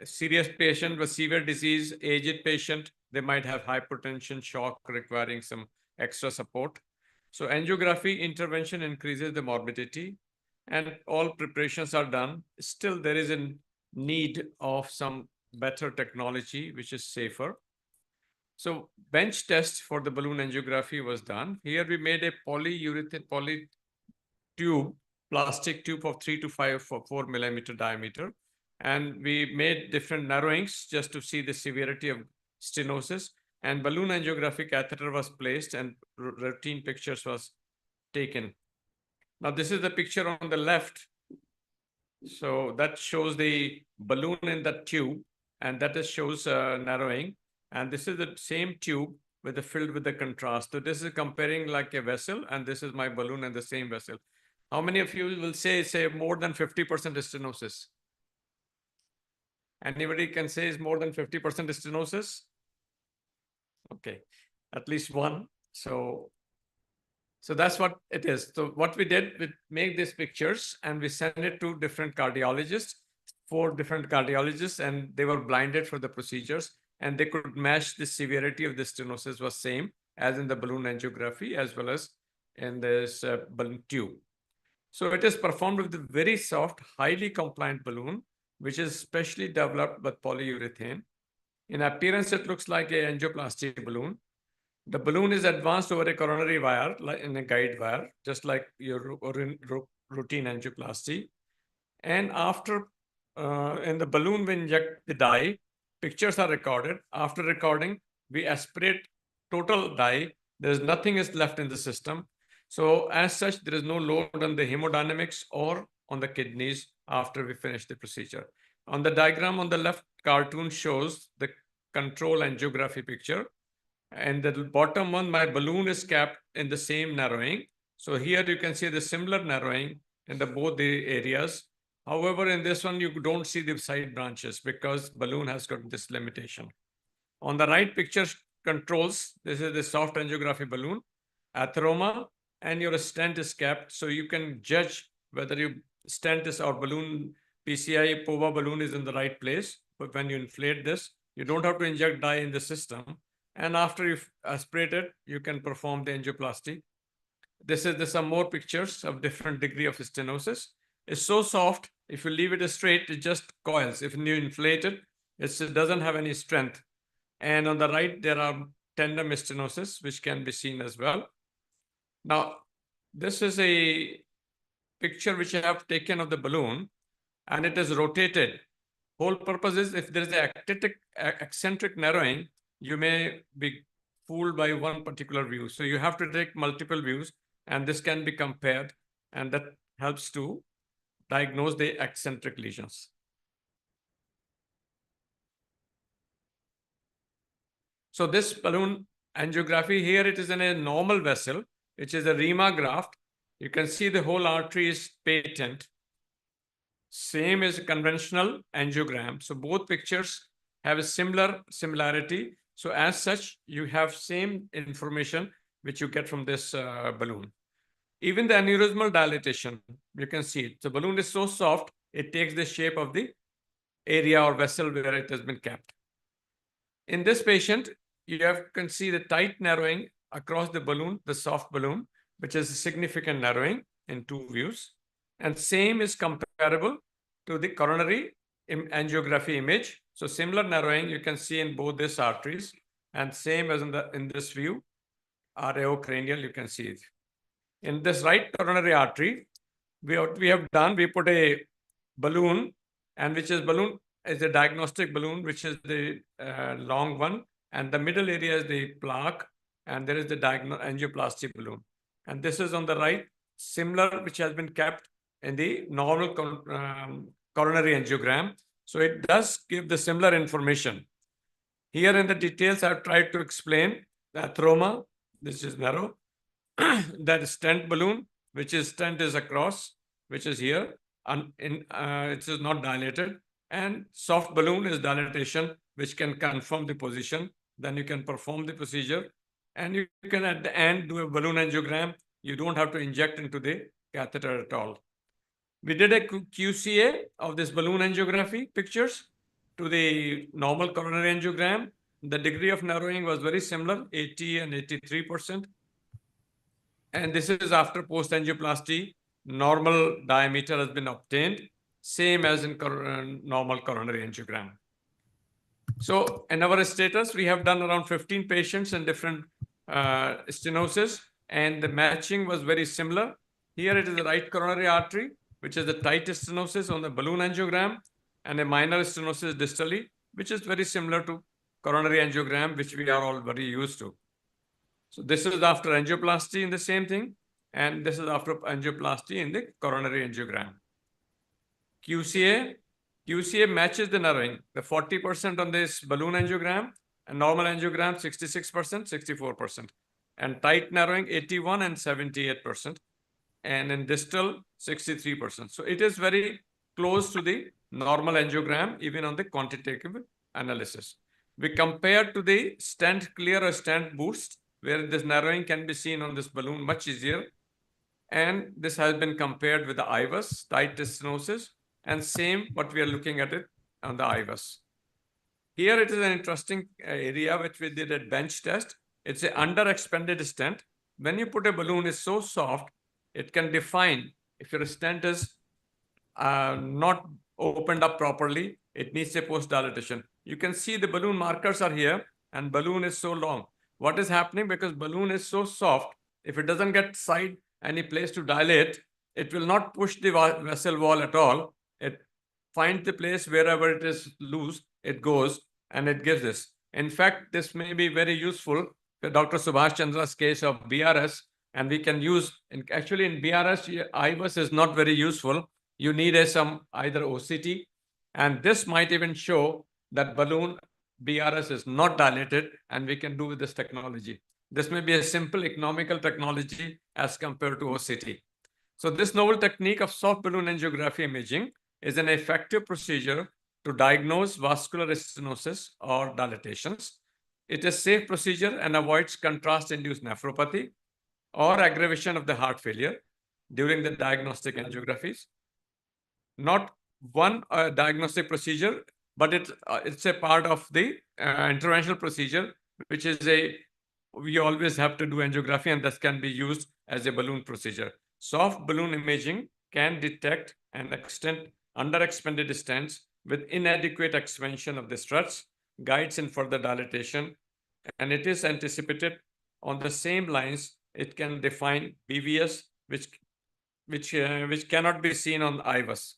a serious patient with severe disease, aged patient, they might have hypertension, shock requiring some extra support. So angiography intervention increases the morbidity, and all preparations are done. Still, there is a need of some better technology, which is safer. So bench test for the balloon angiography was done. Here we made a poly tube, plastic tube of 3 to 5 or 4 millimeter diameter. And we made different narrowings just to see the severity of stenosis. And balloon angiography catheter was placed and routine pictures was taken. Now this is the picture on the left. So that shows the balloon in the tube, and that shows narrowing. And this is the same tube with the filled with the contrast. So this is comparing like a vessel, and this is my balloon and the same vessel. How many of you will say more than 50% stenosis? Anybody can say is more than 50% stenosis? Okay, at least one. So that's what it is. So what we did, we make these pictures and we send it to different cardiologists, 4 different cardiologists, and they were blinded for the procedures, and they could match the severity of the stenosis was same as in the balloon angiography as well as in this balloon tube. So it is performed with a very soft, highly compliant balloon, which is specially developed with polyurethane. In appearance, it looks like a angioplasty balloon. The balloon is advanced over a coronary wire, like in a guide wire, just like your routine angioplasty. And after, in the balloon, we inject the dye, pictures are recorded. After recording, we aspirate total dye. There's nothing is left in the system. So as such, there is no load on the hemodynamics or on the kidneys after we finish the procedure. On the diagram on the left, cartoon shows the control angiography picture. And the bottom one, my balloon is capped in the same narrowing. So here you can see the similar narrowing in both the areas. However, in this one, you don't see the side branches because balloon has got this limitation. On the right picture controls, this is the soft angiography balloon, atheroma, and your stent is capped. So you can judge whether your stent is or balloon, PCI, POVA balloon is in the right place. But when you inflate this, you don't have to inject dye in the system. And after you've aspirated, you can perform the angioplasty. This is some more pictures of different degree of stenosis. It's so soft, if you leave it straight, it just coils. If you inflate it, it doesn't have any strength. And on the right, there are tandem stenosis, which can be seen as well. Now, this is a picture which I have taken of the balloon, and it is rotated. Whole purpose is if there is an eccentric narrowing, you may be fooled by one particular view. So you have to take multiple views, and this can be compared, and that helps to diagnose the eccentric lesions. So this balloon angiography here, it is in a normal vessel, which is a Riemann graft. You can see the whole artery is patent. Same as a conventional angiogram. So both pictures have a similarity. So as such, you have same information which you get from this balloon. Even the aneurysmal dilatation, you can see it. The balloon is so soft, it takes the shape of the area or vessel where it has been kept. In this patient, you can see the tight narrowing across the balloon, the soft balloon, which is a significant narrowing in two views. And same is comparable to the coronary angiography image. So similar narrowing you can see in both these arteries, and same as in this view, areocranial, you can see it. In this right coronary artery, we put a balloon, and which is balloon is a diagnostic balloon, which is the long one, and the middle area is the plaque, and there is the angioplasty balloon. And this is on the right, similar, which has been kept in the normal coronary angiogram. So it does give the similar information. Here in the details, I've tried to explain the atheroma, this is narrow, that stent balloon, which is stent is across, which is here, and it is not dilated, and soft balloon is dilatation, which can confirm the position. Then you can perform the procedure, and you can at the end do a balloon angiogram. You don't have to inject into the catheter at all. We did a QCA of this balloon angiography pictures to the normal coronary angiogram. The degree of narrowing was very similar, 80 and 83%. And this is after post-angioplasty, normal diameter has been obtained, same as in normal coronary angiogram. So in our status, we have done around 15 patients in different stenosis, and the matching was very similar. Here it is the right coronary artery, which is the tight stenosis on the balloon angiogram, and a minor stenosis distally, which is very similar to coronary angiogram, which we are all very used to. So this is after angioplasty in the same thing, and this is after angioplasty in the coronary angiogram. QCA matches the narrowing, the 40% on this balloon angiogram, and normal angiogram 66%, 64%, and tight narrowing 81 and 78%, and in distal 63%. So it is very close to the normal angiogram, even on the quantitative analysis. We compare to the stent clear or stent boost, where this narrowing can be seen on this balloon much easier. And this has been compared with the IVUS, tight stenosis, and same what we are looking at it on the IVUS. Here it is an interesting area which we did a bench test. It's an under-expanded stent. When you put a balloon, it's so soft, it can define if your stent is not opened up properly, it needs a post-dilatation. You can see the balloon markers are here, and balloon is so long. What is happening? Because balloon is so soft, if it doesn't get side any place to dilate, it will not push the vessel wall at all. It finds the place wherever it is loose, it goes, and it gives this. In fact, this may be very useful for Dr. Subhash Chandra's case of BRS, and we can use, actually in BRS, IVUS is not very useful. You need some either OCT, and this might even show that balloon BRS is not dilated, and we can do with this technology. This may be a simple economical technology as compared to OCT. So this novel technique of soft balloon angiography imaging is an effective procedure to diagnose vascular stenosis or dilatations. It is a safe procedure and avoids contrast-induced nephropathy or aggravation of the heart failure during the diagnostic angiographies. Not one diagnostic procedure, but it's a part of the interventional procedure, which is we always have to do angiography, and that can be used as a balloon procedure. Soft balloon imaging can detect and extend under-expanded stents with inadequate expansion of the struts, guides in further dilatation, and it is anticipated on the same lines. It can define BVS, which cannot be seen on IVUS.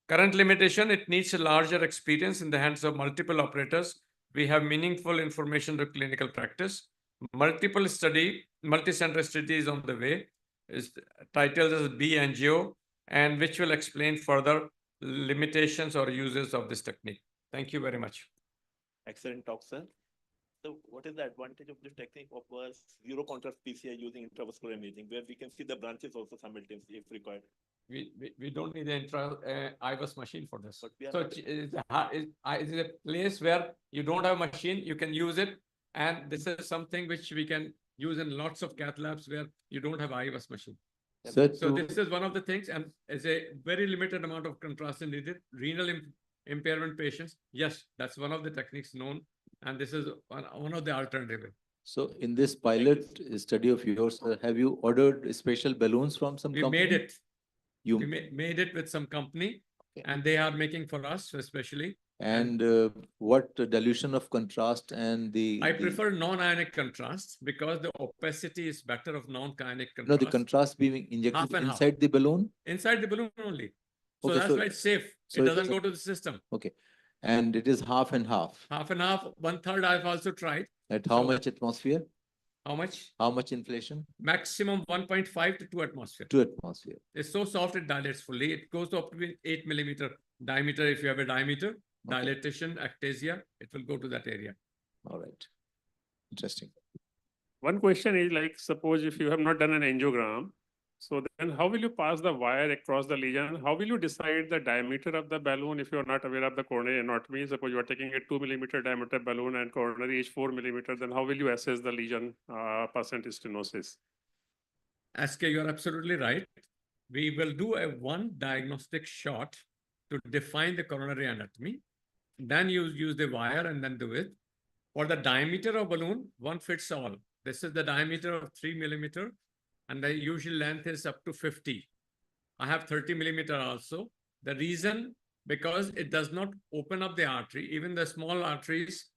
Current limitation, it needs a larger experience in the hands of multiple operators. We have meaningful information to clinical practice. multi-center study is on the way. Is titled as B Angio, and which will explain further limitations or uses of this technique. Thank you very much. Excellent talk, sir. So what is the advantage of this technique of zero contrast PCI using intravascular imaging, where we can see the branches also simultaneously if required? We don't need an IVUS machine for this. But we are So not- it is a place where you don't have a machine, you can use it. And this is something which we can use in lots of cath labs where you don't have IVUS machine. Sir, So this is one of the things, and as a very limited amount of contrast needed, renal impairment patients, yes, that's one of the techniques known, and this is one of the alternative. So in this pilot study of yours, have you ordered special balloons from some We company? made it. You We made it with some company, and they are making for us especially. and what dilution of contrast and I prefer non-ionic contrast because the opacity is better of non-ionic no, contrast. the contrast being Half injected and half. inside the balloon? Inside the balloon only. So Okay, that's so- why it's safe. so It it doesn't doesn't- go to the system. Okay. And it is half and half. Half and half, 1/3 I've also tried. At how So- much atmosphere? How much? How much inflation? Maximum 1.5 to 2 atmosphere. 2 atmosphere. It's so soft it dilates fully. It goes to up to 8 millimeter diameter. If you have a diameter, dilatation, ectasia, it will go to that area. All right. Interesting. One question is like, suppose if you have not done an angiogram, so then how will you pass the wire across the lesion? How will you decide the diameter of the balloon if you are not aware of the coronary anatomy? Suppose you are taking a 2 millimeter diameter balloon and coronary is 4 millimeter, then how will you assess the lesion percent stenosis? SK, you're absolutely right. We will do a one diagnostic shot to define the coronary anatomy. Then you use the wire and then do it. For the diameter of balloon, one fits all. This is the diameter of 3 millimeter, and the usual length is up to 50. I have 30 millimeter also. The reason, because it does not open up the artery, even the small arteries,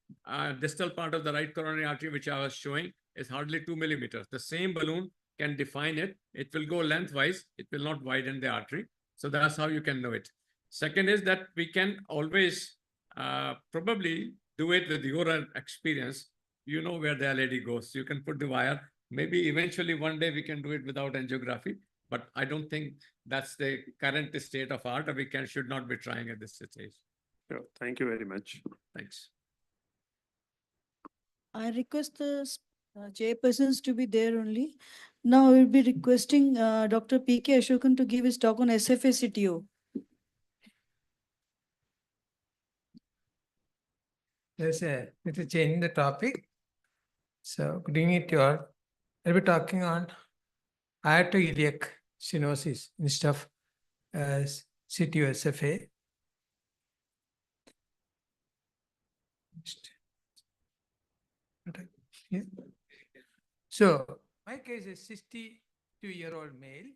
distal part of the right coronary artery, which I was showing, is hardly 2 millimeters. The same balloon can define it. It will go lengthwise. It will not widen the artery. So that's how you can know it. Second is that we can always probably do it with your experience. You know where the LED goes. You can put the wire. Maybe eventually one day we can do it without angiography, but I don't think that's the current state of art. We should not be trying at this stage. Sure. Thank you very much. Thanks. I request the chairpersons to be there only. Now I will be requesting Dr. P.K. Ashokan to give his talk on SFA CTO. There's a little change in the topic. So good evening to all. I'll be talking on aortoiliac stenosis instead of CTO SFA. So my case is 62-year-old male,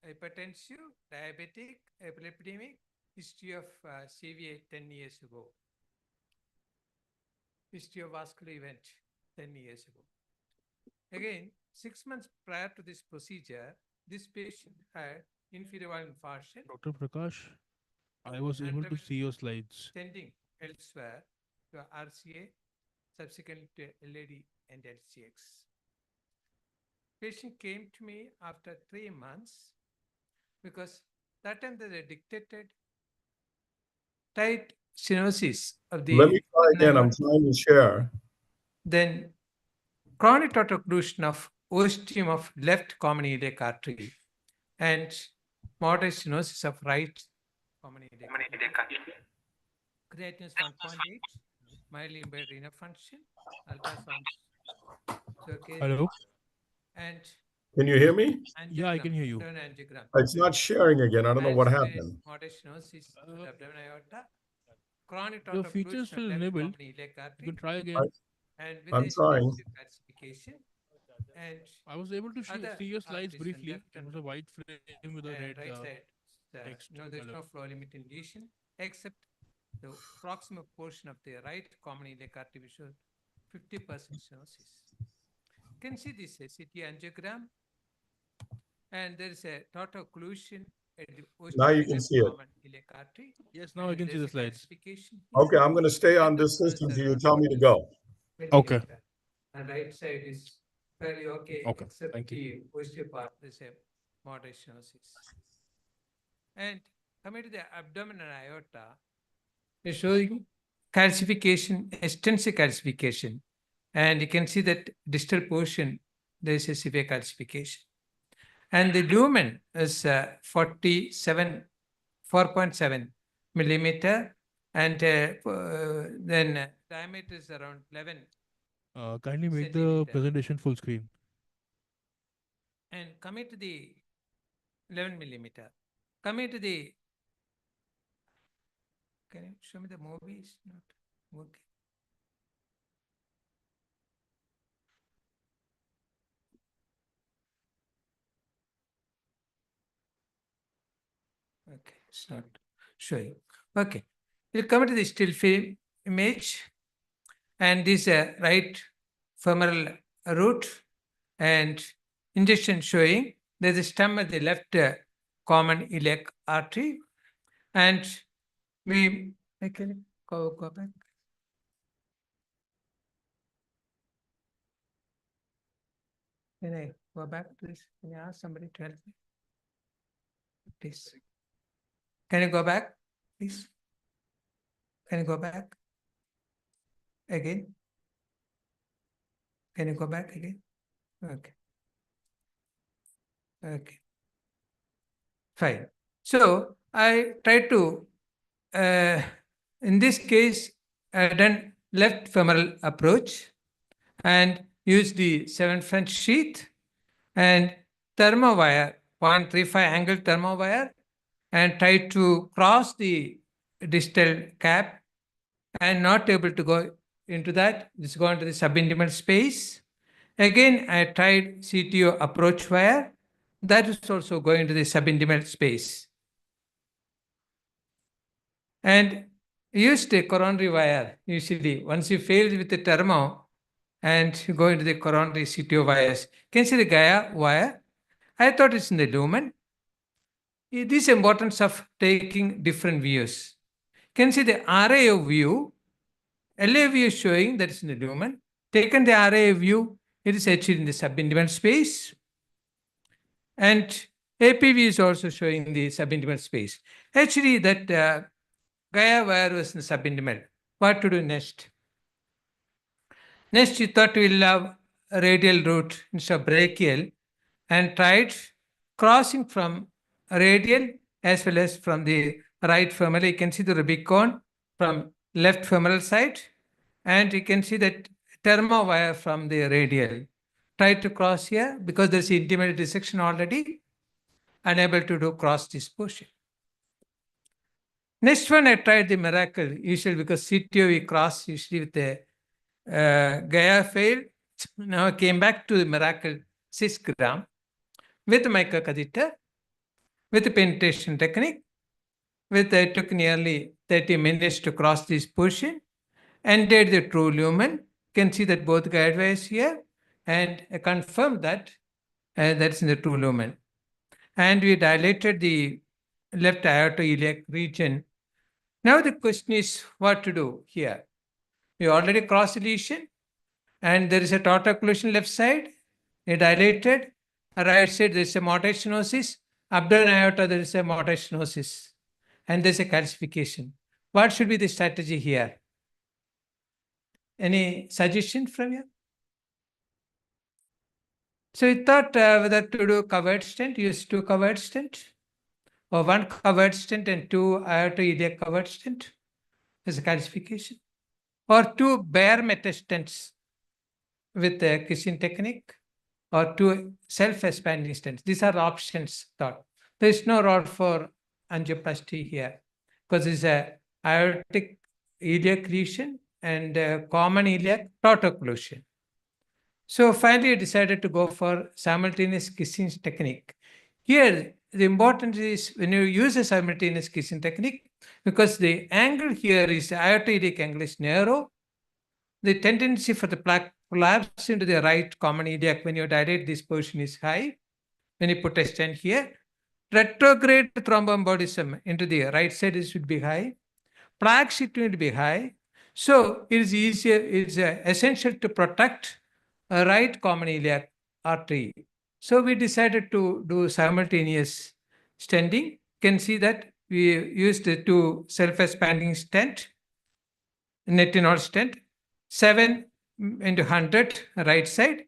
hypertensive, diabetic, epileptic, history of CVA 10 years ago. History of vascular event 10 years ago. Again, 6 months prior to this procedure, this patient had inferior valve infarction. Dr. Prakash, I was able to see your slides. Tending elsewhere to RCA, subsequently to LAD and LCX. Patient came to me after 3 months because that time they dictated tight stenosis of the. Let me try again. I'm trying to share. Then chronic total occlusion of ostium of left common iliac artery and moderate stenosis of right common iliac artery. Creatinine is 1.8, mildly impaired renal function, ultrasound. Hello? And Can you hear me? Yeah, I can hear you. angiogram. It's not sharing again. I don't know what happened. Moderate stenosis of the abdominal aorta. Chronic Your total feature is occlusion still of left enabled. common iliac artery. You can try again. And with I'm the trying. extensive calcification. And I was able to other see your slides arteries on briefly. left It was a white frame with a red right side. text No, there's color. no flow limiting lesion except the proximal portion of the right common iliac artery which shows 50% stenosis. You can see this CT angiogram, and there is a total occlusion at the Now you can see it. common iliac artery. Yes, now I can see the slides. Okay, I'm going to stay on this system until you tell me to go. Okay. and right side is fairly okay, Okay, except thank you. the posterior part, there's a moderate stenosis. And coming to the abdomen and aorta, we're showing calcification, extensive calcification. And you can see that distal portion, there is a severe calcification. And the lumen is 4.7 millimeter, and then diameter is around 11. Kindly make the Centimeter. presentation full screen. And coming to the 11 millimeter, coming to the, can you show me the movie? It's not working. Okay, it's not showing. Okay, we'll come to the still frame image, and this right femoral root and injection showing there's a stem at the left common iliac artery, and we can go back. Can I go back, please? Can you ask somebody to help me? Please. Can you go back, please? Can you go back? Again? Can you go back again? Okay. Okay. Fine. So I try to, in this case, I done left femoral approach and use the 7 French sheath and thermo wire, 0.35 angle thermo wire, and try to cross the distal cap and not able to go into that. It's going to the subintimal space. Again, I tried CTO approach wire. That is also going to the subintimal space. And used a coronary wire usually. Once you fail with the thermo and you go into the coronary CTO wires, can you see the Gaia wire? I thought it's in the lumen. It is importance of taking different views. Can you see the RAO view? LA view is showing that it's in the lumen. Taken the RAO view, it is actually in the subintimal space. And APV is also showing the subintimal space. Actually, that Gaia wire was in the subintimal. What to do next? Next, you thought we'll have a radial route instead of brachial, and tried crossing from radial as well as from the right femoral. You can see the Rubicon from left femoral side, and you can see that thermo wire from the radial. Try to cross here because there's intimate dissection already. Unable to do cross this portion. Next one, I tried the miracle, usually because CTO we cross usually with the Gaia failed. Now I came back to the miracle 6 gram with microcatheter, with the penetration technique, it took nearly 30 minutes to cross this portion, and did the true lumen. You can see that both guide wires here, and I confirmed that that's in the true lumen. And we dilated the left aortoiliac region. Now the question is what to do here. We already crossed the lesion, and there is a taut occlusion left side, a dilated, right side there is a moderate stenosis, abdomen aorta there is a moderate stenosis, and there is a calcification. What should be the strategy here? Any suggestion from you? So we thought whether to do covered stent, use 2 covered stent, or 1 covered stent and 2 aortoiliac covered stent as a calcification, or 2 bare metal stents with the kissing technique, or 2 self-expanding stents. These are options thought. There is no role for angioplasty here because it's a aortic iliac lesion and common iliac taut occlusion. So finally, I decided to go for simultaneous kissing technique. Here, the importance is when you use a simultaneous kissing technique, because the angle here is aortoiliac angle is narrow, the tendency for the plaque collapse into the right common iliac when you dilate this portion is high. When you put a stent here, retrograde thromboembolism into the right side should be high. Plaque sheet will be high. So it is easier, it's essential to protect right common iliac artery. So we decided to do simultaneous stenting. You can see that we used the two self-expanding stent, nitinol stent, 7 into 100 right side,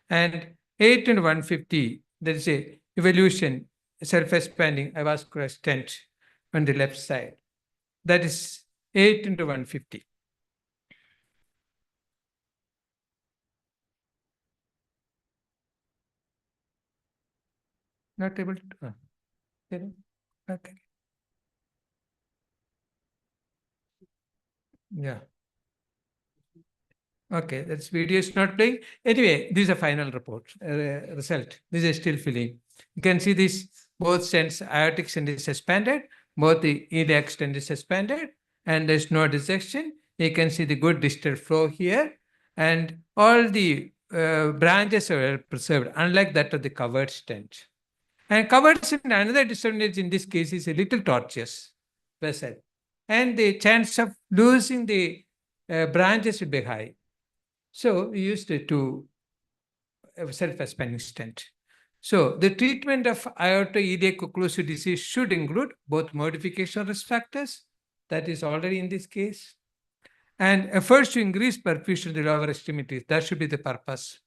and 8 into 150. There is a evolution self-expanding avascular stent on the left side. That is 8 into 150. Not able to. Okay. Yeah. Okay, that's video is not playing. Anyway, this is a final report, result. This is still filling. You can see this, both stents, aortic stent is suspended, both the iliac stent is suspended, and there's no dissection. You can see the good distal flow here, and all the branches are preserved, unlike that of the covered stent. And covered stent, another disadvantage in this case is a little tortuous vessel, and the chance of losing the branches will be high. So we used it to self-expanding stent. So the treatment of aorta iliac occlusive disease should include both modification risk factors, that is already in this case, and efforts to increase perfusion to the lower extremities. That should be the purpose.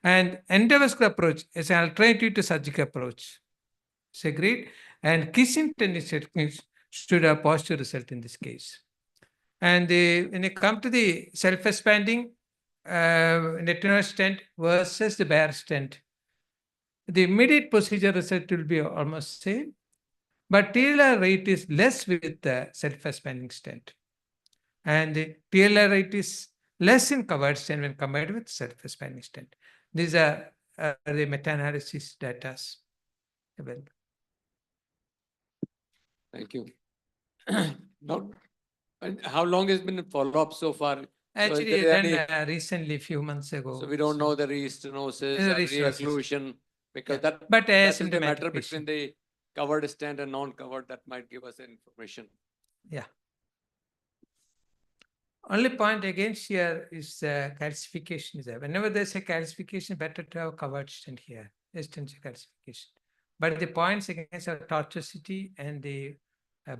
And endovascular approach is an alternative to surgical approach. It's agreed. And kissing techniques should have positive result in this case. And when it comes to the self-expanding nitinol stent versus the bare stent, the immediate procedure result will be almost same, but TLR rate is less with the self-expanding stent, and the TLR rate is less in covered stent when compared with self-expanding stent. These are the meta-analysis data available. Thank you. Now, and how long has been follow-up so far? Actually, So done recently, a few months ago. So we don't know the restenosis or re-occlusion, because Yeah. that, But that is the asymptomatic matter patient. between the covered stent and non-covered that might give us information. Yeah. Only point against here is calcification is there. Whenever there's a calcification, better to have covered stent here, extensive calcification. But the points against are tortuosity and the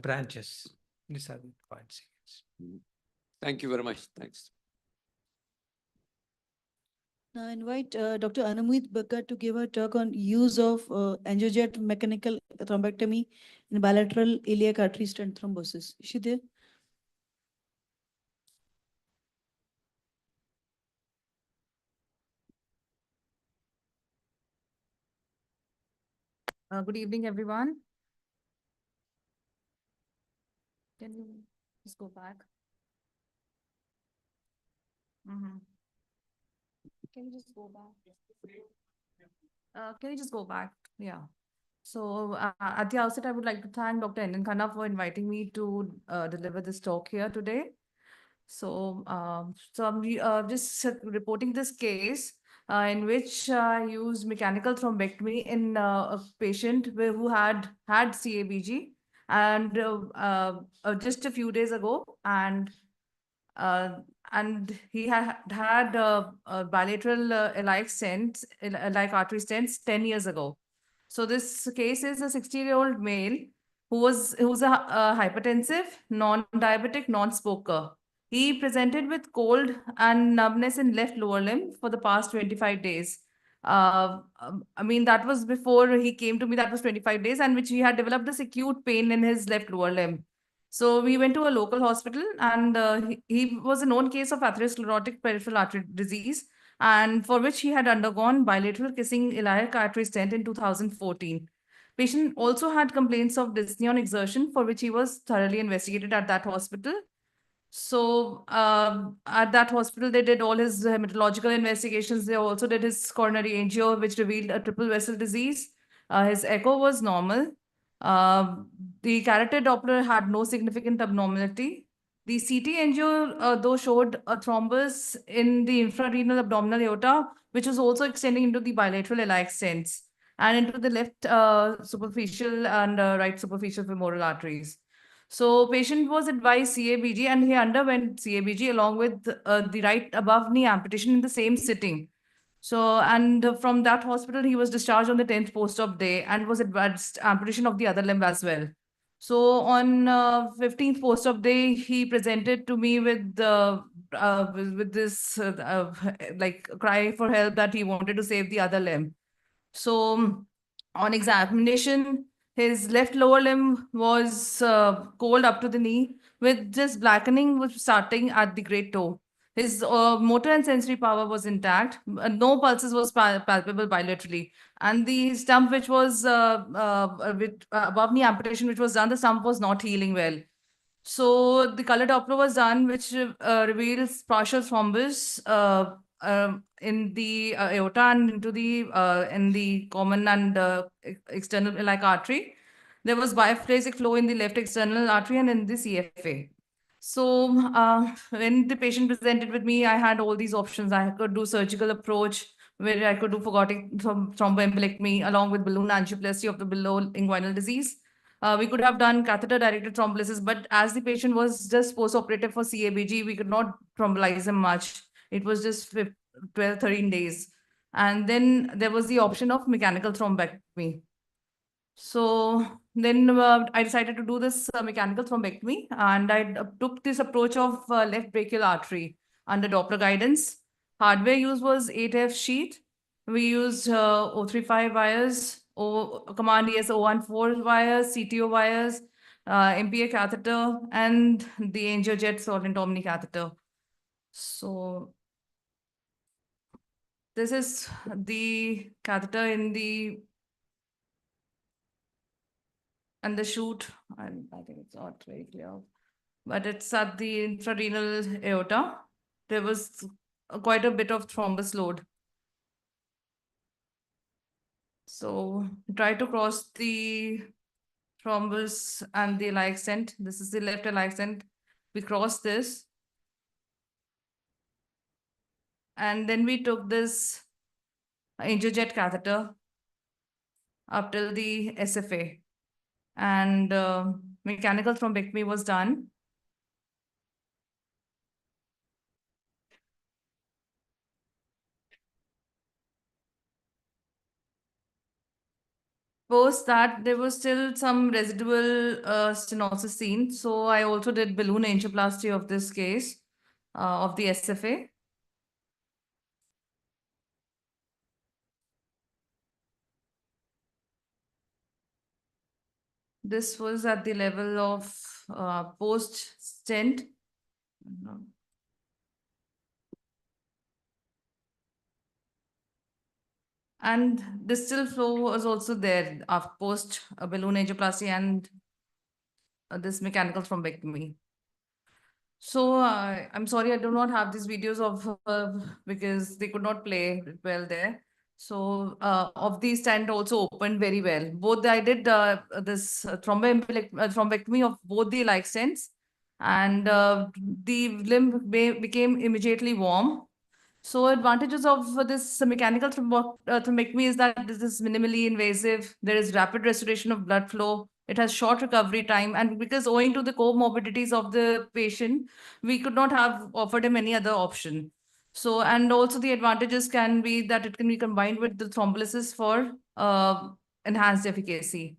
branches. These are the points against. Thank you very much. Thanks. Now invite Dr. Anumit Bakker to give a talk on use of angiojet mechanical thrombectomy in bilateral iliac artery stent thrombosis. Is she there? Good evening, everyone. Can you just go back? Can you just go back? Can you just go back? Yeah. So at the outset, I would like to thank Dr. N. Khanna for inviting me to deliver this talk here today. So, I'm just reporting this case in which I used mechanical thrombectomy in a patient who had CABG, and just a few days ago, and he had bilateral iliac stents, iliac artery stents 10 years ago. So this case is a 60-year-old male who's a hypertensive, non-diabetic, non-smoker. He presented with cold and numbness in left lower limb for the past 25 days. I mean, that was before he came to me, that was 25 days, and which he had developed this acute pain in his left lower limb. So we went to a local hospital, and he was a known case of atherosclerotic peripheral artery disease, and for which he had undergone bilateral kissing iliac artery stent in 2014. Patient also had complaints of dyspnea on exertion, for which he was thoroughly investigated at that hospital. So at that hospital, they did all his hematological investigations. They also did his coronary angio, which revealed a triple vessel disease. His echo was normal. The carotid Doppler had no significant abnormality. The CT angio, though, showed a thrombus in the infrarenal abdominal aorta, which was also extending into the bilateral iliac stents and into the left superficial and right superficial femoral arteries. So patient was advised CABG and he underwent CABG along with the right above knee amputation in the same sitting. So, and from that hospital, he was discharged on the 10th post-op day and was advanced amputation of the other limb as well. So on 15th post-op day, he presented to me with this like cry for help that he wanted to save the other limb. So on examination, his left lower limb was cold up to the knee with just blackening was starting at the great toe. His motor and sensory power was intact. No pulses was palpable bilaterally. And the stump which was with above knee amputation which was done, the stump was not healing well. So the color Doppler was done, which reveals partial thrombus in the aorta and into the in the common and external iliac artery. There was biphasic flow in the left external artery and in the CFA. So when the patient presented with me, I had all these options. I could do surgical approach where I could do phagotic thromboembolectomy along with balloon angioplasty of the below inguinal disease. We could have done catheter-directed thrombolysis, but as the patient was just post-operative for CABG, we could not thrombolyze him much. It was just 12, 13 days. And then there was the option of mechanical thrombectomy. So then I decided to do this mechanical thrombectomy, and I took this approach of left brachial artery under Doppler guidance. Hardware used was 8F sheet. We used 035 wires, command ES 014 wires, CTO wires, MPA catheter, and the AngioJet solvent omni catheter. So this is the catheter in the and the chute. I think it's not very clear, but it's at the intrarenal aorta. There was quite a bit of thrombus load. So try to cross the thrombus and the iliac stent. This is the left iliac stent. We crossed this. And then we took this AngioJet catheter up till the SFA. And mechanical thrombectomy was done. Post that, there was still some residual stenosis seen. So I also did balloon angioplasty of this case of the SFA. This was at the level of post-stent. And distal flow was also there after post balloon angioplasty and this mechanical thrombectomy. So I'm sorry, I do not have these videos of because they could not play well there. So of these stent also opened very well. Both I did this thrombectomy of both the iliac stents, and the limb became immediately warm. So advantages of this mechanical thrombectomy is that this is minimally invasive. There is rapid restoration of blood flow. It has short recovery time. And because owing to the comorbidities of the patient, we could not have offered him any other option. So, and also the advantages can be that it can be combined with the thrombolysis for enhanced efficacy.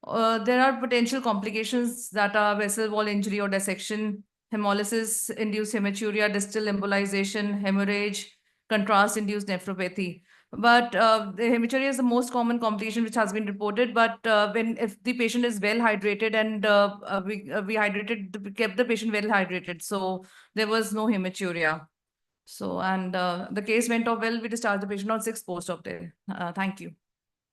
There are potential complications that are vessel wall injury or dissection, hemolysis induced hematuria, distal embolization, hemorrhage, contrast induced nephropathy. But the hematuria is the most common complication which has been reported. But if the patient is well hydrated and we kept the patient well hydrated, so there was no hematuria. So and the case went off well. We discharged the patient on 6th post-op day. Thank you.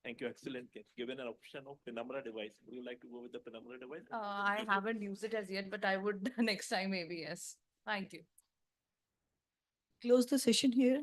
Thank you. Excellent case. Given an option of penumbra device, would you like to go with the penumbra device? I haven't used it as yet, but I would next time maybe, yes. Thank you. Close the session here.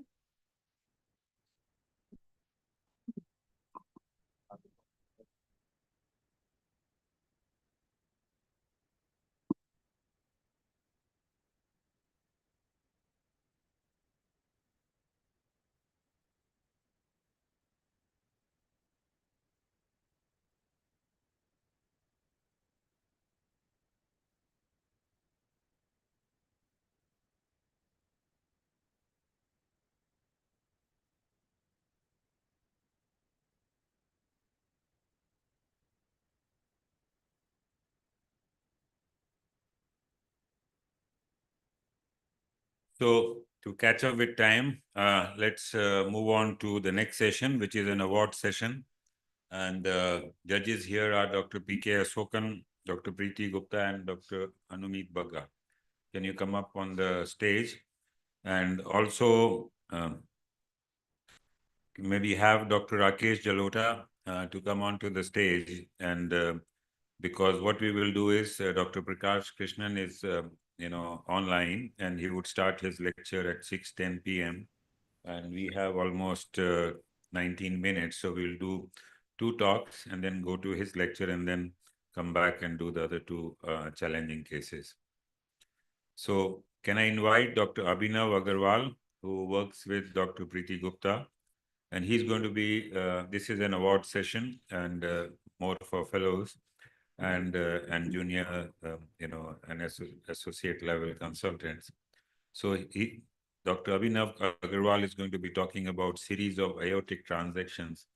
So to catch up with time, let's move on to the next session, which is an award session. And judges here are Dr. P.K. Asokan, Dr. Preeti Gupta, and Dr. Anumit Bagga. Can you come up on the stage? And also maybe have Dr. Rakesh Jalota to come onto the stage. And because what we will do is Dr. Prakash Krishnan is online, and he would start his lecture at 6:10 p.m. and we have almost 19 minutes, so we'll do 2 talks and then go to his lecture and then come back and do the other 2 challenging cases. So can I invite Dr. Abhinav Agarwal, who works with Dr. Preeti Gupta, and he's going to be, this is an award session and more for fellows and junior, and associate level consultants. So Dr. Abhinav Agarwal is going to be talking about series of aortic transactions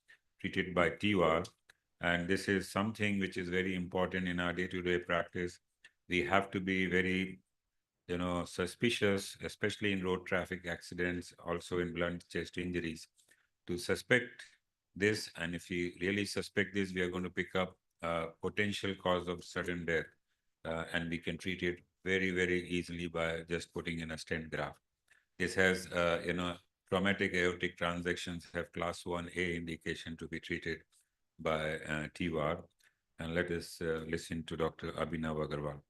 treated by TWAR. And this is something which is very important in our day-to-day practice. We have to be very, suspicious, especially in road traffic accidents, also in blunt chest injuries, to suspect this. And if we really suspect this, we are going to pick up potential cause of sudden death. And we can treat it very, very easily by just putting in a stent graft. This has, traumatic aortic transactions have class 1A indication to be treated by TWAR. And let us listen to Dr. Abhinav Agarwal.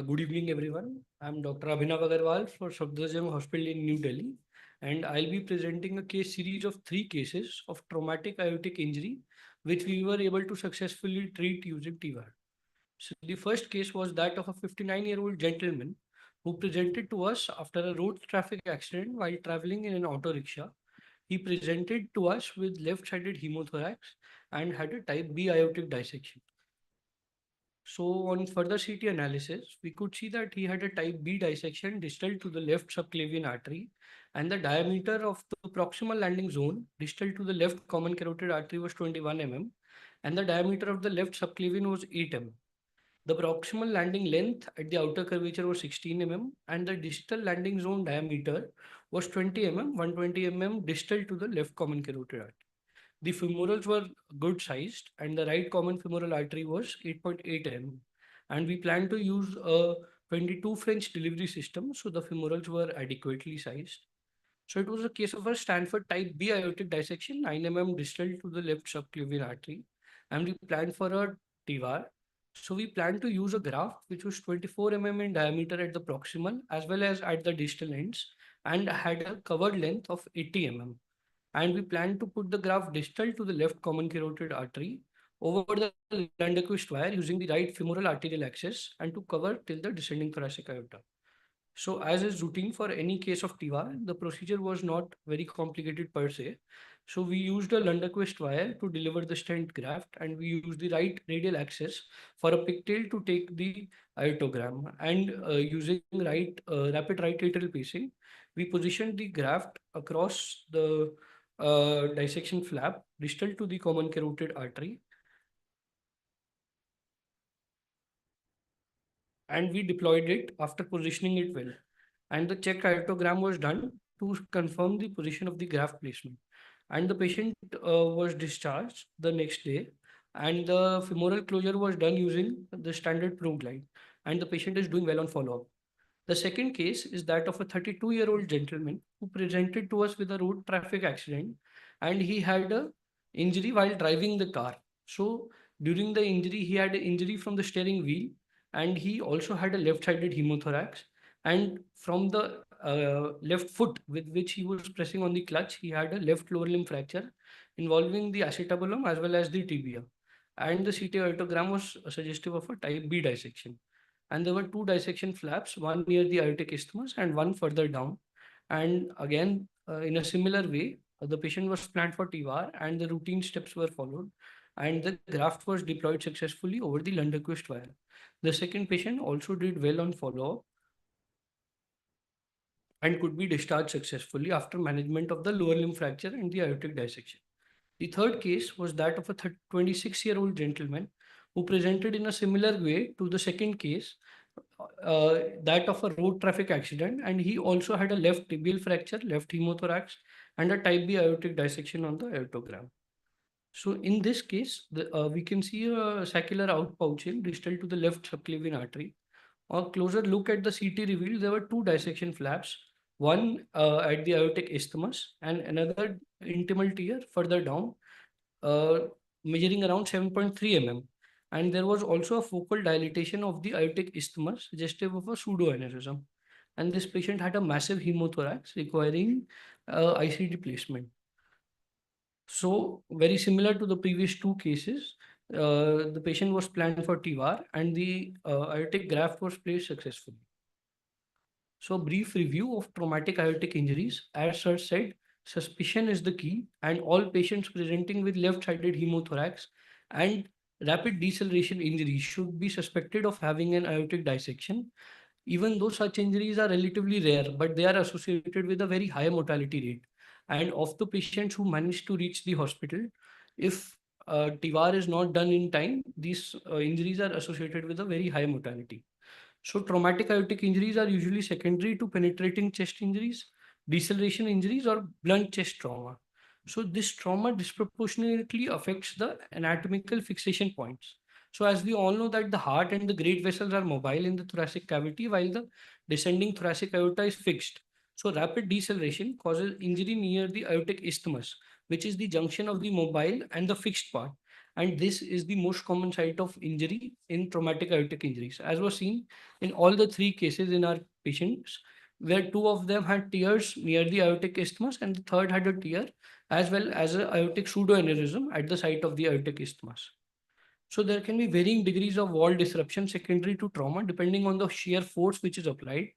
Good evening, everyone. I'm Dr. Abhinav Agarwal for Safdarjung Hospital in New Delhi, and I'll be presenting a case series of 3 cases of traumatic aortic injury, which we were able to successfully treat using TWAR. So the first case was that of a 59-year-old gentleman who presented to us after a road traffic accident while traveling in an auto rickshaw. He presented to us with left-sided hemothorax and had a type B aortic dissection. So on further CT analysis, we could see that he had a type B dissection distal to the left subclavian artery, and the diameter of the proximal landing zone distal to the left common carotid artery was 21 mm, and the diameter of the left subclavian was 8 mm. The proximal landing length at the outer curvature was 16 mm, and the distal landing zone diameter was 20 mm, 120 mm distal to the left common carotid artery. The femorals were good sized, and the right common femoral artery was 8.8 mm. And we plan to use a 22 French delivery system, so the femorals were adequately sized. So it was a case of a Stanford type B aortic dissection, 9 mm distal to the left subclavian artery, and we planned for a TWAR. So we planned to use a graft which was 24 mm in diameter at the proximal as well as at the distal ends, and had a covered length of 80 mm. And we plan to put the graft distal to the left common carotid artery over the Lundequist wire using the right femoral arterial axis and to cover till the descending thoracic aorta. So as is routine for any case of TWAR, the procedure was not very complicated per se. So we used a Lundequist wire to deliver the stent graft, and we used the right radial axis for a pigtail to take the aortogram, and using rapid right atrial pacing, we positioned the graft across the dissection flap distal to the common carotid artery, and we deployed it after positioning it well. And the check aortogram was done to confirm the position of the graft placement. And the patient was discharged the next day, and the femoral closure was done using the standard pro glide, and the patient is doing well on follow-up. The second case is that of a 32-year-old gentleman who presented to us with a road traffic accident, and he had a injury while driving the car. So during the injury, he had an injury from the steering wheel, and he also had a left-sided hemothorax. And from the left foot with which he was pressing on the clutch, he had a left lower limb fracture involving the acetabulum as well as the tibia. And the CT aortogram was suggestive of a type B dissection. And there were 2 dissection flaps, one near the aortic isthmus and one further down. And again, in a similar way, the patient was planned for TWAR and the routine steps were followed, and the graft was deployed successfully over the Lundequist wire. The second patient also did well on follow-up and could be discharged successfully after management of the lower limb fracture and the aortic dissection. The third case was that of a 26-year-old gentleman who presented in a similar way to the second case, that of a road traffic accident, and he also had a left tibial fracture, left hemothorax, and a type B aortic dissection on the aortogram. So in this case, we can see a saccular outpouching distal to the left subclavian artery. On a closer look at the CT revealed there were two dissection flaps, one at the aortic isthmus and another intimal tear further down, uh, measuring around 7.3 mm. And there was also a focal dilatation of the aortic isthmus, suggestive of a pseudoaneurysm. And this patient had a massive hemothorax requiring ICD placement. So very similar to the previous two cases, the patient was planned for TIVAR and the aortic graft was placed successfully. So brief review of traumatic aortic injuries. As Sir said, suspicion is the key, and all patients presenting with left-sided hemothorax and rapid deceleration injuries should be suspected of having an aortic dissection, even though such injuries are relatively rare, but they are associated with a very high mortality rate. And of the patients who manage to reach the hospital, if TIVAR is not done in time, these injuries are associated with a very high mortality. So traumatic aortic injuries are usually secondary to penetrating chest injuries, deceleration injuries, or blunt chest trauma. So this trauma disproportionately affects the anatomical fixation points. So as we all know that the heart and the great vessels are mobile in the thoracic cavity while the descending thoracic aorta is fixed. So rapid deceleration causes injury near the aortic isthmus, which is the junction of the mobile and the fixed part. And this is the most common site of injury in traumatic aortic injuries. As was seen in all the three cases in our patients, where two of them had tears near the aortic isthmus and the third had a tear as well as an aortic pseudoaneurysm at the site of the aortic isthmus. So there can be varying degrees of wall disruption secondary to trauma depending on the shear force which is applied.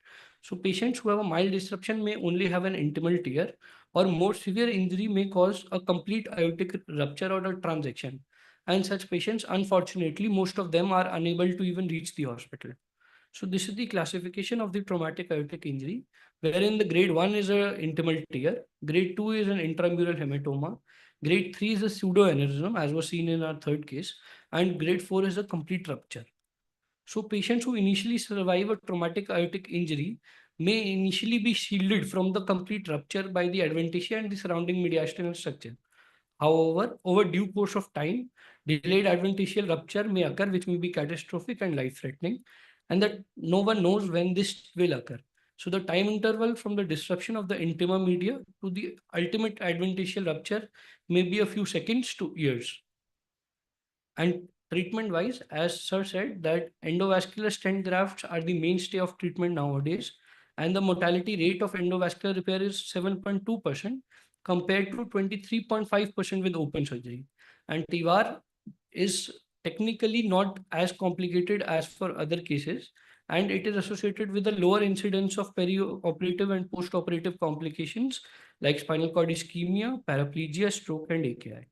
So patients who have a mild disruption may only have an intimal tear, or more severe injury may cause a complete aortic rupture or a transection. And such patients, unfortunately, most of them are unable to even reach the hospital. So this is the classification of the traumatic aortic injury, wherein the grade 1 is an intimal tear, grade 2 is an intramural hematoma, grade 3 is a pseudoaneurysm, as was seen in our third case, and grade 4 is a complete rupture. So patients who initially survive a traumatic aortic injury may initially be shielded from the complete rupture by the adventitia and the surrounding mediastinal structure. However, over due course of time, delayed adventitial rupture may occur, which may be catastrophic and life-threatening, and that no one knows when this will occur. So the time interval from the disruption of the intima media to the ultimate adventitial rupture may be a few seconds to years. And treatment-wise, as Sir said, that endovascular stent grafts are the mainstay of treatment nowadays, and the mortality rate of endovascular repair is 7.2% compared to 23.5% with open surgery. And TIVAR is technically not as complicated as for other cases, and it is associated with a lower incidence of perioperative and post-operative complications like spinal cord ischemia, paraplegia, stroke, and AKI.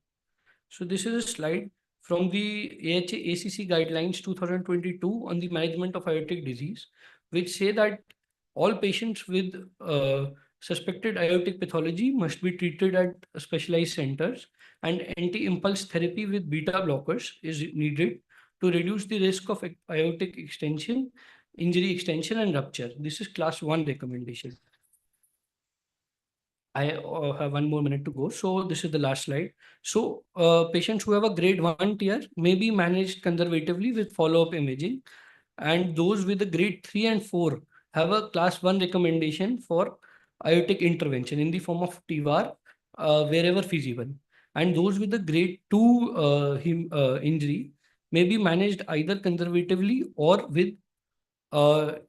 So this is a slide from the AHA-ACC guidelines 2022 on the management of aortic disease, which say that all patients with suspected aortic pathology must be treated at specialized centers, and anti-impulse therapy with beta blockers is needed to reduce the risk of aortic extension, injury extension, and rupture. This is class 1 recommendation. I have 1 more minute to go. So this is the last slide. So patients who have a grade 1 tear may be managed conservatively with follow-up imaging. And those with a grade 3 and 4 have a class 1 recommendation for aortic intervention in the form of TIVAR wherever feasible. And those with a grade 2 injury may be managed either conservatively or with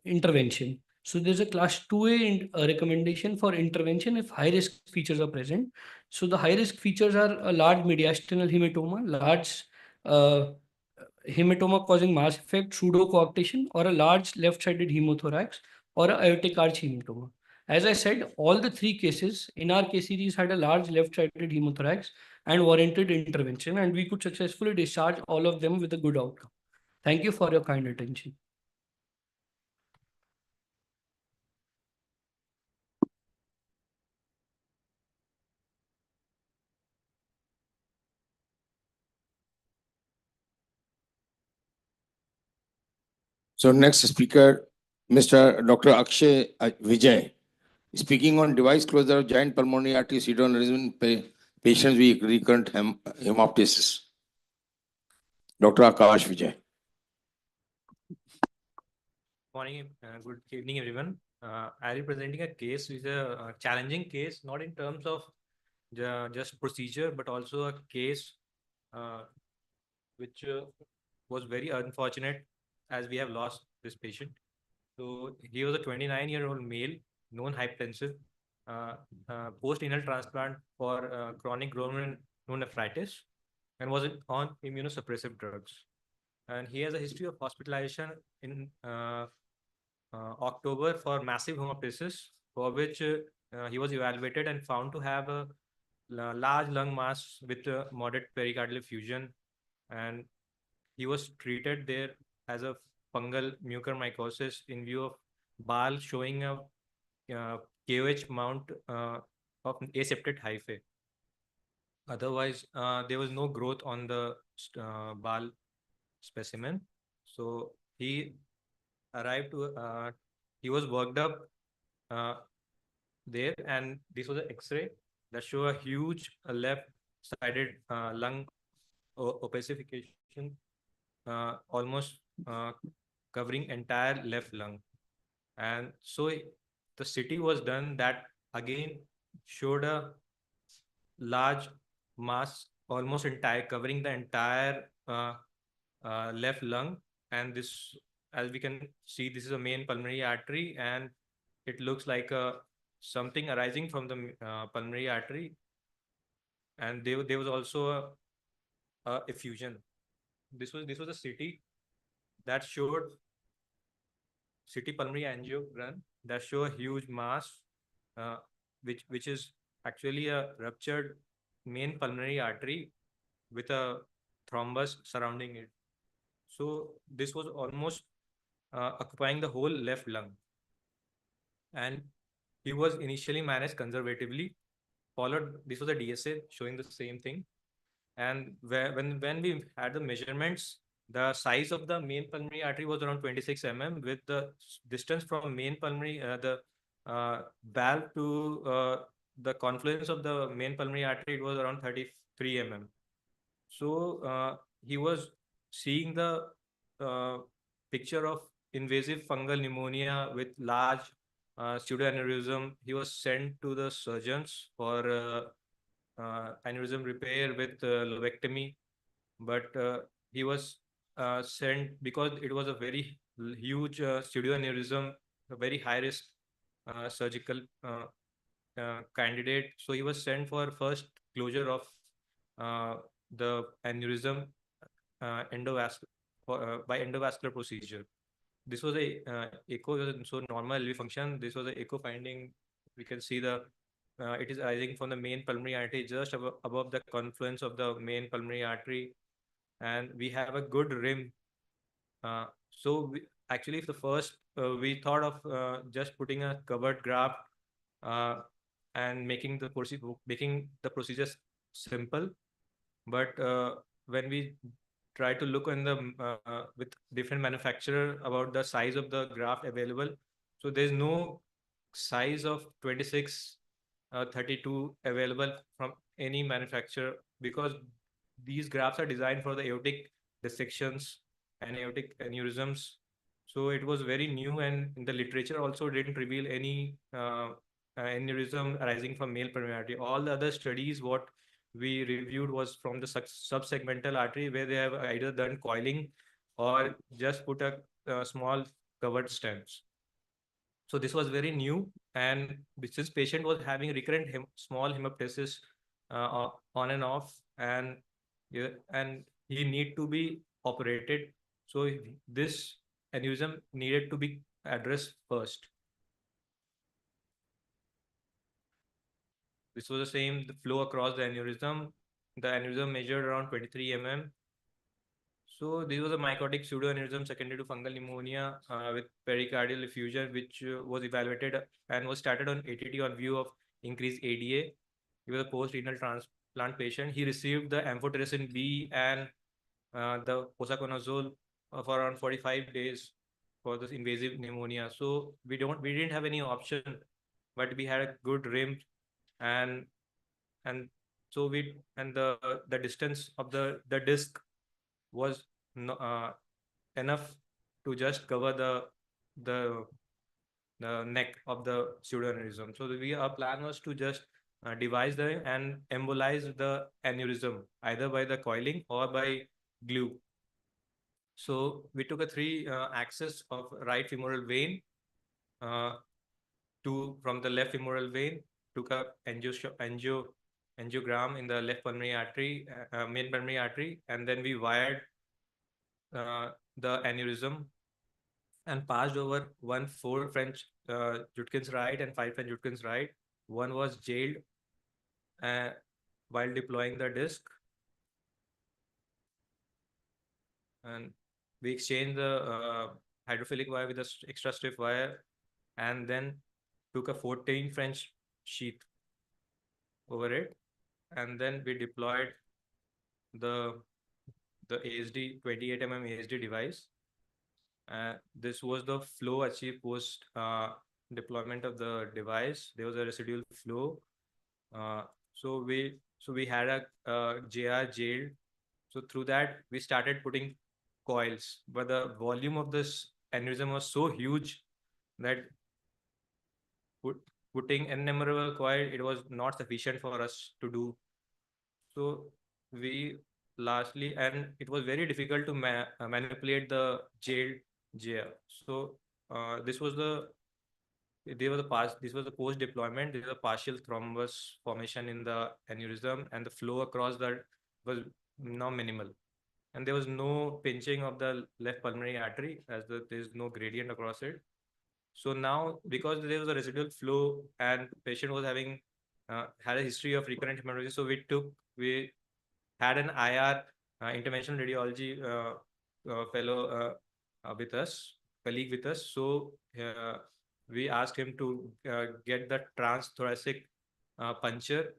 intervention. So there's a class 2A recommendation for intervention if high risk features are present. So the high risk features are a large mediastinal hematoma, large hematoma causing mass effect, pseudocoarctation, or a large left-sided hemothorax, or a aortic arch hematoma. As I said, all the three cases in our case series had a large left-sided hemothorax and warranted intervention, and we could successfully discharge all of them with a good outcome. Thank you for your kind attention. So next speaker, Mr. Dr. Akshay Vijay, speaking on device closure of giant pulmonary artery pseudoaneurysm in patients with recurrent hemoptysis. Dr. Akash Vijay. Morning, good evening, everyone. I'll be presenting a case which is a challenging case, not in terms of just procedure, but also a case which was very unfortunate as we have lost this patient. So he was a 29-year-old male, known hypertensive, post-renal transplant for chronic glomerulonephritis, and was on immunosuppressive drugs. And he has a history of hospitalization in October for massive hemoptysis, for which he was evaluated and found to have a large lung mass with moderate pericardial effusion, and he was treated there as a fungal mucormycosis in view of BAL showing a KOH mount of aseptate hyphae. Otherwise, there was no growth on the BAL specimen. So he arrived to, he was worked up there, and this was an X-ray that show a huge left-sided lung opacification, almost covering entire left lung. And so the CT was done that again showed a large mass almost entire covering the entire left lung. And this, as we can see, this is a main pulmonary artery, and it looks like something arising from the pulmonary artery. And there was also a effusion. This was a CT that showed CT pulmonary angiogram that show a huge mass, which is actually a ruptured main pulmonary artery with a thrombus surrounding it. So this was almost occupying the whole left lung. And he was initially managed conservatively, followed, this was a DSA showing the same thing. And when we had the measurements, the size of the main pulmonary artery was around 26 mm, with the distance from main pulmonary, the valve to the confluence of the main pulmonary artery, it was around 33 mm. So he was seeing the picture of invasive fungal pneumonia with large pseudoaneurysm. He was sent to the surgeons for aneurysm repair with lobectomy, but he was sent because it was a very huge pseudoaneurysm, a very high risk surgical candidate. So he was sent for first closure of the aneurysm endovascular by endovascular procedure. This was a echo, so normal LV function. This was an echo finding. We can see the it is arising from the main pulmonary artery just above the confluence of the main pulmonary artery, and we have a good rim. So actually, if the first we thought of just putting a covered graft and making the procedure simple, but when we try to look in the with different manufacturer about the size of the graft available, so there's no size of 26 32 available from any manufacturer, because these grafts are designed for the aortic dissections and aortic aneurysms. So it was very new, and in the literature also didn't reveal any aneurysm arising from male pulmonary artery. All the other studies what we reviewed was from the subsegmental artery, where they have either done coiling or just put a small covered stents. So this was very new, and this patient was having recurrent small hemoptysis on and off, and he need to be operated. So this aneurysm needed to be addressed first. This was the same flow across the aneurysm. The aneurysm measured around 23 mm. So this was a mycotic pseudoaneurysm secondary to fungal pneumonia with pericardial effusion, which was evaluated and was started on ATT on view of increased ADA. He was a post-renal transplant patient. He received the amphotericin B and the posaconazole for around 45 days. for this invasive pneumonia. So we didn't have any option, but we had a good rim, and so the distance of the disc was enough to just cover the neck of the pseudoaneurysm. So our plan was to just devise and embolize the aneurysm either by the coiling or by glue. So we took a 3 axis of right femoral vein, from the left femoral vein, took a angiogram in the left pulmonary artery, main pulmonary artery, and then we wired the aneurysm and passed over 4 French Judkins right and 5 French Judkins right. One was jailed while deploying the disc, and we exchanged the hydrophilic wire with the extra stiff wire, and then took a 14 French sheath over it, and then we deployed the ASD 28 ASD device. This was the flow achieved post deployment of the device. There was a residual flow. So we had a JR jailed. So through that we started putting coils, but the volume of this aneurysm was so huge that putting innumerable coil, it was not sufficient for us to do. So we lastly, and it was very difficult to manipulate the jailed JR. So this was the post deployment. There was a partial thrombus formation in the aneurysm, and the flow across that was now minimal, and there was no pinching of the left pulmonary artery as there is no gradient across it. So now, because there was a residual flow and patient was having had a history of recurrent hemorrhage, so we had an IR interventional radiology fellow colleague with us. So we asked him to get the transthoracic puncture,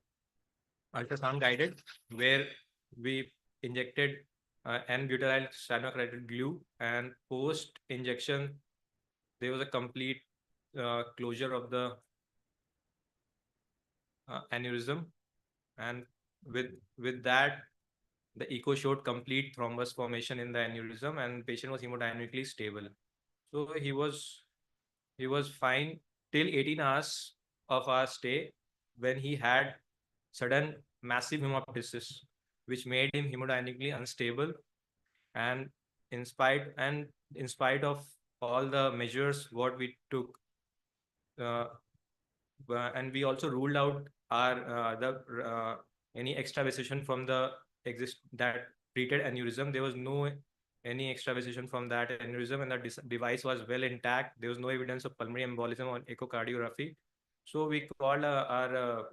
ultrasound guided, where we injected N-butyryl cyanoacrylate glue, and post injection there was a complete closure of the aneurysm, and with that the echo showed complete thrombus formation in the aneurysm, and patient was hemodynamically stable. So he was fine till 18 hours of our stay, when he had sudden massive hemoptysis, which made him hemodynamically unstable. And in spite of all the measures what we took, and we also ruled out any extravasation from the that treated aneurysm. There was no any extravasation from that aneurysm, and the device was well intact. There was no evidence of pulmonary embolism on echocardiography. So we called our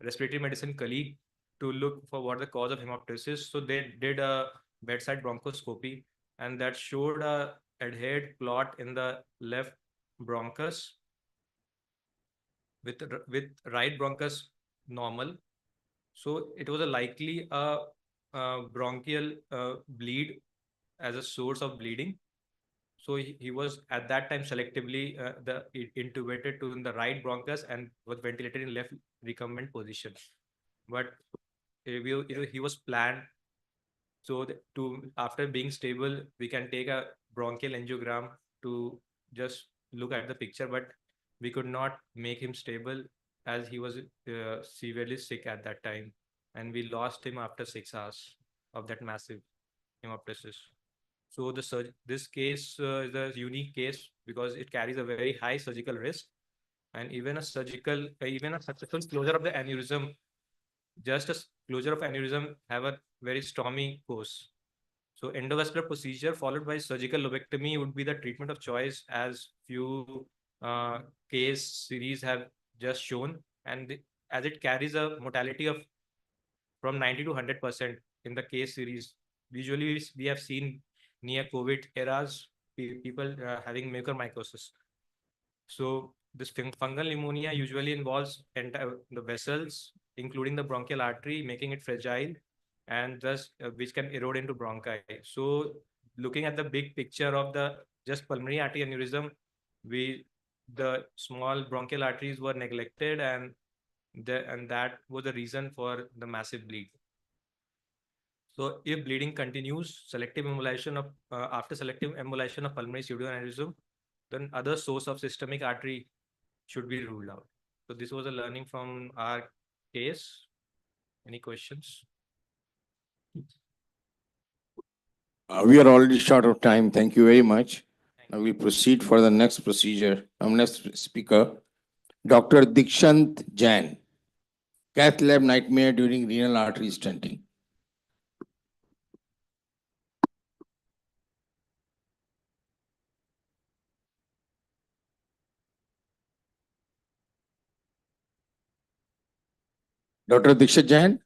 respiratory medicine colleague to look for what the cause of hemoptysis. So they did a bedside bronchoscopy, and that showed a adhered clot in the left bronchus, with right bronchus normal. So it was a likely bronchial bleed as a source of bleeding. So he was at that time selectively intubated to in the right bronchus and was ventilated in left recumbent position. But he was planned. So after being stable, we can take a bronchial angiogram to just look at the picture, but we could not make him stable as he was severely sick at that time, and we lost him after 6 hours of that massive hemoptysis. So this case is a unique case because it carries a very high surgical risk, and even a successful closure of the aneurysm, just a closure of aneurysm, have a very stormy course. So endovascular procedure followed by surgical lobectomy would be the treatment of choice, as few case series have just shown, and as it carries a mortality of from 90 to 100% in the case series. Usually we have seen near COVID eras, people having mucormycosis. So this fungal pneumonia usually involves the vessels, including the bronchial artery, making it fragile, and thus which can erode into bronchi. So looking at the big picture of the just pulmonary artery aneurysm, the small bronchial arteries were neglected, and that was the reason for the massive bleed. So if bleeding continues, selective embolization of after selective embolization of pulmonary pseudoaneurysm, then other source of systemic artery should be ruled out. So this was a learning from our case. Any questions? We are already short of time. Thank you very much. Now we proceed for the next procedure. Next speaker, Dr. Dikshant Jain, cath lab nightmare during renal artery stenting. Dr. Dikshant Jain,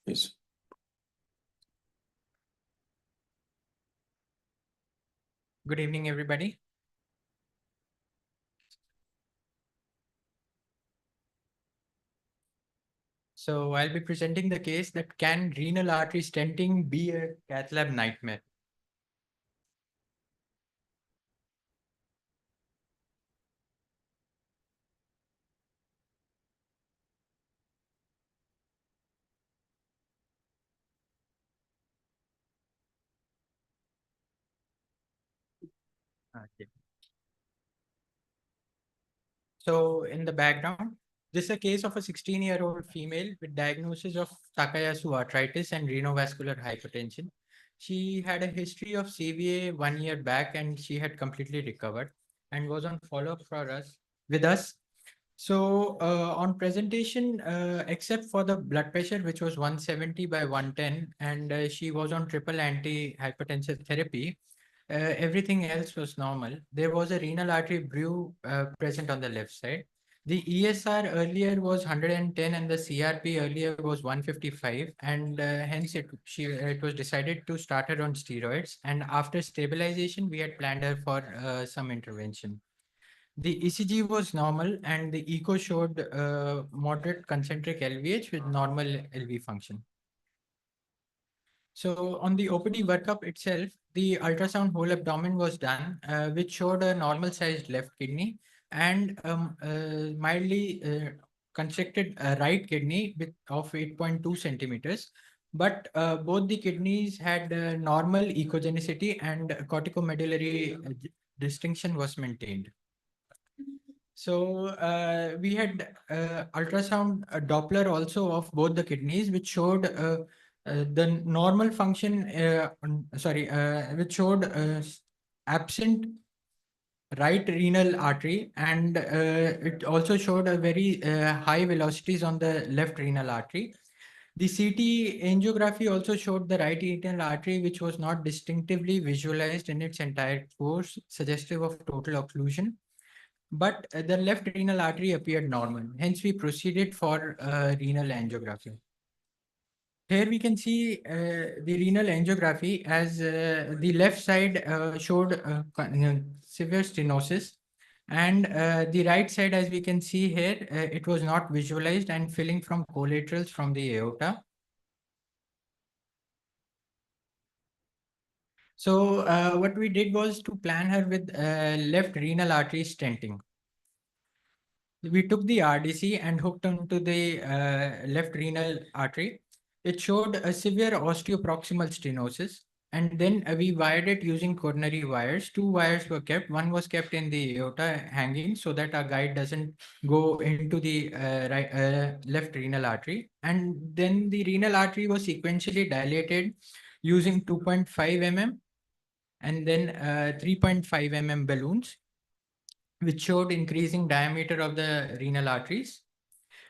yes. Good evening, everybody. So I'll be presenting the case that can renal artery stenting be a cath lab nightmare? Okay. So in the background, this is a case of a 16-year-old female with diagnosis of Takayasu arthritis and renovascular hypertension. She had a history of CVA 1 year back, and she had completely recovered and was on follow-up with us. So on presentation, except for the blood pressure, which was 170 by 110, and she was on triple antihypertensive therapy, everything else was normal. There was a renal artery bruit present on the left side. The ESR earlier was 110 and the CRP earlier was 155, and hence it was decided to start her on steroids. And after stabilization, we had planned her for some intervention. The ECG was normal and the echo showed moderate concentric LVH with normal LV function. So on the OPD workup itself, the ultrasound whole abdomen was done, which showed a normal sized left kidney and mildly constricted right kidney of 8.2 centimeters. But both the kidneys had normal echogenicity and corticomedullary distinction was maintained. So we had ultrasound Doppler also of both the kidneys, which showed the normal function, which showed absent right renal artery, and it also showed a very high velocities on the left renal artery. The CT angiography also showed the right renal artery, which was not distinctively visualized in its entire course, suggestive of total occlusion. But the left renal artery appeared normal. Hence, we proceeded for renal angiography. Here we can see the renal angiography as the left side showed severe stenosis, and the right side, as we can see here, it was not visualized and filling from collaterals from the aorta. So what we did was to plan her with left renal artery stenting. We took the RDC and hooked onto the left renal artery. It showed a severe osteoproximal stenosis. And then we wired it using coronary wires. 2 wires were kept. One was kept in the aorta hanging so that our guide doesn't go into the left renal artery. And then the renal artery was sequentially dilated using 2.5 mm and then 3.5 mm balloons, which showed increasing diameter of the renal arteries.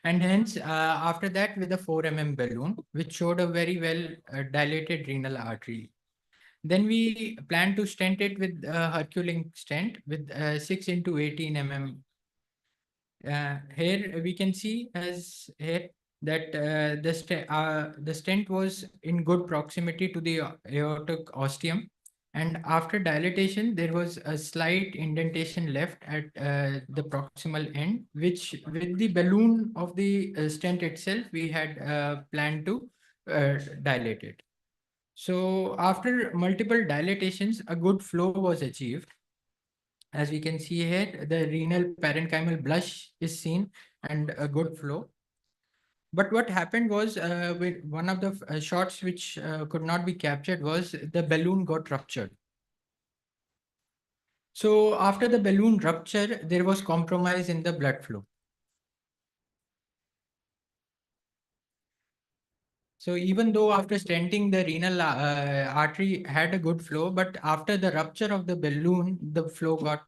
And hence, after that, with a 4 mm balloon, which showed a very well dilated renal artery. Then we plan to stent it with a Herculean stent with 6 into 18 mm. Here we can see as here that the stent was in good proximity to the aortic ostium. And after dilatation, there was a slight indentation left at the proximal end, which with the balloon of the stent itself, we had planned to dilate it. So after multiple dilatations, a good flow was achieved. As we can see here, the renal parenchymal blush is seen and a good flow. But what happened was with one of the shots which could not be captured was the balloon got ruptured. So after the balloon rupture, there was compromise in the blood flow. So even though after stenting the renal artery had a good flow, but after the rupture of the balloon, the flow got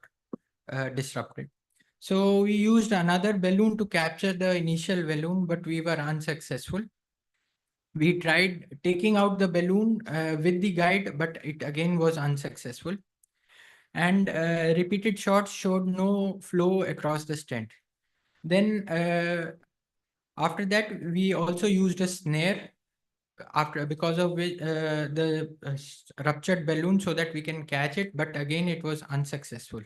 disrupted. So we used another balloon to capture the initial balloon, but we were unsuccessful. We tried taking out the balloon with the guide, but it again was unsuccessful. And repeated shots showed no flow across the stent. Then after that, we also used a snare because of which the ruptured balloon so that we can catch it, but again it was unsuccessful.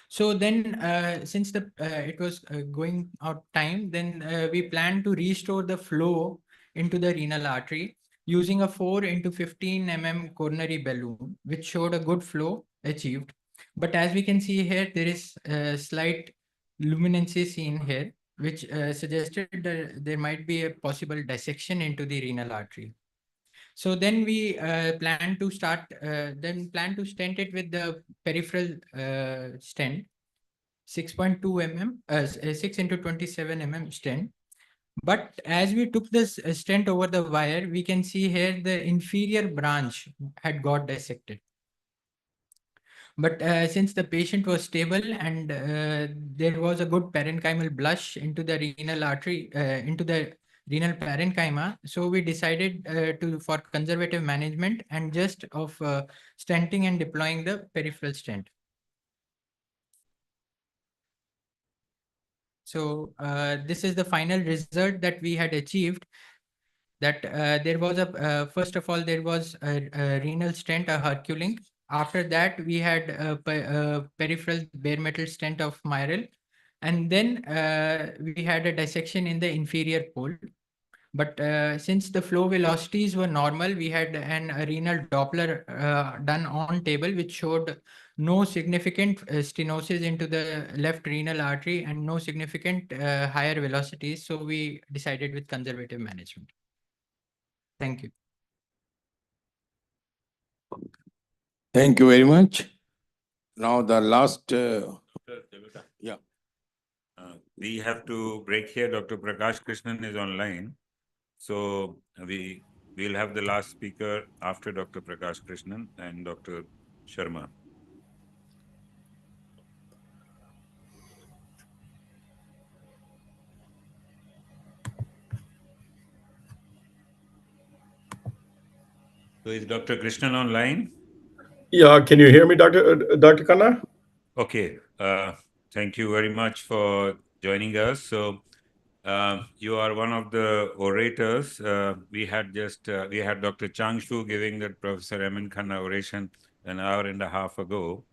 So then since it was going out time, then we planned to restore the flow into the renal artery using a 4 into 15 mm coronary balloon, which showed a good flow achieved. But as we can see here, there is a slight luminancy seen here, which suggested that there might be a possible dissection into the renal artery. So then we plan to stent it with the peripheral stent, 6.2 mm, 6 into 27 mm stent. But as we took this stent over the wire, we can see here the inferior branch had got dissected. But since the patient was stable and there was a good parenchymal blush into the renal artery, into the renal parenchyma, so we decided for conservative management and just of stenting and deploying the peripheral stent. So this is the final result that we had achieved. That there was first of all, there was a renal stent, a Herculink. After that, we had a peripheral bare metal stent of Myral. And then we had a dissection in the inferior pole. But since the flow velocities were normal, we had a renal Doppler done on table, which showed no significant stenosis into the left renal artery and no significant higher velocities. So we decided with conservative management. Thank you. Thank you very much. Now the last, yeah. We have to break here. Dr. Prakash Krishnan is online. So we'll have the last speaker after Dr. Prakash Krishnan and Dr. Sharma. So is Dr. Krishnan online? Yeah, can you hear me, Dr. Khanna? Okay. Thank you very much for joining us. So you are one of the orators. We had Dr. Changshu giving that Professor Emin Khanna oration an hour and a half ago.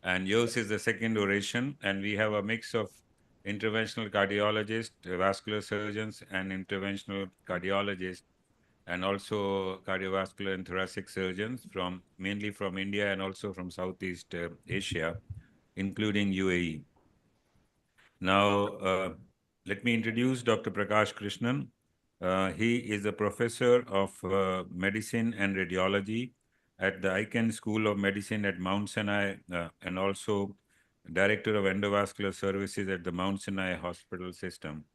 And yours is the second oration. And we have a mix of interventional cardiologists, vascular surgeons, and interventional cardiologists, and also cardiovascular and thoracic surgeons mainly from India and also from Southeast Asia, including UAE. Now, let me introduce Dr. Prakash Krishnan. He is a professor of medicine and radiology at the Icahn School of Medicine at Mount Sinai and also Director of Endovascular Services at the Mount Sinai Hospital System.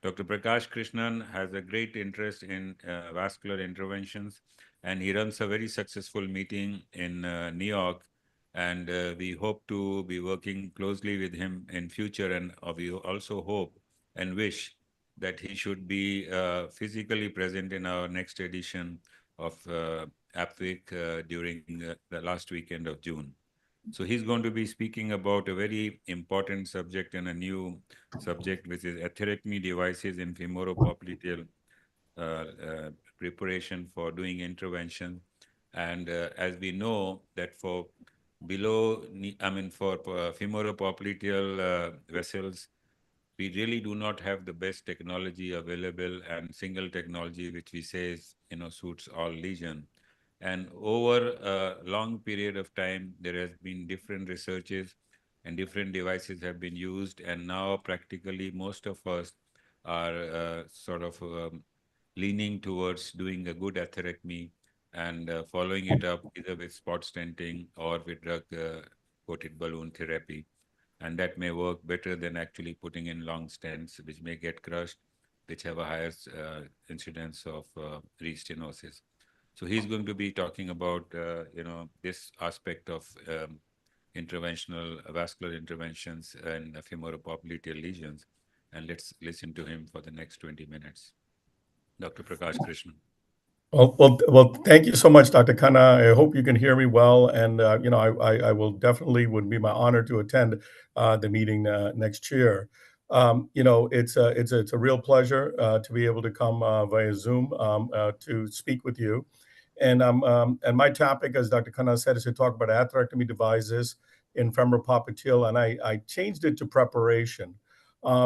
Dr. Prakash Krishnan has a great interest in vascular interventions, and he runs a very successful meeting in New York. And we hope to be working closely with him in future. And we also hope and wish that he should be physically present in our next edition of APVIC during the last weekend of June. So he's going to be speaking about a very important subject and a new subject, which is atherectomy devices in femoropopliteal preparation for doing intervention. And as we know that for femoropopliteal vessels, we really do not have the best technology available and single technology, which we say is, suits all lesion. And over a long period of time, there has been different researches and different devices have been used. And now practically most of us are sort of leaning towards doing a good atherectomy and following it up either with spot stenting or with drug-coated balloon therapy. And that may work better than actually putting in long stents, which may get crushed, which have a higher incidence of restenosis. So he's going to be talking about, this aspect of interventional vascular interventions and femoral-popliteal lesions. And let's listen to him for the next 20 minutes. Dr. Prakash Krishnan. Well, thank you so much, Dr. Khanna. I hope you can hear me well, and I will definitely would be my honor to attend the meeting next year. It's a real pleasure to be able to come via Zoom to speak with you, and my topic, as Dr. Khanna said, is to talk about atherectomy devices in femoral popliteal, and I changed it to preparation.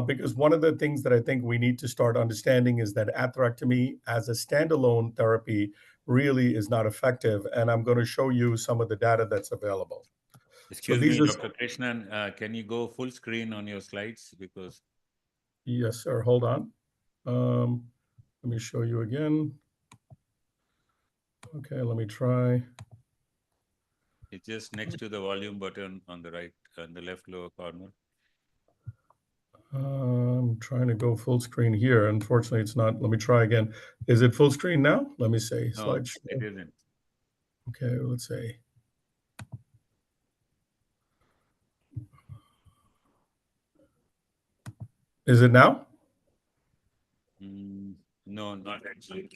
Because one of the things that I think we need to start understanding is that atherectomy as a standalone therapy really is not effective. And I'm going to show you some of the data that's available. Excuse me, Dr. Krishnan, can you go full screen on your slides? Because yes, sir. Hold on. Let me show you again. Okay, let me try. it's just next to the volume button on the right, on the left lower corner. I'm trying to go full screen here. Unfortunately, it's not. Let me try again. Is it full screen now? Let me see. No, Slideshow. it isn't. Okay, let's see. Is it now? No, not actually.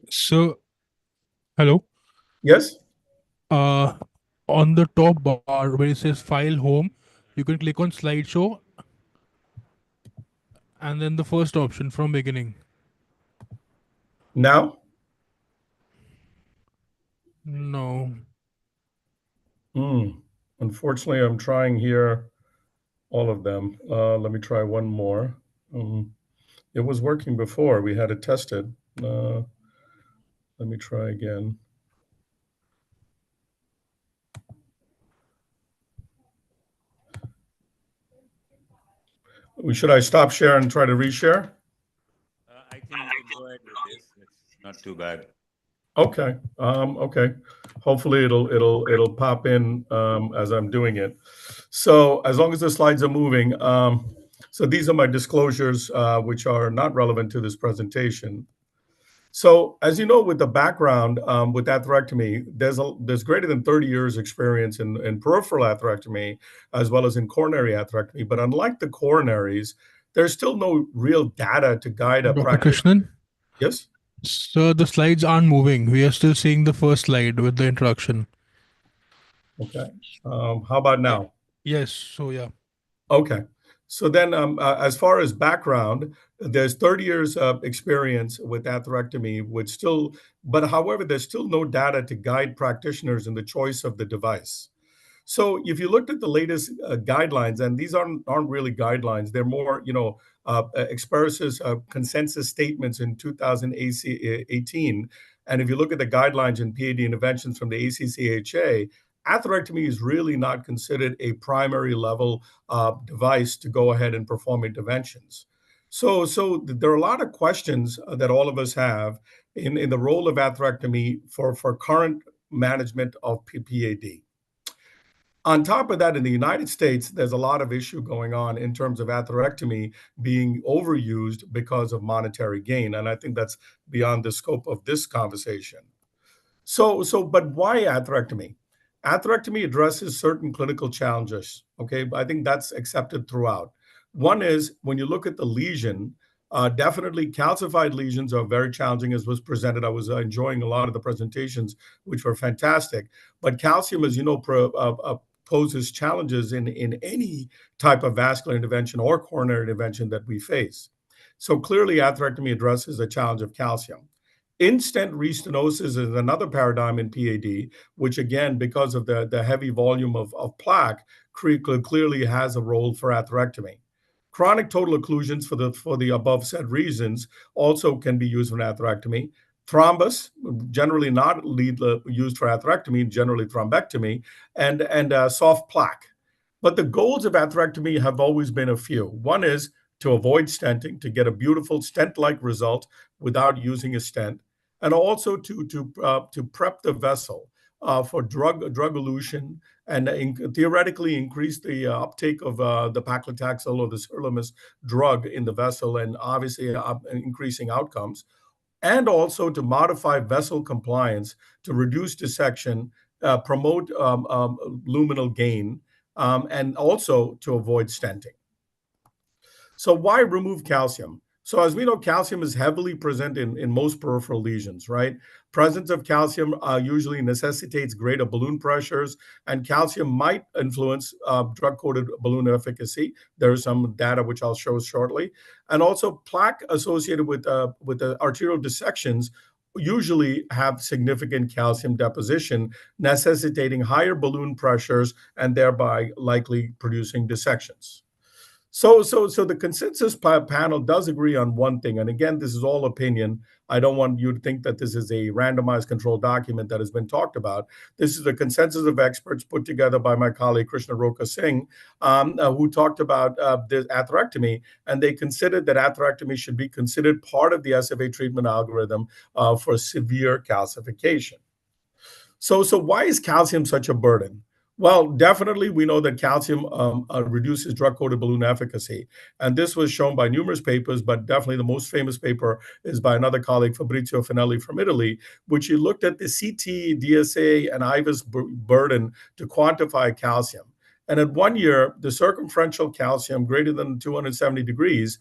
So, hello. Yes. On the top bar where it says File Home, you can click on Slideshow, and then the first option from beginning. Now? No. Unfortunately, I'm trying here all of them. Let me try one more. It was working before. We had it tested. Let me try again. Should I stop share and try to reshare? I think you can go ahead with this. It's not too bad. Okay. Okay. Hopefully it'll pop in as I'm doing it. So as long as the slides are moving, so these are my disclosures, which are not relevant to this presentation. So as you know, with the background with atherectomy, there's greater than 30 years experience in peripheral atherectomy as well as in coronary atherectomy. But unlike the coronaries, there's still no real data to guide a Dr. practice. Krishnan? Yes. So the slides aren't moving. We are still seeing the first slide with the introduction. Okay. How about now? Yes. So yeah. Okay. So then, as far as background, there's 30 years of experience with atherectomy, which still, but however, there's still no data to guide practitioners in the choice of the device. So if you looked at the latest guidelines, and these aren't really guidelines, they're more, Experis's consensus statements in 2018. And if you look at the guidelines in PAD interventions from the ACCHA, atherectomy is really not considered a primary level device to go ahead and perform interventions. So there are a lot of questions that all of us have in the role of atherectomy for current management of PAD. On top of that, in the United States, there's a lot of issue going on in terms of atherectomy being overused because of monetary gain. And I think that's beyond the scope of this conversation. But why atherectomy? Atherectomy addresses certain clinical challenges. Okay, I think that's accepted throughout. One is when you look at the lesion, definitely calcified lesions are very challenging, as was presented. I was enjoying a lot of the presentations, which were fantastic. But calcium, as you know, poses challenges in any type of vascular intervention or coronary intervention that we face. So clearly, atherectomy addresses the challenge of calcium. In-stent restenosis is another paradigm in PAD, which again, because of the heavy volume of plaque, clearly has a role for atherectomy. Chronic total occlusions for the above said reasons also can be used for atherectomy. Thrombus, generally not used for atherectomy, generally thrombectomy, and soft plaque. But the goals of atherectomy have always been a few. One is to avoid stenting, to get a beautiful stent-like result without using a stent, and also to prep the vessel for drug elution and theoretically increase the uptake of the paclitaxel or the sirolimus drug in the vessel, and obviously increasing outcomes, and also to modify vessel compliance to reduce dissection, promote luminal gain, and also to avoid stenting. So why remove calcium? So as we know, calcium is heavily present in most peripheral lesions, right? Presence of calcium usually necessitates greater balloon pressures, and calcium might influence drug-coated balloon efficacy. There is some data which I'll show shortly. And also plaque associated with the arterial dissections usually have significant calcium deposition, necessitating higher balloon pressures and thereby likely producing dissections. So the consensus panel does agree on one thing, and again, this is all opinion. I don't want you to think that this is a randomized controlled document that has been talked about. This is a consensus of experts put together by my colleague Krishna Roka Singh, who talked about the atherectomy, and they considered that atherectomy should be considered part of the SFA treatment algorithm for severe calcification. So why is calcium such a burden? Well, definitely we know that calcium reduces drug-coated balloon efficacy. And this was shown by numerous papers, but definitely the most famous paper is by another colleague, Fabrizio Finelli from Italy, which he looked at the CT, DSA, and IVUS burden to quantify calcium. And at 1 year, the circumferential calcium greater than 270 degrees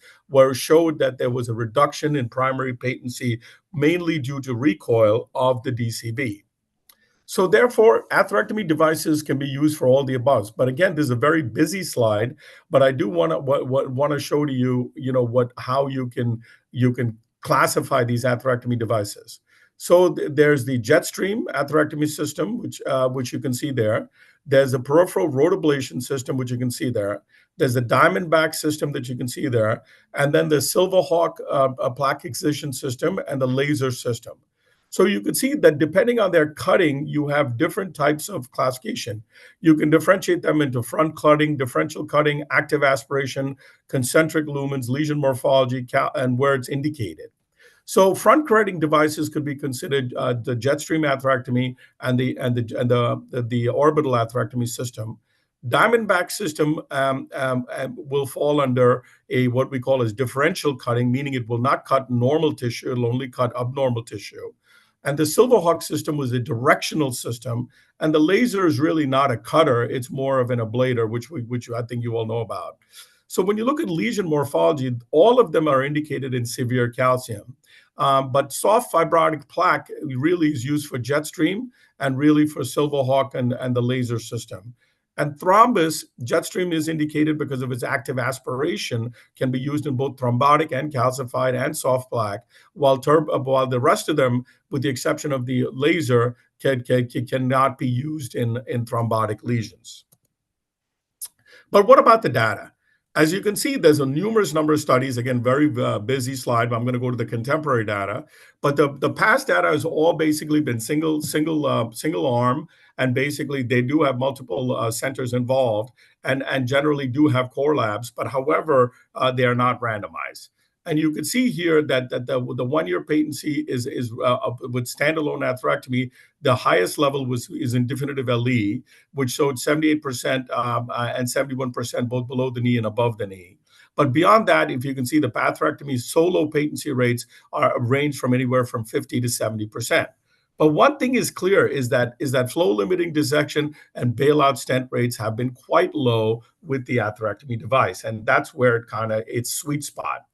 showed that there was a reduction in primary patency, mainly due to recoil of the DCB. So therefore, atherectomy devices can be used for all the above. But again, this is a very busy slide, but I do want to show to you, how you can classify these atherectomy devices. So there's the Jetstream atherectomy system, which you can see there. There's a peripheral rotablation system, which you can see there. There's a Diamondback system that you can see there, and then the Silverhawk plaque excision system and the laser system. So you can see that depending on their cutting, you have different types of classification. You can differentiate them into front cutting, differential cutting, active aspiration, concentric lumens, lesion morphology, and where it's indicated. So front cutting devices could be considered the Jetstream atherectomy and the orbital atherectomy system. Diamondback system will fall under what we call as differential cutting, meaning it will not cut normal tissue, it'll only cut abnormal tissue. And the Silverhawk system was a directional system, and the laser is really not a cutter; it's more of an ablator, which I think you all know about. So when you look at lesion morphology, all of them are indicated in severe calcium. But soft fibrotic plaque really is used for Jetstream and really for Silverhawk and the laser system. And thrombus, Jetstream is indicated because of its active aspiration, can be used in both thrombotic and calcified and soft plaque, while the rest of them, with the exception of the laser, cannot be used in thrombotic lesions. But what about the data? As you can see, there's a numerous number of studies, again, very busy slide, but I'm going to go to the contemporary data. But the past data has all basically been single arm, and basically they do have multiple centers involved and generally do have core labs, but however, they are not randomized. And you can see here that the 1 year patency is with standalone atherectomy, the highest level is in definitive LE, which showed 78% and 71% both below the knee and above the knee. But beyond that, if you can see, the atherectomy solo patency rates range from anywhere from 50 to 70%. But one thing is clear is that flow limiting dissection and bailout stent rates have been quite low with the atherectomy device, and that's where it's sweet spot.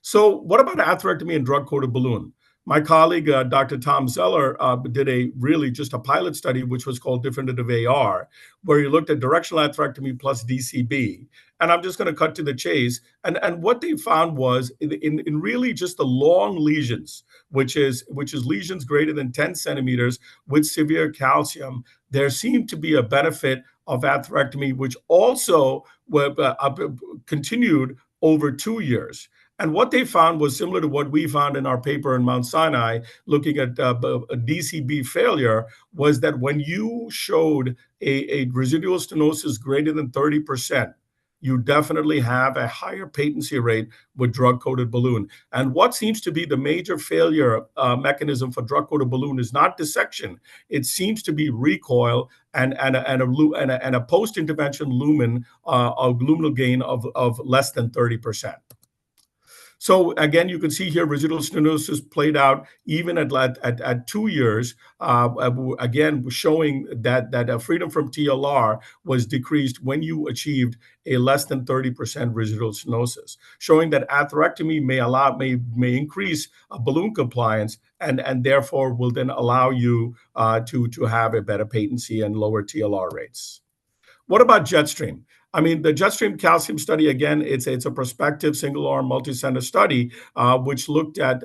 So what about atherectomy and drug-coated balloon? My colleague, Dr. Tom Zeller, did just a pilot study, which was called Definitive AR, where he looked at directional atherectomy plus DCB. And I'm just going to cut to the chase. And what they found was in really just the long lesions, which is lesions greater than 10 centimeters with severe calcium, there seemed to be a benefit of atherectomy, which also continued over 2 years. And what they found was similar to what we found in our paper in Mount Sinai, looking at DCB failure, was that when you showed a residual stenosis greater than 30%, you definitely have a higher patency rate with drug-coated balloon. And what seems to be the major failure mechanism for drug-coated balloon is not dissection. It seems to be recoil and a post-intervention lumen, a luminal gain of less than 30%. So again, you can see here residual stenosis played out even at 2 years, again showing that freedom from TLR was decreased when you achieved a less than 30% residual stenosis, showing that atherectomy may increase balloon compliance and therefore will then allow you to have a better patency and lower TLR rates. What about Jetstream? I mean, the Jetstream calcium study, again, it's a prospective single-arm multi-center study which looked at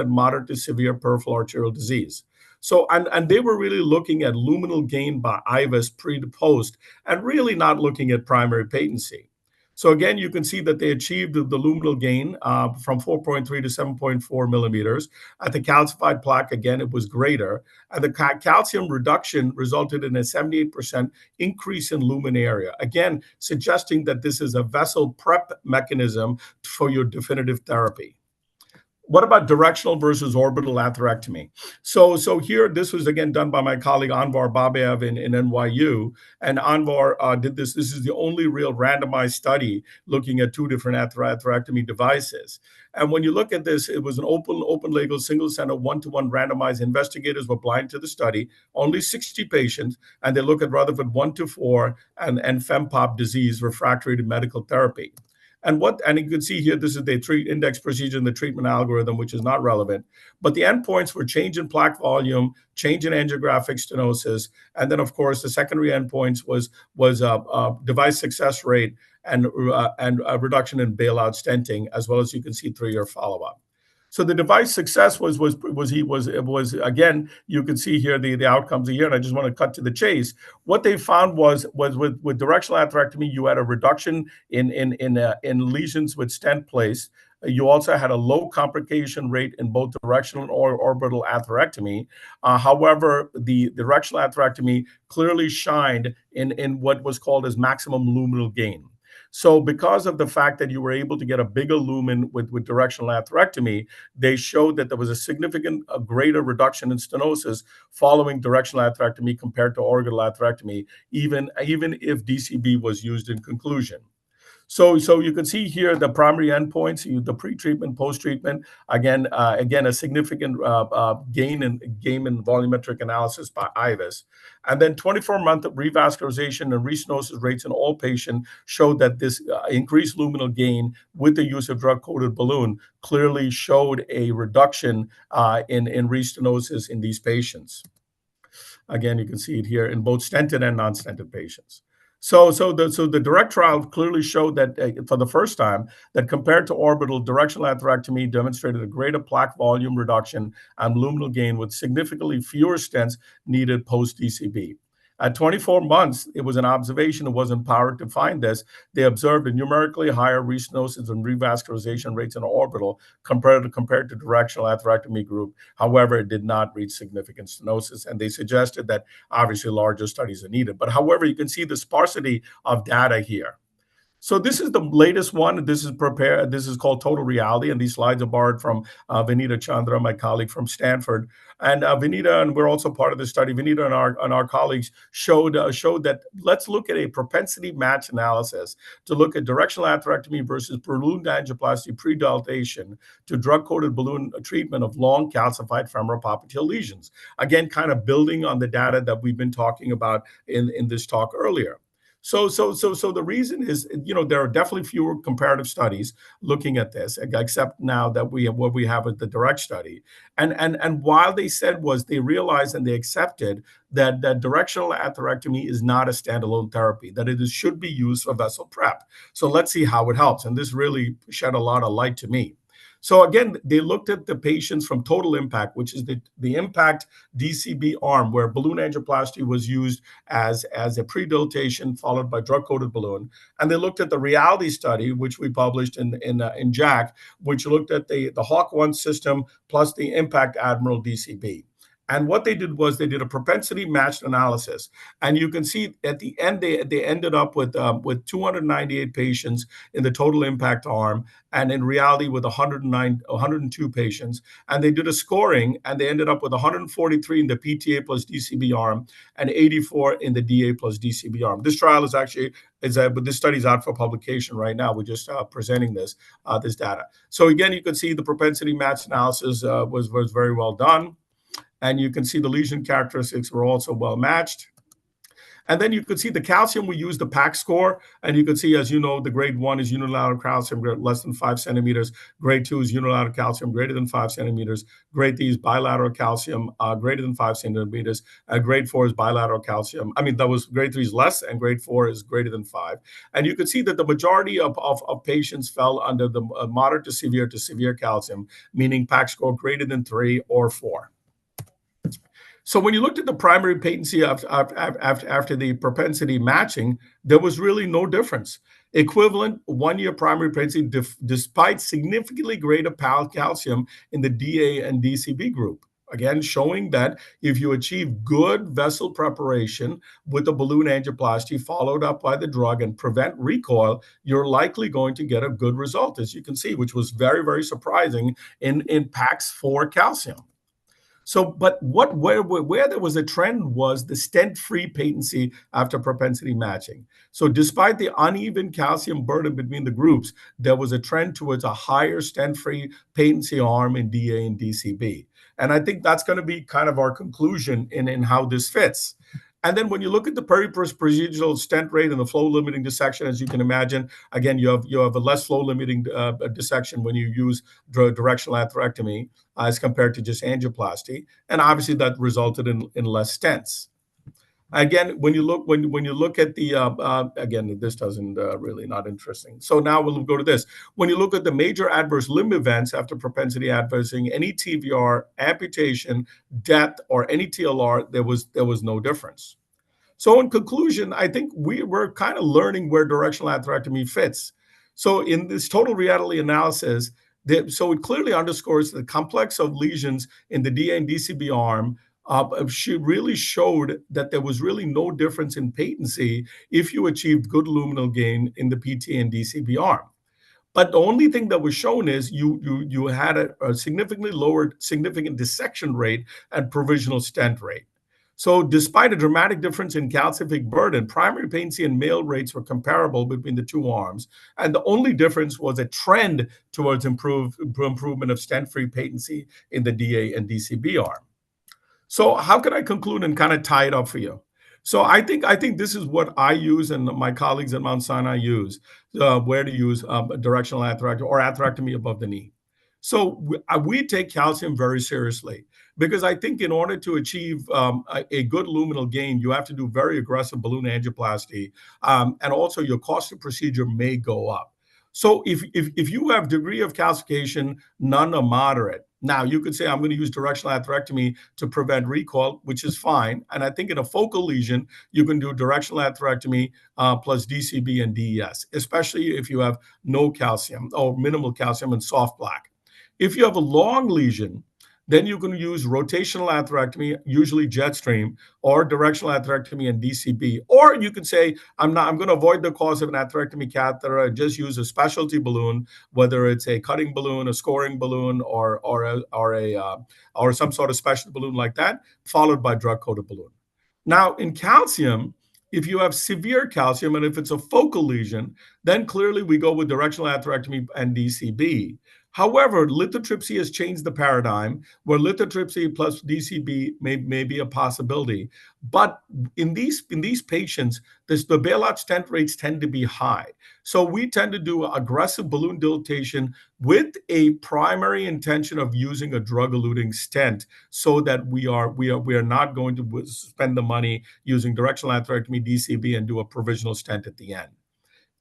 moderate to severe peripheral arterial disease. So, and they were really looking at luminal gain by IVUS pre to post, and really not looking at primary patency. So again, you can see that they achieved the luminal gain from 4.3 to 7.4 millimeters. At the calcified plaque, again, it was greater. And the calcium reduction resulted in a 78% increase in lumen area, again, suggesting that this is a vessel prep mechanism for your definitive therapy. What about directional versus orbital atherectomy? So here, this was again done by my colleague Anwar Babayev in NYU, and Anwar did this. This is the only real randomized study looking at 2 different atherectomy devices. And when you look at this, it was an open label, single center, 1-to-1 randomized. Investigators were blind to the study, only 60 patients, and they look at Rutherford 1-4 and FEMPOP disease refractory to medical therapy. And you can see here, this is the index procedure and the treatment algorithm, which is not relevant. But the endpoints were change in plaque volume, change in angiographic stenosis, and then, of course, the secondary endpoints was device success rate and a reduction in bailout stenting, as well as you can see 3-year follow-up. So the device success was again, you can see here the outcomes here, and I just want to cut to the chase. What they found was with directional atherectomy, you had a reduction in lesions with stent placed. You also had a low complication rate in both directional or orbital atherectomy. However, the directional atherectomy clearly shined in what was called as maximum luminal gain. So because of the fact that you were able to get a bigger lumen with directional atherectomy, they showed that there was a significant greater reduction in stenosis following directional atherectomy compared to orbital atherectomy, even if DCB was used in conclusion. So you can see here the primary endpoints, the pre-treatment, post-treatment, again, a significant gain in volumetric analysis by IVUS. And then 24-month revascularization and restenosis rates in all patients showed that this increased luminal gain with the use of drug-coated balloon clearly showed a reduction in restenosis in these patients. Again, you can see it here in both stented and non-stented patients. So the direct trial clearly showed that for the first time that compared to orbital, directional atherectomy demonstrated a greater plaque volume reduction and luminal gain with significantly fewer stents needed post-DCB. At 24 months, it was an observation. It wasn't powered to find this. They observed a numerically higher restenosis and revascularization rates in orbital compared to directional atherectomy group. However, it did not reach significant stenosis, and they suggested that obviously larger studies are needed. But however, you can see the sparsity of data here. So this is the latest one. This is prepared. This is called Total Reality, and these slides are borrowed from Vinita Chandra, my colleague from Stanford. And Vinita, and we're also part of this study. Vinita and our colleagues showed that let's look at a propensity match analysis to look at directional atherectomy versus balloon angioplasty pre-dilatation to drug-coated balloon treatment of long calcified femoral popliteal lesions. Again, kind of building on the data that we've been talking about in this talk earlier. So the reason is, there are definitely fewer comparative studies looking at this, except now that what we have with the direct study. And while they said was they realized and they accepted that directional atherectomy is not a standalone therapy, that it should be used for vessel prep. So let's see how it helps. And this really shed a lot of light to me. So again, they looked at the patients from total impact, which is the impact DCB arm, where balloon angioplasty was used as a pre-dilatation followed by drug-coated balloon. And they looked at the reality study, which we published in JACC, which looked at the Hawk-1 system plus the impact Admiral DCB. And what they did was they did a propensity matched analysis. And you can see at the end, they ended up with 298 patients in the total impact arm, and in reality with 102 patients. And they did a scoring, and they ended up with 143 in the PTA plus DCB arm and 84 in the DA plus DCB arm. This trial is actually, but this study is out for publication right now. We're just presenting this data. So again, you can see the propensity match analysis was very well done. And you can see the lesion characteristics were also well matched. And then you could see the calcium, we used the PAC score. And you can see, as you know, the grade 1 is unilateral calcium less than 5 centimeters. Grade 2 is unilateral calcium greater than 5 centimeters. Grade 3 is bilateral calcium greater than 5 centimeters. Grade 4 is bilateral calcium. Grade 3 is less, and grade 4 is greater than 5. And you can see that the majority of patients fell under the moderate to severe calcium, meaning PAC score greater than 3 or 4. So when you looked at the primary patency after the propensity matching, there was really no difference. Equivalent 1-year primary patency despite significantly greater calcium in the DA and DCB group. Again, showing that if you achieve good vessel preparation with a balloon angioplasty followed up by the drug and prevent recoil, you're likely going to get a good result, as you can see, which was very, very surprising in PACs for calcium. So, but where there was a trend was the stent-free patency after propensity matching. So despite the uneven calcium burden between the groups, there was a trend towards a higher stent-free patency arm in DA and DCB. And I think that's going to be kind of our conclusion in how this fits. And then when you look at the periprocedural stent rate and the flow-limiting dissection, as you can imagine, again, you have a less flow-limiting dissection when you use directional atherectomy as compared to just angioplasty, and obviously that resulted in less stents. Again, when you look at the again, this doesn't really not interesting. So now we'll go to this. When you look at the major adverse limb events after propensity adversing, any TVR, amputation, death, or any TLR, there was no difference. So in conclusion, I think we're kind of learning where directional atherectomy fits. So in this total reality analysis, so it clearly underscores the complex of lesions in the DA and DCB arm. She really showed that there was really no difference in patency if you achieved good luminal gain in the PTA and DCB arm. But the only thing that was shown is you had a significantly lowered significant dissection rate and provisional stent rate. So despite a dramatic difference in calcific burden, primary patency and male rates were comparable between the two arms. And the only difference was a trend towards improvement of stent-free patency in the DA and DCB arm. So how can I conclude and kind of tie it up for you? So I think this is what I use and my colleagues at Mount Sinai use, where to use directional atherectomy or atherectomy above the knee. So we take calcium very seriously, because I think in order to achieve a good luminal gain, you have to do very aggressive balloon angioplasty, and also your cost of procedure may go up. So if you have degree of calcification, none or moderate, now you could say I'm going to use directional atherectomy to prevent recoil, which is fine. And I think in a focal lesion, you can do directional atherectomy plus DCB and DES, especially if you have no calcium or minimal calcium and soft plaque. If you have a long lesion, then you can use rotational atherectomy, usually Jetstream, or directional atherectomy and DCB. Or you can say, I'm going to avoid the cause of an atherectomy catheter and just use a specialty balloon, whether it's a cutting balloon, a scoring balloon, or some sort of special balloon like that, followed by drug-coated balloon. Now, in calcium, if you have severe calcium and if it's a focal lesion, then clearly we go with directional atherectomy and DCB. However, lithotripsy has changed the paradigm, where lithotripsy plus DCB may be a possibility. But in these patients, the bailout stent rates tend to be high. So we tend to do aggressive balloon dilatation with a primary intention of using a drug-eluting stent, so that we are not going to spend the money using directional atherectomy, DCB, and do a provisional stent at the end.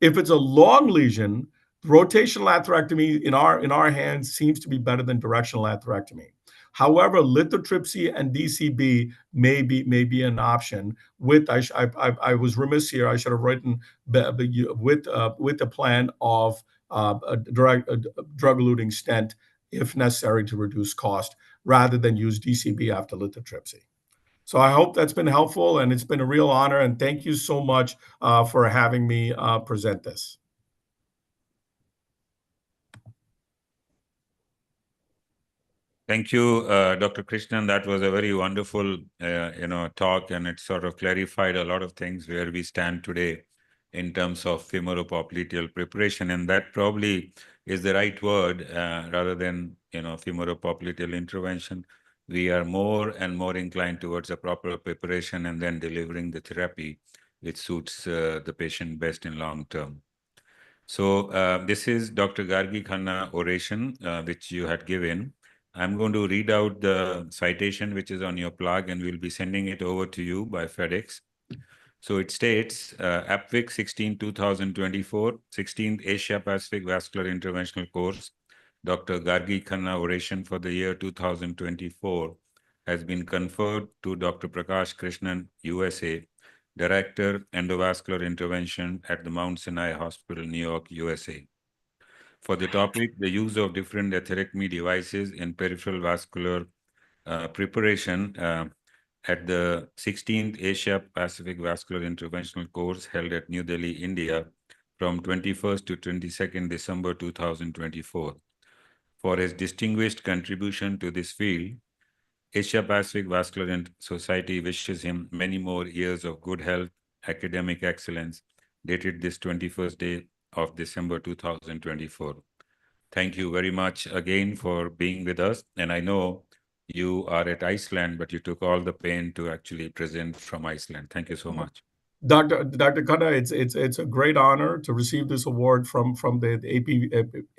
If it's a long lesion, Rotational atherectomy in our hands seems to be better than directional atherectomy. However, lithotripsy and DCB may be an option. I was remiss here. I should have written with a plan of a drug-eluting stent if necessary to reduce cost, rather than use DCB after lithotripsy. So I hope that's been helpful, and it's been a real honor. And thank you so much for having me present this. Thank you, Dr. Krishnan. That was a very wonderful, talk, and it sort of clarified a lot of things where we stand today in terms of femoropopliteal preparation, and that probably is the right word rather than femoropopliteal intervention. We are more and more inclined towards a proper preparation and then delivering the therapy which suits the patient best in long term. So this is Dr. Gargi Khanna oration which you had given. I'm going to read out the citation which is on your plug, and we'll be sending it over to you by FedEx. So it states, APVIC 16-2024, 16th Asia Pacific Vascular Interventional Course, Dr. Gargi Khanna oration for the year 2024 has been conferred to Dr. Prakash Krishnan, USA, Director, Endovascular Intervention at the Mount Sinai Hospital, New York, USA. For the topic, the use of different atherectomy devices in peripheral vascular preparation at the 16th Asia Pacific Vascular Interventional Course held at New Delhi, India, from 21st to 22nd December 2024. For his distinguished contribution to this field, Asia Pacific Vascular Society wishes him many more years of good health, academic excellence, dated this 21st day of December 2024. Thank you very much again for being with us. And I know you are at Iceland, but you took all the pain to actually present from Iceland. Thank you so much. Dr. Khanna, it's a great honor to receive this award from the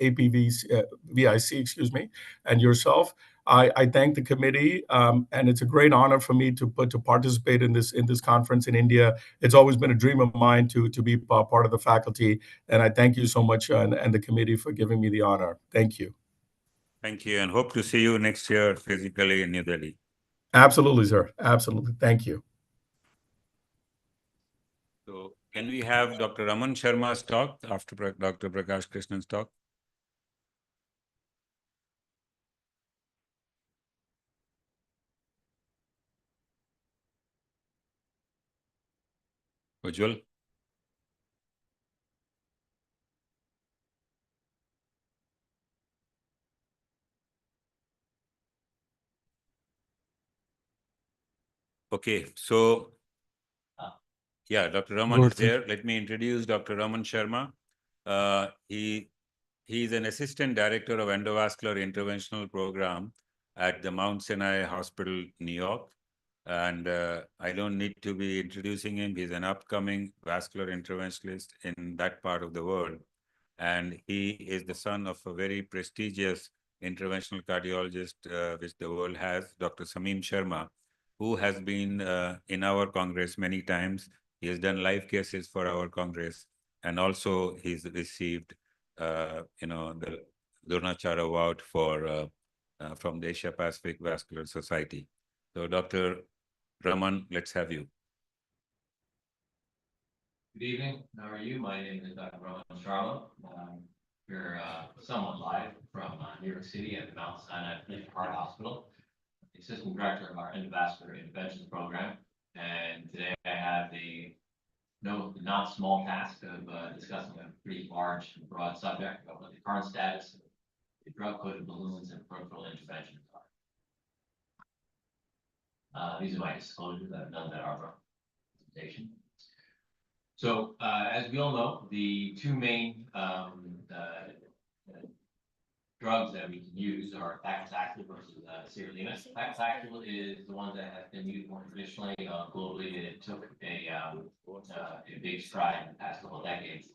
APVIC, excuse me, and yourself. I thank the committee, and it's a great honor for me to participate in this conference in India. It's always been a dream of mine to be part of the faculty, and I thank you so much and the committee for giving me the honor. Thank you. Thank you, and hope to see you next year physically in New Delhi. Absolutely, sir. Absolutely. Thank you. So can we have Dr. Raman Sharma's talk after Dr. Prakash Krishnan's talk? Ujjwal? Okay, so yeah, Dr. Raman is there. Let me introduce Dr. Raman Sharma. He is an assistant director of endovascular interventional program at the Mount Sinai Hospital, New York. And I don't need to be introducing him. He's an upcoming vascular interventionalist in that part of the world. And he is the son of a very prestigious interventional cardiologist, which the world has, Dr. Samim Sharma, who has been in our Congress many times. He has done live cases for our Congress. And also he's received, the Dronacharya Award from the Asia Pacific Vascular Society. So Dr. Raman, let's have you. Good evening. How are you? My name is Dr. Raman Sharma. We're somewhat live from New York City at the Mount Sinai Heart Hospital, the assistant director of our endovascular interventions program. And today I have the not small task of discussing a pretty large and broad subject of what the current status of the drug-coated balloons and peripheral interventions are. These are my disclosures. I've done that our presentation. So as we all know, the two main drugs that we can use are paclitaxel versus sirolimus. Paclitaxel is the one that has been used more traditionally globally. It took a big stride in the past couple of decades.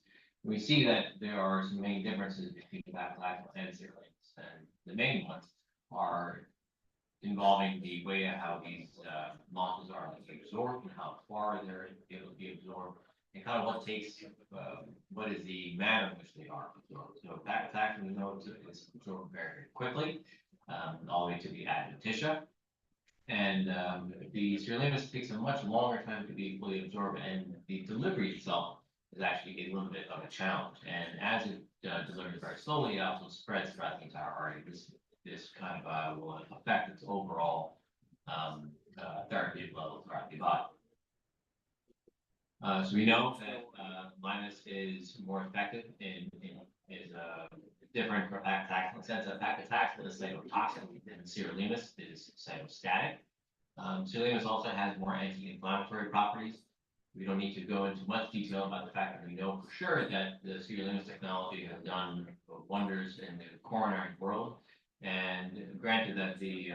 We see that there are some main differences between paclitaxel and sirolimus, and the main ones are involving the way how these molecules are absorbed and how far they're able to be absorbed, and kind of what is the manner in which they are absorbed. So paclitaxel, we know it's absorbed very quickly, all the way to the adventitia. And the sirolimus takes a much longer time to be fully absorbed, and the delivery itself is actually a little bit of a challenge. And as it delivers very slowly, it also spreads throughout the entire artery. This kind of will affect its overall therapeutic level throughout the body. So we know that Linus is more effective is different for paclitaxel in the sense that paclitaxel is cytotoxic and sirolimus is cytostatic. Sirolimus also has more anti-inflammatory properties. We don't need to go into much detail about the fact that we know for sure that the sirolimus technology has done wonders in the coronary world. And granted that the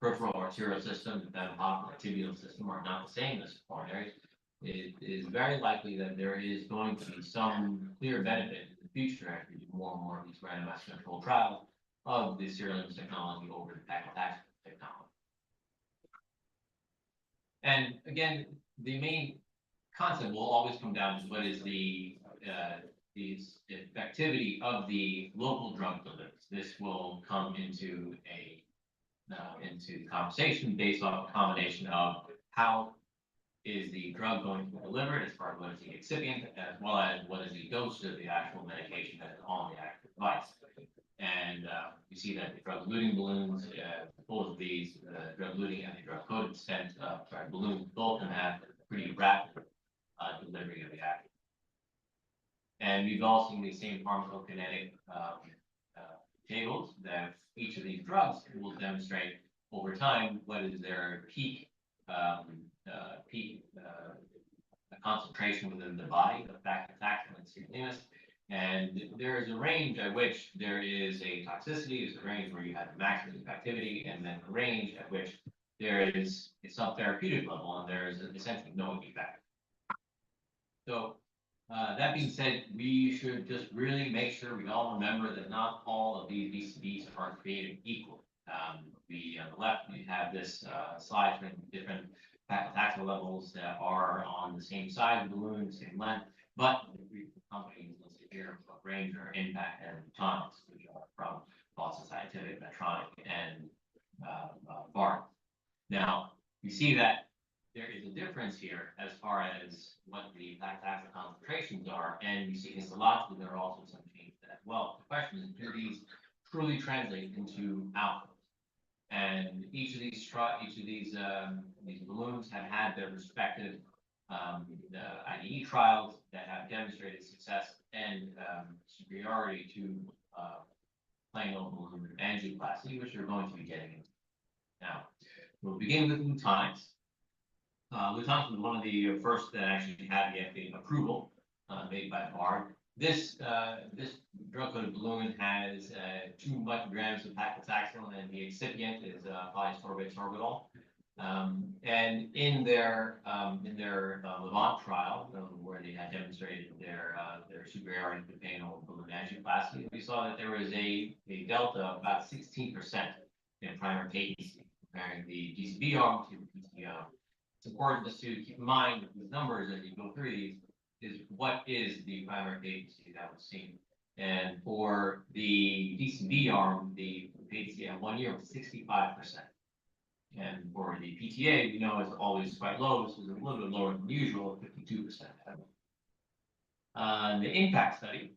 peripheral arterial system, the tibial system are not the same as coronaries, it is very likely that there is going to be some clear benefit in the future as we do more and more of these randomized controlled trials of the sirolimus technology over the paclitaxel technology. And again, the main concept will always come down to what is the effectivity of the local drug delivery. This will come into the conversation based off a combination of how is the drug going to be delivered as far as what is the excipient, as well as what is the dose of the actual medication that is on the actual device. And we see that the drug-eluting balloons, both of these, drug-eluting and the drug-coated stent, balloons, both can have pretty rapid delivery of the active. And we've all seen the same pharmacokinetic tables that each of these drugs will demonstrate over time what is their peak concentration within the body of paclitaxel and sirolimus. And there is a range at which there is a toxicity, there's a range where you have the maximum activity, and then a range at which there is a subtherapeutic level and there is essentially no effect. So that being said, we should just really make sure we all remember that not all of these BCBs are created equal. On the left, we have this slide showing different paclitaxel levels that are on the same size of the balloon, same length, but the companies listed here range or impact and photonics, which are from Boston Scientific, Medtronic, and Bard. Now, you see that there is a difference here as far as what the paclitaxel concentrations are, and you see histologically there are also some changes as well. The question is, do these truly translate into outcomes? And each of these balloons have had their respective IDE trials that have demonstrated success and superiority to plain old balloon angioplasty, which we're going to be getting into. Now, we'll begin with Lutonix. Lutonix was one of the first that actually had the FDA approval made by Bard. This drug-coated balloon has 2 micrograms of paclitaxel, and the excipient is polysorbate sorbitol. And in their Levant trial, where they had demonstrated their superiority to plain old balloon angioplasty, we saw that there was a delta of about 16% in primary patency comparing the DCB arm to the PT arm. It's important just to keep in mind that these numbers as you go through these is what is the primary patency that was seen. And for the DCB arm, the patency at 1 year was 65%. And for the PTA, we know is always quite low. This was a little bit lower than usual, 52%. The impact study,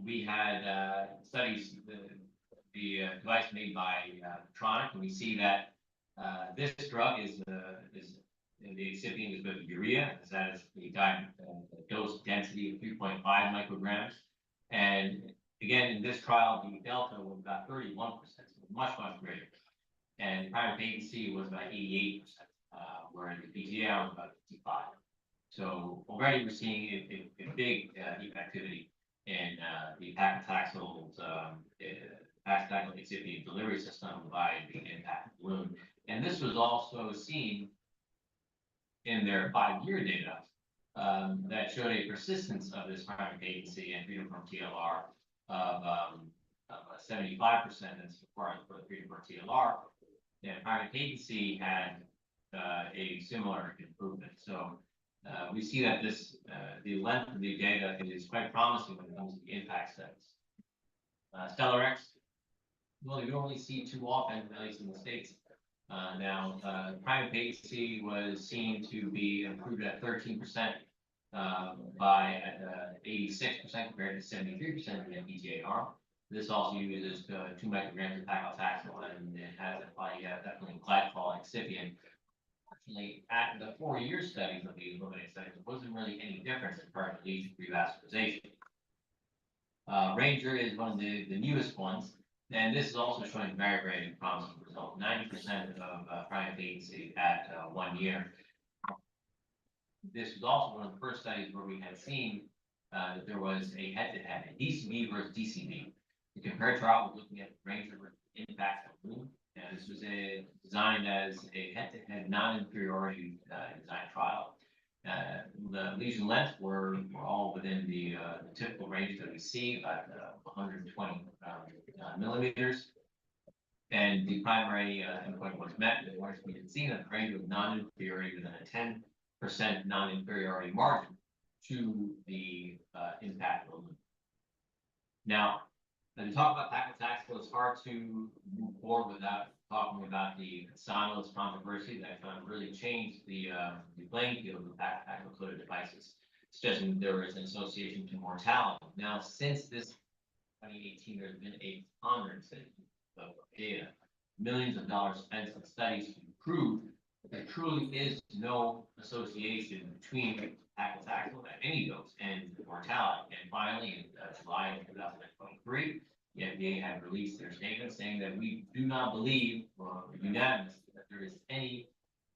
we had studies, the device made by Medtronic, and we see that this drug is the excipient is with urea, as that is the dose density of 3.5 micrograms. And again, in this trial, the delta was about 31%, so much greater. And primary patency was about 88%, whereas the PTA was about 55%. So already we're seeing a big effectivity in the paclitaxel's paclitaxel excipient delivery system by the impact balloon. And this was also seen in their 5-year data that showed a persistence of this primary patency and freedom from TLR of 75% as far as for the freedom from TLR. And primary patency had a similar improvement. So we see that this the length of the data is quite promising when it comes to the impact studies. Stellarex, well, you only see too often, at least in the States. Now, primate patency was seen to be improved at 13% by 86% compared to 73% in the PTAR. This also uses 2 micrograms of paclitaxel, and it has definitely glycol excipient. Actually, at the 4-year studies of these limited studies, there wasn't really any difference in terms of lesion revascularization. Ranger is one of the newest ones, and this is also showing very, very promising results. 90% of primate patency at 1 year. This was also one of the first studies where we had seen that there was a head-to-head, a DCB versus DCB. The comparator trial was looking at Ranger versus impact balloon, and this was designed as a head-to-head non-inferiority design trial. The lesion lengths were all within the typical range that we see, about 120 millimeters. And the primary endpoint was met, and we had seen a range of non-inferiority within a 10% non-inferiority margin to the impact balloon. Now, when we talk about paclitaxel, it's hard to move forward without talking about the Sandoz controversy that really changed the playing field of paclitaxel-coated devices, suggesting there was an association to mortality. Now, since this 2018, there's been a ton of data, millions of dollars spent on studies to prove that there truly is no association between paclitaxel at any dose and mortality. And finally, in July of 2023, the FDA had released their statement saying that we do not believe, or unanimously, that there is any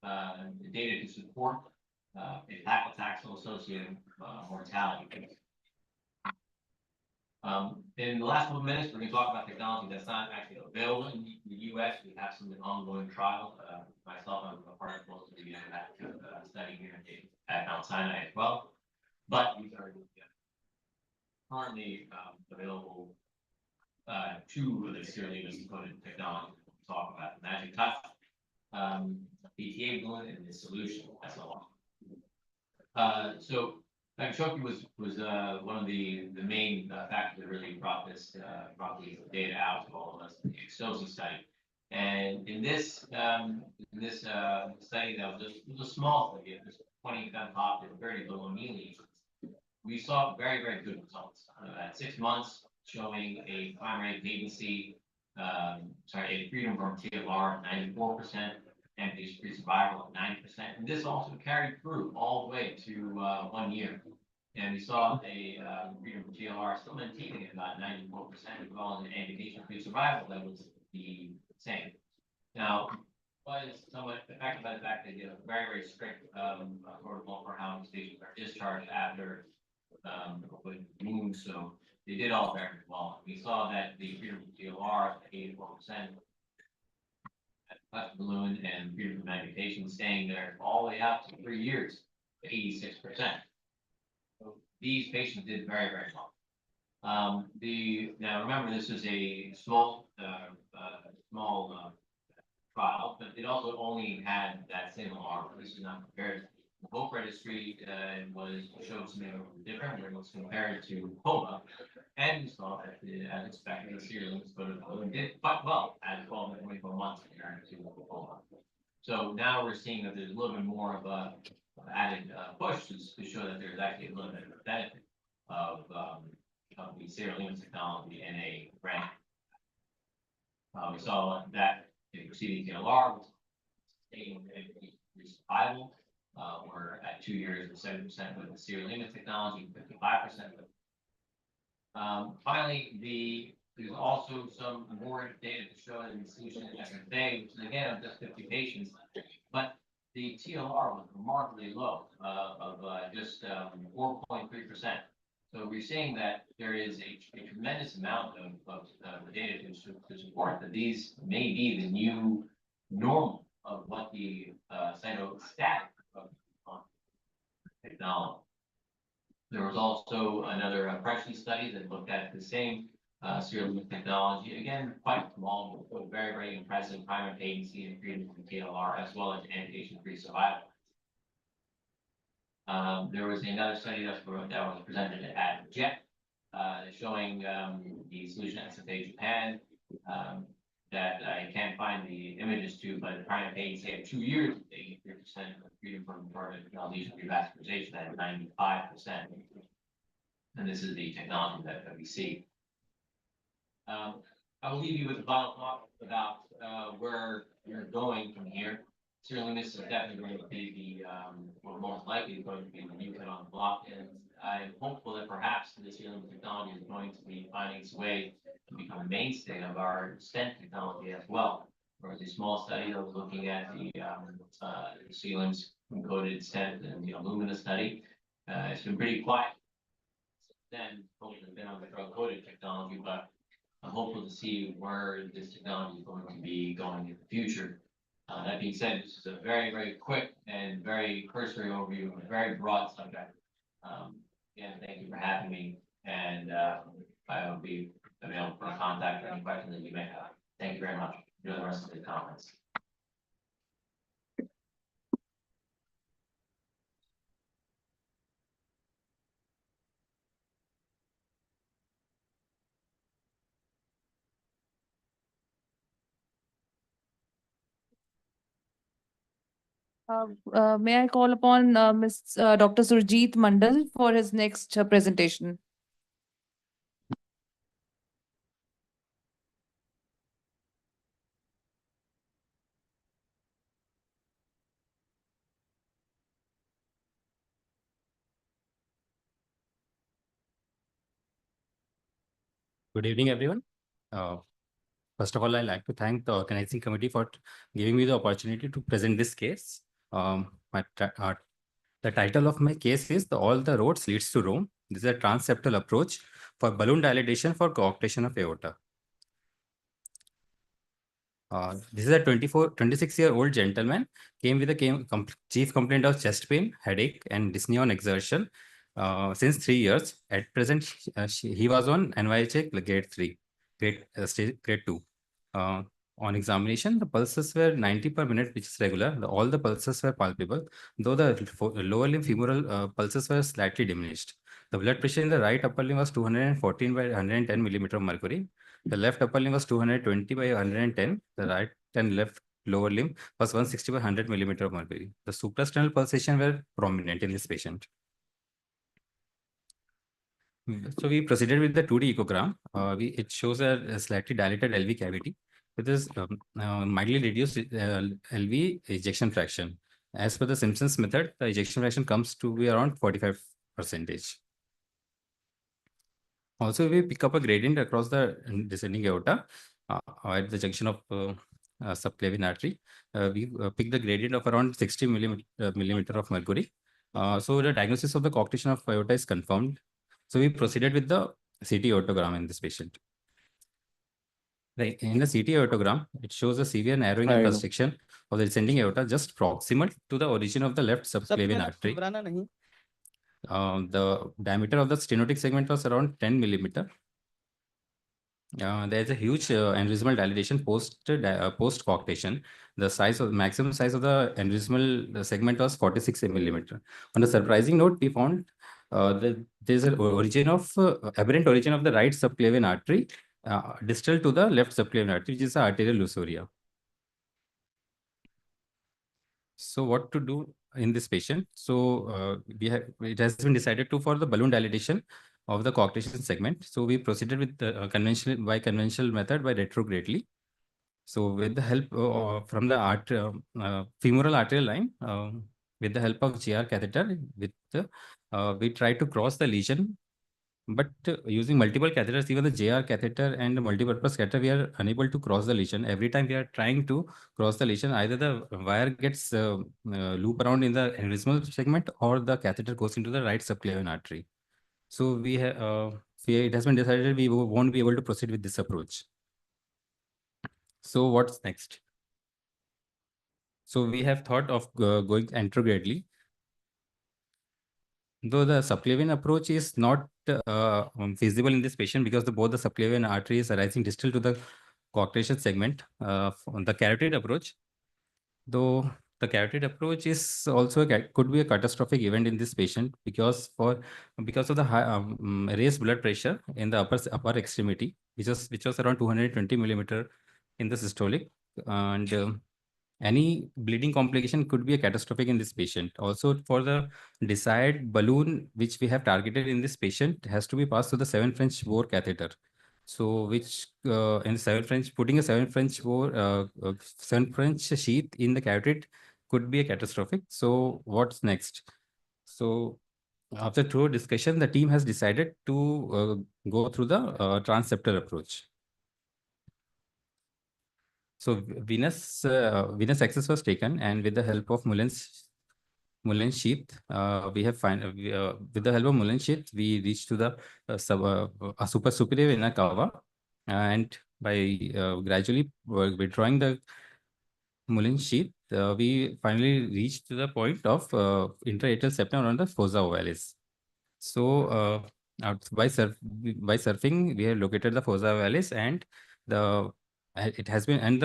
data to support a paclitaxel-associated mortality. In the last couple of minutes, we're going to talk about technology that's not actually available in the U.S. We have some ongoing trials. Myself, I'm a part of most of the study here at Mount Sinai as well. But these are currently available. 2 of the sirolimus-coated technologies we'll talk about: the Magic Touch, PTA balloon, and the solution SLR. So Dr. Shoki was one of the main factors that really brought these data out to all of us in the EXOSI study. And in this study that was a small study, just 20 femtop with very low mean lesions, we saw very, very good results at 6 months, showing a primary patency, a freedom from TLR of 94%, and disease-free survival of 90%. And this also carried through all the way to 1 year. And we saw a freedom from TLR still maintaining at about 94%, as well as an amputation-free survival that was the same. Now, was somewhat affected by the fact that you have a very, very strict protocol for how these patients are discharged after with wounds. So they did all very well. We saw that the freedom from TLR at 84%, at balloon, and freedom from amputation staying there all the way out to 3 years, 86%. So these patients did very, very well. Now remember, this is a small trial, but it also only had that single arm. This is not compared. The Hope registry showed something different, where it was compared to HOMA, and we saw that, as expected, the sirolimus-coated balloon did quite well at 12 and 24 months compared to HOMA. So now we're seeing that there's a little bit more of a added push to show that there's actually a little bit of a benefit of the sirolimus technology in a brand. We saw that in preceding TLR was staying in survival. We're at 2 years with 7% with the sirolimus technology, 55% with. Finally, there's also some more data to show that the solution in FFA, which is again just 50 patients, but the TLR was remarkably low of just 4.3%. So we're seeing that there is a tremendous amount of data to support that these may be the new normal of what the cytostatic technology. There was also another Pressure study that looked at the same serial limit technology. Again, quite small, but very, very impressive primary patency and freedom from KLR, as well as amputation-free survival. There was another study that was presented at JET, showing the solution SFA Japan, that I can't find the images to, but the primary patency at 2 years, 83% of freedom from lesion revascularization at 95%. And this is the technology that we see. I will leave you with a final thought about where you're going from here. Certainly, this is definitely going to be the, or most likely going to be the new kid on the block. And I'm hopeful that perhaps this healing technology is going to be finding its way to become a mainstay of our stent technology as well. There was a small study that was looking at the sealants encoded stent and the Illumina study. It's been pretty quiet. Then, hopefully, been on the drug-coated technology, but I'm hopeful to see where this technology is going to be going in the future. That being said, this is a very, very quick and very cursory overview of a very broad subject. Again, thank you for having me, and I will be available for contact or any questions that you may have. Thank you very much. Enjoy the rest of the conference. May I call upon Dr. Surjit Mandal for his next presentation? Good evening, everyone. First of all, I'd like to thank the organizing committee for giving me the opportunity to present this case. The title of my case is All the Roads Leads to Rome. This is a transseptal approach for balloon dilatation for coarctation of aorta. This is a 26-year-old gentleman, came with a chief complaint of chest pain, headache, and dyspnea on exertion since 3 years. At present, he was on NYHA grade 2. On examination, the pulses were 90 per minute, which is regular. All the pulses were palpable, though the lower limb femoral pulses were slightly diminished. The blood pressure in the right upper limb was 214 by 110 millimeter of mercury. The left upper limb was 220 by 110. The right and left lower limb was 160 by 100 millimeter of mercury. The suprasternal pulsation were prominent in this patient. So we proceeded with the 2D echogram. It shows a slightly dilated LV cavity with this mildly reduced LV ejection fraction. As per the Simpson's method, the ejection fraction comes to be around 45%. Also, we pick up a gradient across the descending aorta at the junction of subclavian artery. We pick the gradient of around 60 millimeter of mercury. So the diagnosis of the coarctation of aorta is confirmed. So we proceeded with the CT aortogram in this patient. In the CT aortogram, it shows a severe narrowing and constriction of the descending aorta just proximal to the origin of the left subclavian artery. The diameter of the stenotic segment was around 10 millimeter. There is a huge aneurysmal dilatation post coarctation. The maximum size of the aneurysmal segment was 46 millimeter. On a surprising note, we found that there is an aberrant origin of the right subclavian artery distal to the left subclavian artery, which is the arterial lusoria. So what to do in this patient? So it has been decided to for the balloon dilatation of the coarctation segment. So we proceeded with the conventional method by retrogradely. So with the help from the femoral arterial line, with the help of GR catheter, we try to cross the lesion. But using multiple catheters, even the JR catheter and the multipurpose catheter, we are unable to cross the lesion. Every time we are trying to cross the lesion, either the wire gets loop around in the aneurysmal segment or the catheter goes into the right subclavian artery. So it has been decided we won't be able to proceed with this approach. So what's next? So we have thought of going anterogradely. Though the subclavian approach is not feasible in this patient because both the subclavian artery is arising distal to the coarctation segment. On the carotid approach, though the carotid approach is also could be a catastrophic event in this patient because of the high, raised blood pressure in the upper extremity, which was around 220 millimeter in the systolic, and any bleeding complication could be a catastrophic in this patient. Also, for the desired balloon which we have targeted in this patient has to be passed through the 7 French bore catheter. So, which in 7 French, putting a 7 French bore, 7 French sheath in the carotid could be a catastrophic. So, what's next? So, after thorough discussion, the team has decided to go through the transceptor approach. So venous access was taken, and with the help of Mullen's sheath, with the help of Mullen's sheath, we reached to the superior vena cava, and by gradually withdrawing the Mullen's sheath, we finally reached to the point of intra-atrial septum around the fossa ovalis. So by surfing, we have located the fossa ovalis, and the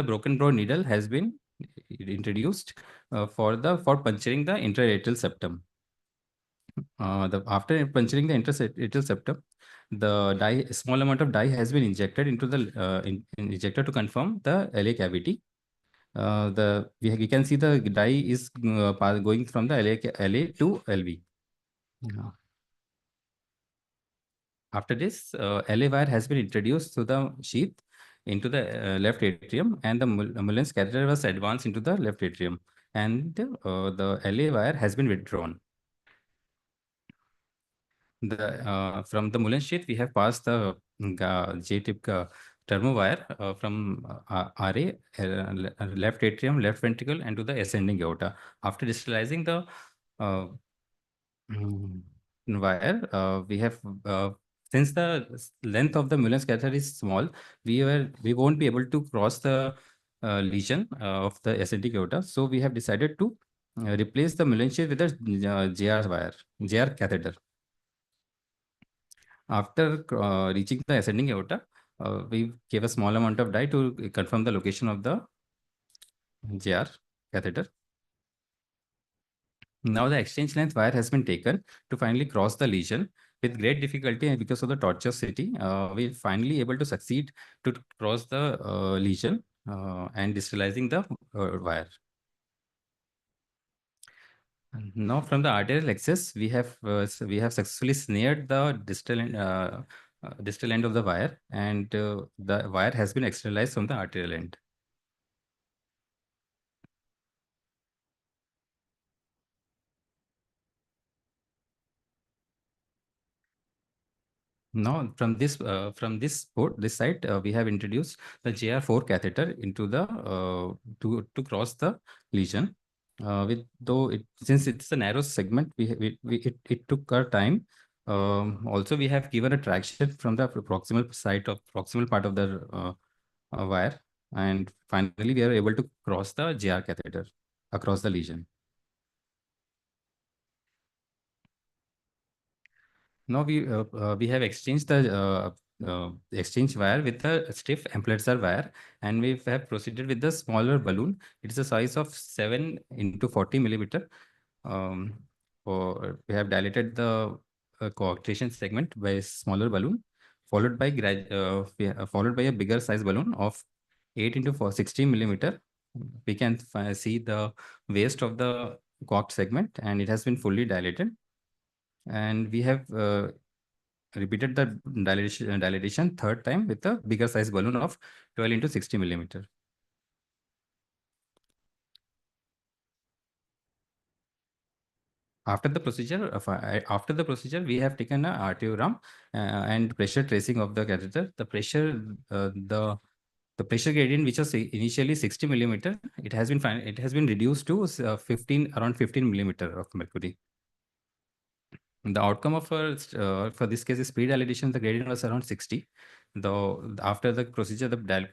broken bore needle has been introduced for puncturing the intra-atrial septum. After puncturing the intra-atrial septum, the small amount of dye has been injected into the injector to confirm the LA cavity. We can see the dye is going from the LA to LV. After this, LA wire has been introduced to the sheath into the left atrium, and the Mullen's catheter was advanced into the left atrium, and the LA wire has been withdrawn. From the Mullen's sheath, we have passed the J-tip termo wire from RA, left atrium, left ventricle, and to the ascending aorta. After distalizing the wire, we have since the length of the Mullen's catheter is small, we won't be able to cross the lesion of the ascending aorta. So we have decided to replace the Mullen's sheath with a JR catheter. After reaching the ascending aorta, we gave a small amount of dye to confirm the location of the JR catheter. Now the exchange length wire has been taken to finally cross the lesion. With great difficulty and because of the tortuosity, we finally able to succeed to cross the lesion and distalizing the wire. Now from the arterial axis, we have successfully snared the distal end of the wire, and the wire has been externalized from the arterial end. Now, from this side, we have introduced the JR4 catheter into the to cross the lesion. Since it's a narrow segment, it took our time. Also, we have given a traction from the proximal part of the wire, and finally, we are able to cross the JR catheter across the lesion. Now we have exchanged the exchange wire with a stiff Amplatzer wire, and we have proceeded with the smaller balloon. It is a size of 7 into 40 millimeter. We have dilated the coarctation segment by a smaller balloon, followed by a bigger size balloon of 8 into 16 millimeter. We can see the waist of the coarced segment, and it has been fully dilated. And we have repeated the dilatation third time with a bigger size balloon of 12 into 60 millimeter. After the procedure, we have taken an arteriogram and pressure tracing of the catheter. The pressure gradient, which was initially 60 millimeter, it has been reduced to around 15 millimeter of mercury. The outcome of for this case is pre-dilatation. The gradient was around 60. Though after the procedure, the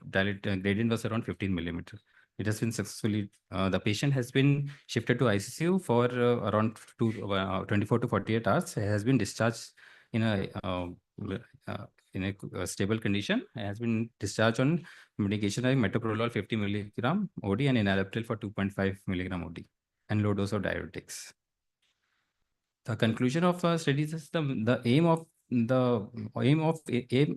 gradient was around 15 millimeter. It has been successfully. The patient has been shifted to ICU for around 24 to 48 hours. He has been discharged in a stable condition, has been discharged on medication like metoprolol 50 milligram OD and enalapril for 2.5 milligram OD and low dose of diuretics. The conclusion of studies is the aim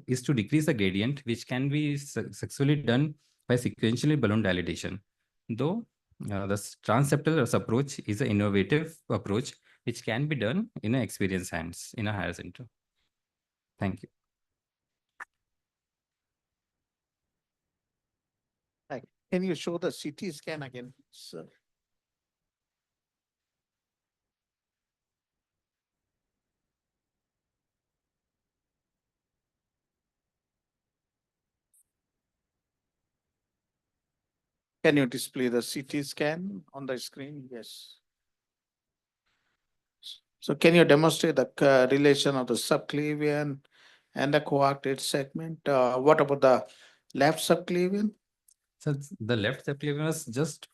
is to decrease the gradient, which can be successfully done by sequentially balloon dilatation. Though the transseptal approach is an innovative approach which can be done in experienced hands in a higher center. Thank you. Can you show the CT scan again, sir? Can you display the CT scan on the screen? Yes. So can you demonstrate the relation of the subclavian and the coarctate segment? What about the left subclavian? So the left subclavian was just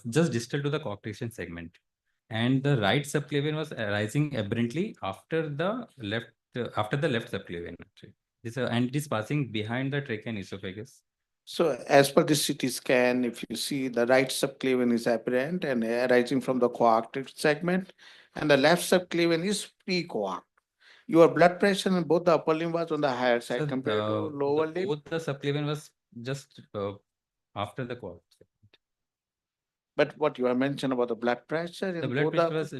just distal to the coarctation segment, and the right subclavian was arising aberrantly after the left subclavian. And it is passing behind the trachea and esophagus. So as per the CT scan, if you see the right subclavian is apparent and arising from the coarctate segment, and the left subclavian is pre-coarct. Your blood pressure in both the upper limb was on the higher side So, compared to lower limb. both the subclavian was just after the coarct. But what you have mentioned about the blood pressure The in blood both pressure the, was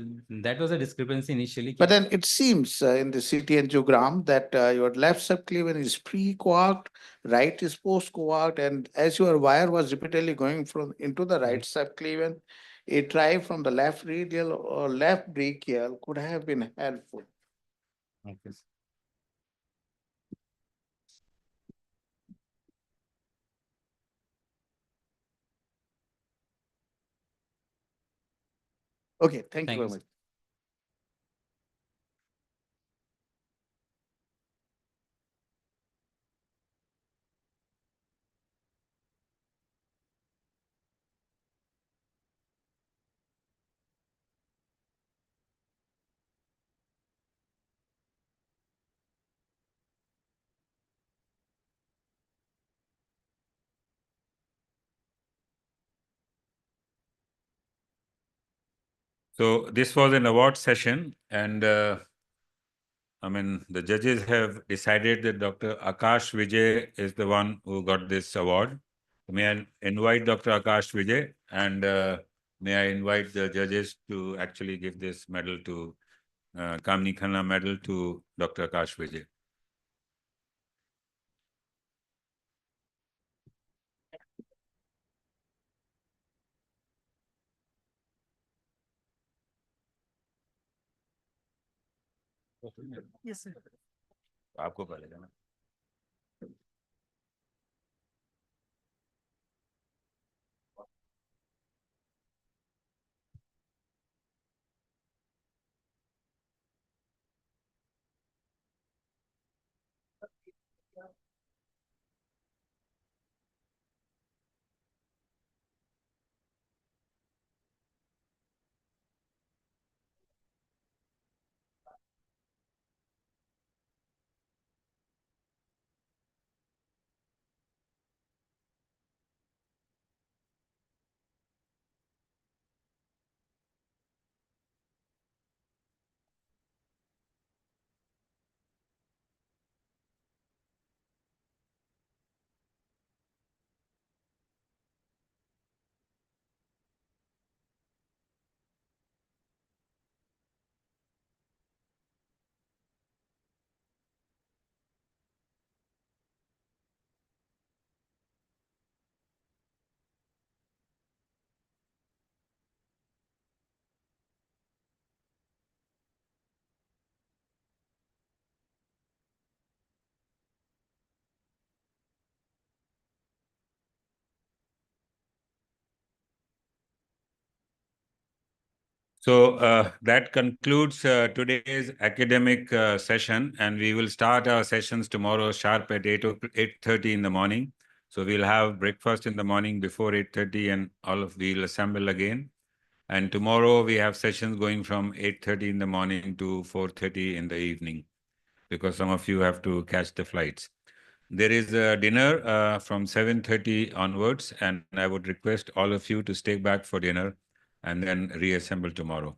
that was a discrepancy initially. but then it seems in the CT angiogram that your left subclavian is pre-coarct, right is post-coarct, and as your wire was repeatedly going from into the right subclavian, a drive from the left radial or left brachial could have been helpful. Okay. Okay, thank you Thank very you, much. So this was an award session, and I mean, the judges have decided that Dr. Akash Vijay is the one who got this award. May I invite Dr. Akash Vijay, and may I invite the judges to actually give this medal to Kamini Khanna medal to Dr. Akash Vijay. Yes, sir. आपको पहले जाना. So that concludes today's academic session, and we will start our sessions tomorrow sharp at 8:30 in the morning. So we'll have breakfast in the morning before 8:30, and we'll assemble again. And tomorrow we have sessions going from 8:30 in the morning to 4:30 in the evening. because some of you have to catch the flights. There is a dinner from 7:30 onwards, and I would request all of you to stay back for dinner and then reassemble tomorrow.